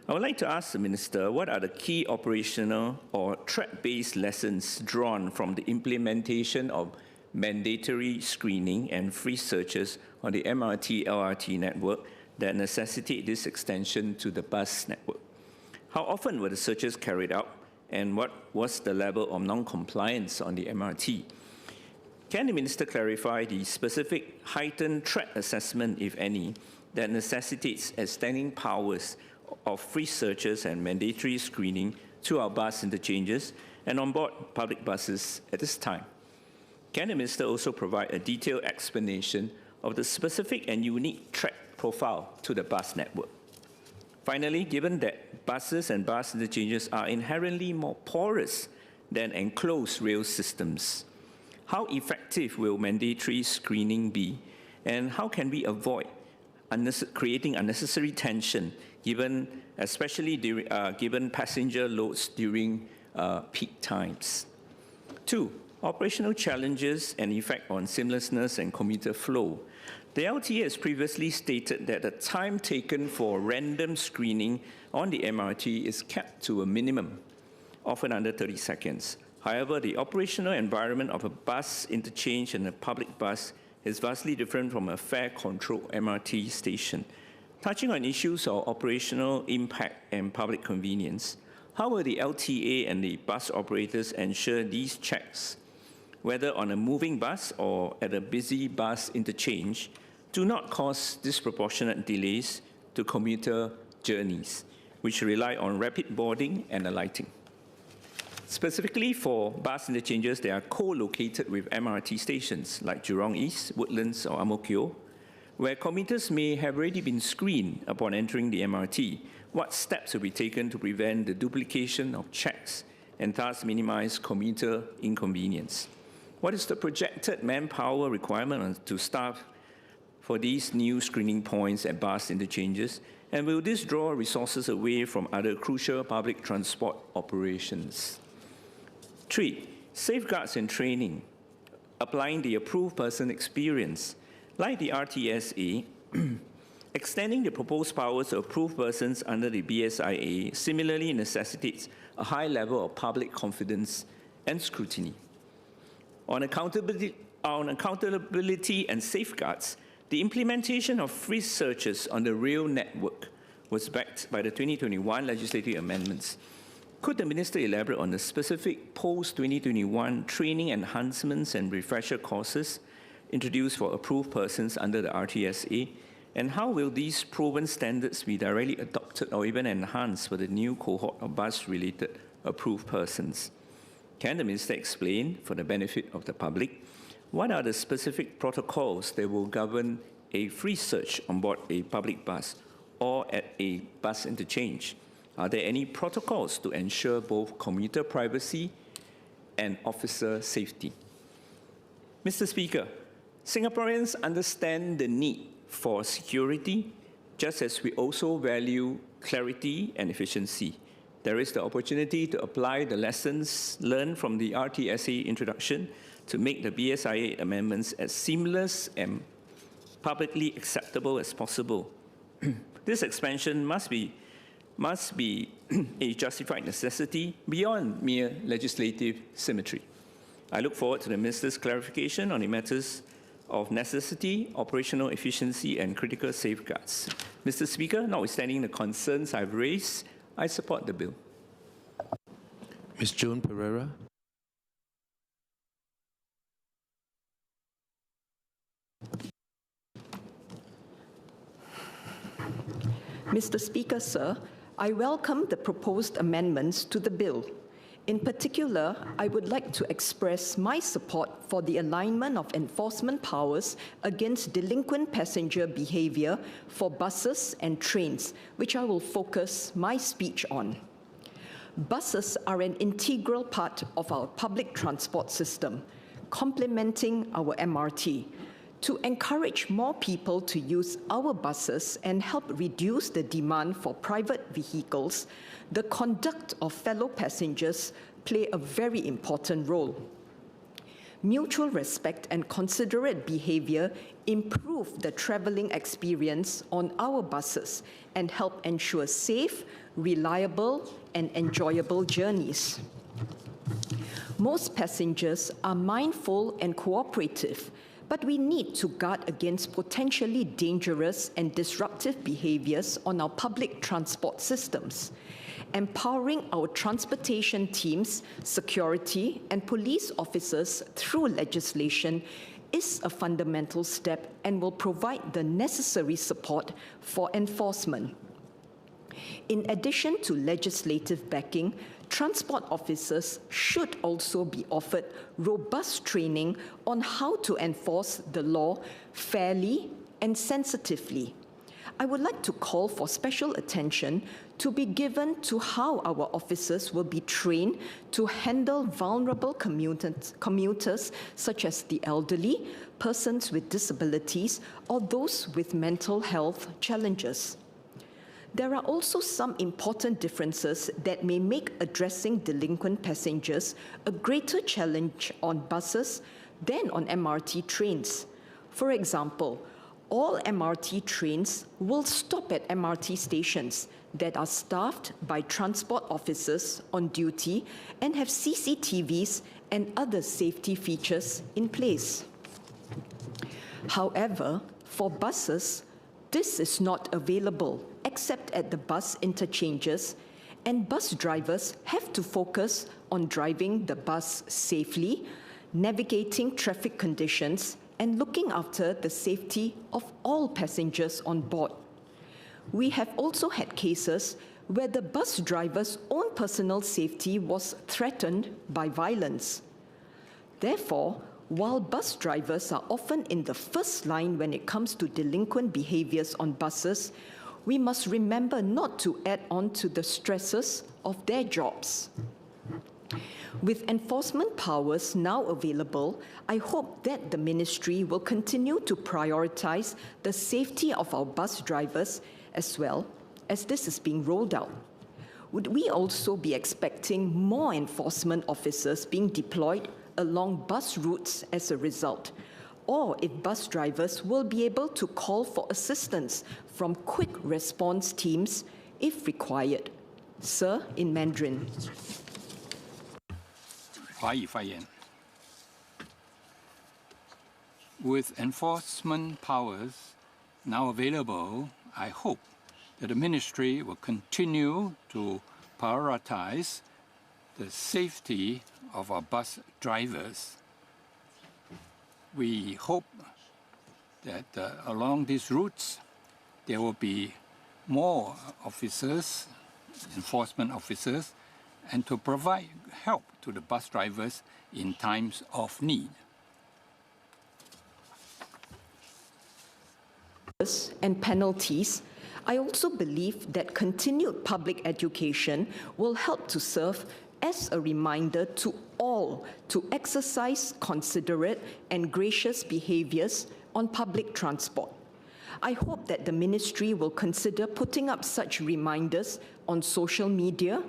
I would like to ask the Minister, what are the key operational or threat-based lessons drawn from the implementation of mandatory screening and free searches on the MRT-LRT network that necessitate this extension to the bus network? How often were the searches carried out, and what was the level of non-compliance on the MRT? Can the Minister clarify the specific heightened threat assessment, if any, that necessitates extending powers of free searches and mandatory screening to our bus interchanges and onboard public buses at this time? Can the Minister also provide a detailed explanation of the specific and unique threat profile to the bus network? Finally, given that buses and bus interchanges are inherently more porous than enclosed rail systems, how effective will mandatory screening be, and how can we avoid creating unnecessary tension, especially given passenger loads during peak times? Two, operational challenges and effect on seamlessness and commuter flow. The LTA has previously stated that the time taken for random screening on the MRT is kept to a minimum, often under 30 seconds. However, the operational environment of a bus interchange and a public bus is vastly different from a fare control MRT station. Touching on issues of operational impact and public convenience, how will the LTA and the bus operators ensure these checks, whether on a moving bus or at a busy bus interchange, do not cause disproportionate delays to commuter journeys, which rely on rapid boarding and alighting? Specifically for bus interchanges, they are co-located with MRT stations like Jurong East, Woodlands, or Ang Mo Kio, where commuters may have already been screened upon entering the MRT. What steps will be taken to prevent the duplication of checks and thus minimize commuter inconvenience? What is the projected manpower requirement to staff for these new screening points at bus interchanges? And will this draw resources away from other crucial public transport operations? 3, safeguards and training, applying the approved person experience. Like the RTSA, extending the proposed powers of approved persons under the BSIA similarly necessitates a high level of public confidence and scrutiny. On accountability and safeguards, the implementation of free searches on the rail network was backed by the 2021 legislative amendments. Could the Minister elaborate on the specific post-2021 training enhancements and refresher courses introduced for approved persons under the RTSA, and how will these proven standards be directly adopted or even enhanced for the new cohort of bus-related approved persons? Can the Minister explain, for the benefit of the public, what are the specific protocols that will govern a free search on board a public bus or at a bus interchange? Are there any protocols to ensure both commuter privacy and officer safety? Mr. Speaker, Singaporeans understand the need for security, just as we also value clarity and efficiency. There is the opportunity to apply the lessons learned from the RTSA introduction to make the BSIA amendments as seamless and publicly acceptable as possible. This expansion must be a justified necessity beyond mere legislative symmetry. I look forward to the Minister's clarification on the matters of necessity, operational efficiency, and critical safeguards. Mr. Speaker, notwithstanding the concerns I've raised, I support the bill. Ms. Joan Pereira. Mr. Speaker, sir, I welcome the proposed amendments to the bill. In particular, I would like to express my support for the alignment of enforcement powers against delinquent passenger behavior for buses and trains, which I will focus my speech on. Buses are an integral part of our public transport system, complementing our MRT. To encourage more people to use our buses and help reduce the demand for private vehicles, the conduct of fellow passengers play a very important role. Mutual respect and considerate behavior improve the traveling experience on our buses and help ensure safe, reliable, and enjoyable journeys. Most passengers are mindful and cooperative, but we need to guard against potentially dangerous and disruptive behaviors on our public transport systems. Empowering our transportation teams, security, and police officers through legislation is a fundamental step and will provide the necessary support for enforcement. In addition to legislative backing, transport officers should also be offered robust training on how to enforce the law fairly and sensitively. I would like to call for special attention to be given to how our officers will be trained to handle vulnerable commuters such as the elderly, persons with disabilities, or those with mental health challenges. There are also some important differences that may make addressing delinquent passengers a greater challenge on buses than on MRT trains. For example, all MRT trains will stop at MRT stations that are staffed by transport officers on duty and have CCTVs and other safety features in place. However, for buses, this is not available except at the bus interchanges, and bus drivers have to focus on driving the bus safely, navigating traffic conditions, and looking after the safety of all passengers on board. We have also had cases where the bus driver's own personal safety was threatened by violence. Therefore, while bus drivers are often in the first line when it comes to delinquent behaviors on buses, we must remember not to add on to the stresses of their jobs. With enforcement powers now available, I hope that the ministry will continue to prioritize the safety of our bus drivers as well as this is being rolled out. Would we also be expecting more enforcement officers being deployed along bus routes as a result? Or if bus drivers will be able to call for assistance from quick response teams if required? Sir, in Mandarin. 华语发言. With enforcement powers now available, I hope that the ministry will continue to prioritize the safety of our bus drivers. We hope that along these routes there will be more officers, enforcement officers, and to provide help to the bus drivers in times of need. And penalties, I also believe that continued public education will help to serve as a reminder to all to exercise considerate and gracious behaviors on public transport. I hope that the ministry will consider putting up such reminders on social media,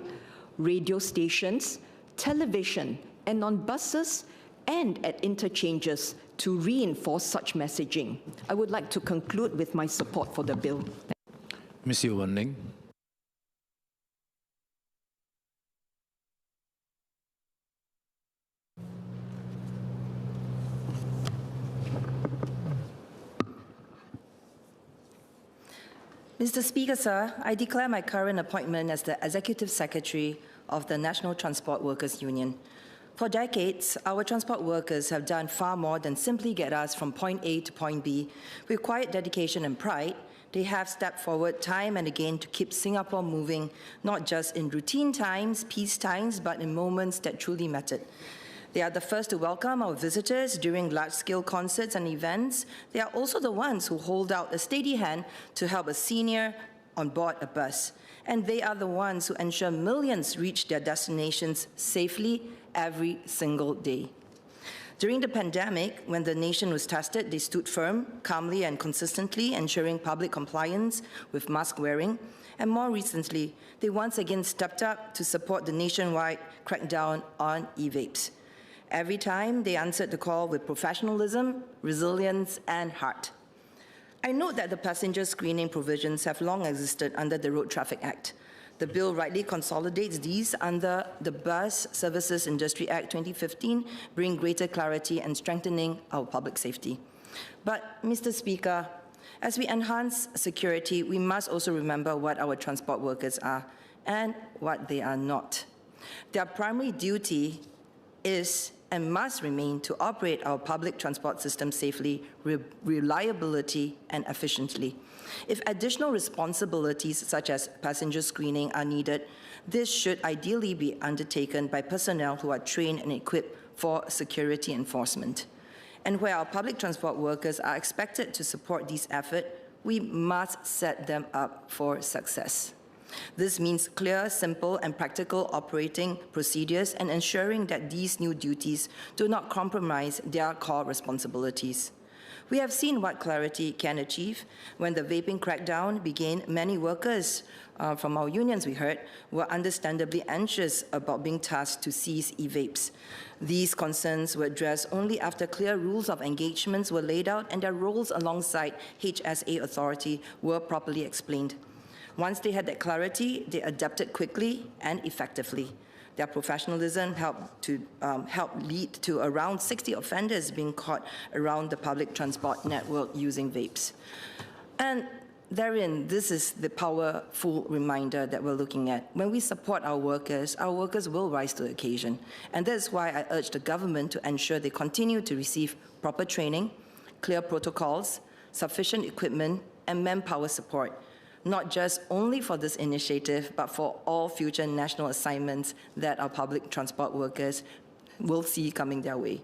radio stations, television, and on buses and at interchanges to reinforce such messaging. I would like to conclude with my support for the bill. Ms. Yeo Wan Ning. Mr. Speaker, sir, I declare my current appointment as the Executive Secretary of the National Transport Workers Union. For decades, our transport workers have done far more than simply get us from point A to point B. With quiet dedication and pride, they have stepped forward time and again to keep Singapore moving, not just in routine times, peace times, but in moments that truly mattered. They are the first to welcome our visitors during large-scale concerts and events. They are also the ones who hold out a steady hand to help a senior on board a bus. And they are the ones who ensure millions reach their destinations safely every single day. During the pandemic, when the nation was tested, they stood firm, calmly and consistently, ensuring public compliance with mask wearing. And more recently, they once again stepped up to support the nationwide crackdown on e-vapes. Every time, they answered the call with professionalism, resilience, and heart. I note that the passenger screening provisions have long existed under the Road Traffic Act. The bill rightly consolidates these under the Bus Services Industry Act 2015, bringing greater clarity and strengthening our public safety. But, Mr. Speaker, as we enhance security, we must also remember what our transport workers are and what they are not. Their primary duty is and must remain to operate our public transport system safely, reliably, and efficiently. If additional responsibilities such as passenger screening are needed, this should ideally be undertaken by personnel who are trained and equipped for security enforcement. And where our public transport workers are expected to support these efforts, we must set them up for success. This means clear, simple, and practical operating procedures and ensuring that these new duties do not compromise their core responsibilities. We have seen what clarity can achieve. When the vaping crackdown began, many workers from our unions, we heard, were understandably anxious about being tasked to seize e-vapes. These concerns were addressed only after clear rules of engagements were laid out and their roles alongside HSA authority were properly explained. Once they had that clarity, they adapted quickly and effectively. Their professionalism helped lead to around 60 offenders being caught around the public transport network using vapes. And therein, this is the powerful reminder that we're looking at. When we support our workers will rise to the occasion. And that's why I urge the government to ensure they continue to receive proper training, clear protocols, sufficient equipment, and manpower support, not just only for this initiative, but for all future national assignments that our public transport workers will see coming their way.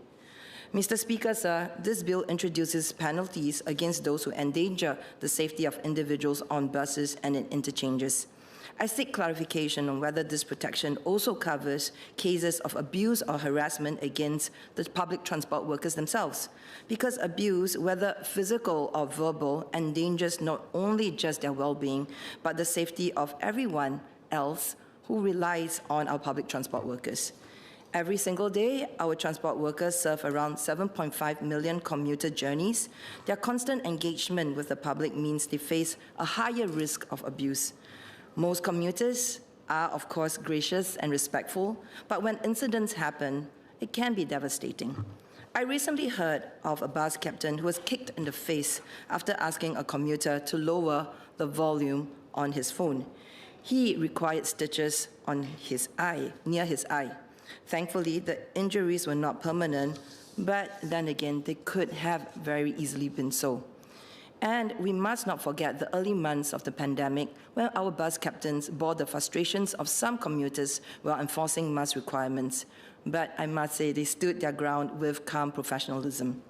Mr. Speaker, sir, this bill introduces penalties against those who endanger the safety of individuals on buses and in interchanges. I seek clarification on whether this protection also covers cases of abuse or harassment against the public transport workers themselves, because abuse, whether physical or verbal, endangers not only just their well-being, but the safety of everyone else who relies on our public transport workers. Every single day, our transport workers serve around 7.5 million commuter journeys. Their constant engagement with the public means they face a higher risk of abuse. Most commuters are, of course, gracious and respectful, but when incidents happen, it can be devastating. I recently heard of a bus captain who was kicked in the face after asking a commuter to lower the volume on his phone. He required stitches on his eye, near his eye. Thankfully, the injuries were not permanent, but then again, they could have very easily been so. And we must not forget the early months of the pandemic when our bus captains bore the frustrations of some commuters while enforcing mask requirements. But I must say they stood their ground with calm professionalism.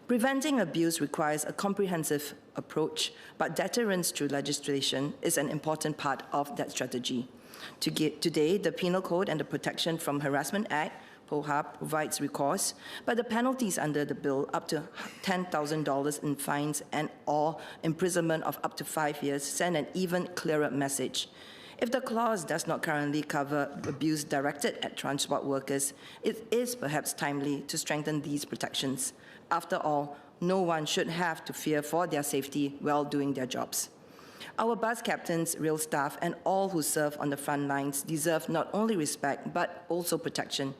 Preventing abuse requires a comprehensive approach, but deterrence through legislation is an important part of that strategy. Today, the Penal Code and the Protection from Harassment Act POHA provides recourse, but the penalties under the bill up to $10,000 in fines and or imprisonment of up to 5 years send an even clearer message. If the clause does not currently cover abuse directed at transport workers, it is perhaps timely to strengthen these protections. After all, no one should have to fear for their safety while doing their jobs. Our bus captains, rail staff, and all who serve on the front lines deserve not only respect, but also protection.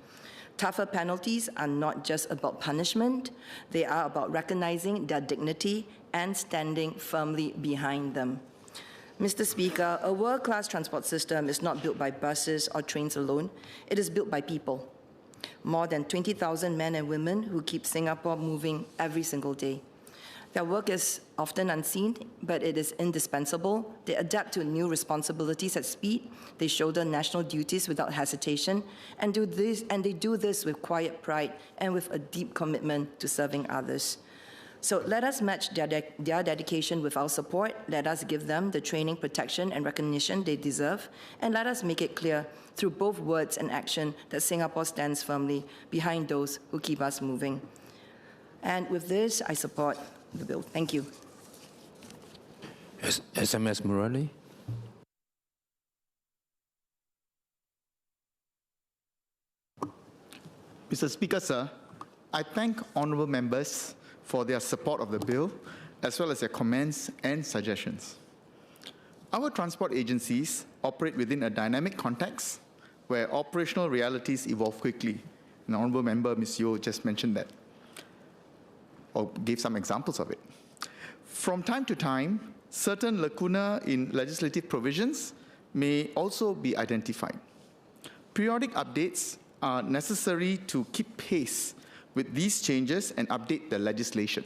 Tougher penalties are not just about punishment, they are about recognizing their dignity and standing firmly behind them. Mr. Speaker, a world-class transport system is not built by buses or trains alone, it is built by people. More than 20,000 men and women who keep Singapore moving every single day. Their work is often unseen, but it is indispensable. They adapt to new responsibilities at speed. They shoulder national duties without hesitation, and they do this with quiet pride and with a deep commitment to serving others. So let us match their dedication with our support. Let us give them the training, protection, and recognition they deserve, and let us make it clear through both words and action that Singapore stands firmly behind those who keep us moving. And with this, I support the bill. Thank you. SMS Murali. Mr. Speaker, sir, I thank honourable members for their support of the bill, as well as their comments and suggestions. Our transport agencies operate within a dynamic context where operational realities evolve quickly. And the honourable member, Ms. Yeo, just mentioned that, or gave some examples of it. From time to time, certain lacuna in legislative provisions may also be identified. Periodic updates are necessary to keep pace with these changes and update the legislation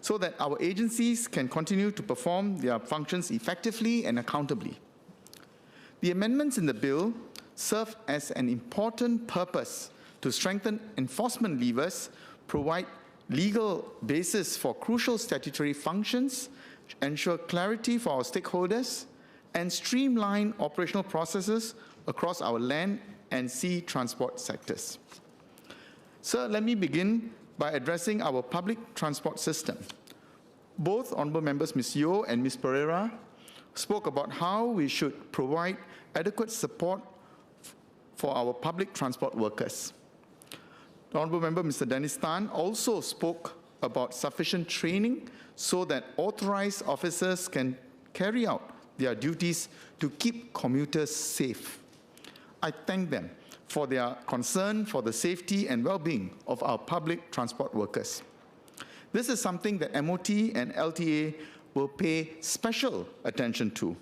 so that our agencies can continue to perform their functions effectively and accountably. The amendments in the bill serve as an important purpose to strengthen enforcement levers, provide legal basis for crucial statutory functions, ensure clarity for our stakeholders, and streamline operational processes across our land and sea transport sectors. Sir, let me begin by addressing our public transport system. Both honourable members, Ms. Yeo and Ms. Pereira, spoke about how we should provide adequate support for our public transport workers. The honourable member, Mr. Dennis Tan, also spoke about sufficient training so that authorised officers can carry out their duties to keep commuters safe. I thank them for their concern for the safety and well-being of our public transport workers. This is something that MOT and LTA will pay special attention to.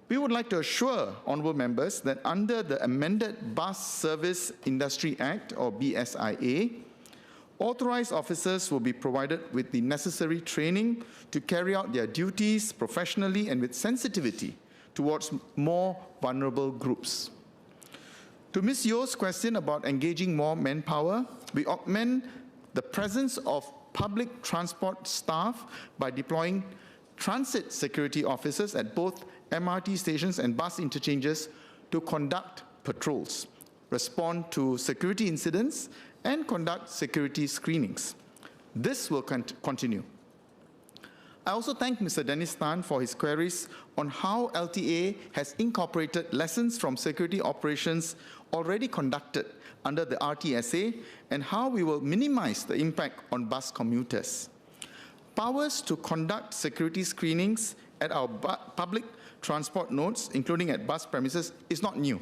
We would like to assure honourable members that under the amended Bus Service Industry Act, or BSIA, authorised officers will be provided with the necessary training to carry out their duties professionally and with sensitivity towards more vulnerable groups. To Ms. Yeo's question about engaging more manpower, we augment the presence of public transport staff by deploying transit security officers at both MRT stations and bus interchanges to conduct patrols, respond to security incidents, and conduct security screenings. This will continue. I also thank Mr. Dennis Tan for his queries on how LTA has incorporated lessons from security operations already conducted under the RTSA and how we will minimize the impact on bus commuters. Powers to conduct security screenings at our public transport nodes, including at bus premises, is not new.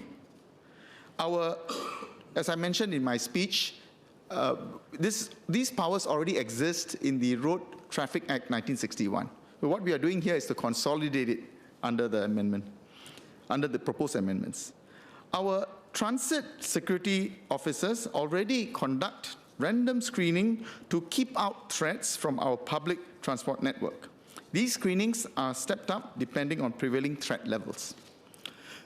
As I mentioned in my speech, these powers already exist in the Road Traffic Act 1961. But what we are doing here is to consolidate it under the amendment, under the proposed amendments. Our transit security officers already conduct random screening to keep out threats from our public transport network. These screenings are stepped up depending on prevailing threat levels.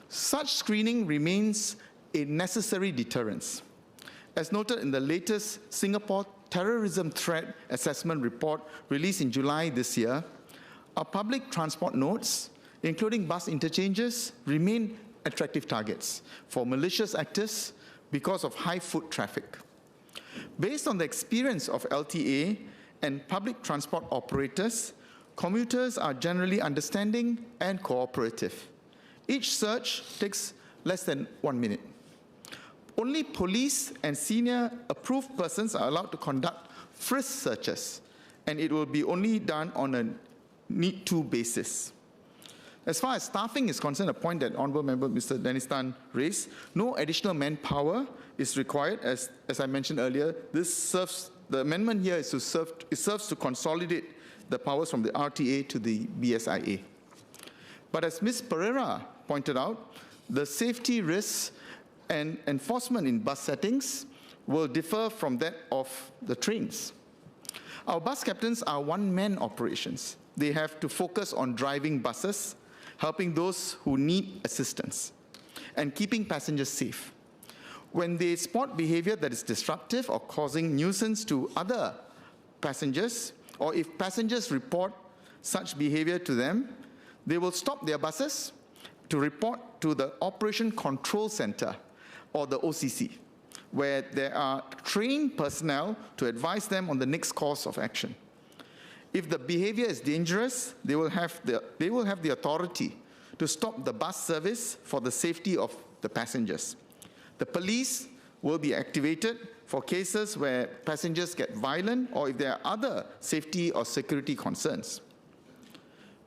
Such screening remains a necessary deterrence. As noted in the latest Singapore Terrorism Threat Assessment Report released in July this year, our public transport nodes, including bus interchanges, remain attractive targets for malicious actors because of high foot traffic. Based on the experience of LTA and public transport operators, commuters are generally understanding and cooperative. Each search takes less than 1 minute. Only police and senior approved persons are allowed to conduct frisk searches, and it will be only done on a need-to basis. As far as staffing is concerned, a point that Honourable Member Mr. Dennis Tan raised, no additional manpower is required. As I mentioned earlier, the amendment here is serves to consolidate the powers from the RTA to the BSIA. But as Ms. Pereira pointed out, the safety risks and enforcement in bus settings will differ from that of the trains. Our bus captains are one-man operations. They have to focus on driving buses, helping those who need assistance, and keeping passengers safe. When they spot behavior that is disruptive or causing nuisance to other passengers, or if passengers report such behavior to them, they will stop their buses to report to the Operation Control Center, or the OCC, where there are trained personnel to advise them on the next course of action. If the behavior is dangerous, they will have the authority to stop the bus service for the safety of the passengers. The police will be activated for cases where passengers get violent or if there are other safety or security concerns.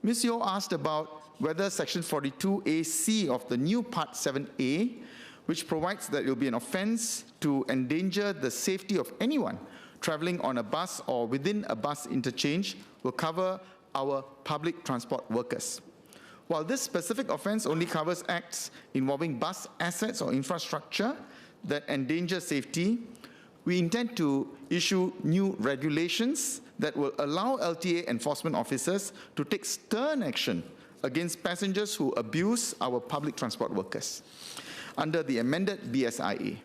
Ms. Yeo asked about whether Section 42AC of the new Part 7A, which provides that it will be an offence to endanger the safety of anyone travelling on a bus or within a bus interchange, will cover our public transport workers. While this specific offence only covers acts involving bus assets or infrastructure that endanger safety, we intend to issue new regulations that will allow LTA enforcement officers to take stern action against passengers who abuse our public transport workers under the amended BSIA.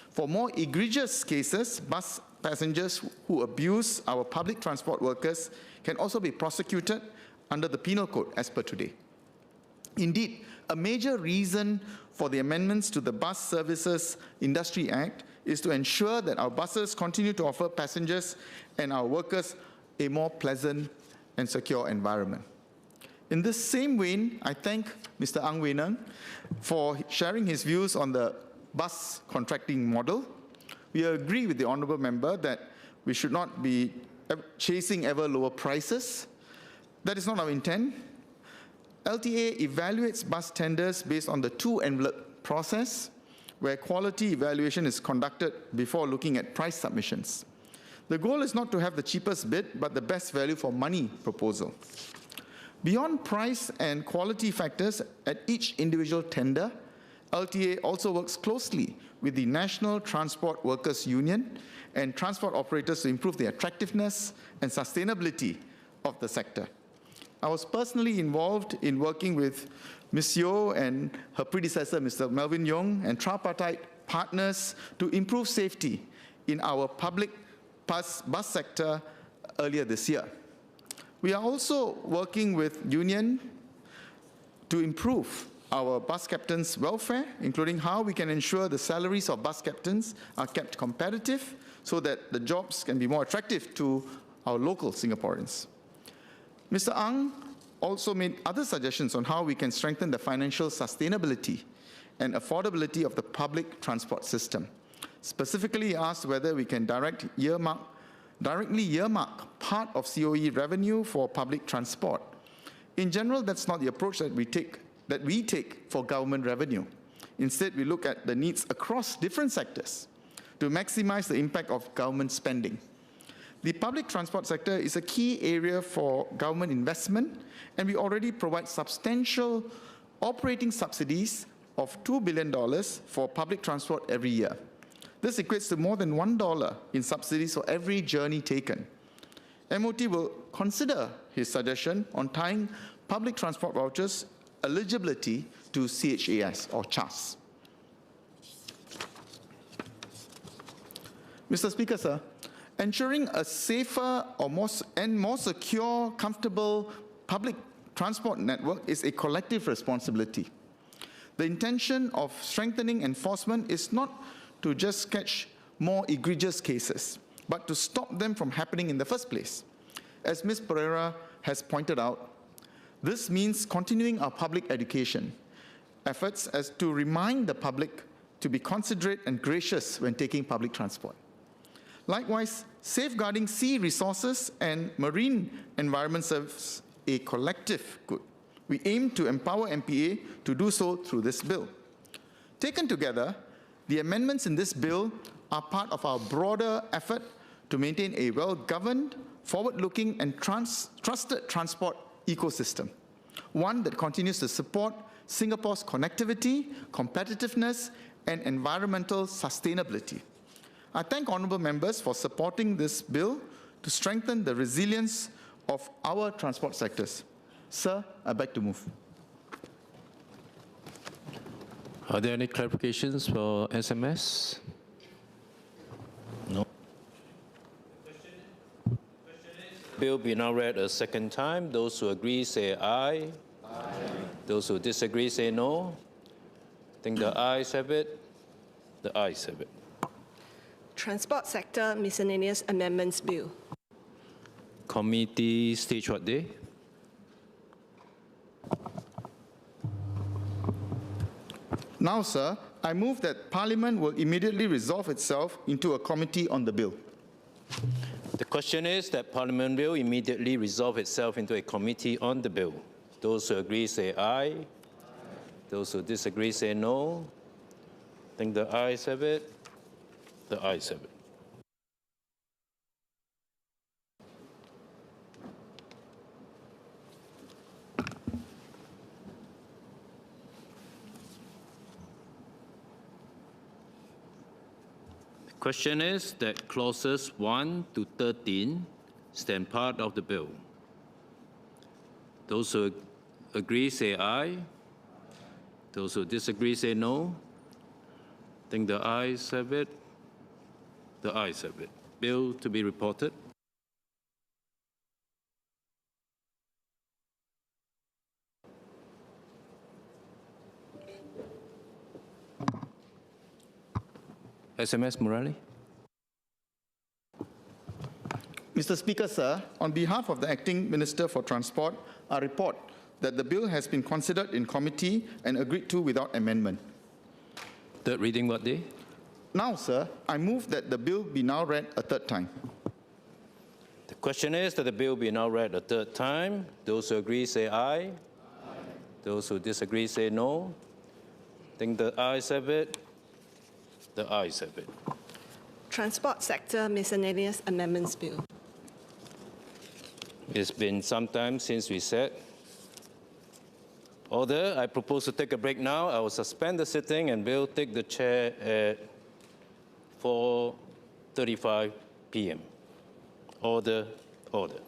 For more egregious cases, bus passengers who abuse our public transport workers can also be prosecuted under the Penal Code as per today. Indeed, a major reason for the amendments to the Bus Services Industry Act is to ensure that our buses continue to offer passengers and our workers a more pleasant and secure environment. In this same vein, I thank Mr. Ang Wei Neng for sharing his views on the bus contracting model. We agree with the Honourable Member that we should not be chasing ever lower prices. That is not our intent. LTA evaluates bus tenders based on the two-envelope process, where quality evaluation is conducted before looking at price submissions. The goal is not to have the cheapest bid, but the best value for money proposal. Beyond price and quality factors at each individual tender, LTA also works closely with the National Transport Workers Union and transport operators to improve the attractiveness and sustainability of the sector. I was personally involved in working with Ms. Yeo and her predecessor, Mr. Melvin Yong, and tripartite partners to improve safety in our public bus sector earlier this year. We are also working with union to improve our bus captains' welfare, including how we can ensure the salaries of bus captains are kept competitive so that the jobs can be more attractive to our local Singaporeans. Mr. Ang also made other suggestions on how we can strengthen the financial sustainability and affordability of the public transport system. Specifically, he asked whether we can directly earmark part of COE revenue for public transport. In general, that's not the approach that we take for government revenue. Instead, we look at the needs across different sectors to maximize the impact of government spending. The public transport sector is a key area for government investment, and we already provide substantial operating subsidies of $2 billion for public transport every year. This equates to more than $1 in subsidies for every journey taken. MOT will consider his suggestion on tying public transport vouchers eligibility to CHAS or CHAS. Mr. Speaker, sir, ensuring a safer and more secure, comfortable public transport network is a collective responsibility. The intention of strengthening enforcement is not to just catch more egregious cases, but to stop them from happening in the first place. As Ms. Pereira has pointed out, this means continuing our public education efforts as to remind the public to be considerate and gracious when taking public transport. Likewise, safeguarding sea resources and marine environment serves a collective good. We aim to empower MPA to do so through this bill. Taken together, the amendments in this bill are part of our broader effort to maintain a well-governed, forward-looking, and trusted transport ecosystem, one that continues to support Singapore's connectivity, competitiveness, and environmental sustainability. I thank honourable members for supporting this bill to strengthen the resilience of our transport sectors. Sir, I beg to move. Are there any clarifications for SMS? No. Bill be now read a second time. Those who agree say aye. Aye. Those who disagree say no. I think the ayes have it. The ayes have it. Transport Sector Miscellaneous Amendments Bill. Committee stage what day? Now, sir, I move that Parliament will immediately resolve itself into a committee on the bill. The question is that Parliament will immediately resolve itself into a committee on the bill. Those who agree say aye. Aye. Those who disagree say no. I think the ayes have it. The ayes have it. The question is that clauses 1 to 13 stand part of the bill. Those who agree say aye. Those who disagree say no. I think the ayes have it. The ayes have it. Bill to be reported. SMS Murali. Mr. Speaker, sir, on behalf of the Acting Minister for Transport, I report that the bill has been considered in committee and agreed to without amendment. Third reading what day? Now, sir, I move that the bill be now read a third time. The question is that the bill be now read a third time. Those who agree say aye. Aye. Those who disagree say no. Think the ayes have it. The ayes have it. Transport Sector Miscellaneous Amendments Bill. It's been some time since we said. Order, I propose to take a break now. I will suspend the sitting and will take the chair at 4:35 p.m. Order, order.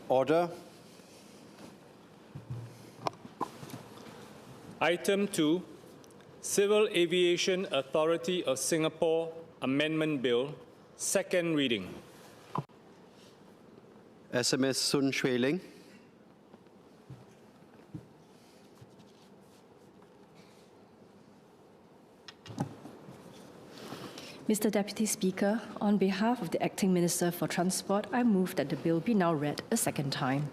Order. Item 2, Civil Aviation Authority of Singapore Amendment Bill, second reading. SMS Sun Shui Ling. Mr. Deputy Speaker, on behalf of the Acting Minister for Transport, I move that the bill be now read a second time.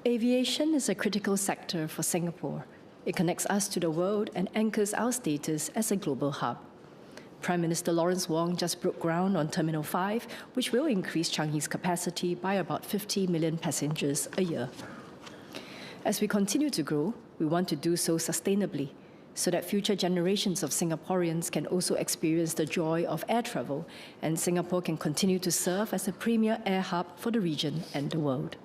Aviation is a critical sector for Singapore. It connects us to the world and anchors our status as a global hub. Prime Minister Lawrence Wong just broke ground on Terminal 5, which will increase Changi's capacity by about 50 million passengers a year. As we continue to grow, we want to do so sustainably, so that future generations of Singaporeans can also experience the joy of air travel, and Singapore can continue to serve as a premier air hub for the region and the world.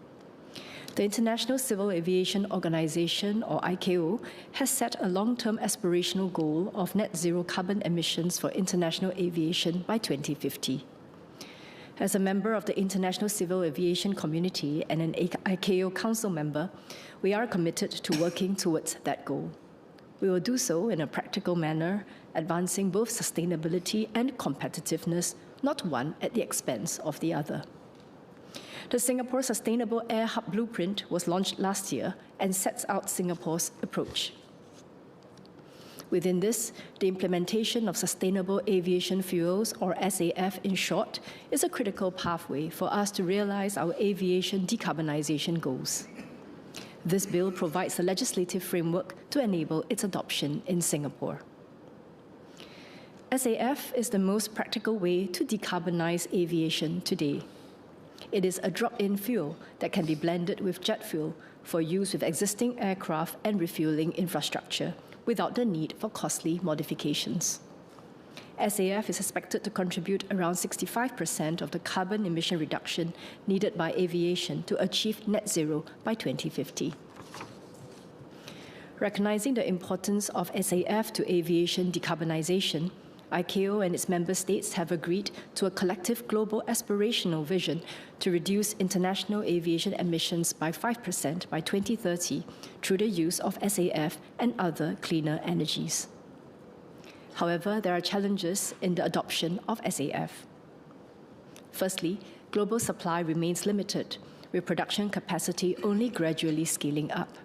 The International Civil Aviation Organization, or ICAO, has set a long-term aspirational goal of net zero carbon emissions for international aviation by 2050. As a member of the International Civil Aviation Community and an ICAO Council member, we are committed to working towards that goal. We will do so in a practical manner, advancing both sustainability and competitiveness, not one at the expense of the other. The Singapore Sustainable Air Hub Blueprint was launched last year and sets out Singapore's approach. Within this, the implementation of sustainable aviation fuels, or SAF in short, is a critical pathway for us to realize our aviation decarbonization goals. This bill provides the legislative framework to enable its adoption in Singapore. SAF is the most practical way to decarbonize aviation today. It is a drop-in fuel that can be blended with jet fuel for use with existing aircraft and refueling infrastructure without the need for costly modifications. SAF is expected to contribute around 65% of the carbon emission reduction needed by aviation to achieve net zero by 2050. Recognizing the importance of SAF to aviation decarbonization, ICAO and its member states have agreed to a collective global aspirational vision to reduce international aviation emissions by 5% by 2030 through the use of SAF and other cleaner energies. However, there are challenges in the adoption of SAF. Firstly, global supply remains limited, with production capacity only gradually scaling up.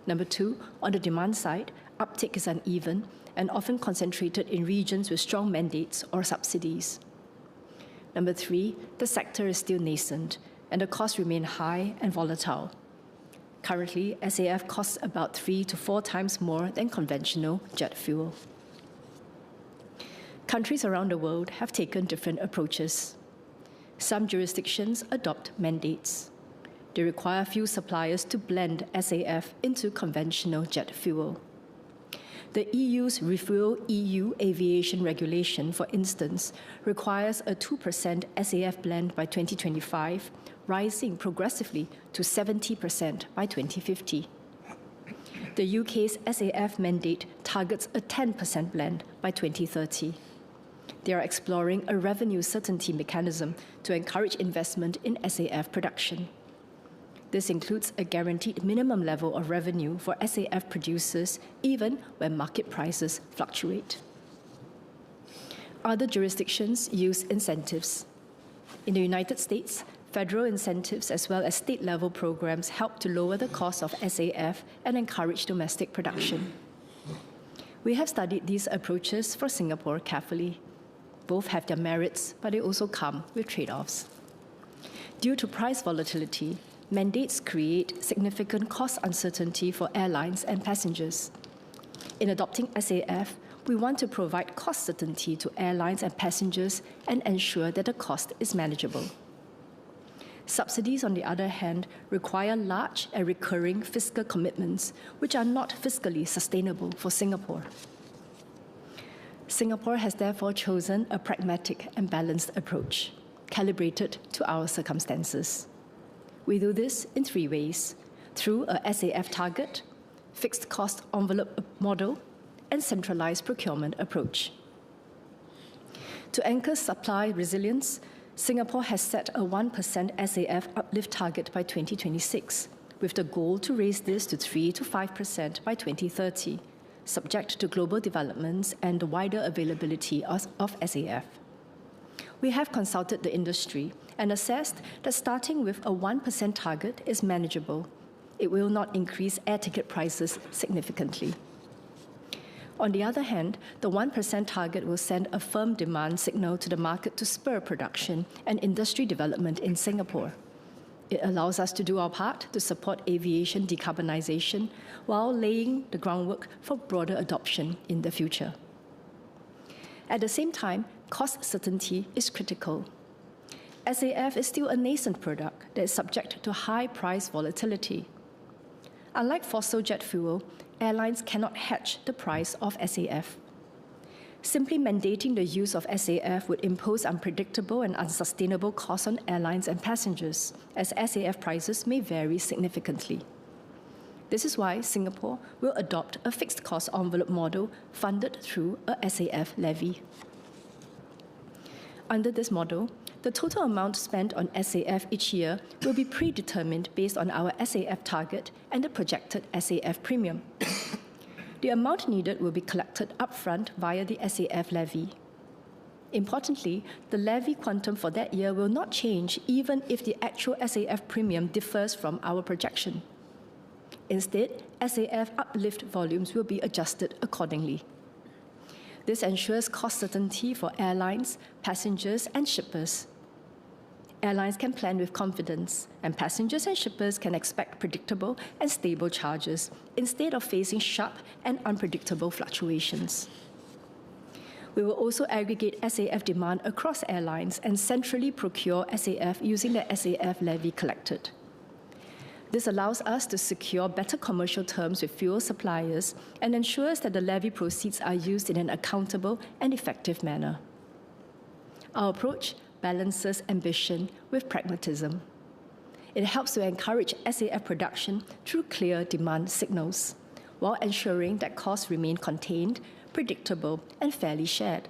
Number two, on the demand side, uptake is uneven and often concentrated in regions with strong mandates or subsidies. Number three, the sector is still nascent and the costs remain high and volatile. Currently, SAF costs about 3 to 4 times more than conventional jet fuel. Countries around the world have taken different approaches. Some jurisdictions adopt mandates. They require fuel suppliers to blend SAF into conventional jet fuel. The EU's Refuel EU Aviation Regulation, for instance, requires a 2% SAF blend by 2025, rising progressively to 70% by 2050. The UK's SAF mandate targets a 10% blend by 2030. They are exploring a revenue certainty mechanism to encourage investment in SAF production. This includes a guaranteed minimum level of revenue for SAF producers, even when market prices fluctuate. Other jurisdictions use incentives. In the United States, federal incentives as well as state-level programs help to lower the cost of SAF and encourage domestic production. We have studied these approaches for Singapore carefully. Both have their merits, but they also come with trade-offs. Due to price volatility, mandates create significant cost uncertainty for airlines and passengers. In adopting SAF, we want to provide cost certainty to airlines and passengers and ensure that the cost is manageable. Subsidies, on the other hand, require large and recurring fiscal commitments, which are not fiscally sustainable for Singapore. Singapore has therefore chosen a pragmatic and balanced approach, calibrated to our circumstances. We do this in 3 ways: through a SAF target, fixed cost envelope model, and centralized procurement approach. To anchor supply resilience, Singapore has set a 1% SAF uplift target by 2026, with the goal to raise this to 3 to 5% by 2030, subject to global developments and the wider availability of SAF. We have consulted the industry and assessed that starting with a 1% target is manageable. It will not increase air ticket prices significantly. On the other hand, the 1% target will send a firm demand signal to the market to spur production and industry development in Singapore. It allows us to do our part to support aviation decarbonization while laying the groundwork for broader adoption in the future. At the same time, cost certainty is critical. SAF is still a nascent product that is subject to high price volatility. Unlike fossil jet fuel, airlines cannot hedge the price of SAF. Simply mandating the use of SAF would impose unpredictable and unsustainable costs on airlines and passengers, as SAF prices may vary significantly. This is why Singapore will adopt a fixed cost envelope model funded through a SAF levy. Under this model, the total amount spent on SAF each year will be predetermined based on our SAF target and the projected SAF premium. The amount needed will be collected upfront via the SAF levy. Importantly, the levy quantum for that year will not change even if the actual SAF premium differs from our projection. Instead, SAF uplift volumes will be adjusted accordingly. This ensures cost certainty for airlines, passengers, and shippers. Airlines can plan with confidence, and passengers and shippers can expect predictable and stable charges instead of facing sharp and unpredictable fluctuations. We will also aggregate SAF demand across airlines and centrally procure SAF using the SAF levy collected. This allows us to secure better commercial terms with fuel suppliers and ensures that the levy proceeds are used in an accountable and effective manner. Our approach balances ambition with pragmatism. It helps to encourage SAF production through clear demand signals, while ensuring that costs remain contained, predictable, and fairly shared.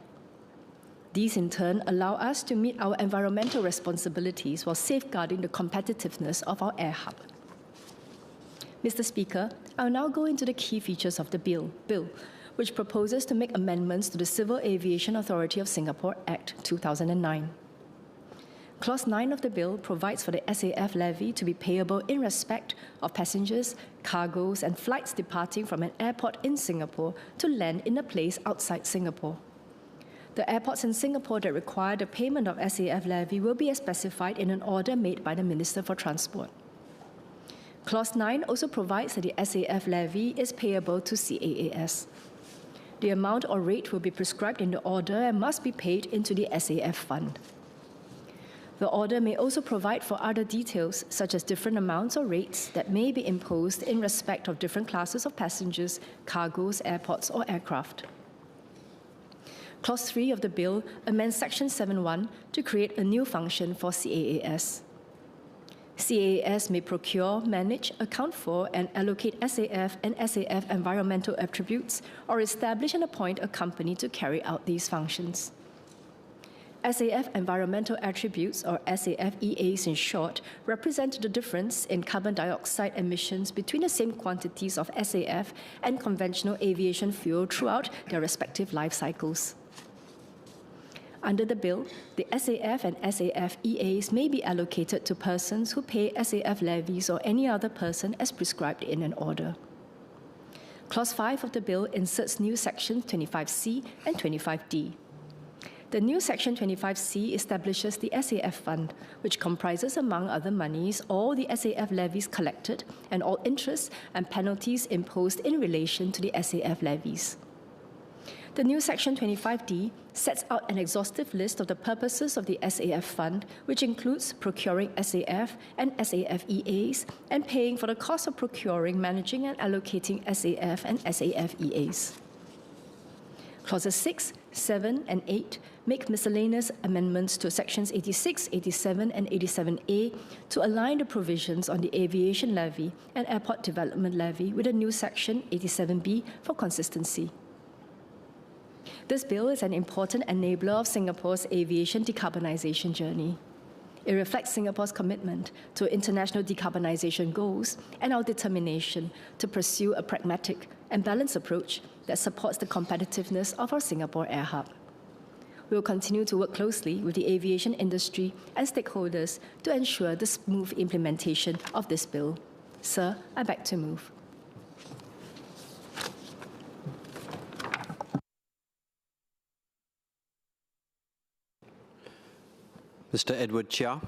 These, in turn, allow us to meet our environmental responsibilities while safeguarding the competitiveness of our air hub. Mr. Speaker, I will now go into the key features of the bill, which proposes to make amendments to the Civil Aviation Authority of Singapore Act 2009. Clause 9 of the bill provides for the SAF levy to be payable in respect of passengers, cargoes, and flights departing from an airport in Singapore to land in a place outside Singapore. The airports in Singapore that require the payment of SAF levy will be specified in an order made by the Minister for Transport. Clause 9 also provides that the SAF levy is payable to CAAS. The amount or rate will be prescribed in the order and must be paid into the SAF fund. The order may also provide for other details, such as different amounts or rates that may be imposed in respect of different classes of passengers, cargoes, airports, or aircraft. Clause 3 of the bill amends Section 7.1 to create a new function for CAAS. CAAS may procure, manage, account for, and allocate SAF and SAF environmental attributes, or establish and appoint a company to carry out these functions. SAF environmental attributes, or SAF-EAs in short, represent the difference in carbon dioxide emissions between the same quantities of SAF and conventional aviation fuel throughout their respective life cycles. Under the bill, the SAF and SAF-EAs may be allocated to persons who pay SAF levies or any other person as prescribed in an order. Clause 5 of the bill inserts new sections 25C and 25D. The new Section 25C establishes the SAF Fund, which comprises, among other monies, all the SAF levies collected and all interests and penalties imposed in relation to the SAF levies. The new Section 25D sets out an exhaustive list of the purposes of the SAF Fund, which includes procuring SAF and SAF-EAs and paying for the cost of procuring, managing, and allocating SAF and SAF-EAs. Clauses 6, 7, and 8 make miscellaneous amendments to Sections 86, 87, and 87A to align the provisions on the aviation levy and airport development levy with a new Section 87B for consistency. This bill is an important enabler of Singapore's aviation decarbonization journey. It reflects Singapore's commitment to international decarbonization goals and our determination to pursue a pragmatic and balanced approach that supports the competitiveness of our Singapore air hub. We will continue to work closely with the aviation industry and stakeholders to ensure the smooth implementation of this bill. Sir, I beg to move. Mr. Edward Chia.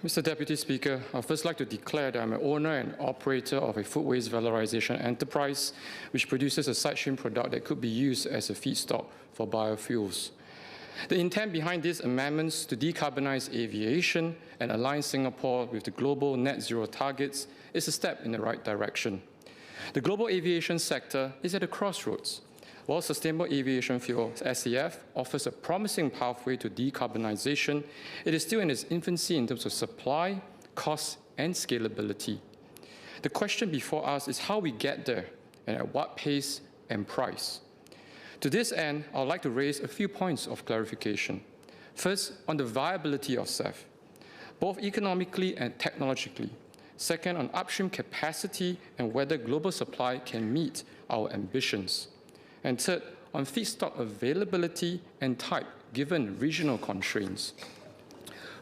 Mr. Deputy Speaker, I'd first like to declare that I'm an owner and operator of a food waste valorization enterprise, which produces a side stream product that could be used as a feedstock for biofuels. The intent behind these amendments to decarbonize aviation and align Singapore with the global net zero targets is a step in the right direction. The global aviation sector is at a crossroads. While sustainable aviation fuel, SAF, offers a promising pathway to decarbonization, it is still in its infancy in terms of supply, cost, and scalability. The question before us is how we get there and at what pace and price. To this end, I would like to raise a few points of clarification. First, on the viability of SAF, both economically and technologically. Second, on upstream capacity and whether global supply can meet our ambitions. And third, on feedstock availability and type, given regional constraints.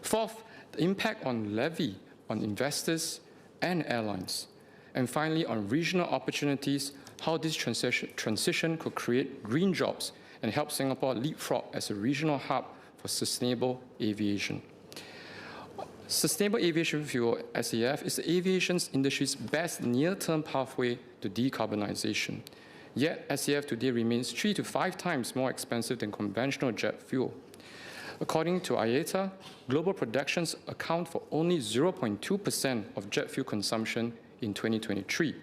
Fourth, the impact on levy on investors and airlines. And finally, on regional opportunities, how this transition could create green jobs and help Singapore leapfrog as a regional hub for sustainable aviation. Sustainable aviation fuel, SAF, is the aviation industry's best near-term pathway to decarbonization. Yet, SAF today remains 3 to 5 times more expensive than conventional jet fuel. According to IATA, global productions account for only 0.2% of jet fuel consumption in 2023.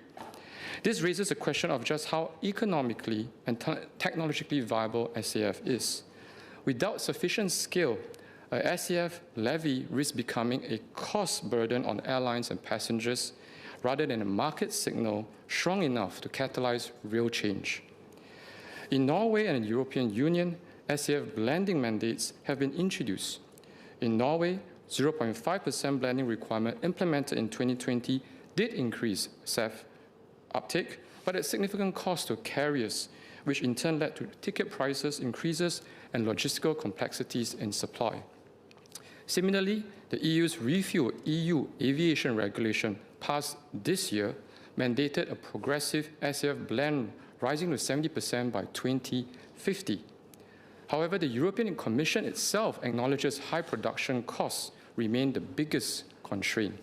This raises a question of just how economically and technologically viable SAF is. Without sufficient scale, a SAF levy risks becoming a cost burden on airlines and passengers rather than a market signal strong enough to catalyze real change. In Norway and the European Union, SAF blending mandates have been introduced. In Norway, 0.5% blending requirement implemented in 2020 did increase SAF uptake, but at significant cost to carriers, which in turn led to ticket prices increases and logistical complexities in supply. Similarly, the EU's Refuel EU Aviation Regulation passed this year mandated a progressive SAF blend rising to 70% by 2050. However, the European Commission itself acknowledges high production costs remain the biggest constraint.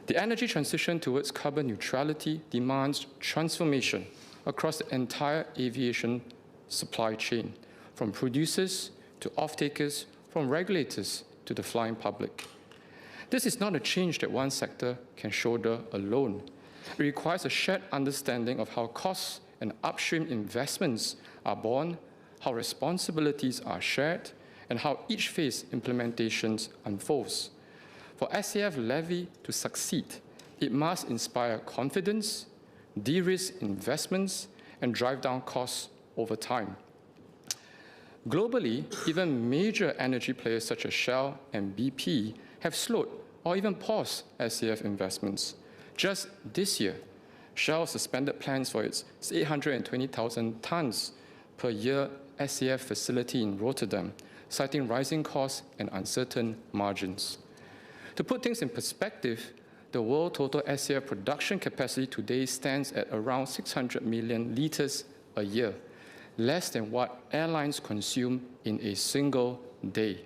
The energy transition towards carbon neutrality demands transformation across the entire aviation supply chain, from producers to off-takers, from regulators to the flying public. This is not a change that one sector can shoulder alone. It requires a shared understanding of how costs and upstream investments are borne, how responsibilities are shared, and how each phase implementations unfolds. For SAF levy to succeed, it must inspire confidence, de-risk investments, and drive down costs over time. Globally, even major energy players such as Shell and BP have slowed or even paused SAF investments. Just this year, Shell suspended plans for its 820,000 tons per year SAF facility in Rotterdam, citing rising costs and uncertain margins. To put things in perspective, the world total SAF production capacity today stands at around 600 million liters a year, less than what airlines consume in a single day.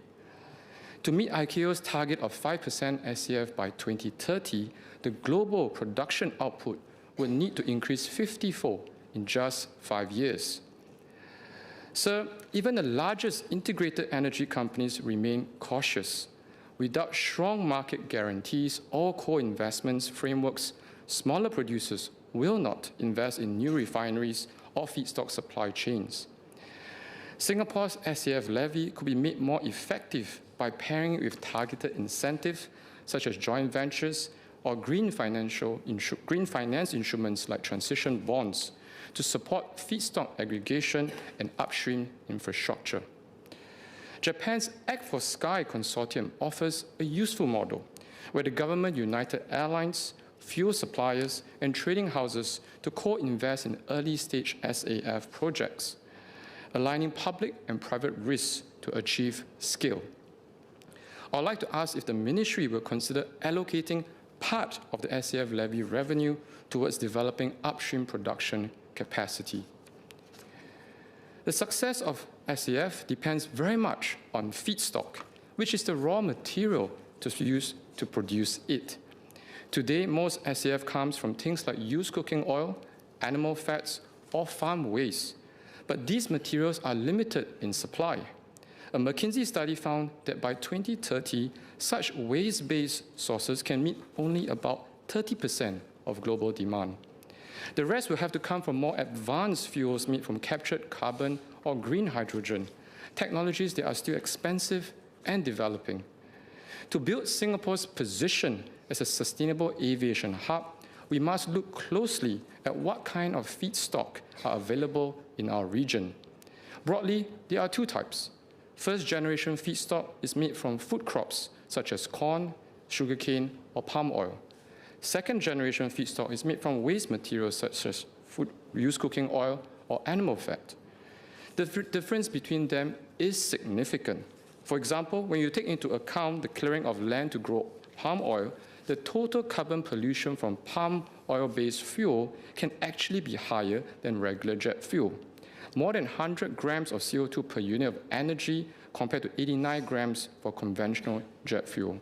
To meet ICAO's target of 5% SAF by 2030, the global production output would need to increase 50-fold in just 5 years. Sir, even the largest integrated energy companies remain cautious. Without strong market guarantees or co-investments frameworks, smaller producers will not invest in new refineries or feedstock supply chains. Singapore's SAF levy could be made more effective by pairing it with targeted incentives, such as joint ventures or green finance instruments like transition bonds, to support feedstock aggregation and upstream infrastructure. Japan's Act for Sky consortium offers a useful model where the government united airlines, fuel suppliers, and trading houses to co-invest in early-stage SAF projects, aligning public and private risks to achieve scale. I'd like to ask if the ministry will consider allocating part of the SAF levy revenue towards developing upstream production capacity. The success of SAF depends very much on feedstock, which is the raw material to use to produce it. Today, most SAF comes from things like used cooking oil, animal fats, or farm waste. But these materials are limited in supply. A McKinsey study found that by 2030, such waste-based sources can meet only about 30% of global demand. The rest will have to come from more advanced fuels made from captured carbon or green hydrogen, technologies that are still expensive and developing. To build Singapore's position as a sustainable aviation hub, we must look closely at what kind of feedstock are available in our region. Broadly, there are two types. First-generation feedstock is made from food crops, such as corn, sugarcane, or palm oil. Second-generation feedstock is made from waste materials, such as used cooking oil or animal fat. The difference between them is significant. For example, when you take into account the clearing of land to grow palm oil, the total carbon pollution from palm oil-based fuel can actually be higher than regular jet fuel. More than 100 grams of CO2 per unit of energy compared to 89 grams for conventional jet fuel.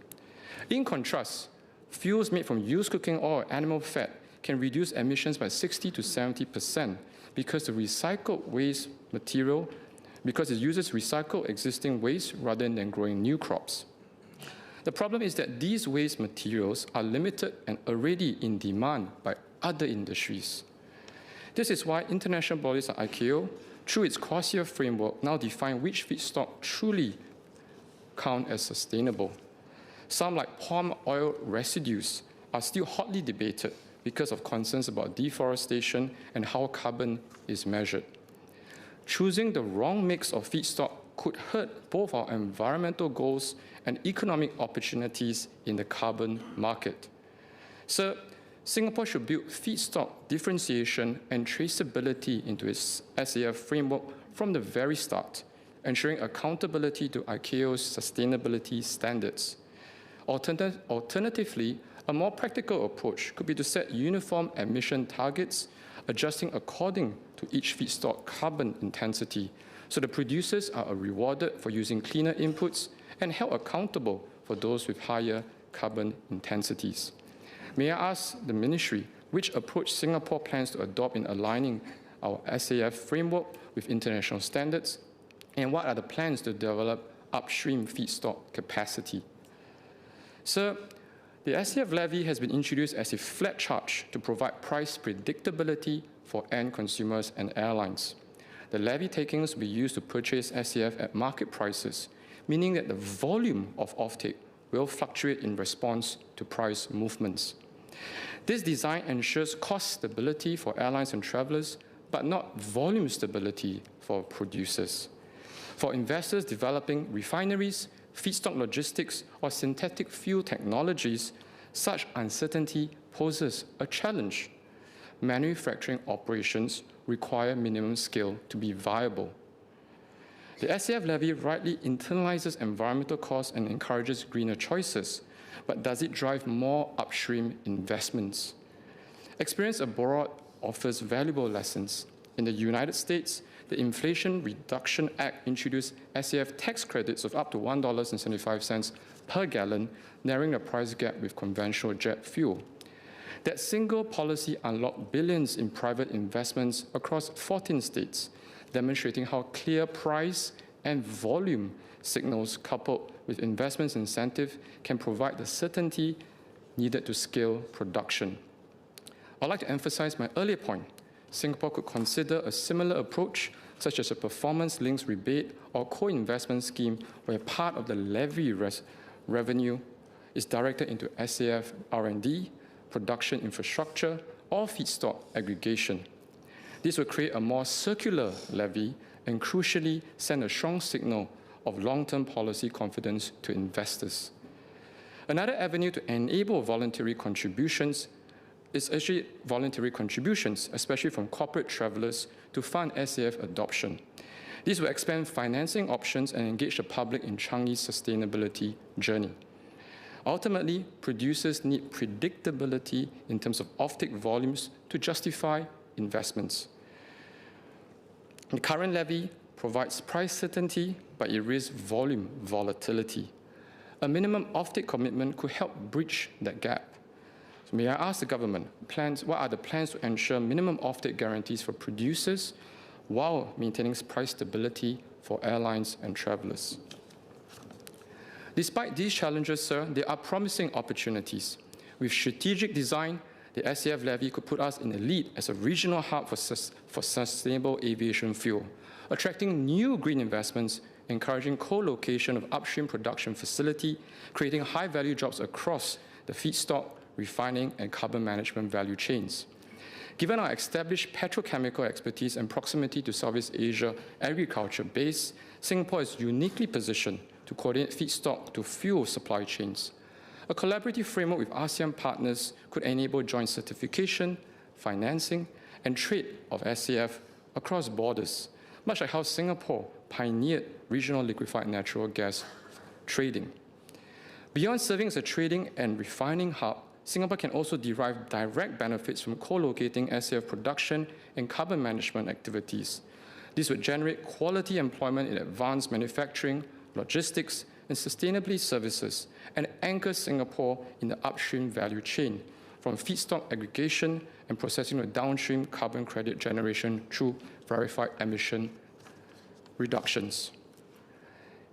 In contrast, fuels made from used cooking oil or animal fat can reduce emissions by 60 to 70% because the recycled waste material, because it uses recycled existing waste rather than growing new crops. The problem is that these waste materials are limited and already in demand by other industries. This is why international bodies like ICAO, through its CORSIA framework, now define which feedstock truly count as sustainable. Some, like palm oil residues, are still hotly debated because of concerns about deforestation and how carbon is measured. Choosing the wrong mix of feedstock could hurt both our environmental goals and economic opportunities in the carbon market. So, Singapore should build feedstock differentiation and traceability into its SAF framework from the very start, ensuring accountability to ICAO's sustainability standards. Alternatively, a more practical approach could be to set uniform emission targets, adjusting according to each feedstock carbon intensity, so the producers are rewarded for using cleaner inputs and held accountable for those with higher carbon intensities. May I ask the Ministry which approach Singapore plans to adopt in aligning our SAF framework with international standards, and what are the plans to develop upstream feedstock capacity? Sir, the SAF levy has been introduced as a flat charge to provide price predictability for end consumers and airlines. The levy takings will be used to purchase SAF at market prices, meaning that the volume of offtake will fluctuate in response to price movements. This design ensures cost stability for airlines and travelers, but not volume stability for producers. For investors developing refineries, feedstock logistics, or synthetic fuel technologies, such uncertainty poses a challenge. Manufacturing operations require minimum scale to be viable. The SAF levy rightly internalizes environmental costs and encourages greener choices, but does it drive more upstream investments? Experience abroad offers valuable lessons. In the United States, the Inflation Reduction Act introduced SAF tax credits of up to $1.75 per gallon, narrowing the price gap with conventional jet fuel. That single policy unlocked billions in private investments across 14 states, demonstrating how clear price and volume signals coupled with investments incentive can provide the certainty needed to scale production. I'd like to emphasize my earlier point. Singapore could consider a similar approach, such as a performance-linked rebate or co-investment scheme where part of the levy revenue is directed into SAF R&D, production infrastructure, or feedstock aggregation. This will create a more circular levy and crucially send a strong signal of long-term policy confidence to investors. Another avenue to enable voluntary contributions is actually voluntary contributions, especially from corporate travelers, to fund SAF adoption. This will expand financing options and engage the public in Changi's sustainability journey. Ultimately, producers need predictability in terms of offtake volumes to justify investments. The current levy provides price certainty, but it risks volume volatility. A minimum offtake commitment could help bridge that gap. So may I ask the government, what are the plans to ensure minimum offtake guarantees for producers while maintaining price stability for airlines and travelers? Despite these challenges, sir, there are promising opportunities. With strategic design, the SAF levy could put us in the lead as a regional hub for sustainable aviation fuel, attracting new green investments, encouraging co-location of upstream production facility, creating high-value jobs across the feedstock, refining, and carbon management value chains. Given our established petrochemical expertise and proximity to Southeast Asia agriculture base, Singapore is uniquely positioned to coordinate feedstock to fuel supply chains. A collaborative framework with ASEAN partners could enable joint certification, financing, and trade of SAF across borders, much like how Singapore pioneered regional liquefied natural gas trading. Beyond serving as a trading and refining hub, Singapore can also derive direct benefits from co-locating SAF production and carbon management activities. This would generate quality employment in advanced manufacturing, logistics, and sustainability services, and anchor Singapore in the upstream value chain, from feedstock aggregation and processing to downstream carbon credit generation through verified emission reductions.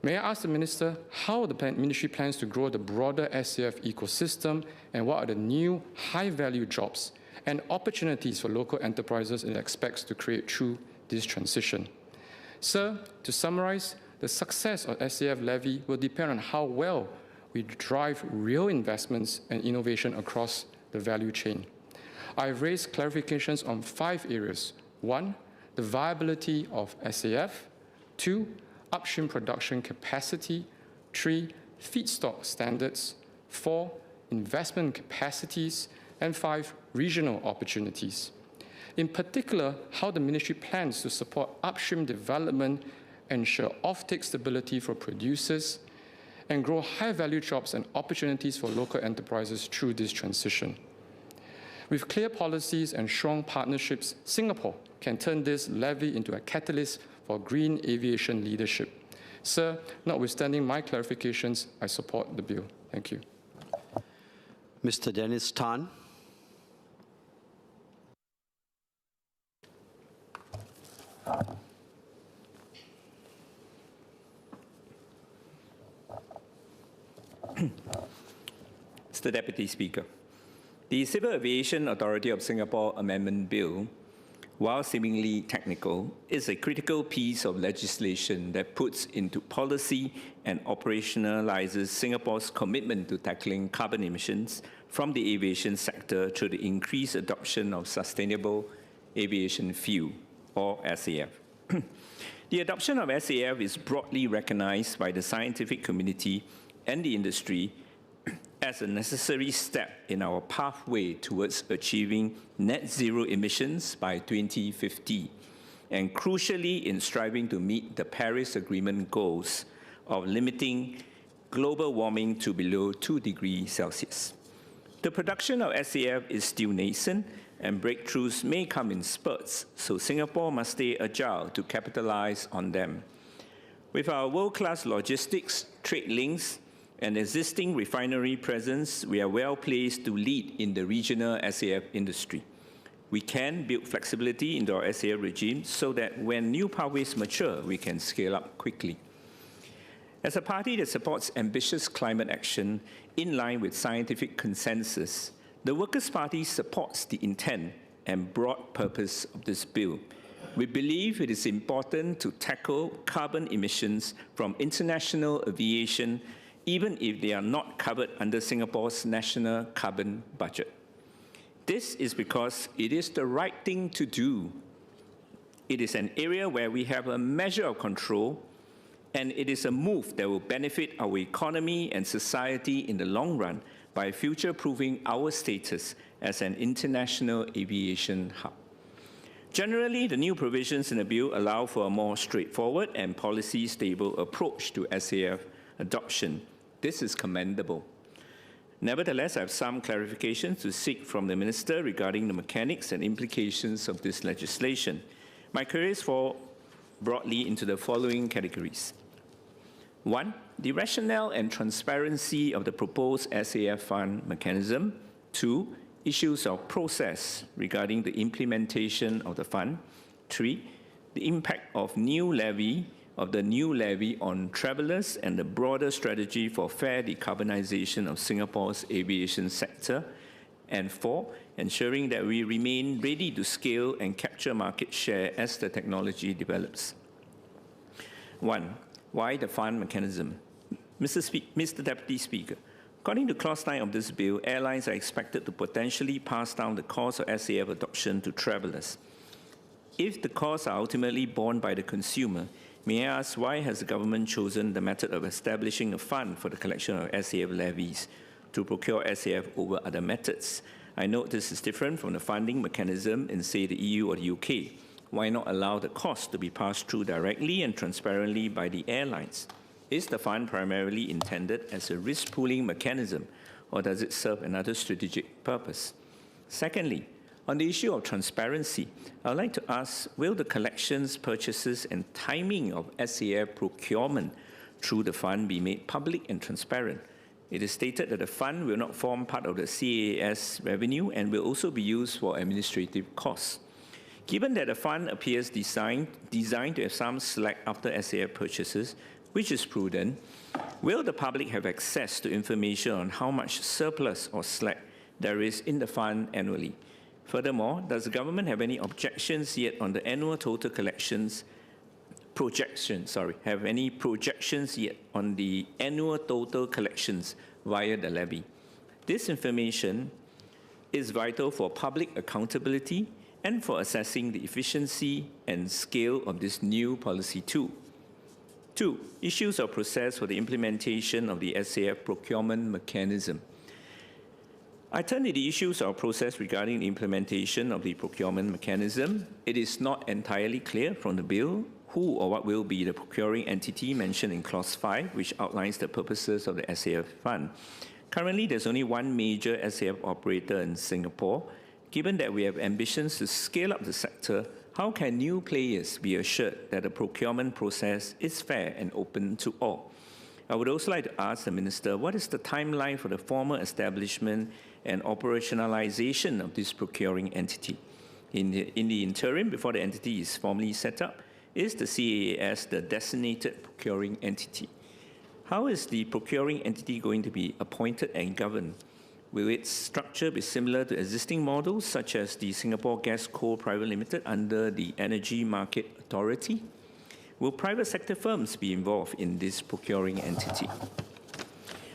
May I ask the Minister how the Ministry plans to grow the broader SAF ecosystem, and what are the new high-value jobs and opportunities for local enterprises it expects to create through this transition? Sir, to summarize, the success of SAF levy will depend on how well we drive real investments and innovation across the value chain. I've raised clarifications on 5 areas. 1, the viability of SAF. 2, upstream production capacity. 3, feedstock standards. 4, investment capacities. And 5, regional opportunities. In particular, how the Ministry plans to support upstream development, ensure offtake stability for producers, and grow high-value jobs and opportunities for local enterprises through this transition. With clear policies and strong partnerships, Singapore can turn this levy into a catalyst for green aviation leadership. Sir, notwithstanding my clarifications, I support the bill. Thank you. Mr. Dennis Tan. Mr. Deputy Speaker, the Civil Aviation Authority of Singapore Amendment Bill, while seemingly technical, is a critical piece of legislation that puts into policy and operationalizes Singapore's commitment to tackling carbon emissions from the aviation sector through the increased adoption of sustainable aviation fuel, or SAF. The adoption of SAF is broadly recognized by the scientific community and the industry as a necessary step in our pathway towards achieving net zero emissions by 2050, and crucially in striving to meet the Paris Agreement goals of limiting global warming to below 2 degrees Celsius. The production of SAF is still nascent, and breakthroughs may come in spurts, so Singapore must stay agile to capitalize on them. With our world-class logistics, trade links, and existing refinery presence, we are well placed to lead in the regional SAF industry. We can build flexibility into our SAF regime so that when new pathways mature, we can scale up quickly. As a party that supports ambitious climate action in line with scientific consensus, the Workers' Party supports the intent and broad purpose of this bill. We believe it is important to tackle carbon emissions from international aviation, even if they are not covered under Singapore's national carbon budget. This is because it is the right thing to do. It is an area where we have a measure of control, and it is a move that will benefit our economy and society in the long run by future-proofing our status as an international aviation hub. Generally, the new provisions in the bill allow for a more straightforward and policy-stable approach to SAF adoption. This is commendable. Nevertheless, I have some clarifications to seek from the Minister regarding the mechanics and implications of this legislation. My queries fall broadly into the following categories. 1. The rationale and transparency of the proposed SAF fund mechanism. 2. Issues of process regarding the implementation of the fund. 3. The impact of the new levy on travellers and the broader strategy for fair decarbonization of Singapore's aviation sector. And 4. Ensuring that we remain ready to scale and capture market share as the technology develops. 1. Why the fund mechanism? Mr. Deputy Speaker, according to Clause 9 of this bill, airlines are expected to potentially pass down the cost of SAF adoption to travellers. If the costs are ultimately borne by the consumer, may I ask why has the government chosen the method of establishing a fund for the collection of SAF levies to procure SAF over other methods? I note this is different from the funding mechanism in, say, the EU or the UK. Why not allow the cost to be passed through directly and transparently by the airlines? Is the fund primarily intended as a risk-pooling mechanism, or does it serve another strategic purpose? Secondly, on the issue of transparency, I would like to ask, will the collections, purchases, and timing of SAF procurement through the fund be made public and transparent? It is stated that the fund will not form part of the CAS revenue and will also be used for administrative costs. Given that the fund appears designed to have some slack after SAF purchases, which is prudent, will the public have access to information on how much surplus or slack there is in the fund annually? Furthermore, does the government have any objections yet on the annual total collections have any projections yet on the annual total collections via the levy? This information is vital for public accountability and for assessing the efficiency and scale of this new policy tool. 2. Issues of process for the implementation of the SAF procurement mechanism. I turn to the issues of process regarding the implementation of the procurement mechanism. It is not entirely clear from the bill who or what will be the procuring entity mentioned in Clause 5, which outlines the purposes of the SAF fund. Currently, there's only one major SAF operator in Singapore. Given that we have ambitions to scale up the sector, how can new players be assured that the procurement process is fair and open to all? I would also like to ask the Minister, what is the timeline for the formal establishment and operationalization of this procuring entity? In the interim, before the entity is formally set up, is the CAS the designated procuring entity? How is the procuring entity going to be appointed and governed? Will its structure be similar to existing models, such as the Singapore Gas Co. Private Limited under the Energy Market Authority? Will private sector firms be involved in this procuring entity?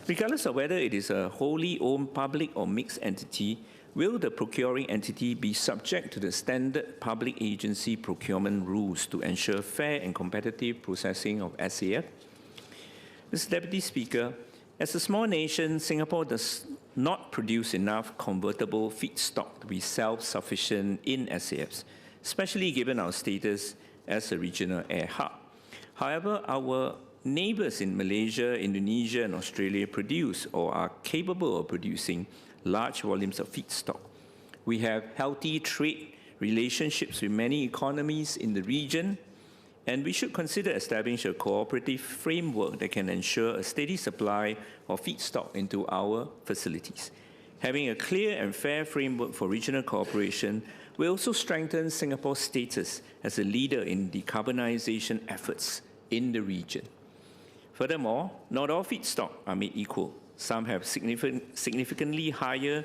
Regardless of whether it is a wholly owned public or mixed entity, will the procuring entity be subject to the standard public agency procurement rules to ensure fair and competitive processing of SAF? Mr. Deputy Speaker, as a small nation, Singapore does not produce enough convertible feedstock to be self-sufficient in SAFs, especially given our status as a regional air hub. However, our neighbors in Malaysia, Indonesia, and Australia produce or are capable of producing large volumes of feedstock. We have healthy trade relationships with many economies in the region, and we should consider establishing a cooperative framework that can ensure a steady supply of feedstock into our facilities. Having a clear and fair framework for regional cooperation will also strengthen Singapore's status as a leader in decarbonization efforts in the region. Furthermore, not all feedstock are made equal. Some have significantly higher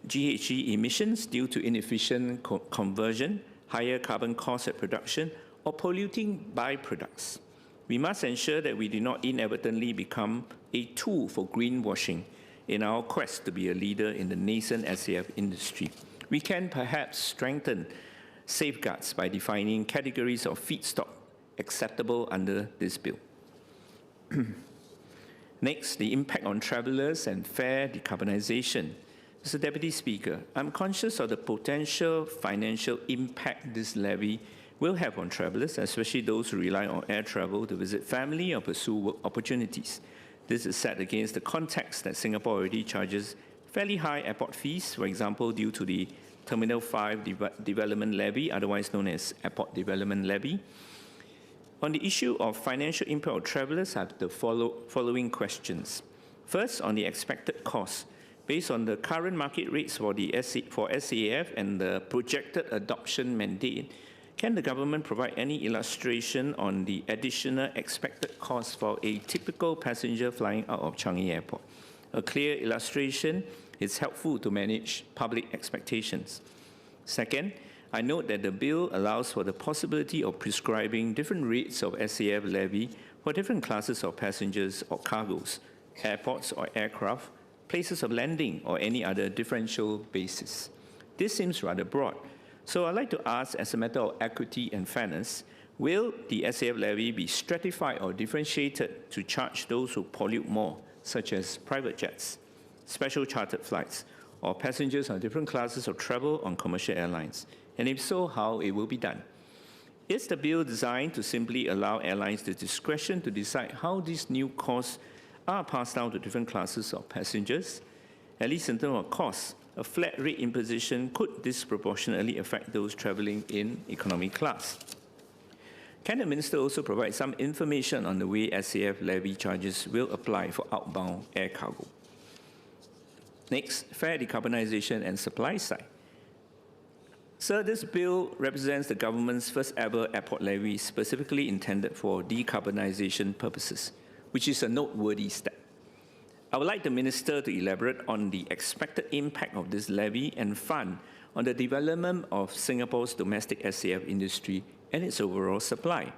GHG emissions due to inefficient conversion, higher carbon costs at production, or polluting byproducts. We must ensure that we do not inadvertently become a tool for greenwashing in our quest to be a leader in the nascent SAF industry. We can perhaps strengthen safeguards by defining categories of feedstock acceptable under this bill. Next, the impact on travelers and fare decarbonization. Mr. Deputy Speaker, I'm conscious of the potential financial impact this levy will have on travelers, especially those who rely on air travel to visit family or pursue work opportunities. This is set against the context that Singapore already charges fairly high airport fees, for example, due to the Terminal 5 Development Levy, otherwise known as Airport Development Levy. On the issue of financial impact on travelers, I have the following questions. First, on the expected cost. Based on the current market rates for SAF and the projected adoption mandate, can the government provide any illustration on the additional expected cost for a typical passenger flying out of Changi Airport? A clear illustration is helpful to manage public expectations. Second, I note that the bill allows for the possibility of prescribing different rates of SAF levy for different classes of passengers or cargoes, airports or aircraft, places of landing, or any other differential basis. This seems rather broad. So I'd like to ask, as a matter of equity and fairness, will the SAF levy be stratified or differentiated to charge those who pollute more, such as private jets, special chartered flights, or passengers on different classes of travel on commercial airlines? And if so, how it will be done? Is the bill designed to simply allow airlines the discretion to decide how these new costs are passed down to different classes of passengers? At least in terms of costs, a flat rate imposition could disproportionately affect those traveling in economy class. Can the Minister also provide some information on the way SAF levy charges will apply for outbound air cargo? Next, fare decarbonization and supply side. Sir, this bill represents the government's first ever airport levy specifically intended for decarbonization purposes, which is a noteworthy step. I would like the Minister to elaborate on the expected impact of this levy and fund on the development of Singapore's domestic SAF industry and its overall supply.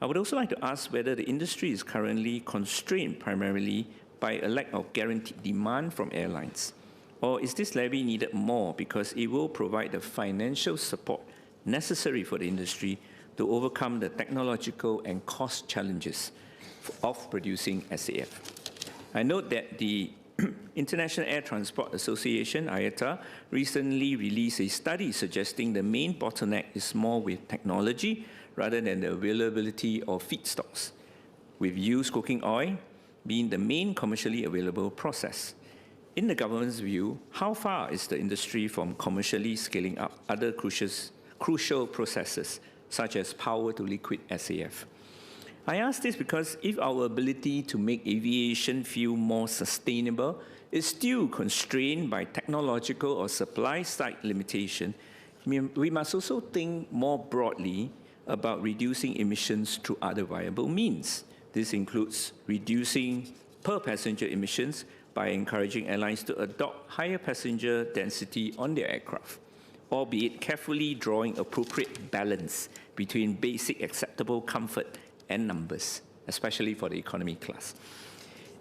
I would also like to ask whether the industry is currently constrained primarily by a lack of guaranteed demand from airlines, or is this levy needed more because it will provide the financial support necessary for the industry to overcome the technological and cost challenges of producing SAF? I note that the International Air Transport Association, IATA, recently released a study suggesting the main bottleneck is more with technology rather than the availability of feedstocks, with used cooking oil being the main commercially available process. In the government's view, how far is the industry from commercially scaling up other crucial processes, such as power-to-liquid SAF? I ask this because if our ability to make aviation fuel more sustainable is still constrained by technological or supply-side limitation, we must also think more broadly about reducing emissions through other viable means. This includes reducing per-passenger emissions by encouraging airlines to adopt higher passenger density on their aircraft, albeit carefully drawing appropriate balance between basic acceptable comfort and numbers, especially for the economy class.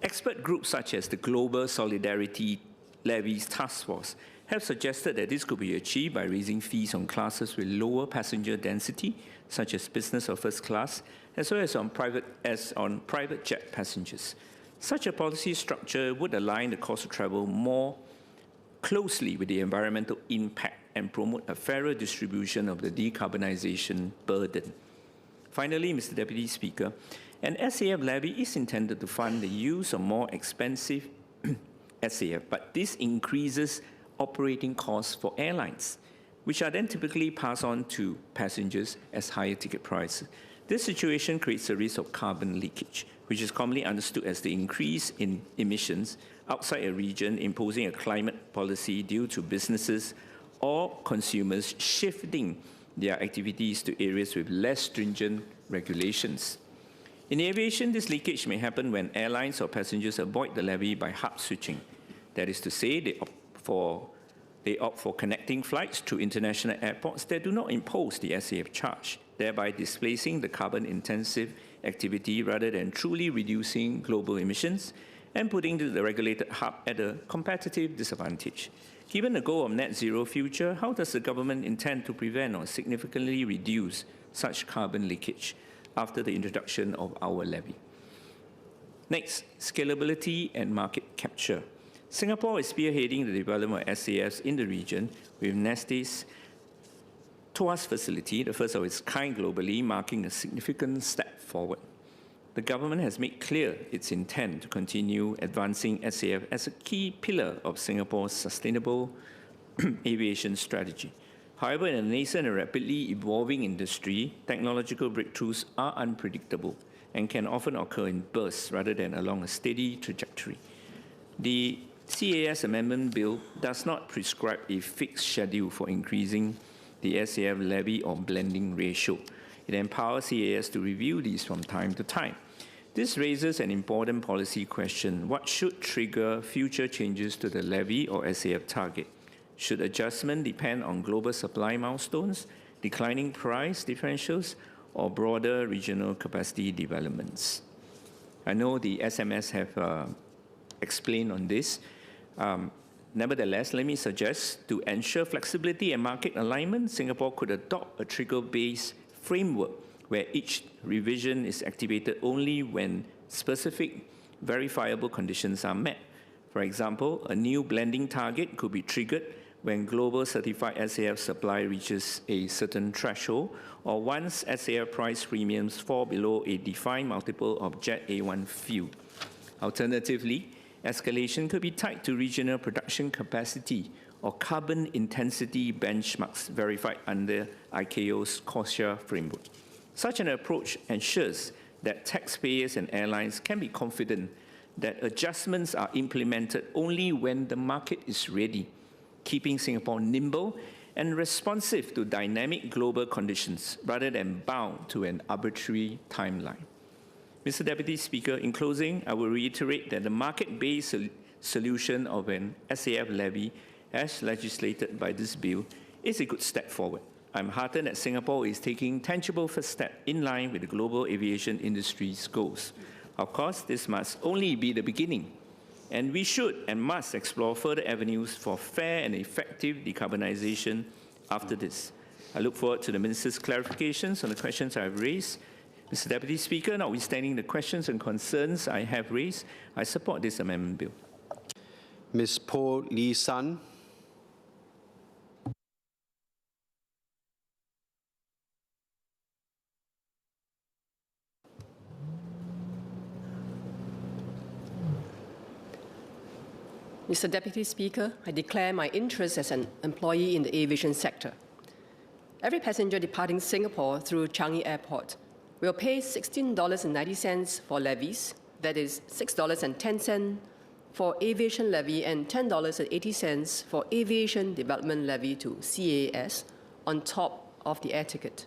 Expert groups such as the Global Solidarity Levies Task Force have suggested that this could be achieved by raising fees on classes with lower passenger density, such as business or first class, as well as on private jet passengers. Such a policy structure would align the cost of travel more closely with the environmental impact and promote a fairer distribution of the decarbonization burden. Finally, Mr. Deputy Speaker, an SAF levy is intended to fund the use of more expensive SAF, but this increases operating costs for airlines, which are then typically passed on to passengers as higher ticket prices. This situation creates a risk of carbon leakage, which is commonly understood as the increase in emissions outside a region imposing a climate policy due to businesses or consumers shifting their activities to areas with less stringent regulations. In aviation, this leakage may happen when airlines or passengers avoid the levy by hub switching. That is to say, they opt for connecting flights to international airports that do not impose the SAF charge, thereby displacing the carbon-intensive activity rather than truly reducing global emissions and putting the regulated hub at a competitive disadvantage. Given the goal of net zero future, how does the government intend to prevent or significantly reduce such carbon leakage after the introduction of our levy? Next, scalability and market capture. Singapore is spearheading the development of SAFs in the region with Neste's Tuas facility, the first of its kind globally, marking a significant step forward. The government has made clear its intent to continue advancing SAF as a key pillar of Singapore's sustainable aviation strategy. However, in a nascent and rapidly evolving industry, technological breakthroughs are unpredictable and can often occur in bursts rather than along a steady trajectory. The CAS Amendment Bill does not prescribe a fixed schedule for increasing the SAF levy or blending ratio. It empowers CAS to review these from time to time. This raises an important policy question. What should trigger future changes to the levy or SAF target? Should adjustment depend on global supply milestones, declining price differentials, or broader regional capacity developments? I know the SMS have explained on this. Nevertheless, let me suggest to ensure flexibility and market alignment, Singapore could adopt a trigger-based framework where each revision is activated only when specific verifiable conditions are met. For example, a new blending target could be triggered when global certified SAF supply reaches a certain threshold or once SAF price premiums fall below a defined multiple of Jet A1 fuel. Alternatively, escalation could be tied to regional production capacity or carbon intensity benchmarks verified under ICAO's CORSIA framework. Such an approach ensures that taxpayers and airlines can be confident that adjustments are implemented only when the market is ready, keeping Singapore nimble and responsive to dynamic global conditions rather than bound to an arbitrary timeline. Mr. Deputy Speaker, in closing, I will reiterate that the market-based solution of an SAF levy, as legislated by this bill, is a good step forward. I'm heartened that Singapore is taking tangible first steps in line with the global aviation industry's goals. Of course, this must only be the beginning, and we should and must explore further avenues for fair and effective decarbonization after this. I look forward to the Minister's clarifications on the questions I have raised. Mr. Deputy Speaker, notwithstanding the questions and concerns I have raised, I support this amendment bill. Ms. Po Lee San. Mr. Deputy Speaker, I declare my interest as an employee in the aviation sector. Every passenger departing Singapore through Changi Airport will pay $16.90 for levies, that is $6.10 for aviation levy and $10.80 for aviation development levy to CAS on top of the air ticket.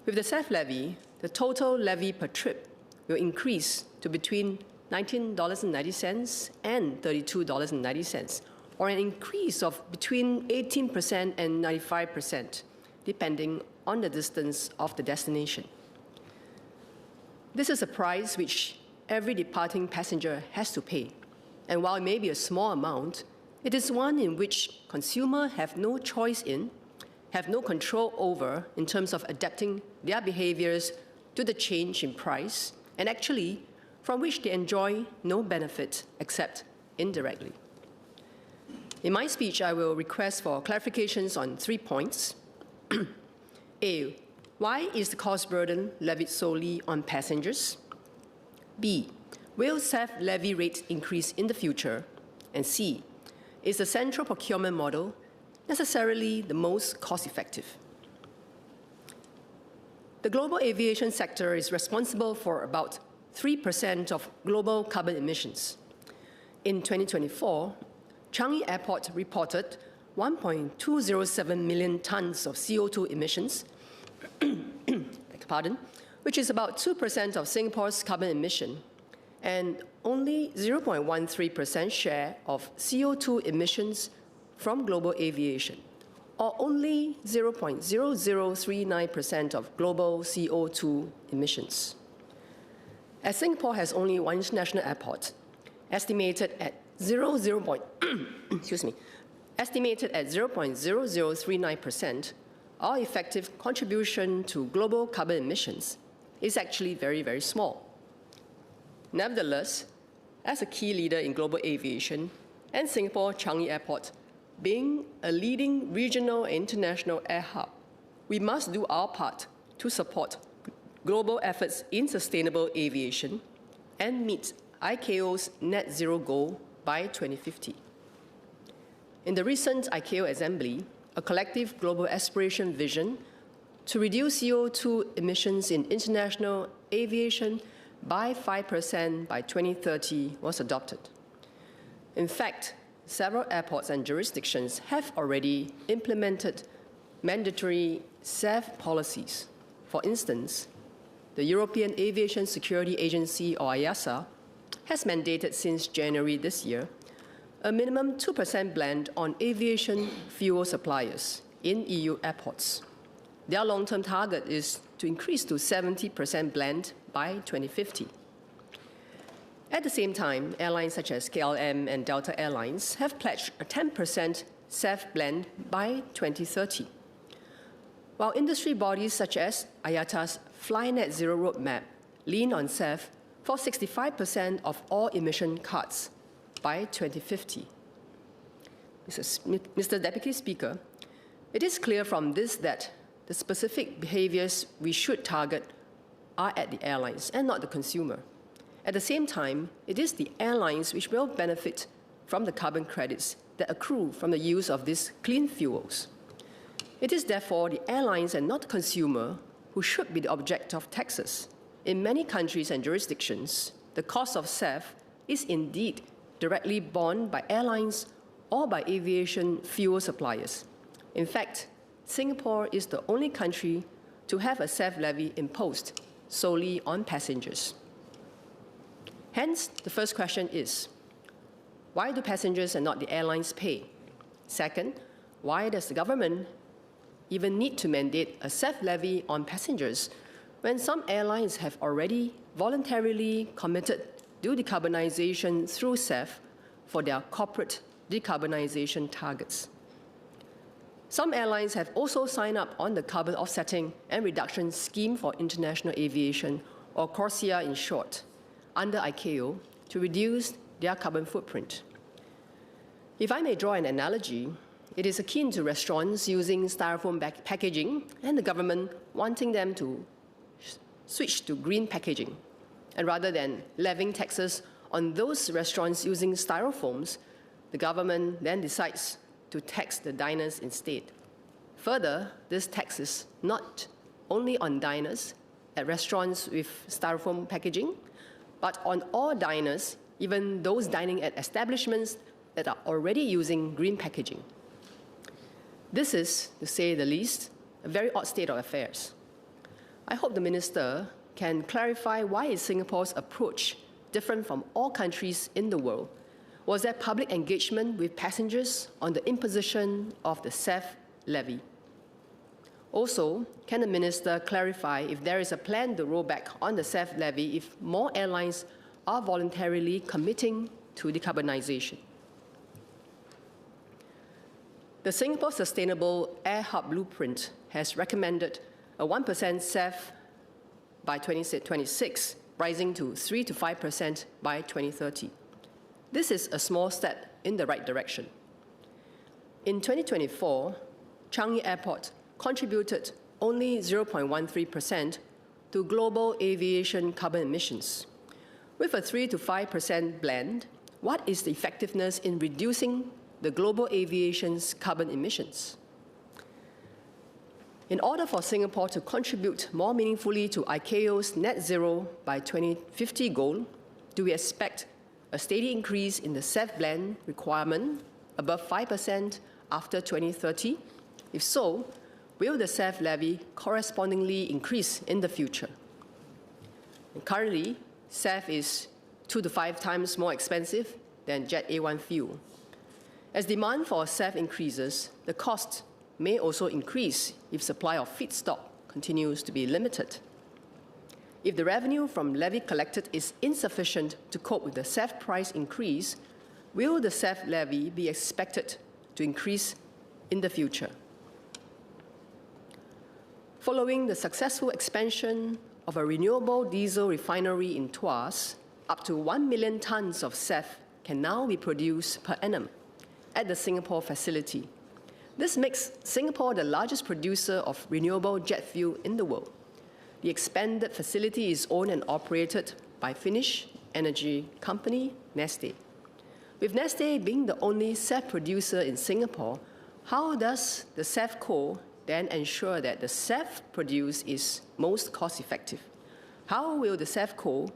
With the SAF levy, the total levy per trip will increase to between $19.90 and $32.90, or an increase of between 18% and 95%, depending on the distance of the destination. This is a price which every departing passenger has to pay, and while it may be a small amount, it is one in which consumers have no choice in, have no control over in terms of adapting their behaviors to the change in price, and actually from which they enjoy no benefit except indirectly. In my speech, I will request for clarifications on 3 points. A, why is the cost burden levied solely on passengers? B, will SAF levy rates increase in the future? And C, is the central procurement model necessarily the most cost-effective? The global aviation sector is responsible for about 3% of global carbon emissions. In 2024, Changi Airport reported 1.207 million tons of CO2 emissions, which is about 2% of Singapore's carbon emission, and only 0.13% share of CO2 emissions from global aviation, or only 0.0039% of global CO2 emissions. As Singapore has only one international airport, estimated at 0.0039%, our effective contribution to global carbon emissions is actually very, very small. Nevertheless, as a key leader in global aviation and Singapore Changi Airport being a leading regional and international air hub, we must do our part to support global efforts in sustainable aviation and meet ICAO's net zero goal by 2050. In the recent ICAO Assembly, a collective global aspiration vision to reduce CO2 emissions in international aviation by 5% by 2030 was adopted. In fact, several airports and jurisdictions have already implemented mandatory SAF policies. For instance, the European Aviation Security Agency, or EASA, has mandated since January this year a minimum 2% blend on aviation fuel suppliers in EU airports. Their long-term target is to increase to 70% blend by 2050. At the same time, airlines such as KLM and Delta Airlines have pledged a 10% SAF blend by 2030. While industry bodies such as IATA's Fly Net Zero roadmap lean on SAF for 65% of all emission cuts by 2050. Mr. Deputy Speaker, it is clear from this that the specific behaviors we should target are at the airlines and not the consumer. At the same time, it is the airlines which will benefit from the carbon credits that accrue from the use of these clean fuels. It is therefore the airlines and not the consumer who should be the object of taxes. In many countries and jurisdictions, the cost of SAF is indeed directly borne by airlines or by aviation fuel suppliers. In fact, Singapore is the only country to have a SAF levy imposed solely on passengers. Hence, the first question is, why do passengers and not the airlines pay? Second, why does the government even need to mandate a SAF levy on passengers when some airlines have already voluntarily committed to decarbonization through SAF for their corporate decarbonization targets? Some airlines have also signed up on the Carbon Offsetting and Reduction Scheme for International Aviation, or CORSIA in short, under ICAO to reduce their carbon footprint. If I may draw an analogy, it is akin to restaurants using styrofoam packaging and the government wanting them to switch to green packaging. And rather than levying taxes on those restaurants using styrofoams, the government then decides to tax the diners instead. Further, this tax is not only on diners at restaurants with styrofoam packaging, but on all diners, even those dining at establishments that are already using green packaging. This is, to say the least, a very odd state of affairs. I hope the Minister can clarify why is Singapore's approach different from all countries in the world? Was there public engagement with passengers on the imposition of the SAF levy? Also, can the Minister clarify if there is a plan to roll back on the SAF levy if more airlines are voluntarily committing to decarbonization? The Singapore Sustainable Air Hub Blueprint has recommended a 1% SAF by 2026, rising to 3 to 5% by 2030. This is a small step in the right direction. In 2024, Changi Airport contributed only 0.13% to global aviation carbon emissions. With a 3 to 5% blend, what is the effectiveness in reducing the global aviation's carbon emissions? In order for Singapore to contribute more meaningfully to ICAO's net zero by 2050 goal, do we expect a steady increase in the SAF blend requirement above 5% after 2030? If so, will the SAF levy correspondingly increase in the future? Currently, SAF is 2 to 5 times more expensive than Jet A1 fuel. As demand for SAF increases, the cost may also increase if supply of feedstock continues to be limited. If the revenue from levy collected is insufficient to cope with the SAF price increase, will the SAF levy be expected to increase in the future? Following the successful expansion of a renewable diesel refinery in Tuas, up to 1 million tons of SAF can now be produced per annum at the Singapore facility. This makes Singapore the largest producer of renewable jet fuel in the world. The expanded facility is owned and operated by Finnish energy company Neste. With Neste being the only SAF producer in Singapore, how does the SAF Co then ensure that the SAF produced is most cost-effective? How will the SAF Co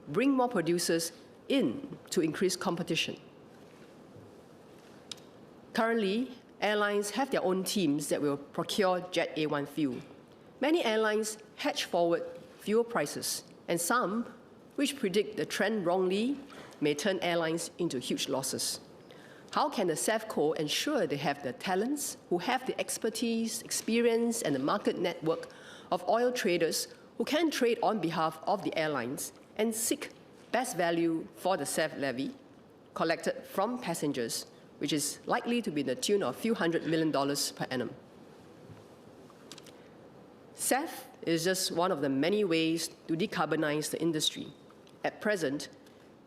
bring more producers in to increase competition? Currently, airlines have their own teams that will procure Jet A1 fuel. Many airlines hedge forward fuel prices, and some, which predict the trend wrongly, may turn airlines into huge losses. How can the SAF Co ensure they have the talents, who have the expertise, experience, and the market network of oil traders who can trade on behalf of the airlines and seek best value for the SAF levy collected from passengers, which is likely to be in the tune of a few $100 million per annum? SAF is just one of the many ways to decarbonize the industry. At present,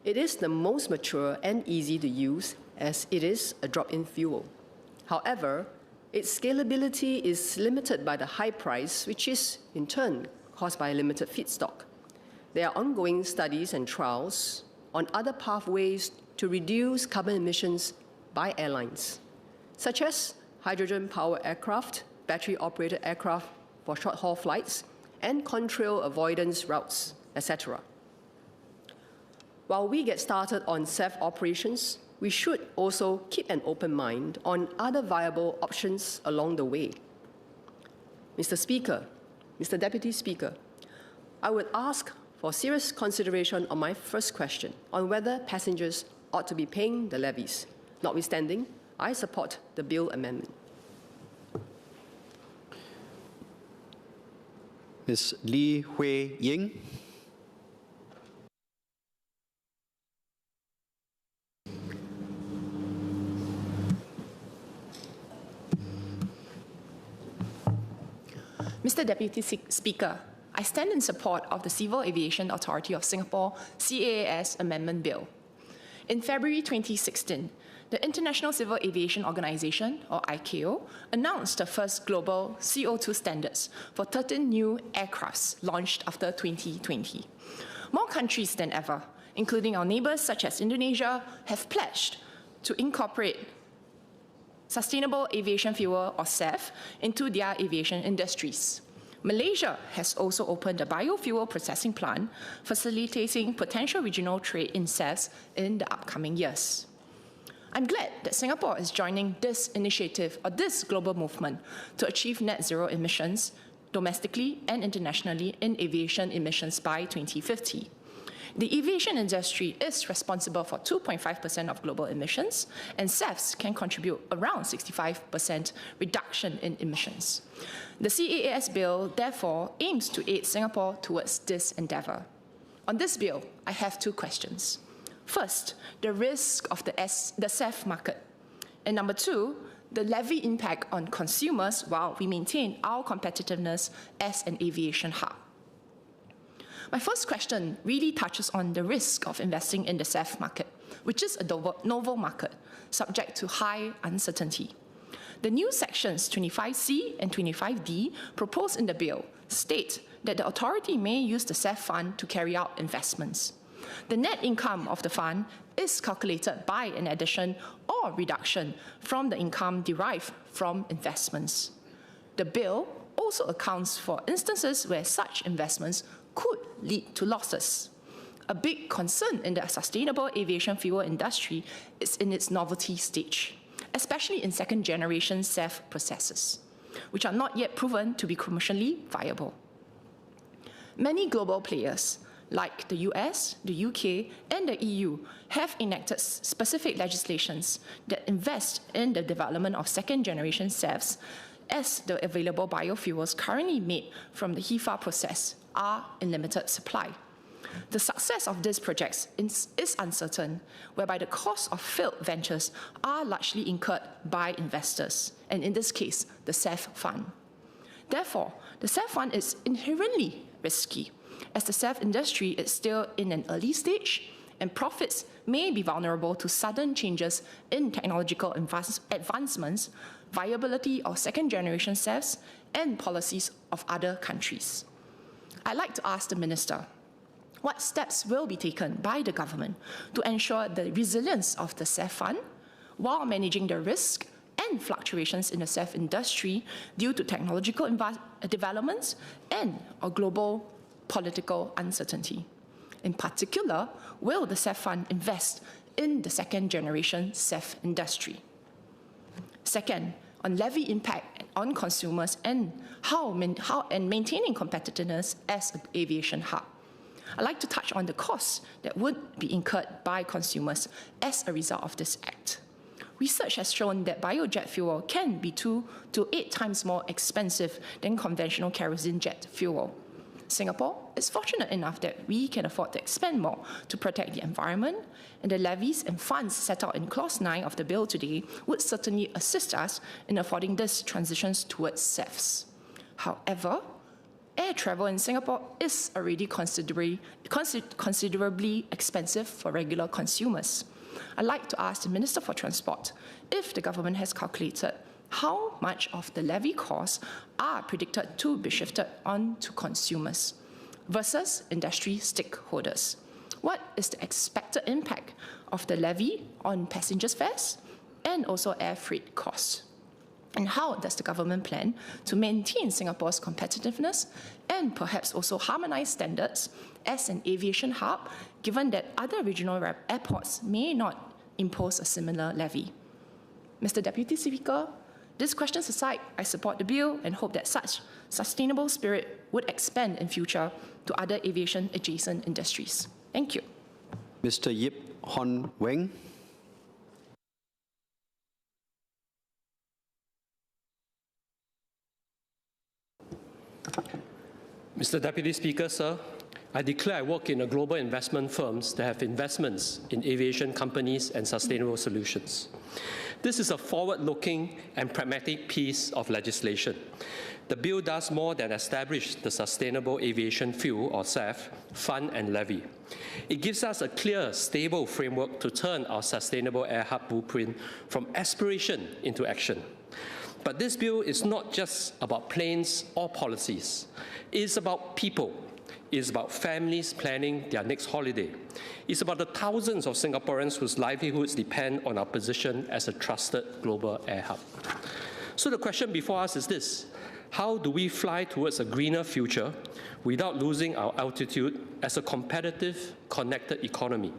it is the most mature and easy to use as it is a drop-in fuel. However, its scalability is limited by the high price, which is, in turn, caused by limited feedstock. There are ongoing studies and trials on other pathways to reduce carbon emissions by airlines, such as hydrogen-powered aircraft, battery-operated aircraft for short-haul flights, and contrail avoidance routes, etc. While we get started on SAF operations, we should also keep an open mind on other viable options along the way. Mr. Speaker, Mr. Deputy Speaker, I would ask for serious consideration on my first question on whether passengers ought to be paying the levies. Notwithstanding, I support the bill amendment. Ms. Lee Hui Ying. Mr. Deputy Speaker, I stand in support of the Civil Aviation Authority of Singapore CAAS Amendment Bill. In February 2016, the International Civil Aviation Organization, or ICAO, announced the first global CO2 standards for 13 new aircrafts launched after 2020. More countries than ever, including our neighbors such as Indonesia, have pledged to incorporate sustainable aviation fuel, or SAF, into their aviation industries. Malaysia has also opened a biofuel processing plant, facilitating potential regional trade in SAFs in the upcoming years. I'm glad that Singapore is joining this initiative, or this global movement, to achieve net zero emissions domestically and internationally in aviation emissions by 2050. The aviation industry is responsible for 2.5% of global emissions, and SAFs can contribute around 65% reduction in emissions. The CAAS bill, therefore, aims to aid Singapore towards this endeavour. On this bill, I have two questions. First, the risk of the SAF market. And number two, the levy impact on consumers while we maintain our competitiveness as an aviation hub. My first question really touches on the risk of investing in the SAF market, which is a novel market subject to high uncertainty. The new sections 25C and 25D proposed in the bill state that the authority may use the SAF fund to carry out investments. The net income of the fund is calculated by an addition or reduction from the income derived from investments. The bill also accounts for instances where such investments could lead to losses. A big concern in the sustainable aviation fuel industry is in its novelty stage, especially in second-generation SAF processes, which are not yet proven to be commercially viable. Many global players, like the US, the UK, and the EU, have enacted specific legislations that invest in the development of second-generation SAFs, as the available biofuels currently made from the HEFA process are in limited supply. The success of these projects is uncertain, whereby the cost of failed ventures are largely incurred by investors, and in this case, the SAF fund. Therefore, the SAF fund is inherently risky, as the SAF industry is still in an early stage, and profits may be vulnerable to sudden changes in technological advancements, viability of second-generation SAFs, and policies of other countries. I'd like to ask the Minister, what steps will be taken by the government to ensure the resilience of the SAF fund while managing the risk and fluctuations in the SAF industry due to technological developments and a global political uncertainty? In particular, will the SAF fund invest in the second-generation SAF industry? Second, on levy impact on consumers and maintaining competitiveness as an aviation hub. I'd like to touch on the costs that would be incurred by consumers as a result of this act. Research has shown that biojet fuel can be 2 to 8 times more expensive than conventional kerosene jet fuel. Singapore is fortunate enough that we can afford to expend more to protect the environment, and the levies and funds set out in Clause 9 of the bill today would certainly assist us in affording this transitions towards SAFs. However, air travel in Singapore is already considerably expensive for regular consumers. I'd like to ask the Minister for Transport if the government has calculated how much of the levy costs are predicted to be shifted on to consumers versus industry stakeholders. What is the expected impact of the levy on passengers' fares and also air freight costs? And how does the government plan to maintain Singapore's competitiveness and perhaps also harmonize standards as an aviation hub, given that other regional airports may not impose a similar levy? Mr. Deputy Speaker, these questions aside, I support the bill and hope that such sustainable spirit would expand in future to other aviation adjacent industries. Thank you. Mr. Yip Hon Weng. Mr. Deputy Speaker, sir, I declare I work in a global investment firms that have investments in aviation companies and sustainable solutions. This is a forward-looking and pragmatic piece of legislation. The bill does more than establish the Sustainable Aviation Fuel, or SAF, fund and levy. It gives us a clear, stable framework to turn our sustainable air hub blueprint from aspiration into action. But this bill is not just about planes or policies. It is about people. It is about families planning their next holiday. It's about the thousands of Singaporeans whose livelihoods depend on our position as a trusted global air hub. So the question before us is this: how do we fly towards a greener future without losing our altitude as a competitive, connected economy?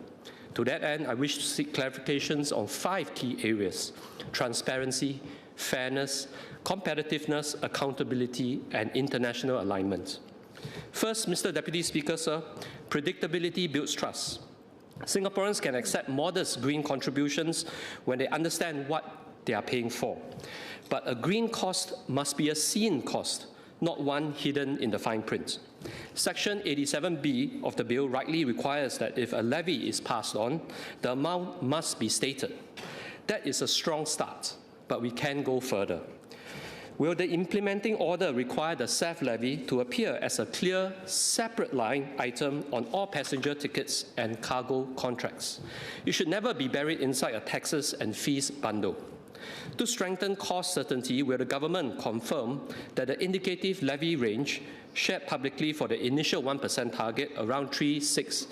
To that end, I wish to seek clarifications on 5 key areas: transparency, fairness, competitiveness, accountability, and international alignment. First, Mr. Deputy Speaker, sir, predictability builds trust. Singaporeans can accept modest green contributions when they understand what they are paying for. But a green cost must be a seen cost, not one hidden in the fine print. Section 87B of the bill rightly requires that if a levy is passed on, the amount must be stated. That is a strong start, but we can go further. Will the implementing order require the SAF levy to appear as a clear, separate line item on all passenger tickets and cargo contracts? It should never be buried inside a taxes and fees bundle. To strengthen cost certainty, will the government confirm that the indicative levy range shared publicly for the initial 1% target, around $3, $6,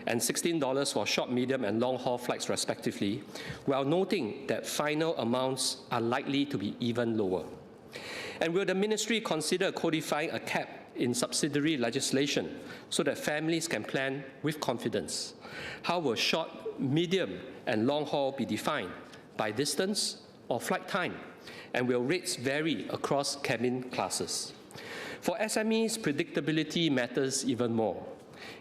and $16 for short, medium, and long-haul flights respectively, while noting that final amounts are likely to be even lower? And will the ministry consider codifying a cap in subsidiary legislation so that families can plan with confidence? How will short, medium, and long haul be defined? By distance or flight time? And will rates vary across cabin classes? For SMEs, predictability matters even more.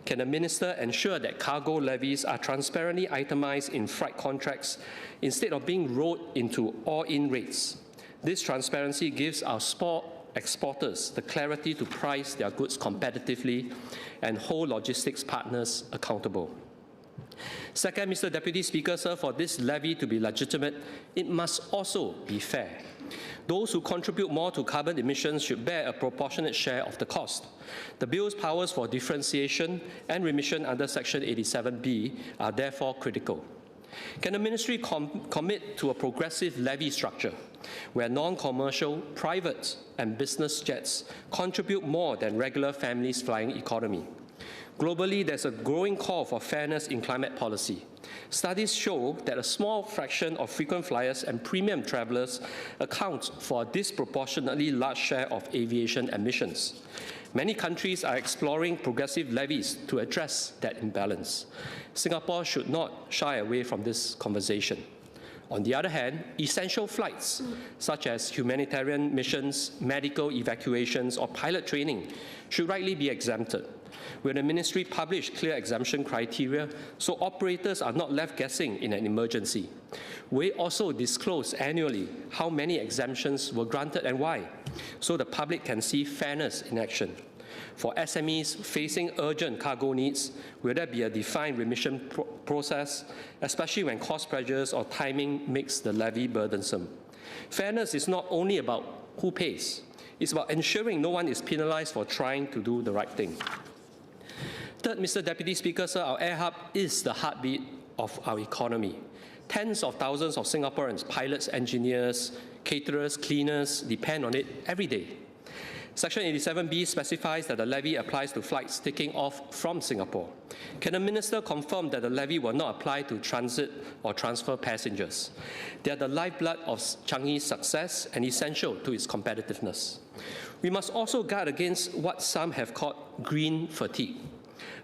Can the Minister ensure that cargo levies are transparently itemized in freight contracts instead of being rolled into all-in rates? This transparency gives our sport exporters the clarity to price their goods competitively and hold logistics partners accountable. Second, Mr. Deputy Speaker, sir, for this levy to be legitimate, it must also be fair. Those who contribute more to carbon emissions should bear a proportionate share of the cost. The bill's powers for differentiation and remission under Section 87B are therefore critical. Can the Ministry commit to a progressive levy structure where non-commercial, private and business jets contribute more than regular families flying economy? Globally, there's a growing call for fairness in climate policy. Studies show that a small fraction of frequent flyers and premium travelers account for a disproportionately large share of aviation emissions. Many countries are exploring progressive levies to address that imbalance. Singapore should not shy away from this conversation. On the other hand, essential flights, such as humanitarian missions, medical evacuations, or pilot training, should rightly be exempted. Will the Ministry publish clear exemption criteria so operators are not left guessing in an emergency? Will it also disclose annually how many exemptions were granted and why, so the public can see fairness in action? For SMEs facing urgent cargo needs, will there be a defined remission process, especially when cost pressures or timing makes the levy burdensome? Fairness is not only about who pays, it's about ensuring no one is penalized for trying to do the right thing. Third, Mr. Deputy Speaker, sir, our air hub is the heartbeat of our economy. Tens of thousands of Singaporeans, pilots, engineers, caterers, cleaners, depend on it every day. Section 87B specifies that the levy applies to flights taking off from Singapore. Can the Minister confirm that the levy will not apply to transit or transfer passengers? They are the lifeblood of Changi's success and essential to its competitiveness. We must also guard against what some have called green fatigue.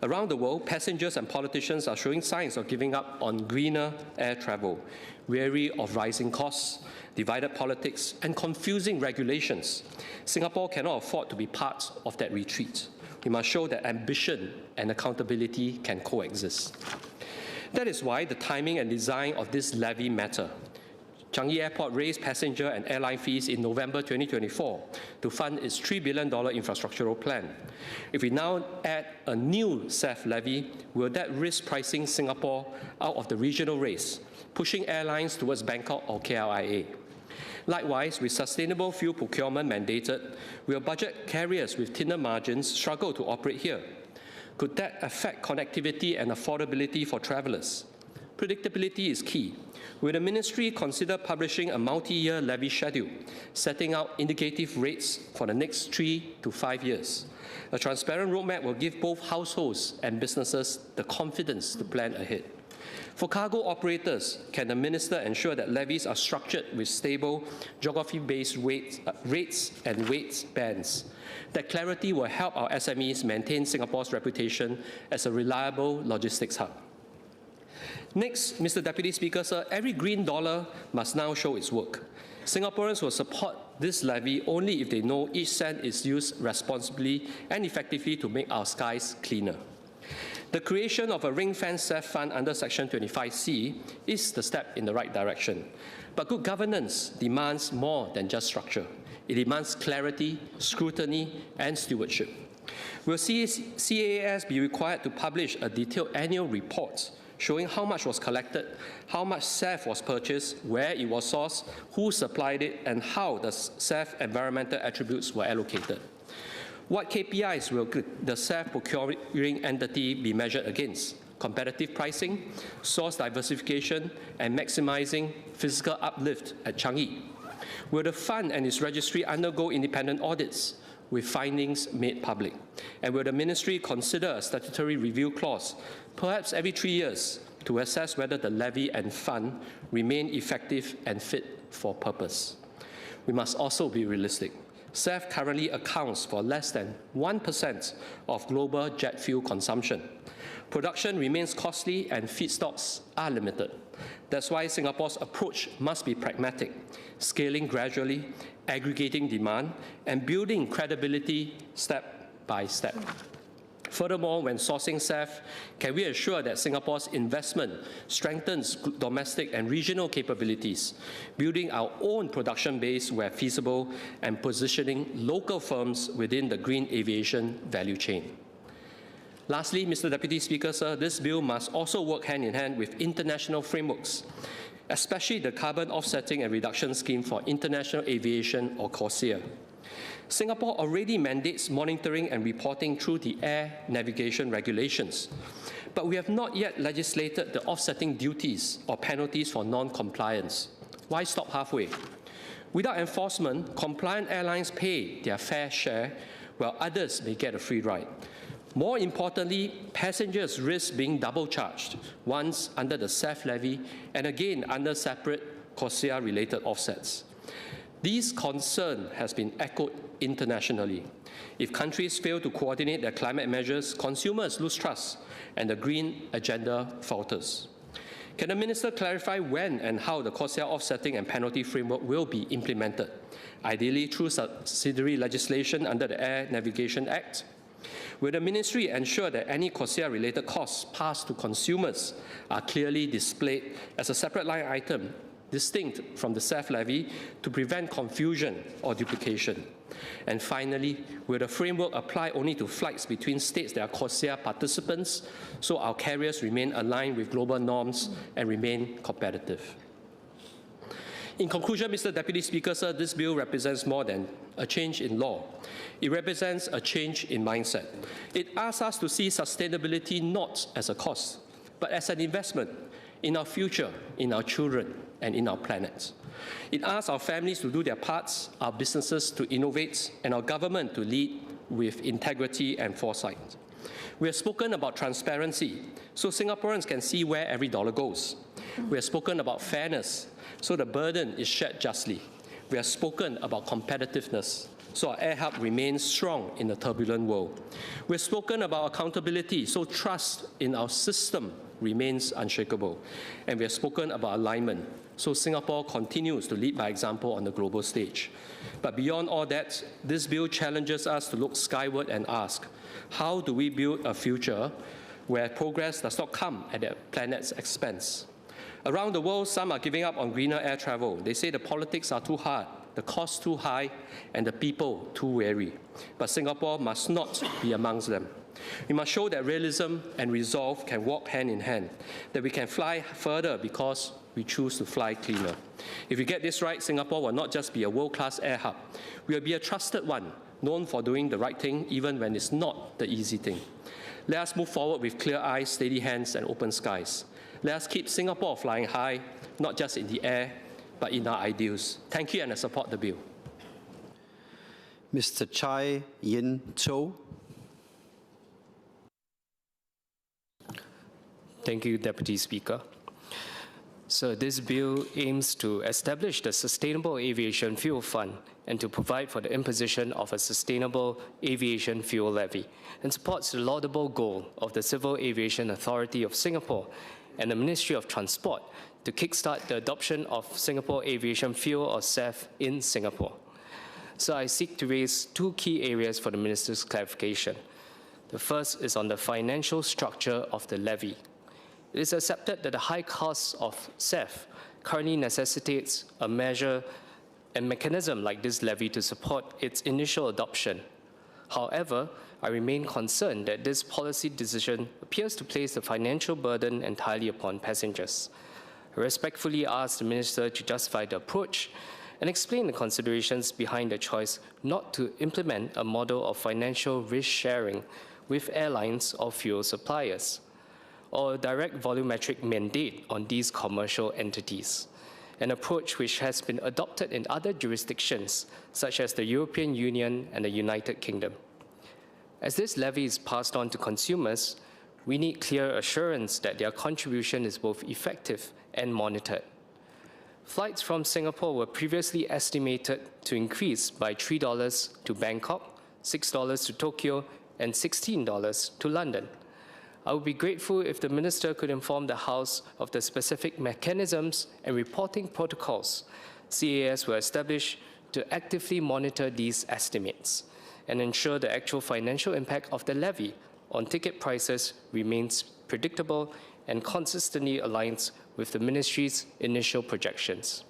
Around the world, passengers and politicians are showing signs of giving up on greener air travel, weary of rising costs, divided politics, and confusing regulations. Singapore cannot afford to be part of that retreat. We must show that ambition and accountability can coexist. That is why the timing and design of this levy matter. Changi Airport raised passenger and airline fees in November 2024 to fund its $3 billion infrastructural plan. If we now add a new SAF levy, will that risk pricing Singapore out of the regional race, pushing airlines towards Bangkok or KLIA? Likewise, with sustainable fuel procurement mandated, will budget carriers with thinner margins struggle to operate here? Could that affect connectivity and affordability for travellers? Predictability is key. Will the Ministry consider publishing a multi-year levy schedule, setting out indicative rates for the next 3 to 5 years? A transparent roadmap will give both households and businesses the confidence to plan ahead. For cargo operators, can the Minister ensure that levies are structured with stable, geography-based rates and weights bands? That clarity will help our SMEs maintain Singapore's reputation as a reliable logistics hub. Next, Mr. Deputy Speaker, sir, every green dollar must now show its work. Singaporeans will support this levy only if they know each cent is used responsibly and effectively to make our skies cleaner. The creation of a ring-fence SAF fund under Section 25C is the step in the right direction. But good governance demands more than just structure. It demands clarity, scrutiny, and stewardship. Will CAAS be required to publish a detailed annual report showing how much was collected, how much SAF was purchased, where it was sourced, who supplied it, and how the SAF environmental attributes were allocated? What KPIs will the SAF procuring entity be measured against? Competitive pricing, source diversification, and maximizing physical uplift at Changi? Will the fund and its registry undergo independent audits with findings made public? And will the Ministry consider a statutory review clause, perhaps every 3 years, to assess whether the levy and fund remain effective and fit for purpose? We must also be realistic. SAF currently accounts for less than 1% of global jet fuel consumption. Production remains costly and feedstocks are limited. That's why Singapore's approach must be pragmatic, scaling gradually, aggregating demand, and building credibility step by step. Furthermore, when sourcing SAF, can we assure that Singapore's investment strengthens domestic and regional capabilities, building our own production base where feasible and positioning local firms within the green aviation value chain? Lastly, Mr. Deputy Speaker, sir, this bill must also work hand in hand with international frameworks, especially the Carbon Offsetting and Reduction Scheme for International Aviation, or CORSIA. Singapore already mandates monitoring and reporting through the air navigation regulations, but we have not yet legislated the offsetting duties or penalties for non-compliance. Why stop halfway? Without enforcement, compliant airlines pay their fair share, while others may get a free ride. More importantly, passengers risk being double charged, once under the SAF levy and again under separate CORSIA-related offsets. This concern has been echoed internationally. If countries fail to coordinate their climate measures, consumers lose trust and the green agenda falters. Can the Minister clarify when and how the CORSIA offsetting and penalty framework will be implemented, ideally through subsidiary legislation under the Air Navigation Act? Will the Ministry ensure that any CORSIA-related costs passed to consumers are clearly displayed as a separate line item, distinct from the SAF levy, to prevent confusion or duplication? And finally, will the framework apply only to flights between states that are CORSIA participants, so our carriers remain aligned with global norms and remain competitive? In conclusion, Mr. Deputy Speaker, sir, this bill represents more than a change in law. It represents a change in mindset. It asks us to see sustainability not as a cost, but as an investment in our future, in our children, and in our planet. It asks our families to do their parts, our businesses to innovate, and our government to lead with integrity and foresight. We have spoken about transparency, so Singaporeans can see where every dollar goes. We have spoken about fairness, so the burden is shared justly. We have spoken about competitiveness, so our air hub remains strong in a turbulent world. We have spoken about accountability, so trust in our system remains unshakable. And we have spoken about alignment, so Singapore continues to lead by example on the global stage. But beyond all that, this bill challenges us to look skyward and ask, how do we build a future where progress does not come at the planet's expense? Around the world, some are giving up on greener air travel. They say the politics are too hard, the cost too high, and the people too wary. But Singapore must not be amongst them. We must show that realism and resolve can walk hand in hand, that we can fly further because we choose to fly cleaner. If we get this right, Singapore will not just be a world-class air hub. We will be a trusted one, known for doing the right thing even when it's not the easy thing. Let us move forward with clear eyes, steady hands, and open skies. Let us keep Singapore flying high, not just in the air, but in our ideals. Thank you, and I support the bill. Mr. Chai Yin Cho. Thank you, Deputy Speaker. So this bill aims to establish the Sustainable Aviation Fuel Fund and to provide for the imposition of a sustainable aviation fuel levy, and supports the laudable goal of the Civil Aviation Authority of Singapore and the Ministry of Transport to kickstart the adoption of Singapore Aviation Fuel, or SAF, in Singapore. So I seek to raise two key areas for the Minister's clarification. The first is on the financial structure of the levy. It is accepted that the high cost of SAF currently necessitates a measure and mechanism like this levy to support its initial adoption. However, I remain concerned that this policy decision appears to place the financial burden entirely upon passengers. I respectfully ask the Minister to justify the approach and explain the considerations behind the choice not to implement a model of financial risk sharing with airlines or fuel suppliers, or a direct volumetric mandate on these commercial entities, an approach which has been adopted in other jurisdictions, such as the European Union and the United Kingdom. As this levy is passed on to consumers, we need clear assurance that their contribution is both effective and monitored. Flights from Singapore were previously estimated to increase by $3 to Bangkok, $6 to Tokyo, and $16 to London. I would be grateful if the Minister could inform the House of the specific mechanisms and reporting protocols CAS will establish to actively monitor these estimates and ensure the actual financial impact of the levy on ticket prices remains predictable and consistently aligns with the Ministry's initial projections.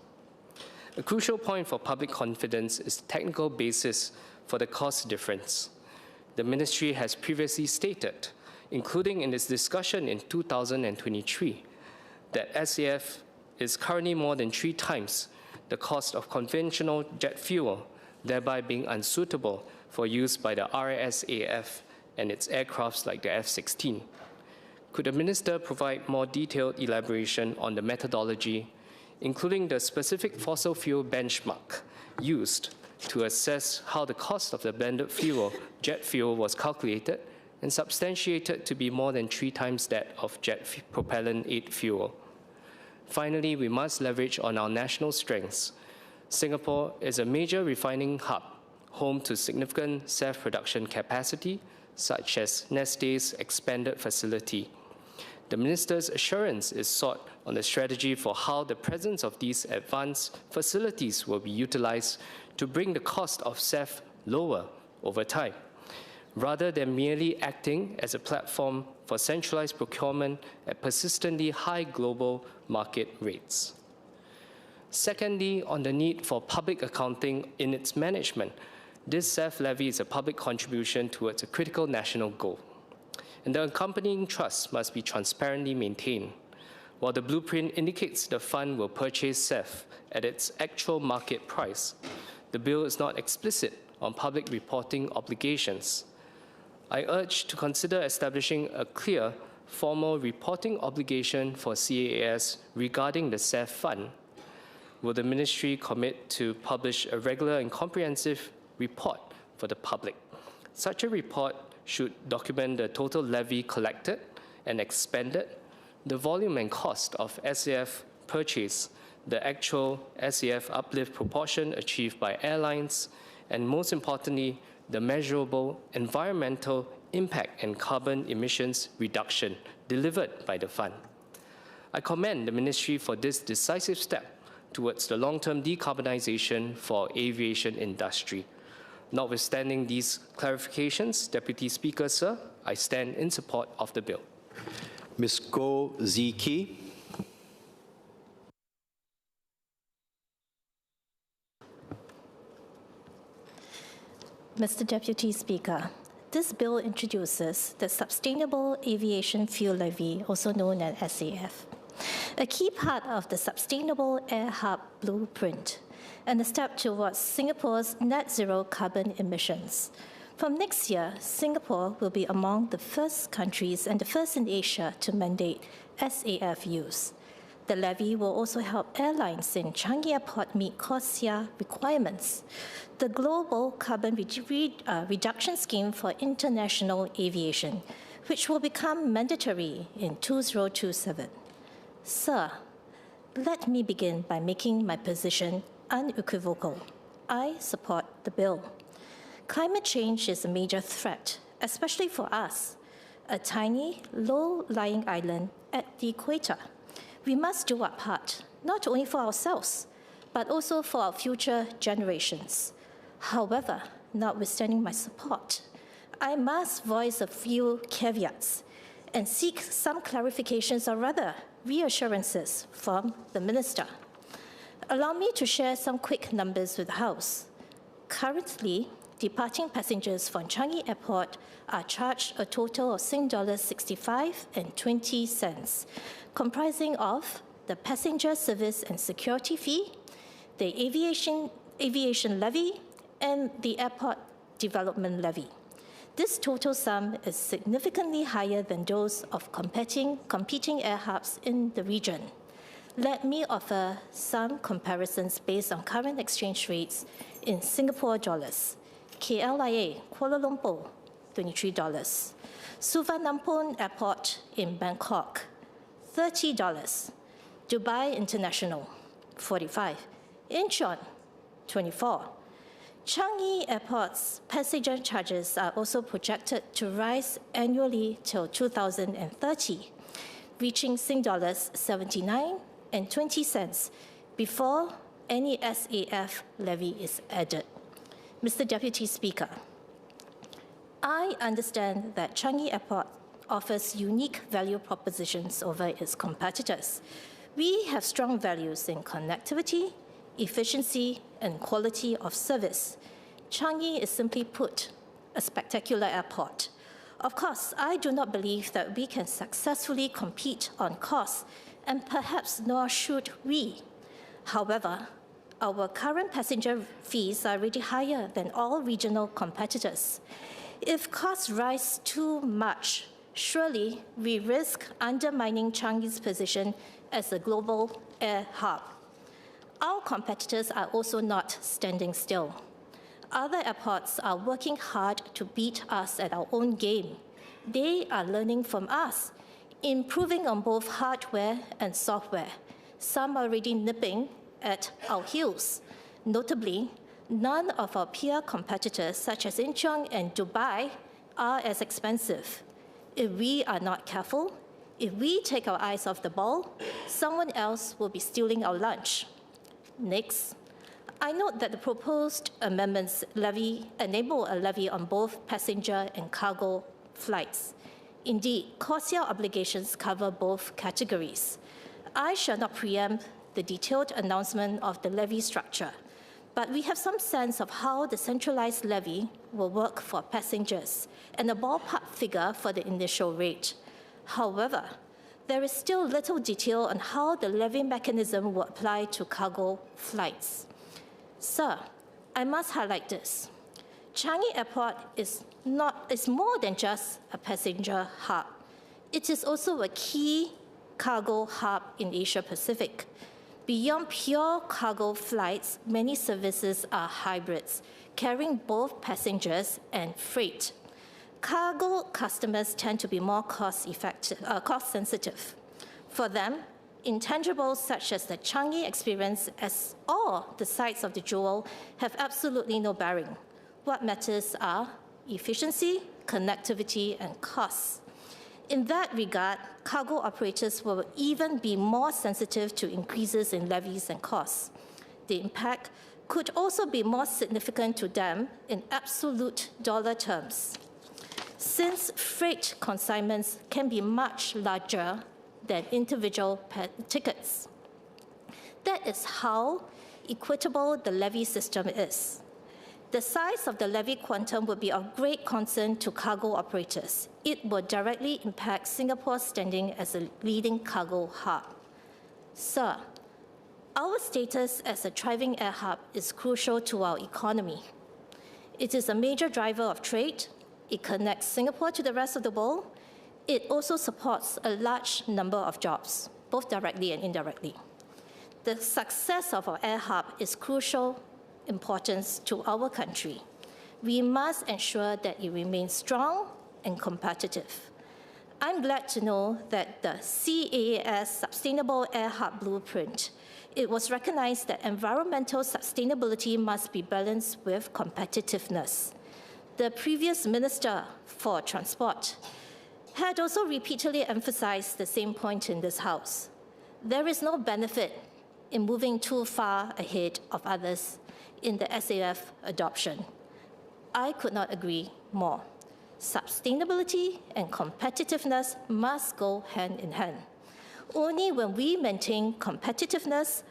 A crucial point for public confidence is the technical basis for the cost difference. The Ministry has previously stated, including in its discussion in 2023, that SAF is currently more than 3 times the cost of conventional jet fuel, thereby being unsuitable for use by the RSAF and its aircrafts like the F-16. Could the Minister provide more detailed elaboration on the methodology, including the specific fossil fuel benchmark used to assess how the cost of the blended fuel, jet fuel, was calculated and substantiated to be more than 3 times that of jet propellant-8 fuel? Finally, we must leverage on our national strengths. Singapore is a major refining hub, home to significant SAF production capacity, such as Neste's expanded facility. The Minister's assurance is sought on the strategy for how the presence of these advanced facilities will be utilized to bring the cost of SAF lower over time, rather than merely acting as a platform for centralized procurement at persistently high global market rates. Secondly, on the need for public accounting in its management, this SAF levy is a public contribution towards a critical national goal, and the accompanying trust must be transparently maintained. While the blueprint indicates the fund will purchase SAF at its actual market price, the bill is not explicit on public reporting obligations. I urge to consider establishing a clear, formal reporting obligation for CAAS regarding the SAF fund. Will the Ministry commit to publish a regular and comprehensive report for the public? Such a report should document the total levy collected and expended, the volume and cost of SAF purchase, the actual SAF uplift proportion achieved by airlines, and most importantly, the measurable environmental impact and carbon emissions reduction delivered by the fund. I commend the Ministry for this decisive step towards the long-term decarbonization for aviation industry. Notwithstanding these clarifications, Deputy Speaker, sir, I stand in support of the bill. Ms. Goh Ziki. Mr. Deputy Speaker, this bill introduces the Sustainable Aviation Fuel Levy, also known as SAF, a key part of the Sustainable Air Hub Blueprint, and a step towards Singapore's net zero carbon emissions. From next year, Singapore will be among the first countries and the first in Asia to mandate SAF use. The levy will also help airlines in Changi Airport meet CORSIA requirements, the global carbon reduction scheme for international aviation, which will become mandatory in 2027. Sir, let me begin by making my position unequivocal. I support the bill. Climate change is a major threat, especially for us, a tiny, low-lying island at the equator. We must do our part, not only for ourselves, but also for our future generations. However, notwithstanding my support, I must voice a few caveats and seek some clarifications or rather reassurances from the Minister. Allow me to share some quick numbers with the House. Currently, departing passengers from Changi Airport are charged a total of $65.20, comprising of the passenger service and security fee, the aviation levy, and the airport development levy. This total sum is significantly higher than those of competing air hubs in the region. Let me offer some comparisons based on current exchange rates in Singapore dollars. KLIA, Kuala Lumpur, $23. Suvarnabhumi Airport in Bangkok, $30. Dubai International, $45. Incheon, $24. Changi Airport's passenger charges are also projected to rise annually till 2030, reaching $79.20 before any SAF levy is added. Mr. Deputy Speaker, I understand that Changi Airport offers unique value propositions over its competitors. We have strong values in connectivity, efficiency, and quality of service. Changi is simply put a spectacular airport. Of course, I do not believe that we can successfully compete on cost, and perhaps nor should we. However, our current passenger fees are already higher than all regional competitors. If costs rise too much, surely we risk undermining Changi's position as a global air hub. Our competitors are also not standing still. Other airports are working hard to beat us at our own game. They are learning from us, improving on both hardware and software. Some are already nipping at our heels. Notably, none of our peer competitors, such as Incheon and Dubai, are as expensive. If we are not careful, if we take our eyes off the ball, someone else will be stealing our lunch. Next, I note that the proposed amendments enable a levy on both passenger and cargo flights. Indeed, CORSIA obligations cover both categories. I shall not preempt the detailed announcement of the levy structure, but we have some sense of how the centralized levy will work for passengers and a ballpark figure for the initial rate. However, there is still little detail on how the levy mechanism will apply to cargo flights. Sir, I must highlight this. Changi Airport is more than just a passenger hub. It is also a key cargo hub in Asia Pacific. Beyond pure cargo flights, many services are hybrids, carrying both passengers and freight. Cargo customers tend to be more cost-sensitive. For them, intangibles such as the Changi experience or the sights of the jewel have absolutely no bearing. What matters are efficiency, connectivity, and costs. In that regard, cargo operators will even be more sensitive to increases in levies and costs. The impact could also be more significant to them in absolute dollar terms, since freight consignments can be much larger than individual tickets. That is how equitable the levy system is. The size of the levy quantum would be of great concern to cargo operators. It will directly impact Singapore's standing as a leading cargo hub. Sir, our status as a thriving air hub is crucial to our economy. It is a major driver of trade. It connects Singapore to the rest of the world. It also supports a large number of jobs, both directly and indirectly. The success of our air hub is crucial importance to our country. We must ensure that it remains strong and competitive. I'm glad to know that the CAAS Sustainable Air Hub Blueprint, it was recognized that environmental sustainability must be balanced with competitiveness. The previous Minister for Transport had also repeatedly emphasized the same point in this House. There is no benefit in moving too far ahead of others in the SAF adoption. I could not agree more. Sustainability and competitiveness must go hand in hand. Only when we maintain competitiveness,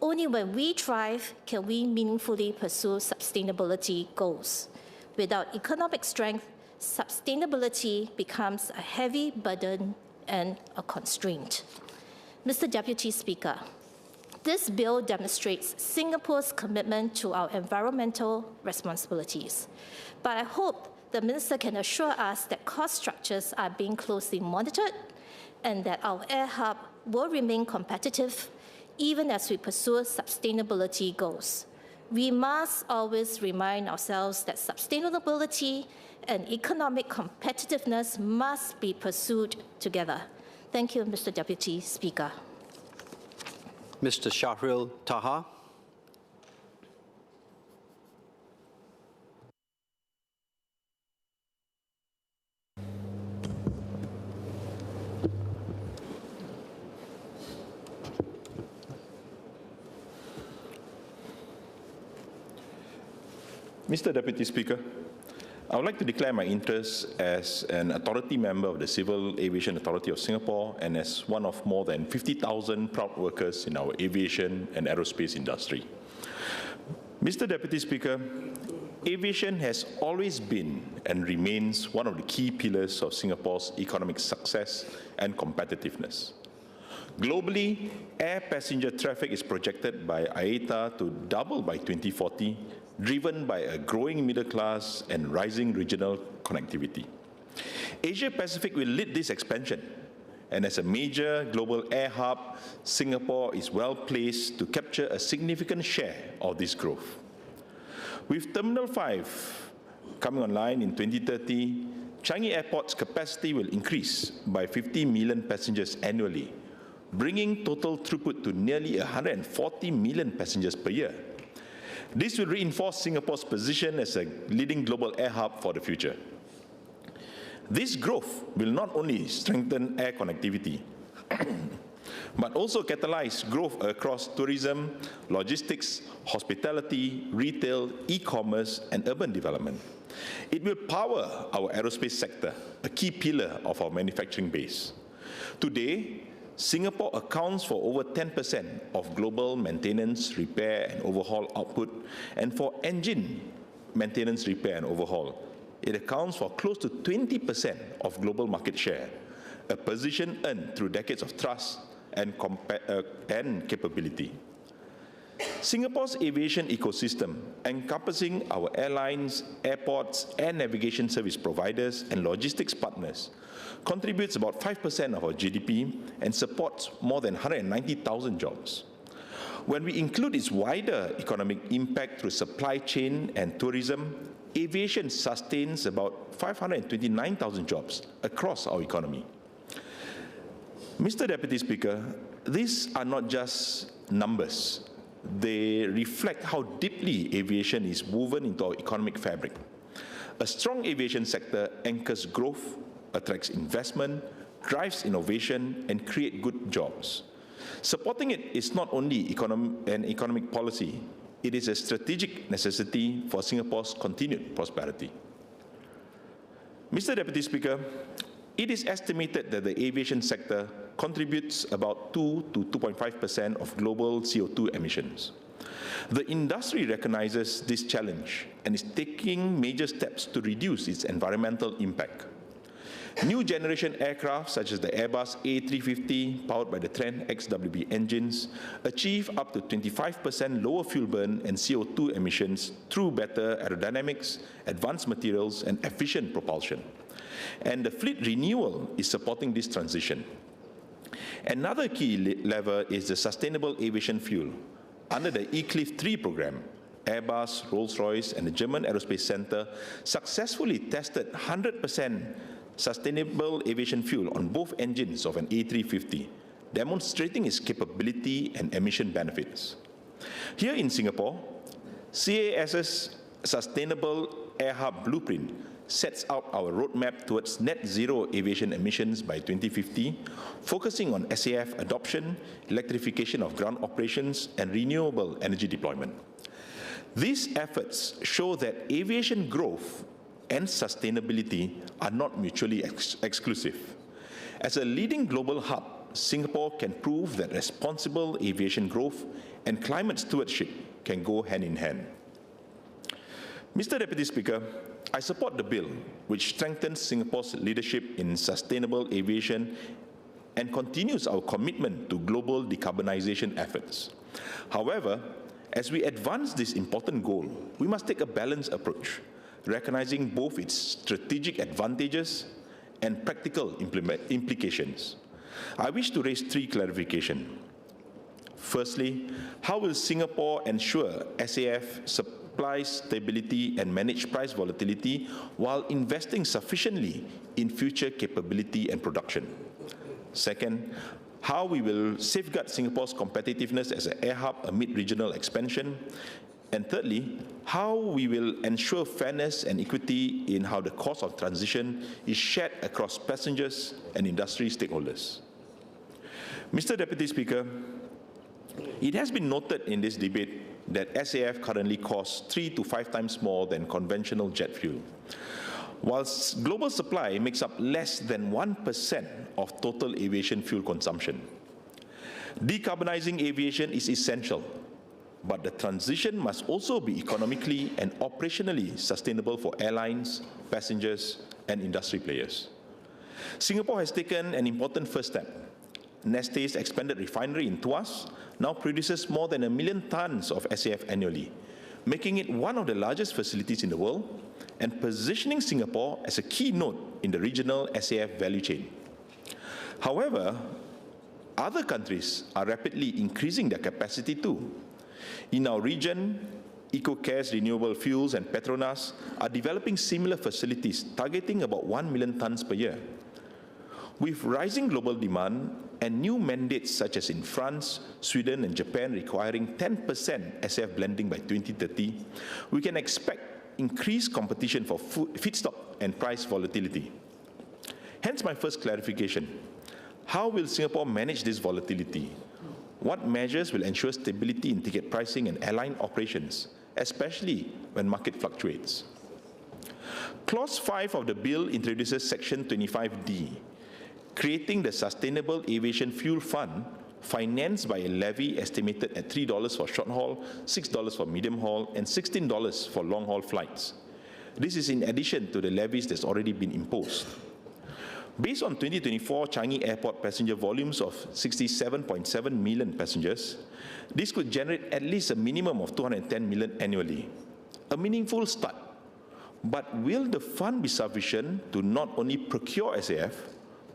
only when we thrive, can we meaningfully pursue sustainability goals. Without economic strength, sustainability becomes a heavy burden and a constraint. Mr. Deputy Speaker, this bill demonstrates Singapore's commitment to our environmental responsibilities. But I hope the Minister can assure us that cost structures are being closely monitored and that our air hub will remain competitive even as we pursue sustainability goals. We must always remind ourselves that sustainability and economic competitiveness must be pursued together. Thank you, Mr. Deputy Speaker. Mr. Shahril Taha. Mr. Deputy Speaker, I would like to declare my interest as an authority member of the Civil Aviation Authority of Singapore and as one of more than 50,000 proud workers in our aviation and aerospace industry. Mr. Deputy Speaker, aviation has always been and remains one of the key pillars of Singapore's economic success and competitiveness. Globally, air passenger traffic is projected by IATA to double by 2040, driven by a growing middle class and rising regional connectivity. Asia-Pacific will lead this expansion, and as a major global air hub, Singapore is well placed to capture a significant share of this growth. With Terminal 5 coming online in 2030, Changi Airport's capacity will increase by 50 million passengers annually, bringing total throughput to nearly 140 million passengers per year. This will reinforce Singapore's position as a leading global air hub for the future. This growth will not only strengthen air connectivity, but also catalyze growth across tourism, logistics, hospitality, retail, e-commerce, and urban development. It will power our aerospace sector, a key pillar of our manufacturing base. Today, Singapore accounts for over 10% of global maintenance, repair, and overhaul output, and for engine maintenance, repair, and overhaul, it accounts for close to 20% of global market share, a position earned through decades of trust and capability. Singapore's aviation ecosystem, encompassing our airlines, airports, air navigation service providers, and logistics partners, contributes about 5% of our GDP and supports more than 190,000 jobs. When we include its wider economic impact through supply chain and tourism, aviation sustains about 529,000 jobs across our economy. Mr. Deputy Speaker, these are not just numbers. They reflect how deeply aviation is woven into our economic fabric. A strong aviation sector anchors growth, attracts investment, drives innovation, and creates good jobs. Supporting it is not only an economic policy, it is a strategic necessity for Singapore's continued prosperity. Mr. Deputy Speaker, it is estimated that the aviation sector contributes about 2 to 2.5% of global CO2 emissions. The industry recognizes this challenge and is taking major steps to reduce its environmental impact. New generation aircraft such as the Airbus A350 powered by the Trent XWB engines achieve up to 25% lower fuel burn and CO2 emissions through better aerodynamics, advanced materials, and efficient propulsion. And the fleet renewal is supporting this transition. Another key lever is the sustainable aviation fuel. Under the eClif 3 program, Airbus, Rolls-Royce, and the German Aerospace Center successfully tested 100% sustainable aviation fuel on both engines of an A350, demonstrating its capability and emission benefits. Here in Singapore, CAS's Sustainable Air Hub Blueprint sets out our roadmap towards net zero aviation emissions by 2050, focusing on SAF adoption, electrification of ground operations, and renewable energy deployment. These efforts show that aviation growth and sustainability are not mutually exclusive. As a leading global hub, Singapore can prove that responsible aviation growth and climate stewardship can go hand in hand. Mr. Deputy Speaker, I support the bill, which strengthens Singapore's leadership in sustainable aviation and continues our commitment to global decarbonization efforts. However, as we advance this important goal, we must take a balanced approach, recognizing both its strategic advantages and practical implications. I wish to raise 3 clarifications. Firstly, how will Singapore ensure SAF supplies stability and manage price volatility while investing sufficiently in future capability and production? Second, how we will safeguard Singapore's competitiveness as an air hub amid regional expansion. And thirdly, how we will ensure fairness and equity in how the cost of transition is shared across passengers and industry stakeholders. Mr. Deputy Speaker, it has been noted in this debate that SAF currently costs 3 to 5 times more than conventional jet fuel. Whilst global supply makes up less than 1% of total aviation fuel consumption. Decarbonizing aviation is essential, but the transition must also be economically and operationally sustainable for airlines, passengers, and industry players. Singapore has taken an important first step. Neste's expanded refinery in Tuas now produces more than 1 million tons of SAF annually, making it one of the largest facilities in the world and positioning Singapore as a key node in the regional SAF value chain. However, other countries are rapidly increasing their capacity too. In our region, EcoCare's Renewable Fuels and Petronas are developing similar facilities targeting about 1 million tons per year. With rising global demand and new mandates such as in France, Sweden, and Japan requiring 10% SAF blending by 2030, we can expect increased competition for feedstock and price volatility. Hence my first clarification. How will Singapore manage this volatility? What measures will ensure stability in ticket pricing and airline operations, especially when market fluctuates? Clause 5 of the bill introduces Section 25D, creating the Sustainable Aviation Fuel Fund, financed by a levy estimated at $3 for short haul, $6 for medium haul, and $16 for long haul flights. This is in addition to the levies that's already been imposed. Based on 2024 Changi Airport passenger volumes of 67.7 million passengers, this could generate at least a minimum of 210 million annually. A meaningful start. But will the fund be sufficient to not only procure SAF,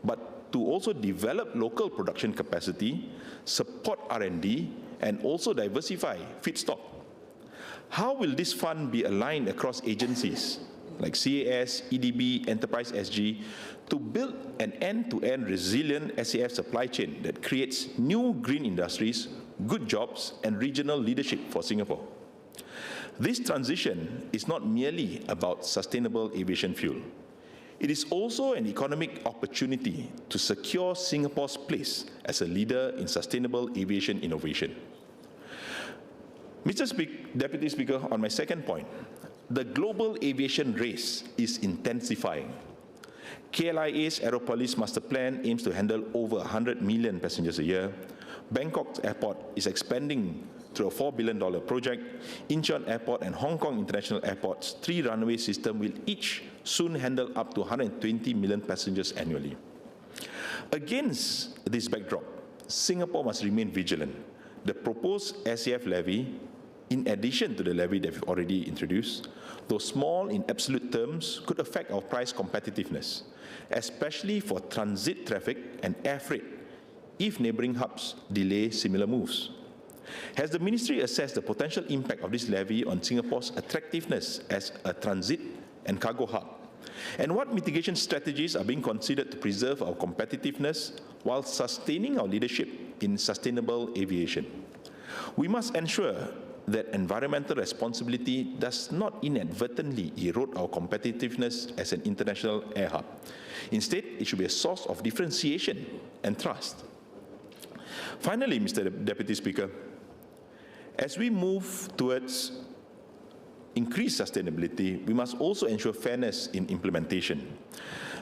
but to also develop local production capacity, support R&D, and also diversify feedstock? How will this fund be aligned across agencies like CAS, EDB, Enterprise SG, to build an end-to-end resilient SAF supply chain that creates new green industries, good jobs, and regional leadership for Singapore? This transition is not merely about sustainable aviation fuel. It is also an economic opportunity to secure Singapore's place as a leader in sustainable aviation innovation. Mr. Deputy Speaker, on my second point, the global aviation race is intensifying. KLIA's Aeropolis Master Plan aims to handle over 100 million passengers a year. Bangkok's airport is expanding through a $4 billion project. Incheon Airport and Hong Kong International Airport's 3-runway system will each soon handle up to 120 million passengers annually. Against this backdrop, Singapore must remain vigilant. The proposed SAF levy, in addition to the levy that we've already introduced, though small in absolute terms, could affect our price competitiveness, especially for transit traffic and air freight, if neighbouring hubs delay similar moves. Has the Ministry assessed the potential impact of this levy on Singapore's attractiveness as a transit and cargo hub? And what mitigation strategies are being considered to preserve our competitiveness while sustaining our leadership in sustainable aviation? We must ensure that environmental responsibility does not inadvertently erode our competitiveness as an international air hub. Instead, it should be a source of differentiation and trust. Finally, Mr. Deputy Speaker, as we move towards increased sustainability, we must also ensure fairness in implementation.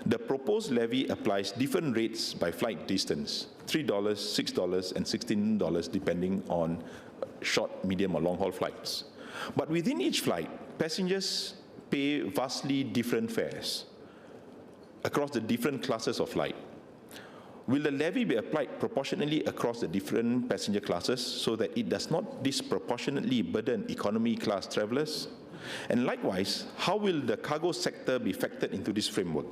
The proposed levy applies different rates by flight distance, $3, $6, and $16, depending on short, medium, or long-haul flights. But within each flight, passengers pay vastly different fares across the different classes of flight. Will the levy be applied proportionally across the different passenger classes so that it does not disproportionately burden economy class travellers? And likewise, how will the cargo sector be factored into this framework,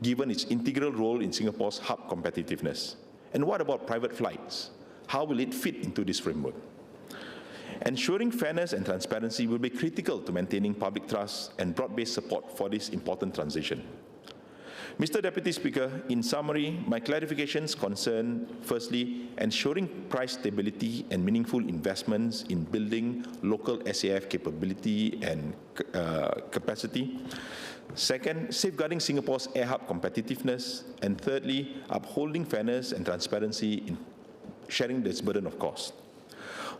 given its integral role in Singapore's hub competitiveness? And what about private flights? How will it fit into this framework? Ensuring fairness and transparency will be critical to maintaining public trust and broad-based support for this important transition. Mr. Deputy Speaker, in summary, my clarifications concern, firstly, ensuring price stability and meaningful investments in building local SAF capability and capacity. Second, safeguarding Singapore's air hub competitiveness. And thirdly, upholding fairness and transparency in sharing this burden of cost.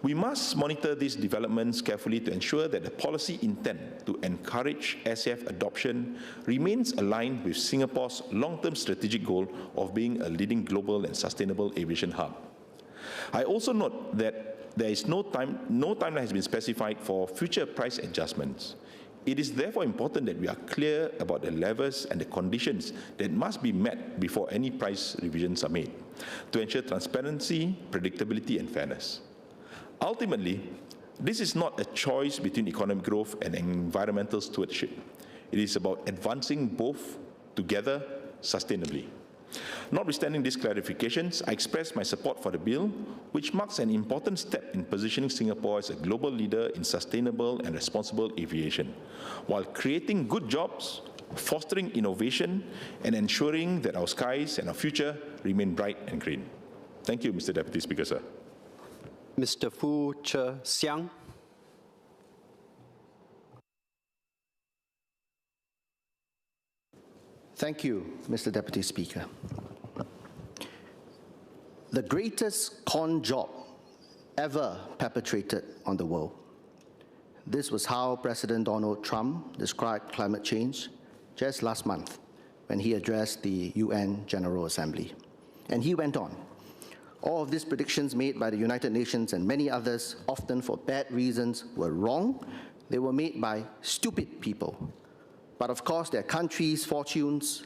We must monitor these developments carefully to ensure that the policy intent to encourage SAF adoption remains aligned with Singapore's long-term strategic goal of being a leading global and sustainable aviation hub. I also note that there is no timeline has been specified for future price adjustments. It is therefore important that we are clear about the levels and the conditions that must be met before any price revisions are made to ensure transparency, predictability, and fairness. Ultimately, this is not a choice between economic growth and environmental stewardship. It is about advancing both together sustainably. Notwithstanding these clarifications, I express my support for the bill, which marks an important step in positioning Singapore as a global leader in sustainable and responsible aviation, while creating good jobs, fostering innovation, and ensuring that our skies and our future remain bright and green. Thank you, Mr. Deputy Speaker, sir. Mr. Foo Che Siang. Thank you, Mr. Deputy Speaker. The greatest con job ever perpetrated on the world. This was how President Donald Trump described climate change just last month when he addressed the UN General Assembly. And he went on. All of these predictions made by the United Nations and many others, often for bad reasons, were wrong. They were made by stupid people. But of course, their countries' fortunes,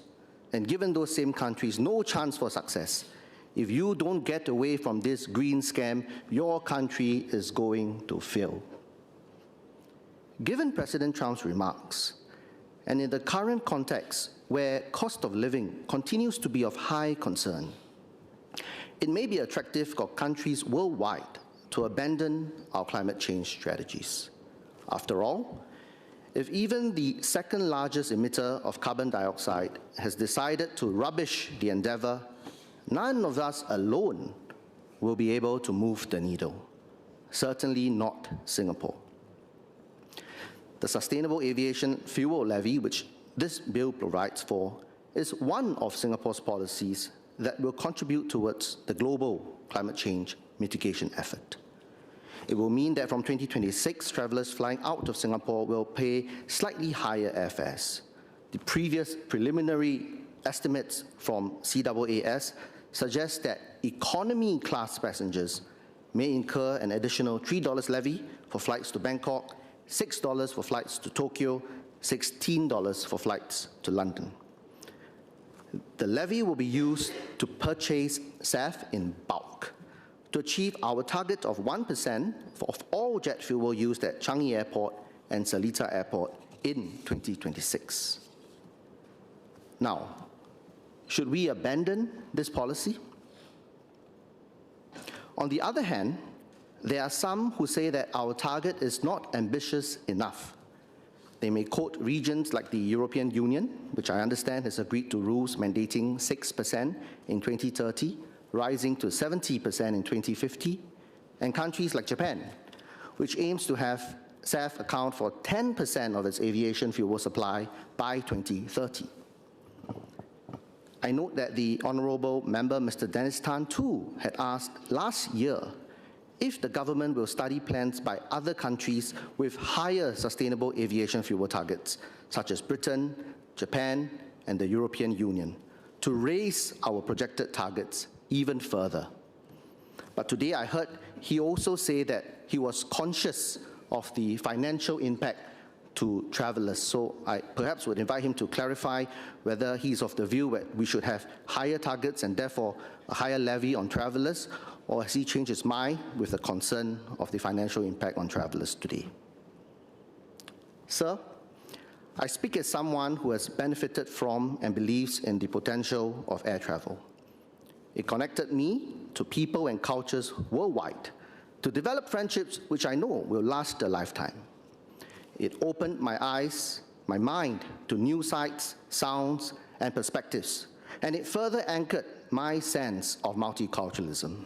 and given those same countries no chance for success. If you don't get away from this green scam, your country is going to fail. Given President Trump's remarks, and in the current context where cost of living continues to be of high concern, it may be attractive for countries worldwide to abandon our climate change strategies. After all, if even the second largest emitter of carbon dioxide has decided to rubbish the endeavor, none of us alone will be able to move the needle. Certainly not Singapore. The Sustainable Aviation Fuel Levy, which this bill provides for, is one of Singapore's policies that will contribute towards the global climate change mitigation effort. It will mean that from 2026, travelers flying out of Singapore will pay slightly higher airfares. The previous preliminary estimates from CAAS suggest that economy class passengers may incur an additional $3 levy for flights to Bangkok, $6 for flights to Tokyo, $16 for flights to London. The levy will be used to purchase SAF in bulk to achieve our target of 1% of all jet fuel used at Changi Airport and Seletar Airport in 2026. Now, should we abandon this policy? On the other hand, there are some who say that our target is not ambitious enough. They may quote regions like the European Union, which I understand has agreed to rules mandating 6% in 2030, rising to 70% in 2050, and countries like Japan, which aims to have SAF account for 10% of its aviation fuel supply by 2030. I note that the Honourable Member, Mr. Dennis Tan, too, had asked last year if the government will study plans by other countries with higher sustainable aviation fuel targets, such as Britain, Japan, and the European Union, to raise our projected targets even further. But today I heard he also say that he was conscious of the financial impact to travelers. So I perhaps would invite him to clarify whether he's of the view that we should have higher targets and therefore a higher levy on travelers, or has he changed his mind with the concern of the financial impact on travelers today? Sir, I speak as someone who has benefited from and believes in the potential of air travel. It connected me to people and cultures worldwide to develop friendships which I know will last a lifetime. It opened my eyes, my mind to new sights, sounds, and perspectives, and it further anchored my sense of multiculturalism.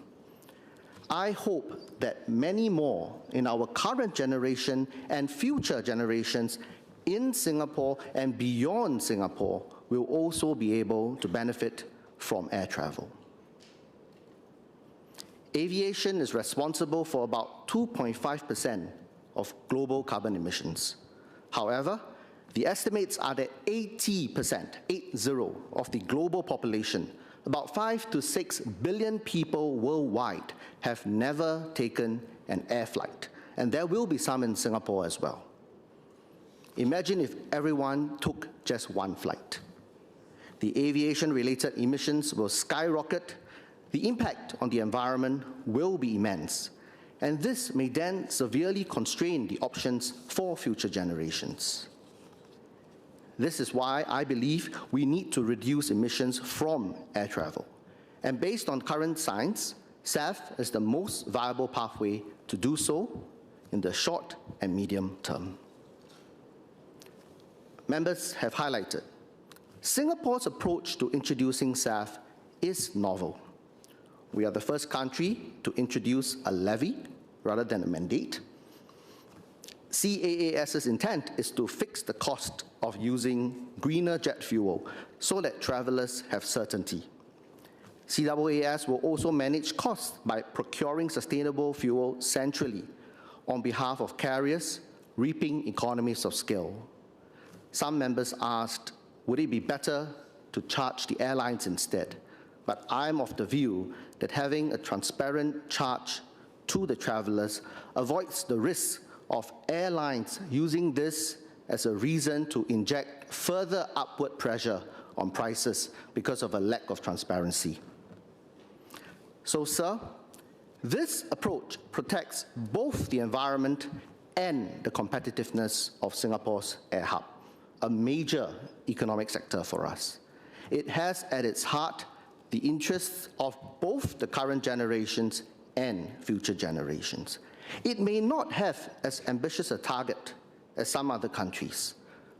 I hope that many more in our current generation and future generations in Singapore and beyond Singapore will also be able to benefit from air travel. aviation is responsible for about 2.5% of global carbon emissions. However, the estimates are that 80%, 80, of the global population, about 5 to 6 billion people worldwide, have never taken an air flight. And there will be some in Singapore as well. Imagine if everyone took just one flight. The aviation-related emissions will skyrocket, the impact on the environment will be immense, and this may then severely constrain the options for future generations. This is why I believe we need to reduce emissions from air travel. And based on current science, SAF is the most viable pathway to do so in the short and medium term. Members have highlighted, Singapore's approach to introducing SAF is novel. We are the first country to introduce a levy rather than a mandate. CAAS's intent is to fix the cost of using greener jet fuel so that travelers have certainty. CAAS will also manage costs by procuring sustainable fuel centrally on behalf of carriers, reaping economies of scale. Some members asked, would it be better to charge the airlines instead? But I'm of the view that having a transparent charge to the travelers avoids the risk of airlines using this as a reason to inject further upward pressure on prices because of a lack of transparency. So, sir, this approach protects both the environment and the competitiveness of Singapore's air hub, a major economic sector for us. It has at its heart the interests of both the current generations and future generations. It may not have as ambitious a target as some other countries,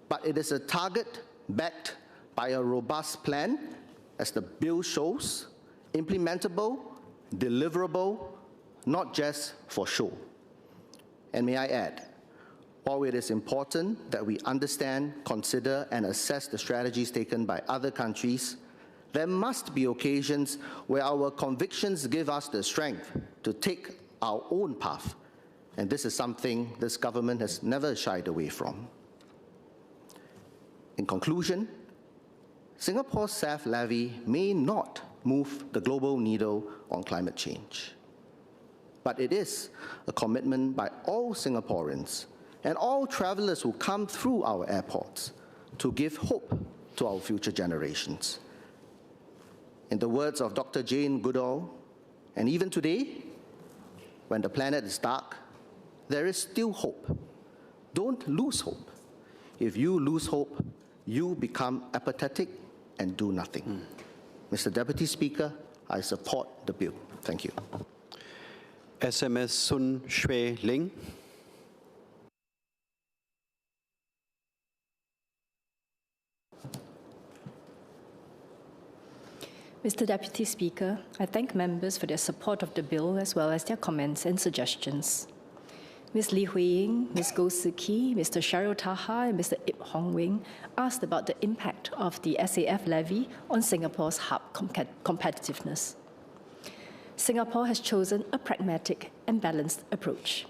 but it is a target backed by a robust plan, as the bill shows, implementable, deliverable, not just for show. And may I add, while it is important that we understand, consider, and assess the strategies taken by other countries, there must be occasions where our convictions give us the strength to take our own path, and this is something this government has never shied away from. In conclusion, Singapore's SAF levy may not move the global needle on climate change, but it is a commitment by all Singaporeans and all travelers who come through our airports to give hope to our future generations. In the words of Dr. Jane Goodall, and even today, when the planet is dark, there is still hope. Don't lose hope. If you lose hope, you become apathetic and do nothing. Mr. Deputy Speaker, I support the bill. Thank you. SMS Sun Shui Ling. Mr. Deputy Speaker, I thank members for their support of the bill as well as their comments and suggestions. Ms. Lee Hui Ying, Ms. Goh Soo Ki, Mr. Cheryl Taha, and Mr. Ip Hong Wing asked about the impact of the SAF levy on Singapore's hub competitiveness. Singapore has chosen a pragmatic and balanced approach.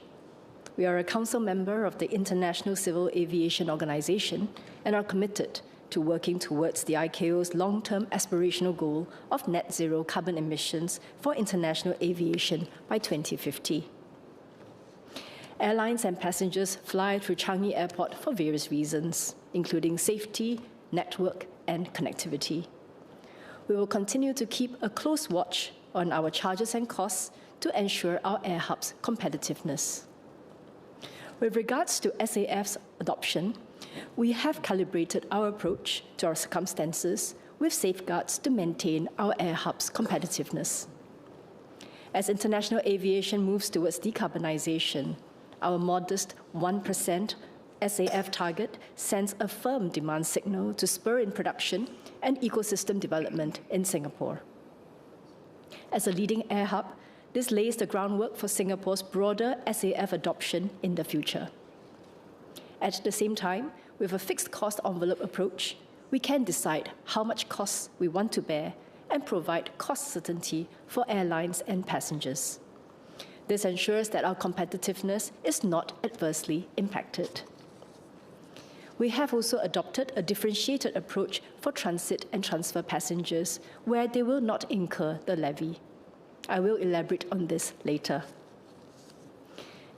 We are a council member of the International Civil Aviation Organization and are committed to working towards the ICAO's long-term aspirational goal of net zero carbon emissions for international aviation by 2050. Airlines and passengers fly through Changi Airport for various reasons, including safety, network, and connectivity. We will continue to keep a close watch on our charges and costs to ensure our air hub's competitiveness. With regards to SAF's adoption, we have calibrated our approach to our circumstances with safeguards to maintain our air hub's competitiveness. As international aviation moves towards decarbonization, our modest 1% SAF target sends a firm demand signal to spur in production and ecosystem development in Singapore. As a leading air hub, this lays the groundwork for Singapore's broader SAF adoption in the future. At the same time, with a fixed cost envelope approach, we can decide how much costs we want to bear and provide cost certainty for airlines and passengers. This ensures that our competitiveness is not adversely impacted. We have also adopted a differentiated approach for transit and transfer passengers, where they will not incur the levy. I will elaborate on this later.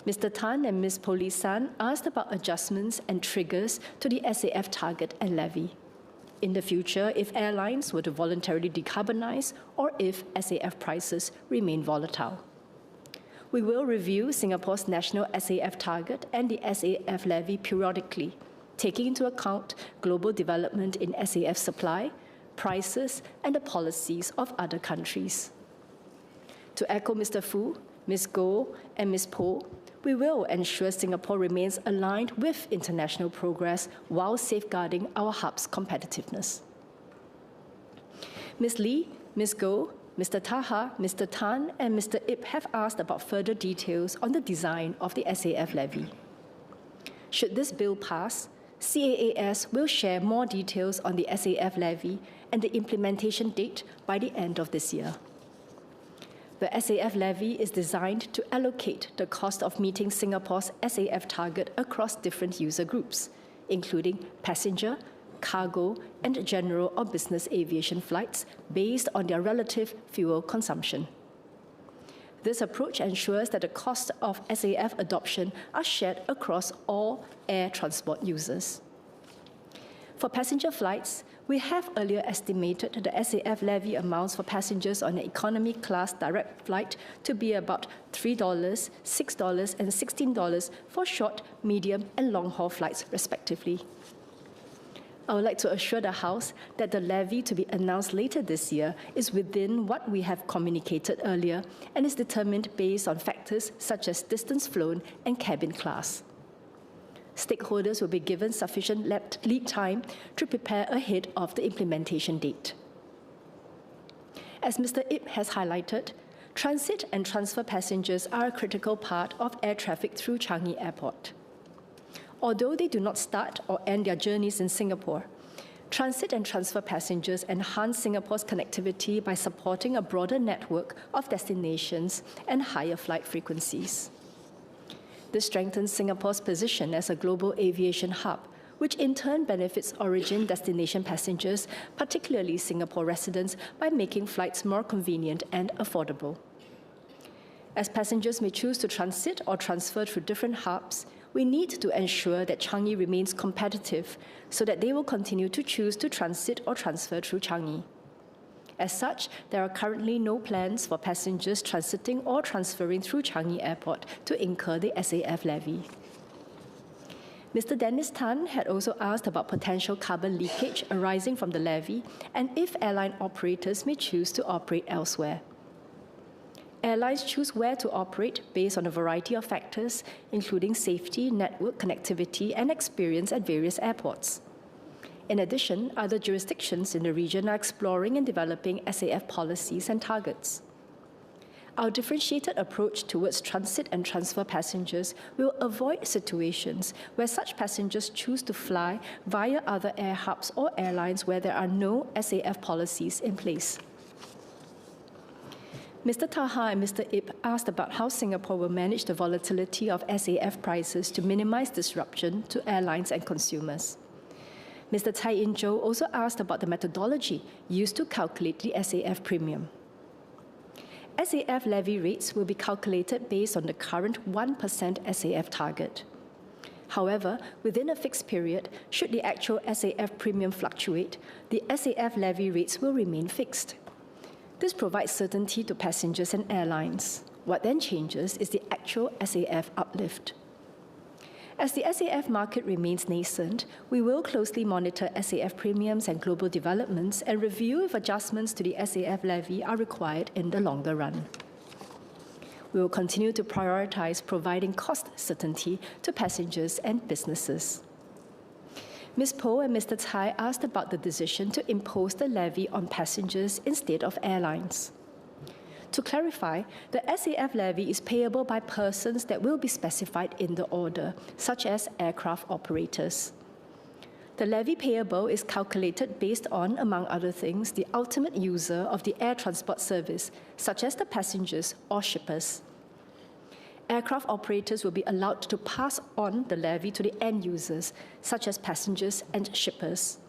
Mr. Tan and Ms. Polisan asked about adjustments and triggers to the SAF target and levy. In the future, if airlines were to voluntarily decarbonize or if SAF prices remain volatile. We will review Singapore's national SAF target and the SAF levy periodically, taking into account global development in SAF supply, prices, and the policies of other countries. To echo Mr. Fu, Ms. Goh, and Ms. Po, we will ensure Singapore remains aligned with international progress while safeguarding our hub's competitiveness. Ms. Lee, Ms. Goh, Mr. Taha, Mr. Tan, and Mr. Ip have asked about further details on the design of the SAF levy. Should this bill pass, CAAS will share more details on the SAF levy and the implementation date by the end of this year. The SAF levy is designed to allocate the cost of meeting Singapore's SAF target across different user groups, including passenger, cargo, and general or business aviation flights based on their relative fuel consumption. This approach ensures that the costs of SAF adoption are shared across all air transport users. For passenger flights, we have earlier estimated the SAF levy amounts for passengers on an economy class direct flight to be about $3, $6, and $16 for short, medium, and long-haul flights, respectively. I would like to assure the House that the levy to be announced later this year is within what we have communicated earlier and is determined based on factors such as distance flown and cabin class. Stakeholders will be given sufficient lead time to prepare ahead of the implementation date. As Mr. Ip has highlighted, transit and transfer passengers are a critical part of air traffic through Changi Airport. Although they do not start or end their journeys in Singapore, transit and transfer passengers enhance Singapore's connectivity by supporting a broader network of destinations and higher flight frequencies. This strengthens Singapore's position as a global aviation hub, which in turn benefits origin destination passengers, particularly Singapore residents, by making flights more convenient and affordable. As passengers may choose to transit or transfer through different hubs, we need to ensure that Changi remains competitive so that they will continue to choose to transit or transfer through Changi. As such, there are currently no plans for passengers transiting or transferring through Changi Airport to incur the SAF levy. Mr. Dennis Tan had also asked about potential carbon leakage arising from the levy and if airline operators may choose to operate elsewhere. Airlines choose where to operate based on a variety of factors, including safety, network connectivity, and experience at various airports. In addition, other jurisdictions in the region are exploring and developing SAF policies and targets. Our differentiated approach towards transit and transfer passengers will avoid situations where such passengers choose to fly via other air hubs or airlines where there are no SAF policies in place. Mr. Taha and Mr. Ip asked about how Singapore will manage the volatility of SAF prices to minimize disruption to airlines and consumers. Mr. Tsai In-jo also asked about the methodology used to calculate the SAF premium. SAF levy rates will be calculated based on the current 1% SAF target. However, within a fixed period, should the actual SAF premium fluctuate, the SAF levy rates will remain fixed. This provides certainty to passengers and airlines. What then changes is the actual SAF uplift. As the SAF market remains nascent, we will closely monitor SAF premiums and global developments and review if adjustments to the SAF levy are required in the longer run. We will continue to prioritize providing cost certainty to passengers and businesses. Ms. Po and Mr. Tsai asked about the decision to impose the levy on passengers instead of airlines. To clarify, the SAF levy is payable by persons that will be specified in the order, such as aircraft operators. The levy payable is calculated based on, among other things, the ultimate user of the air transport service, such as the passengers or shippers. Aircraft operators will be allowed to pass on the levy to the end users, such as passengers and shippers.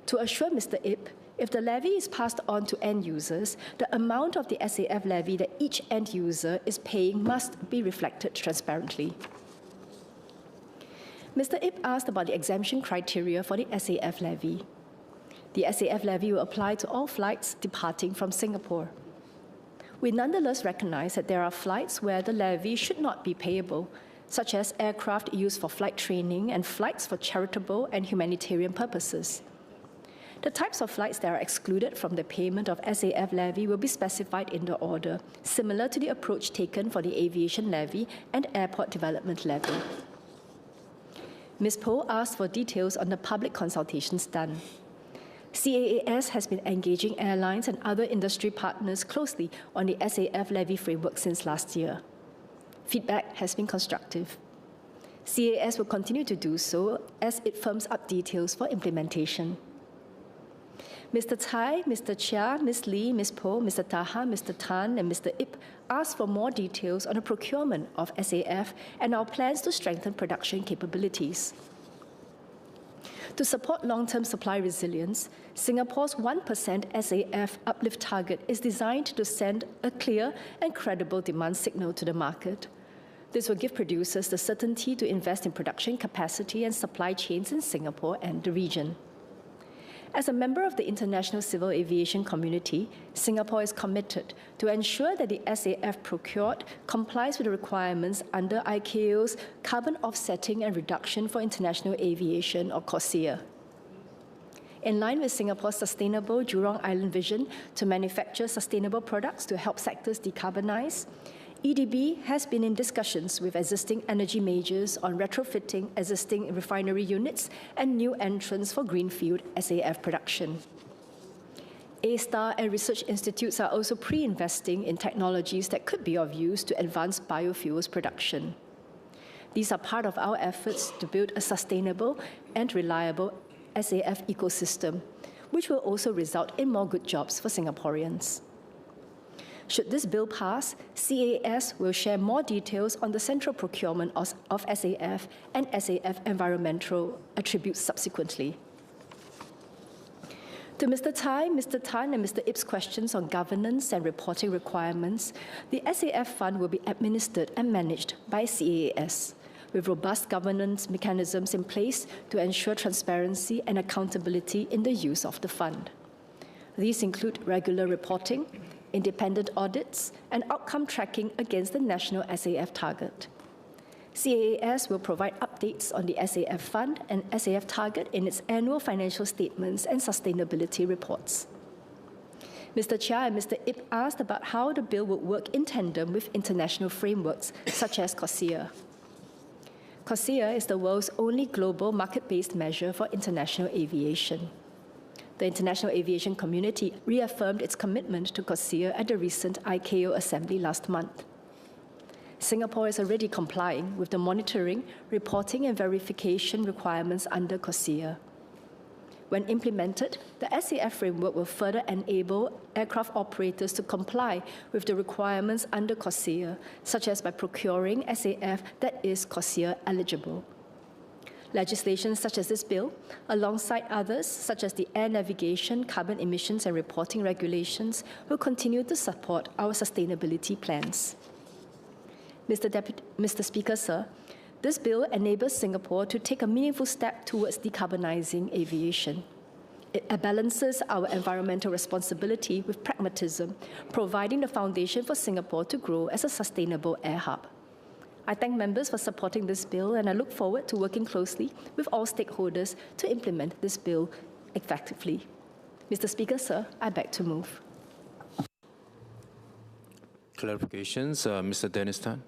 To assure Mr. Ip, if the levy is passed on to end users, the amount of the SAF levy that each end user is paying must be reflected transparently. Mr. Ip asked about the exemption criteria for the SAF levy. The SAF levy will apply to all flights departing from Singapore. We nonetheless recognize that there are flights where the levy should not be payable, such as aircraft used for flight training and flights for charitable and humanitarian purposes. The types of flights that are excluded from the payment of SAF levy will be specified in the order, similar to the approach taken for the aviation levy and airport development levy. Ms. Poh asked for details on the public consultations done. CAAS has been engaging airlines and other industry partners closely on the SAF levy framework since last year. Feedback has been constructive. CAAS will continue to do so as it firms up details for implementation. Mr. Tai, Mr. Chia, Ms. Lee, Ms. Poh, Mr. Taha, Mr. Tan, and Mr. Ip asked for more details on the procurement of SAF and our plans to strengthen production capabilities. To support long-term supply resilience, Singapore's 1% SAF uplift target is designed to send a clear and credible demand signal to the market. This will give producers the certainty to invest in production capacity and supply chains in Singapore and the region. As a member of the international civil aviation community, Singapore is committed to ensure that the SAF procured complies with the requirements under ICAO's Carbon Offsetting and Reduction for International Aviation, or CORSIA. In line with Singapore's sustainable Jurong Island vision to manufacture sustainable products to help sectors decarbonize, EDB has been in discussions with existing energy majors on retrofitting existing refinery units and new entrants for greenfield SAF production. A-Star and research institutes are also pre-investing in technologies that could be of use to advance biofuels production. These are part of our efforts to build a sustainable and reliable SAF ecosystem, which will also result in more good jobs for Singaporeans. Should this bill pass, CAAS will share more details on the central procurement of SAF and SAF environmental attributes subsequently. To Mr. Tai, Mr. Tan, and Mr. Ip's questions on governance and reporting requirements, the SAF fund will be administered and managed by CAAS, with robust governance mechanisms in place to ensure transparency and accountability in the use of the fund. These include regular reporting, independent audits, and outcome tracking against the national SAF target. CAAS will provide updates on the SAF fund and SAF target in its annual financial statements and sustainability reports. Mr. Chia and Mr. Ip asked about how the bill would work in tandem with international frameworks, such as CORSIA. CORSIA is the world's only global market-based measure for international aviation. The international aviation community reaffirmed its commitment to CORSIA at the recent ICAO Assembly last month. Singapore is already complying with the monitoring, reporting, and verification requirements under CORSIA. When implemented, the SAF framework will further enable aircraft operators to comply with the requirements under CORSIA, such as by procuring SAF that is CORSIA eligible. Legislation such as this bill, alongside others such as the air navigation, carbon emissions, and reporting regulations, will continue to support our sustainability plans. Mr. Speaker, sir, this bill enables Singapore to take a meaningful step towards decarbonizing aviation. It balances our environmental responsibility with pragmatism, providing the foundation for Singapore to grow as a sustainable air hub. I thank members for supporting this bill, and I look forward to working closely with all stakeholders to implement this bill effectively. Mr. Speaker, sir, I beg to move. Clarifications, Mr. Dennis Tan.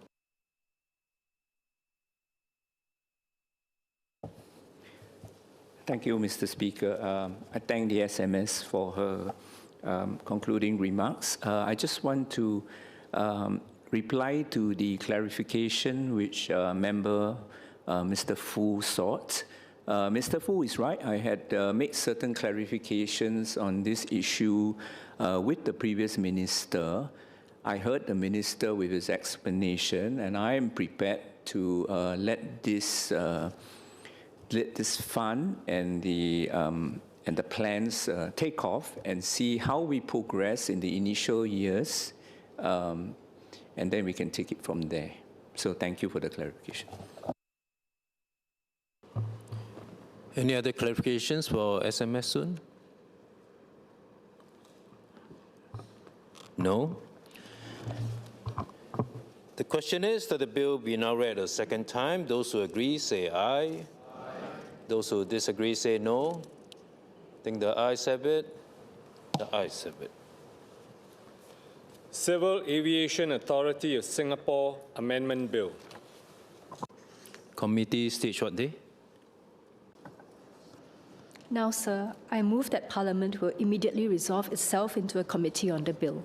Thank you, Mr. Speaker. I thank the SMS for her concluding remarks. I just want to reply to the clarification which member Mr. Fu sought. Mr. Fu is right. I had made certain clarifications on this issue with the previous minister. I heard the minister with his explanation, and I am prepared to let this fund and the plans take off and see how we progress in the initial years, and then we can take it from there. So thank you for the clarification. Any other clarifications for SMS soon? No? The question is that the bill be now read a second time. Those who agree say aye. Aye. Those who disagree say no. I think the ayes have it. The ayes have it. Civil Aviation Authority of Singapore Amendment Bill. Committee stage what day? Now, sir, I move that Parliament will immediately resolve itself into a committee on the bill.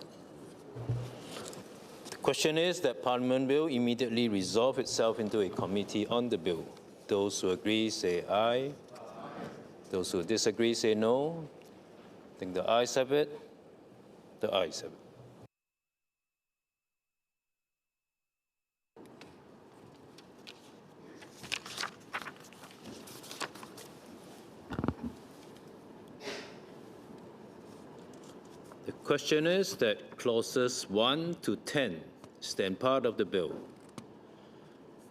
The question is that Parliament will immediately resolve itself into a committee on the bill. Those who agree say aye. Aye. Those who disagree say no. I think the ayes have it. The ayes have it. The question is that clauses 1 to 10 stand part of the bill.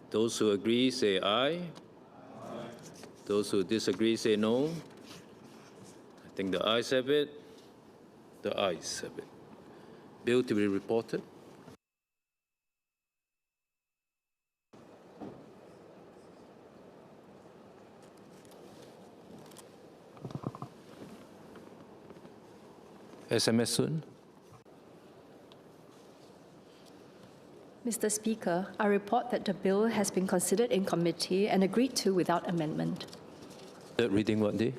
Those who agree say aye. Aye. Those who disagree say no. I think the ayes have it. The ayes have it. Bill to be reported. SMS soon? Mr. Speaker, I report that the bill has been considered in committee and agreed to without amendment. Third reading what day?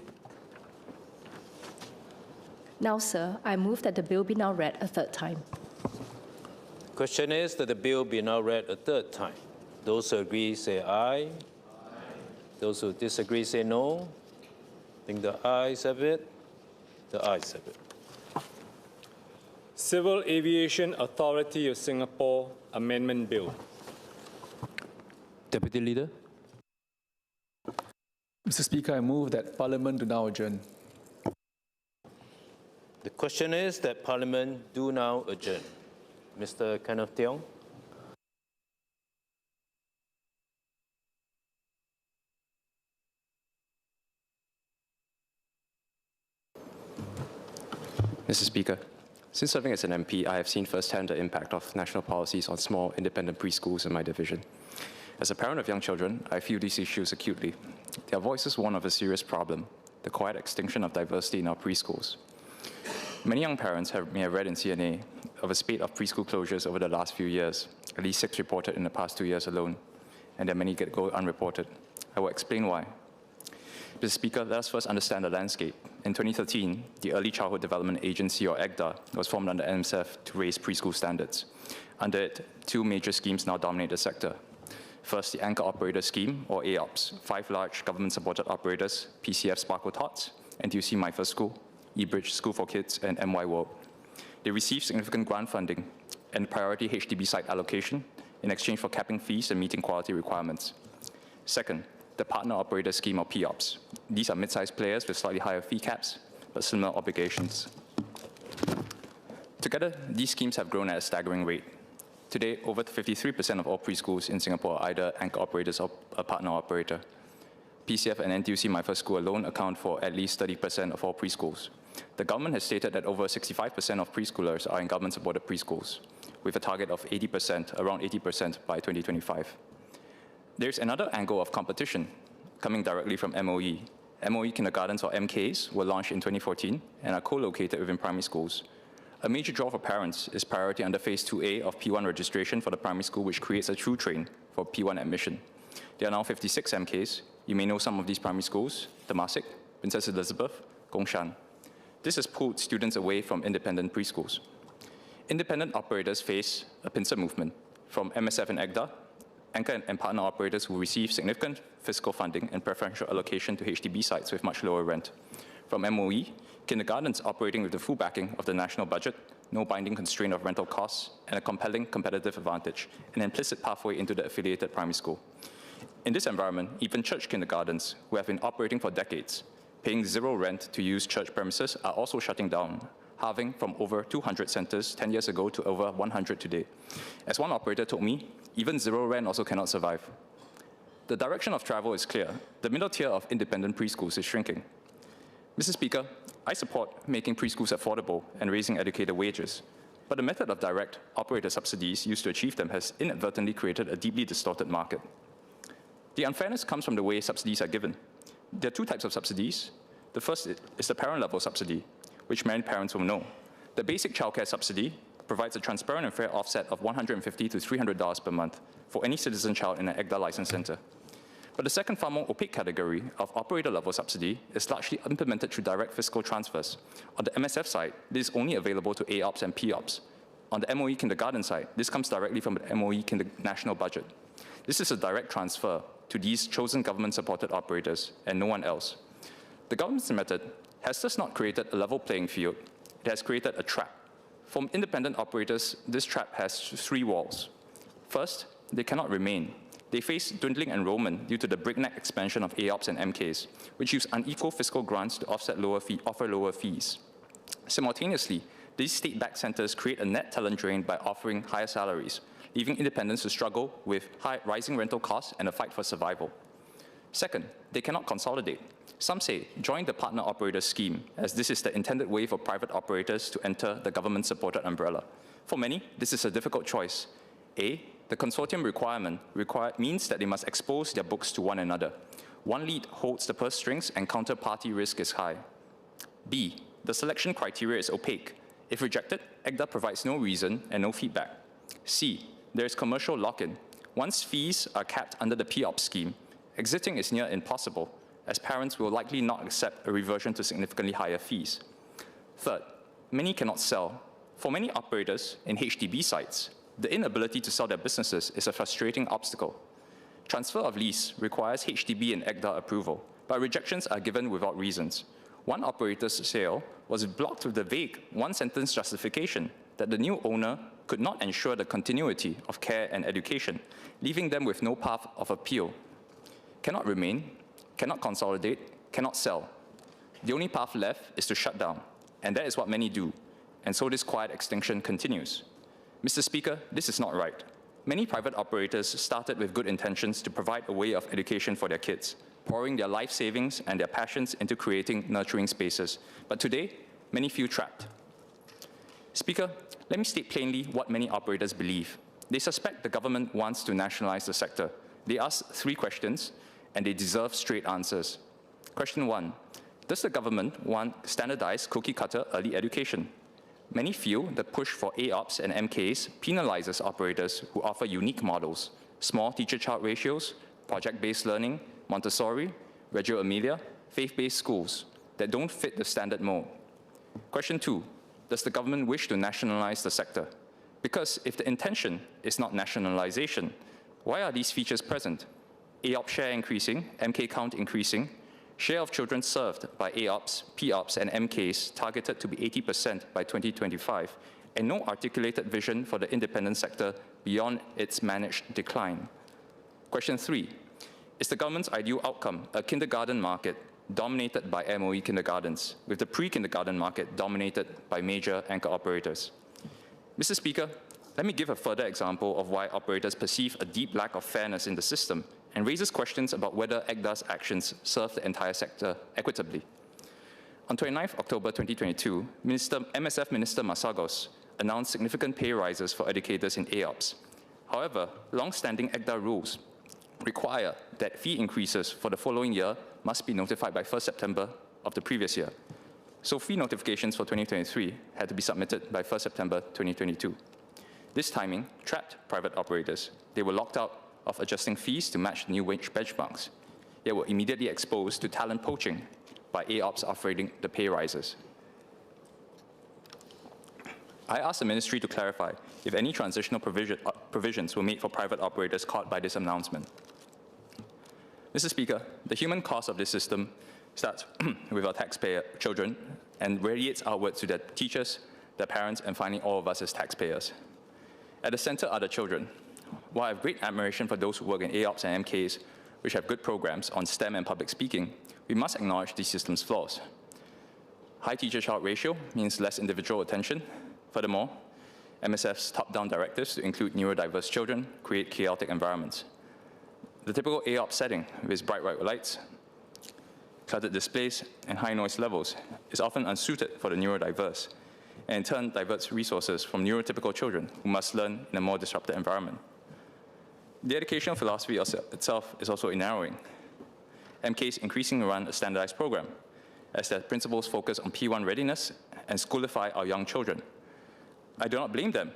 Now, sir, I move that the bill be now read a third time. The question is that the bill be now read a third time. Those who agree say aye. Aye. Those who disagree say no. I think the ayes have it. The ayes have it. Civil Aviation Authority of Singapore Amendment Bill. Deputy Leader. Mr. Speaker, I move that Parliament do now adjourn. The question is that Parliament do now adjourn. Mr. Kenneth Tiong. Mr. Speaker, since serving as an MP, I have seen firsthand the impact of national policies on small, independent preschools in my division. As a parent of young children, I feel these issues acutely. Their voices warn of a serious problem, the quiet extinction of diversity in our preschools. Many young parents may have read in CNA of a spate of preschool closures over the last few years, at least 6 reported in the past 2 years alone, and there are many that go unreported. I will explain why. Mr. Speaker, let us first understand the landscape. In 2013, the Early Childhood Development Agency, or ECDA, was formed under NSF to raise preschool standards. Under it, 2 major schemes now dominate the sector. First, the Anchor Operator Scheme, or AOPS, 5 large government-supported operators, PCF Sparkle Tots, NTUC My First School, eBridge School for Kids, and MY World. They receive significant grant funding and priority HDB site allocation in exchange for capping fees and meeting quality requirements. Second, the Partner Operator Scheme, or POPs. These are mid-sized players with slightly higher fee caps, but similar obligations. Together, these schemes have grown at a staggering rate. Today, over 53% of all preschools in Singapore are either anchor operators or a partner operator. PCF and NTUC My First School alone account for at least 30% of all preschools. The government has stated that over 65% of preschoolers are in government-supported preschools, with a target of 80%, around 80% by 2025. There's another angle of competition coming directly from MOE. MOE kindergartens, or MKs, were launched in 2014 and are co-located within primary schools. A major draw for parents is priority under Phase 2A of P1 registration for the primary school, which creates a true train for P1 admission. There are now 56 MKs. You may know some of these primary schools: Temasek, Princess Elizabeth, Gongshan. This has pulled students away from independent preschools. Independent operators face a pincer movement from MSF and ECDA, anchor and partner operators who receive significant fiscal funding and preferential allocation to HDB sites with much lower rent. From MOE, kindergartens operating with the full backing of the national budget, no binding constraint of rental costs, and a compelling competitive advantage, an implicit pathway into the affiliated primary school. In this environment, even church kindergartens, who have been operating for decades, paying zero rent to use church premises, are also shutting down, halving from over 200 centers 10 years ago to over 100 today. As one operator told me, even zero rent also cannot survive. The direction of travel is clear. The middle tier of independent preschools is shrinking. Mr. Speaker, I support making preschools affordable and raising educator wages, but the method of direct operator subsidies used to achieve them has inadvertently created a deeply distorted market. The unfairness comes from the way subsidies are given. There are two types of subsidies. The first is the parent-level subsidy, which many parents will know. The basic childcare subsidy provides a transparent and fair offset of $150 to $300 per month for any citizen child in an EGDA licensed center. But the second, far more opaque category of operator-level subsidy is largely implemented through direct fiscal transfers. On the MSF side, this is only available to AOPS and POPS. On the MOE kindergarten side, this comes directly from the MOE national budget. This is a direct transfer to these chosen government-supported operators and no one else. The government's method has thus not created a level playing field. It has created a trap. For independent operators, this trap has three walls. First, they cannot remain. They face dwindling enrollment due to the breakneck expansion of AOPS and MKs, which use unequal fiscal grants to offer lower fees. Simultaneously, these state-backed centers create a net talent drain by offering higher salaries, leaving independents to struggle with rising rental costs and a fight for survival. Second, they cannot consolidate. Some say join the partner operator scheme, as this is the intended way for private operators to enter the government-supported umbrella. For many, this is a difficult choice. A, the consortium requirement means that they must expose their books to one another. One lead holds the purse strings and counterparty risk is high. B, the selection criteria is opaque. If rejected, EGDA provides no reason and no feedback. C, there is commercial lock-in. Once fees are capped under the POP scheme, exiting is near impossible, as parents will likely not accept a reversion to significantly higher fees. Third, many cannot sell. For many operators in HDB sites, the inability to sell their businesses is a frustrating obstacle. Transfer of lease requires HDB and EGDA approval, but rejections are given without reasons. One operator's sale was blocked with the vague one-sentence justification that the new owner could not ensure the continuity of care and education, leaving them with no path of appeal. Cannot remain, cannot consolidate, cannot sell. The only path left is to shut down, and that is what many do, and so this quiet extinction continues. Mr. Speaker, this is not right. Many private operators started with good intentions to provide a way of education for their kids, pouring their life savings and their passions into creating nurturing spaces. But today, many feel trapped. Speaker, let me state plainly what many operators believe. They suspect the government wants to nationalize the sector. They ask three questions, and they deserve straight answers. Question 1, does the government want standardized cookie-cutter early education? Many feel the push for AOPS and MKs penalizes operators who offer unique models, small teacher-child ratios, project-based learning, Montessori, Reggio Emilia, faith-based schools that don't fit the standard mold. Question 2, does the government wish to nationalize the sector? Because if the intention is not nationalization, why are these features present? AOPS share increasing, MK count increasing, share of children served by AOPS, POPS, and MKs targeted to be 80% by 2025, and no articulated vision for the independent sector beyond its managed decline. Question 3, is the government's ideal outcome a kindergarten market dominated by MOE kindergartens, with the pre-kindergarten market dominated by major anchor operators? Mr. Speaker, let me give a further example of why operators perceive a deep lack of fairness in the system and raises questions about whether EGDA's actions serve the entire sector equitably. On 29 October 2022, MSF Minister Masagos announced significant pay rises for educators in AOPS. However, long-standing EGDA rules require that fee increases for the following year must be notified by 1st September of the previous year. So fee notifications for 2023 had to be submitted by 1st September 2022. This timing trapped private operators. They were locked out of adjusting fees to match new wage benchmarks. They were immediately exposed to talent poaching by AOPS offering the pay rises. I asked the Ministry to clarify if any transitional provisions were made for private operators caught by this announcement. Mr. Speaker, the human cost of this system starts with our taxpayer children and radiates outwards to their teachers, their parents, and finally all of us as taxpayers. At the center are the children. While I have great admiration for those who work in AOPS and MKs, which have good programs on STEM and public speaking, we must acknowledge these systems' flaws. High teacher-child ratio means less individual attention. Furthermore, MSF's top-down directives to include neurodiverse children create chaotic environments. The typical AOPS setting, with bright white lights, cluttered displays, and high noise levels, is often unsuited for the neurodiverse, and in turn diverts resources from neurotypical children who must learn in a more disrupted environment. The educational philosophy itself is also narrowing. MKs increasingly run a standardized program, as their principles focus on P1 readiness and schoolify our young children. I do not blame them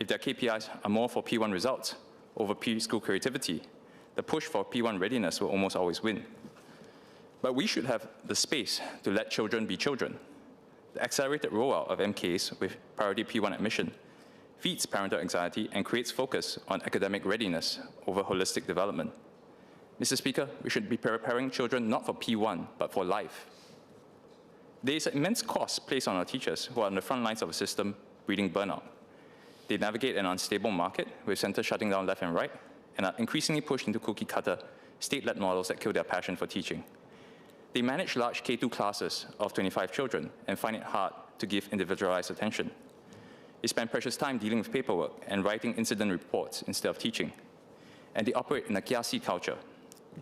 if their KPIs are more for P1 results over preschool creativity. The push for P1 readiness will almost always win. But we should have the space to let children be children. The accelerated rollout of MKs with priority P1 admission feeds parental anxiety and creates focus on academic readiness over holistic development. Mr. Speaker, we should be preparing children not for P1, but for life. There is an immense cost placed on our teachers who are on the front lines of a system breeding burnout. They navigate an unstable market with centers shutting down left and right and are increasingly pushed into cookie-cutter, state-led models that kill their passion for teaching. They manage large K2 classes of 25 children and find it hard to give individualized attention. They spend precious time dealing with paperwork and writing incident reports instead of teaching. And they operate in a kiasi culture,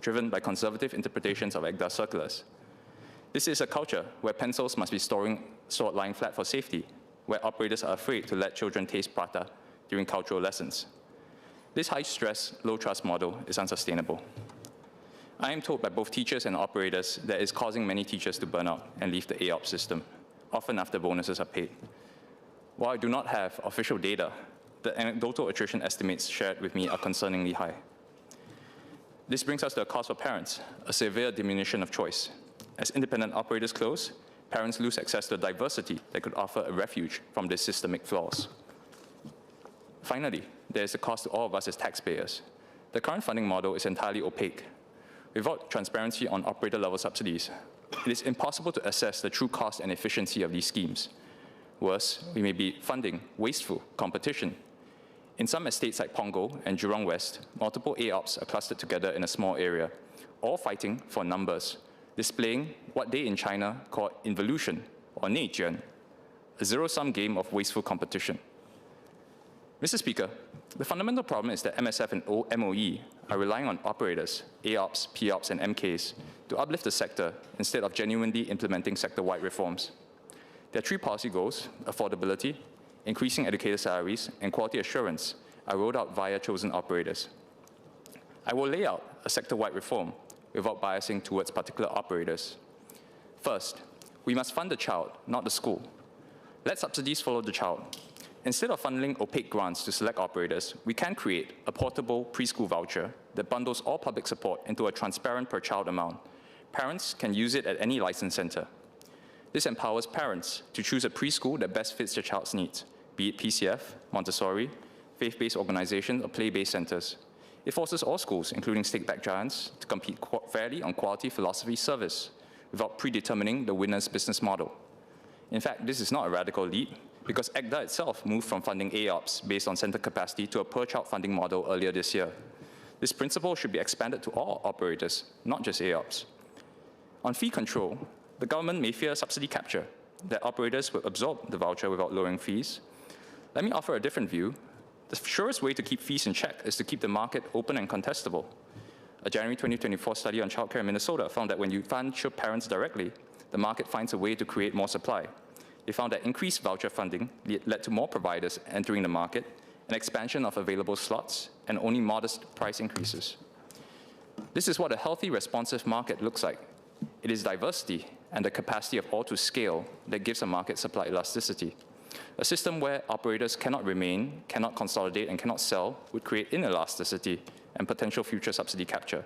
driven by conservative interpretations of EGDA circulars. This is a culture where pencils must be stored lying flat for safety, where operators are afraid to let children taste prata during cultural lessons. This high-stress, low-trust model is unsustainable. I am told by both teachers and operators that it is causing many teachers to burn out and leave the AOPS system, often after bonuses are paid. While I do not have official data, the anecdotal attrition estimates shared with me are concerningly high. This brings us to a cost for parents, a severe diminution of choice. As independent operators close, parents lose access to diversity that could offer a refuge from these systemic flaws. Finally, there is a cost to all of us as taxpayers. The current funding model is entirely opaque. Without transparency on operator-level subsidies, it is impossible to assess the true cost and efficiency of these schemes. Worse, we may be funding wasteful competition. In some estates like Pongo and Jurong West, multiple AOPS are clustered together in a small area, all fighting for numbers, displaying what they in China call involution, or 内卷, a zero-sum game of wasteful competition. Mr. Speaker, the fundamental problem is that MSF and MOE are relying on operators, AOPS, POPS, and MKs to uplift the sector instead of genuinely implementing sector-wide reforms. Their three policy goals, affordability, increasing educator salaries, and quality assurance, are rolled out via chosen operators. I will lay out a sector-wide reform without biasing towards particular operators. First, we must fund the child, not the school. Let subsidies follow the child. Instead of funneling opaque grants to select operators, we can create a portable preschool voucher that bundles all public support into a transparent per-child amount. Parents can use it at any licensed center. This empowers parents to choose a preschool that best fits their child's needs, be it PCF, Montessori, faith-based organizations, or play-based centers. It forces all schools, including state-backed giants, to compete fairly on quality philosophy service without predetermining the winner's business model. In fact, this is not a radical leap, because EGDA itself moved from funding AOPS based on center capacity to a per-child funding model earlier this year. This principle should be expanded to all operators, not just AOPS. On fee control, the government may fear subsidy capture, that operators will absorb the voucher without lowering fees. Let me offer a different view. The surest way to keep fees in check is to keep the market open and contestable. A January 2024 study on childcare in Minnesota found that when you fund parents directly, the market finds a way to create more supply. They found that increased voucher funding led to more providers entering the market, an expansion of available slots, and only modest price increases. This is what a healthy, responsive market looks like. It is diversity and the capacity of all to scale that gives a market supply elasticity. A system where operators cannot remain, cannot consolidate, and cannot sell would create inelasticity and potential future subsidy capture.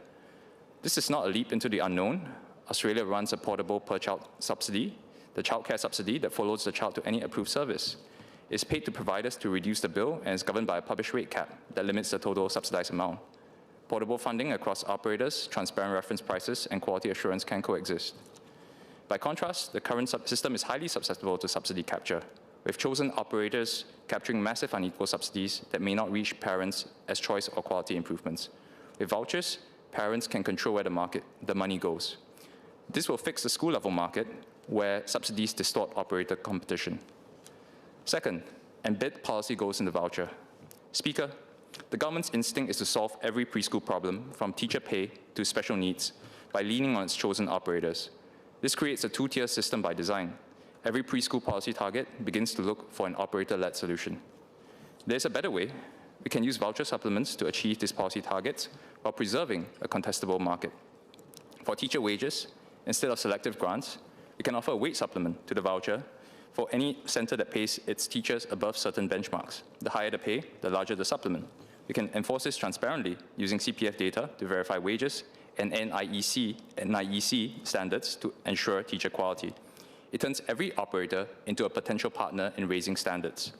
This is not a leap into the unknown. Australia runs a portable per-child subsidy, the childcare subsidy that follows the child to any approved service. is paid to providers to reduce the bill and is governed by a published rate cap that limits the total subsidized amount. Portable funding across operators, transparent reference prices, and quality assurance can coexist. By contrast, the current system is highly susceptible to subsidy capture, with chosen operators capturing massive unequal subsidies that may not reach parents as choice or quality improvements. With vouchers, parents can control where the money goes. This will fix the school-level market, where subsidies distort operator competition. Second, embed policy goals in the voucher. Speaker, the government's instinct is to solve every preschool problem, from teacher pay to special needs, by leaning on its chosen operators. This creates a two-tier system by design. Every preschool policy target begins to look for an operator-led solution. There's a better way. We can use voucher supplements to achieve these policy targets while preserving a contestable market. For teacher wages, instead of selective grants, we can offer a wage supplement to the voucher for any center that pays its teachers above certain benchmarks. The higher the pay, the larger the supplement. We can enforce this transparently using CPF data to verify wages and NIEC standards to ensure teacher quality. It turns every operator into a potential partner in raising standards.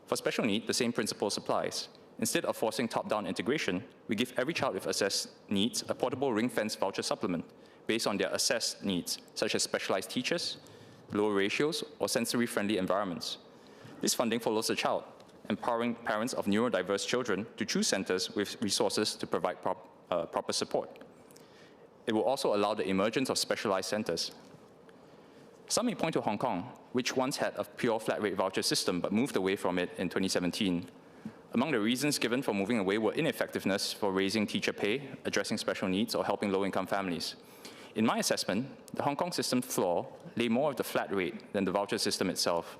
For special need, the same principle applies. Instead of forcing top-down integration, we give every child with assessed needs a portable ring-fence voucher supplement based on their assessed needs, such as specialized teachers, lower ratios, or sensory-friendly environments. This funding follows the child, empowering parents of neurodiverse children to choose centers with resources to provide proper support. It will also allow the emergence of specialized centers. Some may point to Hong Kong, which once had a pure flat-rate voucher system but moved away from it in 2017. Among the reasons given for moving away were ineffectiveness for raising teacher pay, addressing special needs, or helping low-income families. In my assessment, the Hong Kong system flaw lay more of the flat rate than the voucher system itself.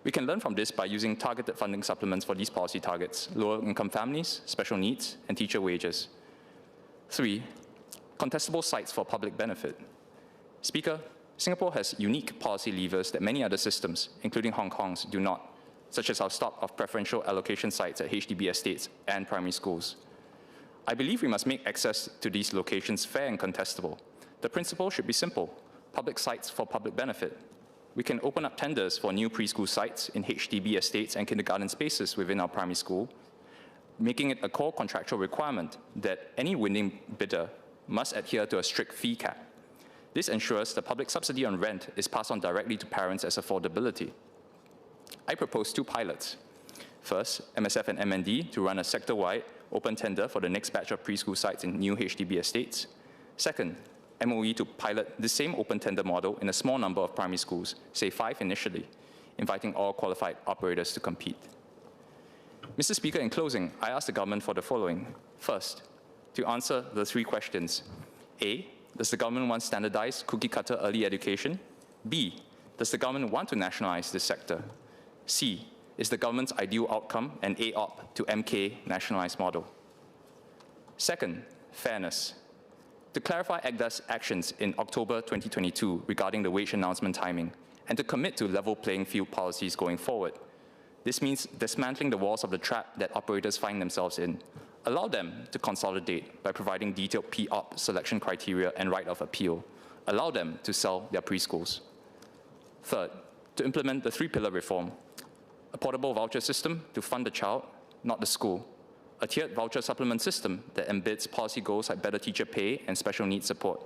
We can learn from this by using targeted funding supplements for these policy targets: lower-income families, special needs, and teacher wages. 3, contestable sites for public benefit. Speaker, Singapore has unique policy levers that many other systems, including Hong Kong's, do not, such as our stock of preferential allocation sites at HDB estates and primary schools. I believe we must make access to these locations fair and contestable. The principle should be simple: public sites for public benefit. We can open up tenders for new preschool sites in HDB estates and kindergarten spaces within our primary school, making it a core contractual requirement that any winning bidder must adhere to a strict fee cap. This ensures the public subsidy on rent is passed on directly to parents as affordability. I propose 2 pilots. First, MSF and MND to run a sector-wide open tender for the next batch of preschool sites in new HDB estates. Second, MOE to pilot the same open tender model in a small number of primary schools, say 5 initially, inviting all qualified operators to compete. Mr. Speaker, in closing, I ask the government for the following. First, to answer the 3 questions. A, does the government want standardized cookie-cutter early education? B, does the government want to nationalize this sector? C, is the government's ideal outcome an AOP to MK nationalized model? Second, fairness. To clarify AGDA's actions in October 2022 regarding the wage announcement timing, and to commit to level playing field policies going forward. This means dismantling the walls of the trap that operators find themselves in. Allow them to consolidate by providing detailed POP selection criteria and right of appeal. Allow them to sell their preschools. Third, to implement the 3-pillar reform: a portable voucher system to fund the child, not the school; a tiered voucher supplement system that embeds policy goals like better teacher pay and special needs support;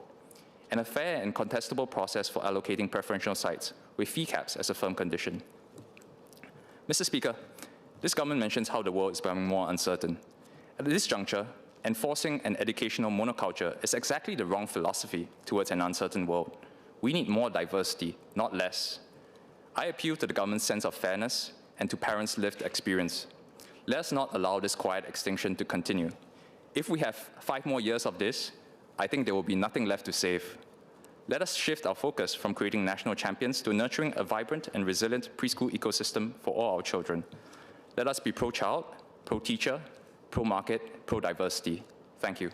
and a fair and contestable process for allocating preferential sites with fee caps as a firm condition. Mr. Speaker, this government mentions how the world is becoming more uncertain. At this juncture, enforcing an educational monoculture is exactly the wrong philosophy towards an uncertain world. We need more diversity, not less. I appeal to the government's sense of fairness and to parents' lived experience. Let us not allow this quiet extinction to continue. If we have 5 more years of this, I think there will be nothing left to save. Let us shift our focus from creating national champions to nurturing a vibrant and resilient preschool ecosystem for all our children. Let us be pro-child, pro-teacher, pro-market, pro-diversity. Thank you.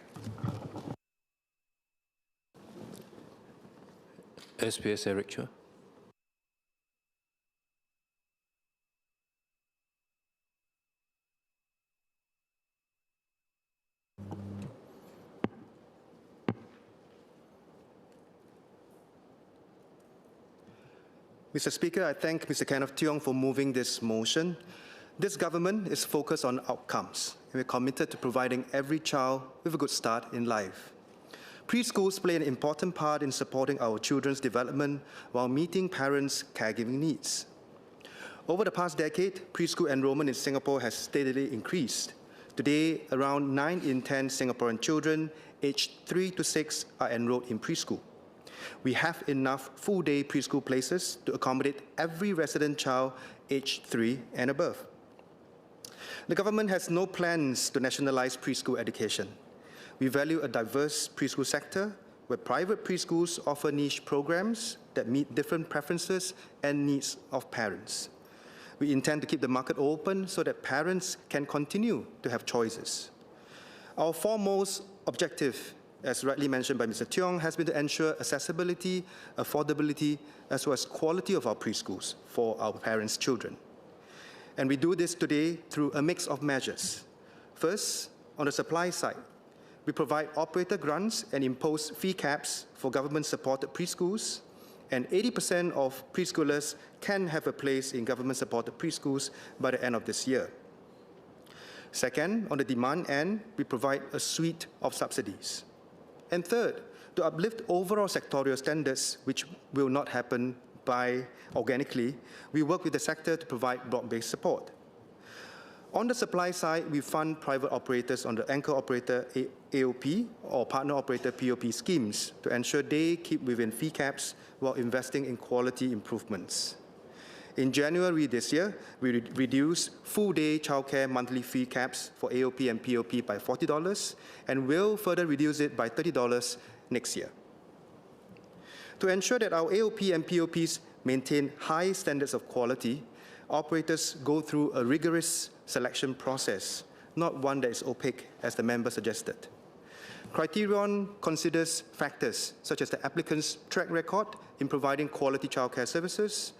SPS Eric Chua. Mr. Speaker, I thank Mr. Kenneth Tiong for moving this motion. This government is focused on outcomes, and we're committed to providing every child with a good start in life. Preschools play an important part in supporting our children's development while meeting parents' caregiving needs. Over the past decade, preschool enrollment in Singapore has steadily increased. Today, around 9 in 10 Singaporean children aged 3 to 6 are enrolled in preschool. We have enough full-day preschool places to accommodate every resident child aged 3 and above. The government has no plans to nationalize preschool education. We value a diverse preschool sector where private preschools offer niche programs that meet different preferences and needs of parents. We intend to keep the market open so that parents can continue to have choices. Our foremost objective, as rightly mentioned by Mr. Tiong, has been to ensure accessibility, affordability, as well as quality of our preschools for our parents' children. And we do this today through a mix of measures. First, on the supply side, we provide operator grants and impose fee caps for government-supported preschools, and 80% of preschoolers can have a place in government-supported preschools by the end of this year. Second, on the demand end, we provide a suite of subsidies. And third, to uplift overall sectorial standards, which will not happen by organically, we work with the sector to provide broad-based support. On the supply side, we fund private operators on the anchor operator AOP or partner operator POP schemes to ensure they keep within fee caps while investing in quality improvements. In January this year, we reduced full-day childcare monthly fee caps for AOP and POP by $40 and will further reduce it by $30 next year. To ensure that our AOP and POPs maintain high standards of quality, operators go through a rigorous selection process, not one that is opaque, as the member suggested. Criterion considers factors such as the applicant's track record in providing quality childcare services,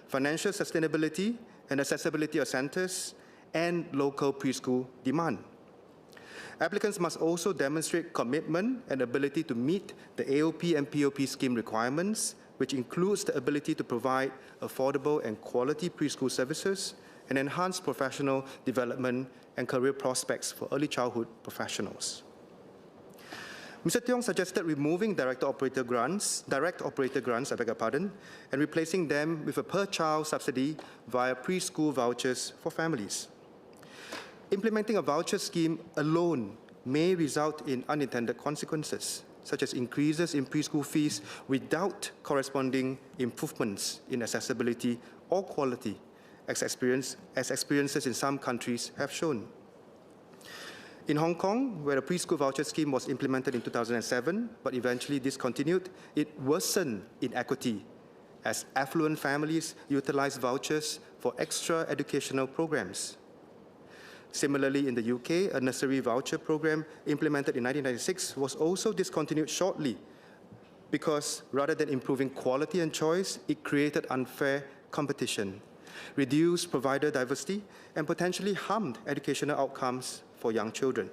financial sustainability and accessibility of centers, and local preschool demand. Applicants must also demonstrate commitment and ability to meet the AOP and POP scheme requirements, which includes the ability to provide affordable and quality preschool services and enhance professional development and career prospects for early childhood professionals. Mr. Tiong suggested removing direct operator grants, and replacing them with a per-child subsidy via preschool vouchers for families. Implementing a voucher scheme alone may result in unintended consequences, such as increases in preschool fees without corresponding improvements in accessibility or quality, as experiences in some countries have shown. In Hong Kong, where the preschool voucher scheme was implemented in 2007, but eventually discontinued, it worsened inequity as affluent families utilized vouchers for extra educational programs. Similarly, in the UK, a nursery voucher program implemented in 1996 was also discontinued shortly because rather than improving quality and choice, it created unfair competition, reduced provider diversity, and potentially harmed educational outcomes for young children.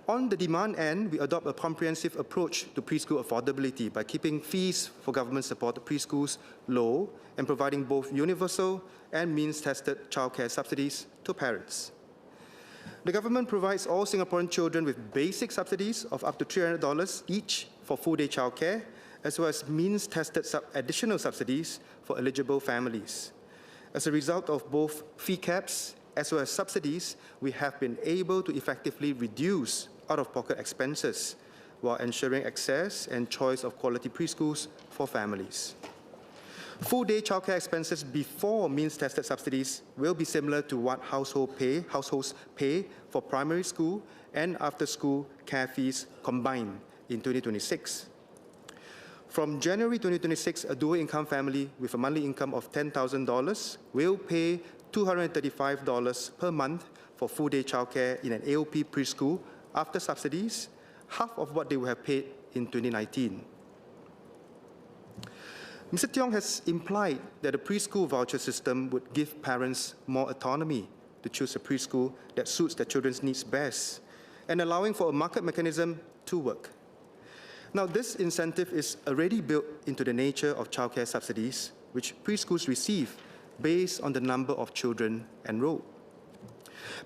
On the demand end, we adopt a comprehensive approach to preschool affordability by keeping fees for government-supported preschools low and providing both universal and means-tested childcare subsidies to parents. The government provides all Singaporean children with basic subsidies of up to $300 each for full-day childcare, as well as means-tested additional subsidies for eligible families. As a result of both fee caps as well as subsidies, we have been able to effectively reduce out-of-pocket expenses while ensuring access and choice of quality preschools for families. Full-day childcare expenses before means-tested subsidies will be similar to what households pay for primary school and after-school care fees combined in 2026. From January 2026, a dual-income family with a monthly income of $10,000 will pay $235 per month for full-day childcare in an AOP preschool after subsidies, half of what they would have paid in 2019. Mr. Tiong has implied that a preschool voucher system would give parents more autonomy to choose a preschool that suits their children's needs best and allowing for a market mechanism to work. Now, this incentive is already built into the nature of childcare subsidies, which preschools receive based on the number of children enrolled.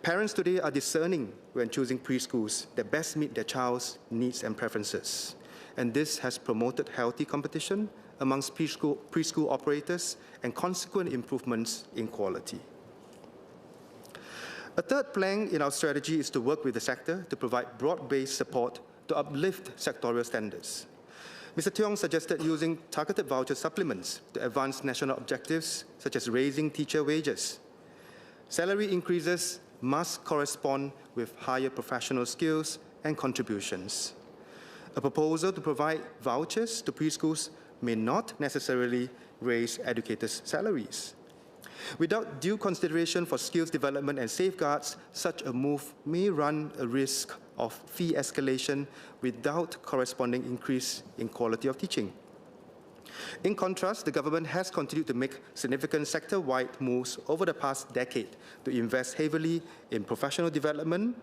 Parents today are discerning when choosing preschools that best meet their child's needs and preferences, and this has promoted healthy competition amongst preschool operators and consequent improvements in quality. A third plank in our strategy is to work with the sector to provide broad-based support to uplift sectorial standards. Mr. Tiong suggested using targeted voucher supplements to advance national objectives, such as raising teacher wages. Salary increases must correspond with higher professional skills and contributions. A proposal to provide vouchers to preschools may not necessarily raise educators' salaries. Without due consideration for skills development and safeguards, such a move may run a risk of fee escalation without corresponding increase in quality of teaching. In contrast, the government has continued to make significant sector-wide moves over the past decade to invest heavily in professional development,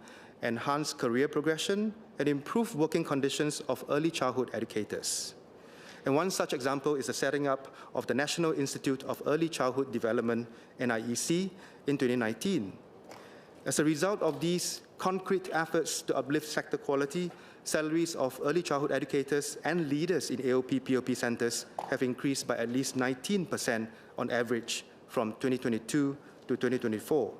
enhance career progression, and improve working conditions of early childhood educators. And one such example is the setting up of the National Institute of Early Childhood Development, NIEC, in 2019. As a result of these concrete efforts to uplift sector quality, salaries of early childhood educators and leaders in AOP POP centers have increased by at least 19% on average from 2022 to 2024,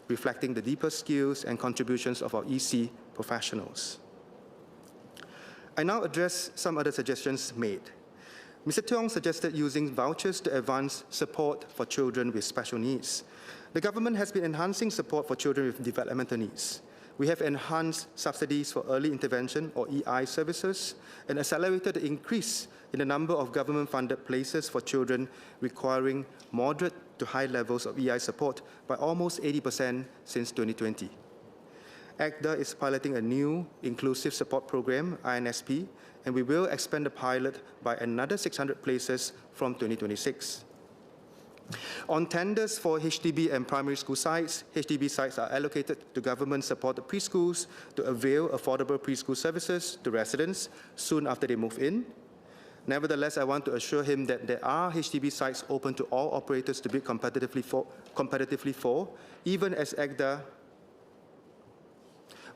reflecting the deeper skills and contributions of our EC professionals. I now address some other suggestions made. Mr. Tiong suggested using vouchers to advance support for children with special needs. The government has been enhancing support for children with developmental needs. We have enhanced subsidies for early intervention, or EI, services, and accelerated the increase in the number of government-funded places for children requiring moderate to high levels of EI support by almost 80% since 2020. ACDA is piloting a new inclusive support program, INSP, and we will expand the pilot by another 600 places from 2026. On tenders for HDB and primary school sites, HDB sites are allocated to government-supported preschools to avail affordable preschool services to residents soon after they move in. Nevertheless, I want to assure him that there are HDB sites open to all operators to bid competitively for, even as ACDA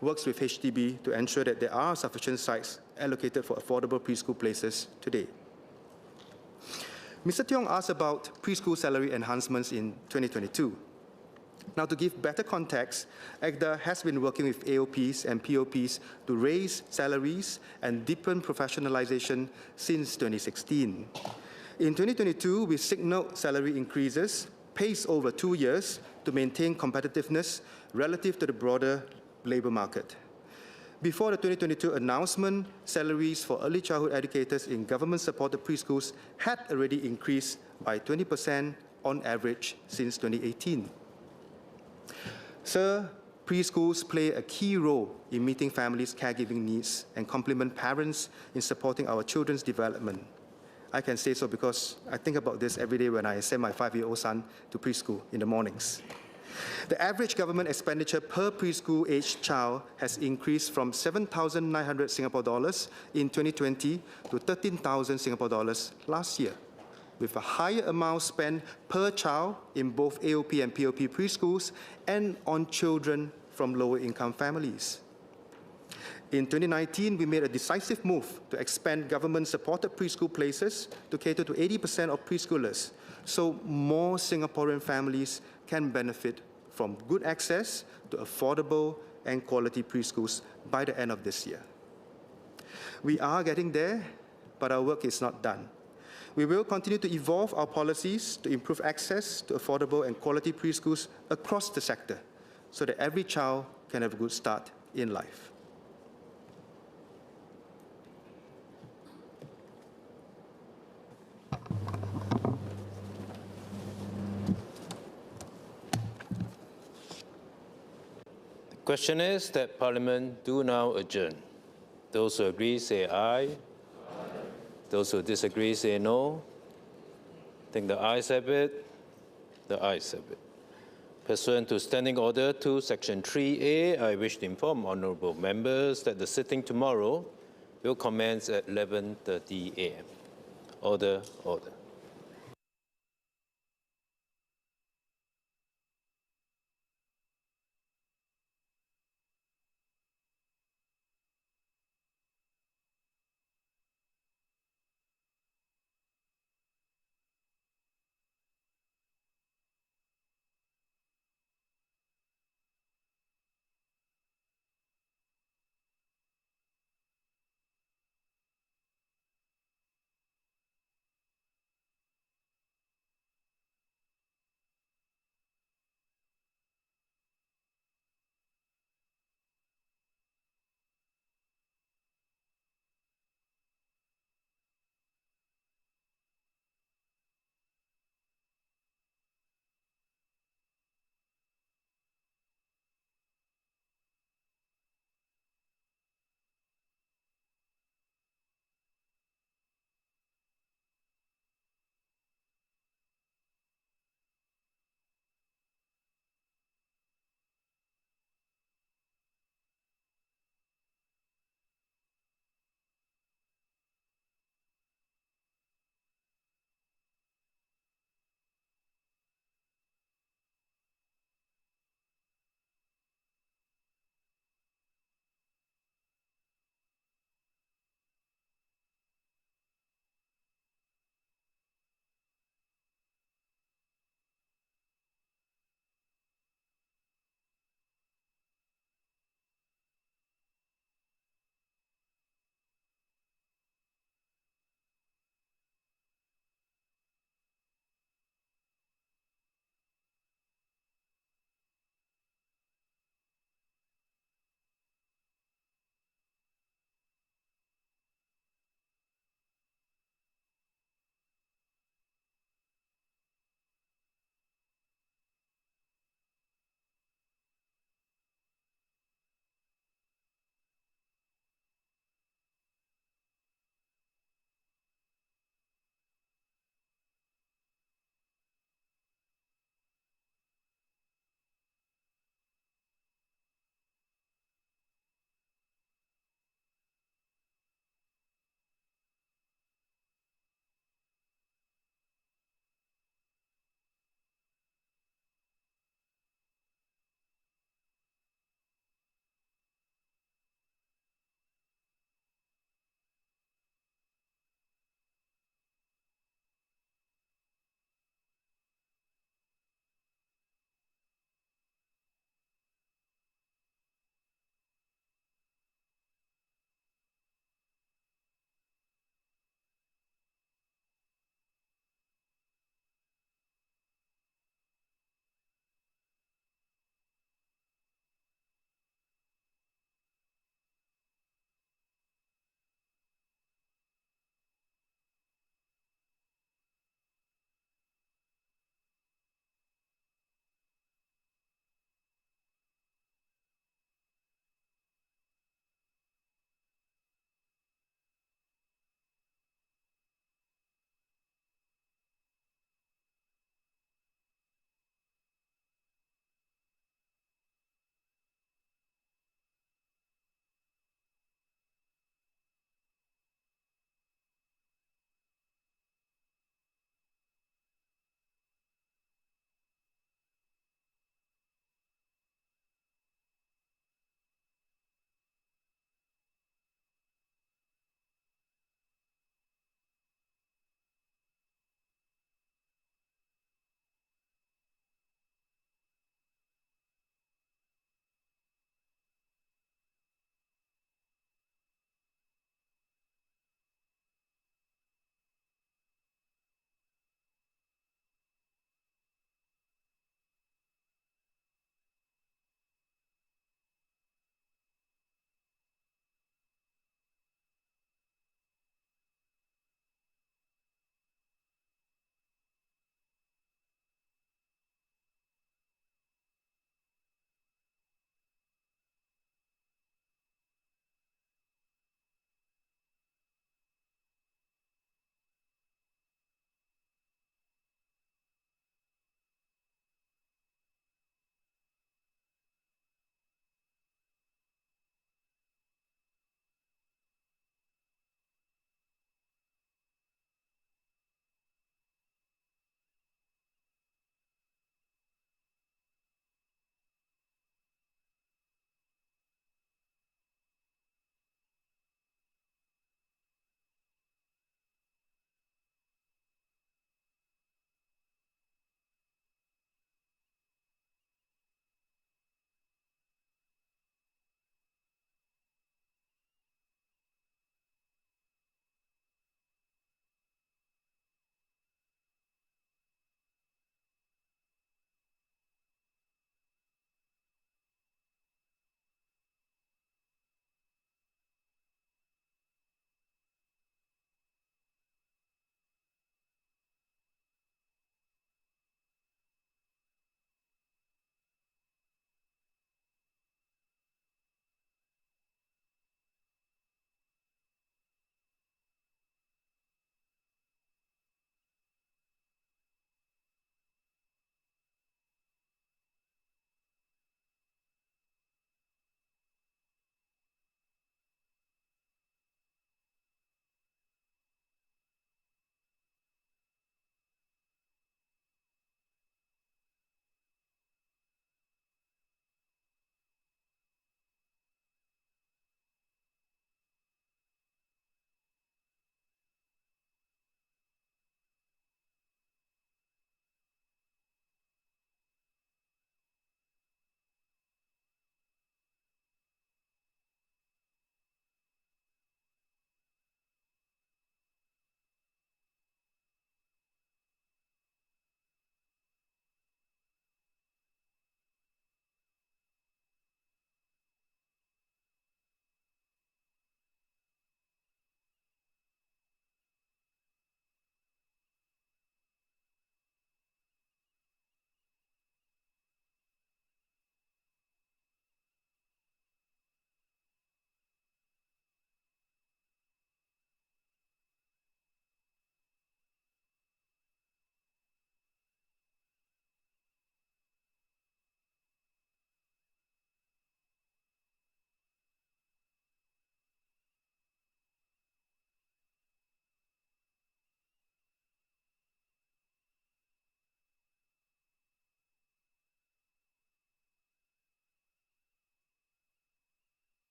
works with HDB to ensure that there are sufficient sites allocated for affordable preschool places today. Mr. Tiong asked about preschool salary enhancements in 2022. Now, to give better context, ACDA has been working with AOPs and POPs to raise salaries and deepen professionalization since 2016. In 2022, we signaled salary increases paced over 2 years to maintain competitiveness relative to the broader labor market. Before the 2022 announcement, salaries for early childhood educators in government-supported preschools had already increased by 20% on average since 2018. Sir, preschools play a key role in meeting families' caregiving needs and complement parents in supporting our children's development. I can say so because I think about this every day when I send my 5-year-old son to preschool in the mornings. The average government expenditure per preschool-aged child has increased from 7,900 Singapore dollars in 2020 to 13,000 Singapore dollars last year, with a higher amount spent per child in both AOP and POP preschools and on children from lower-income families. In 2019, we made a decisive move to expand government-supported preschool places to cater to 80% of preschoolers, so more Singaporean families can benefit from good access to affordable and quality preschools by the end of this year. We are getting there, but our work is not done. We will continue to evolve our policies to improve access to affordable and quality preschools across the sector so that every child can have a good start in life. The question is that Parliament do now adjourn. Those who agree say aye. Aye. Those who disagree say no. I think the ayes have it. The ayes have it. Pursuant to Standing Order 2, Section 3A, I wish to inform honourable members that the sitting tomorrow will commence at 11:30 a.m. Order, order.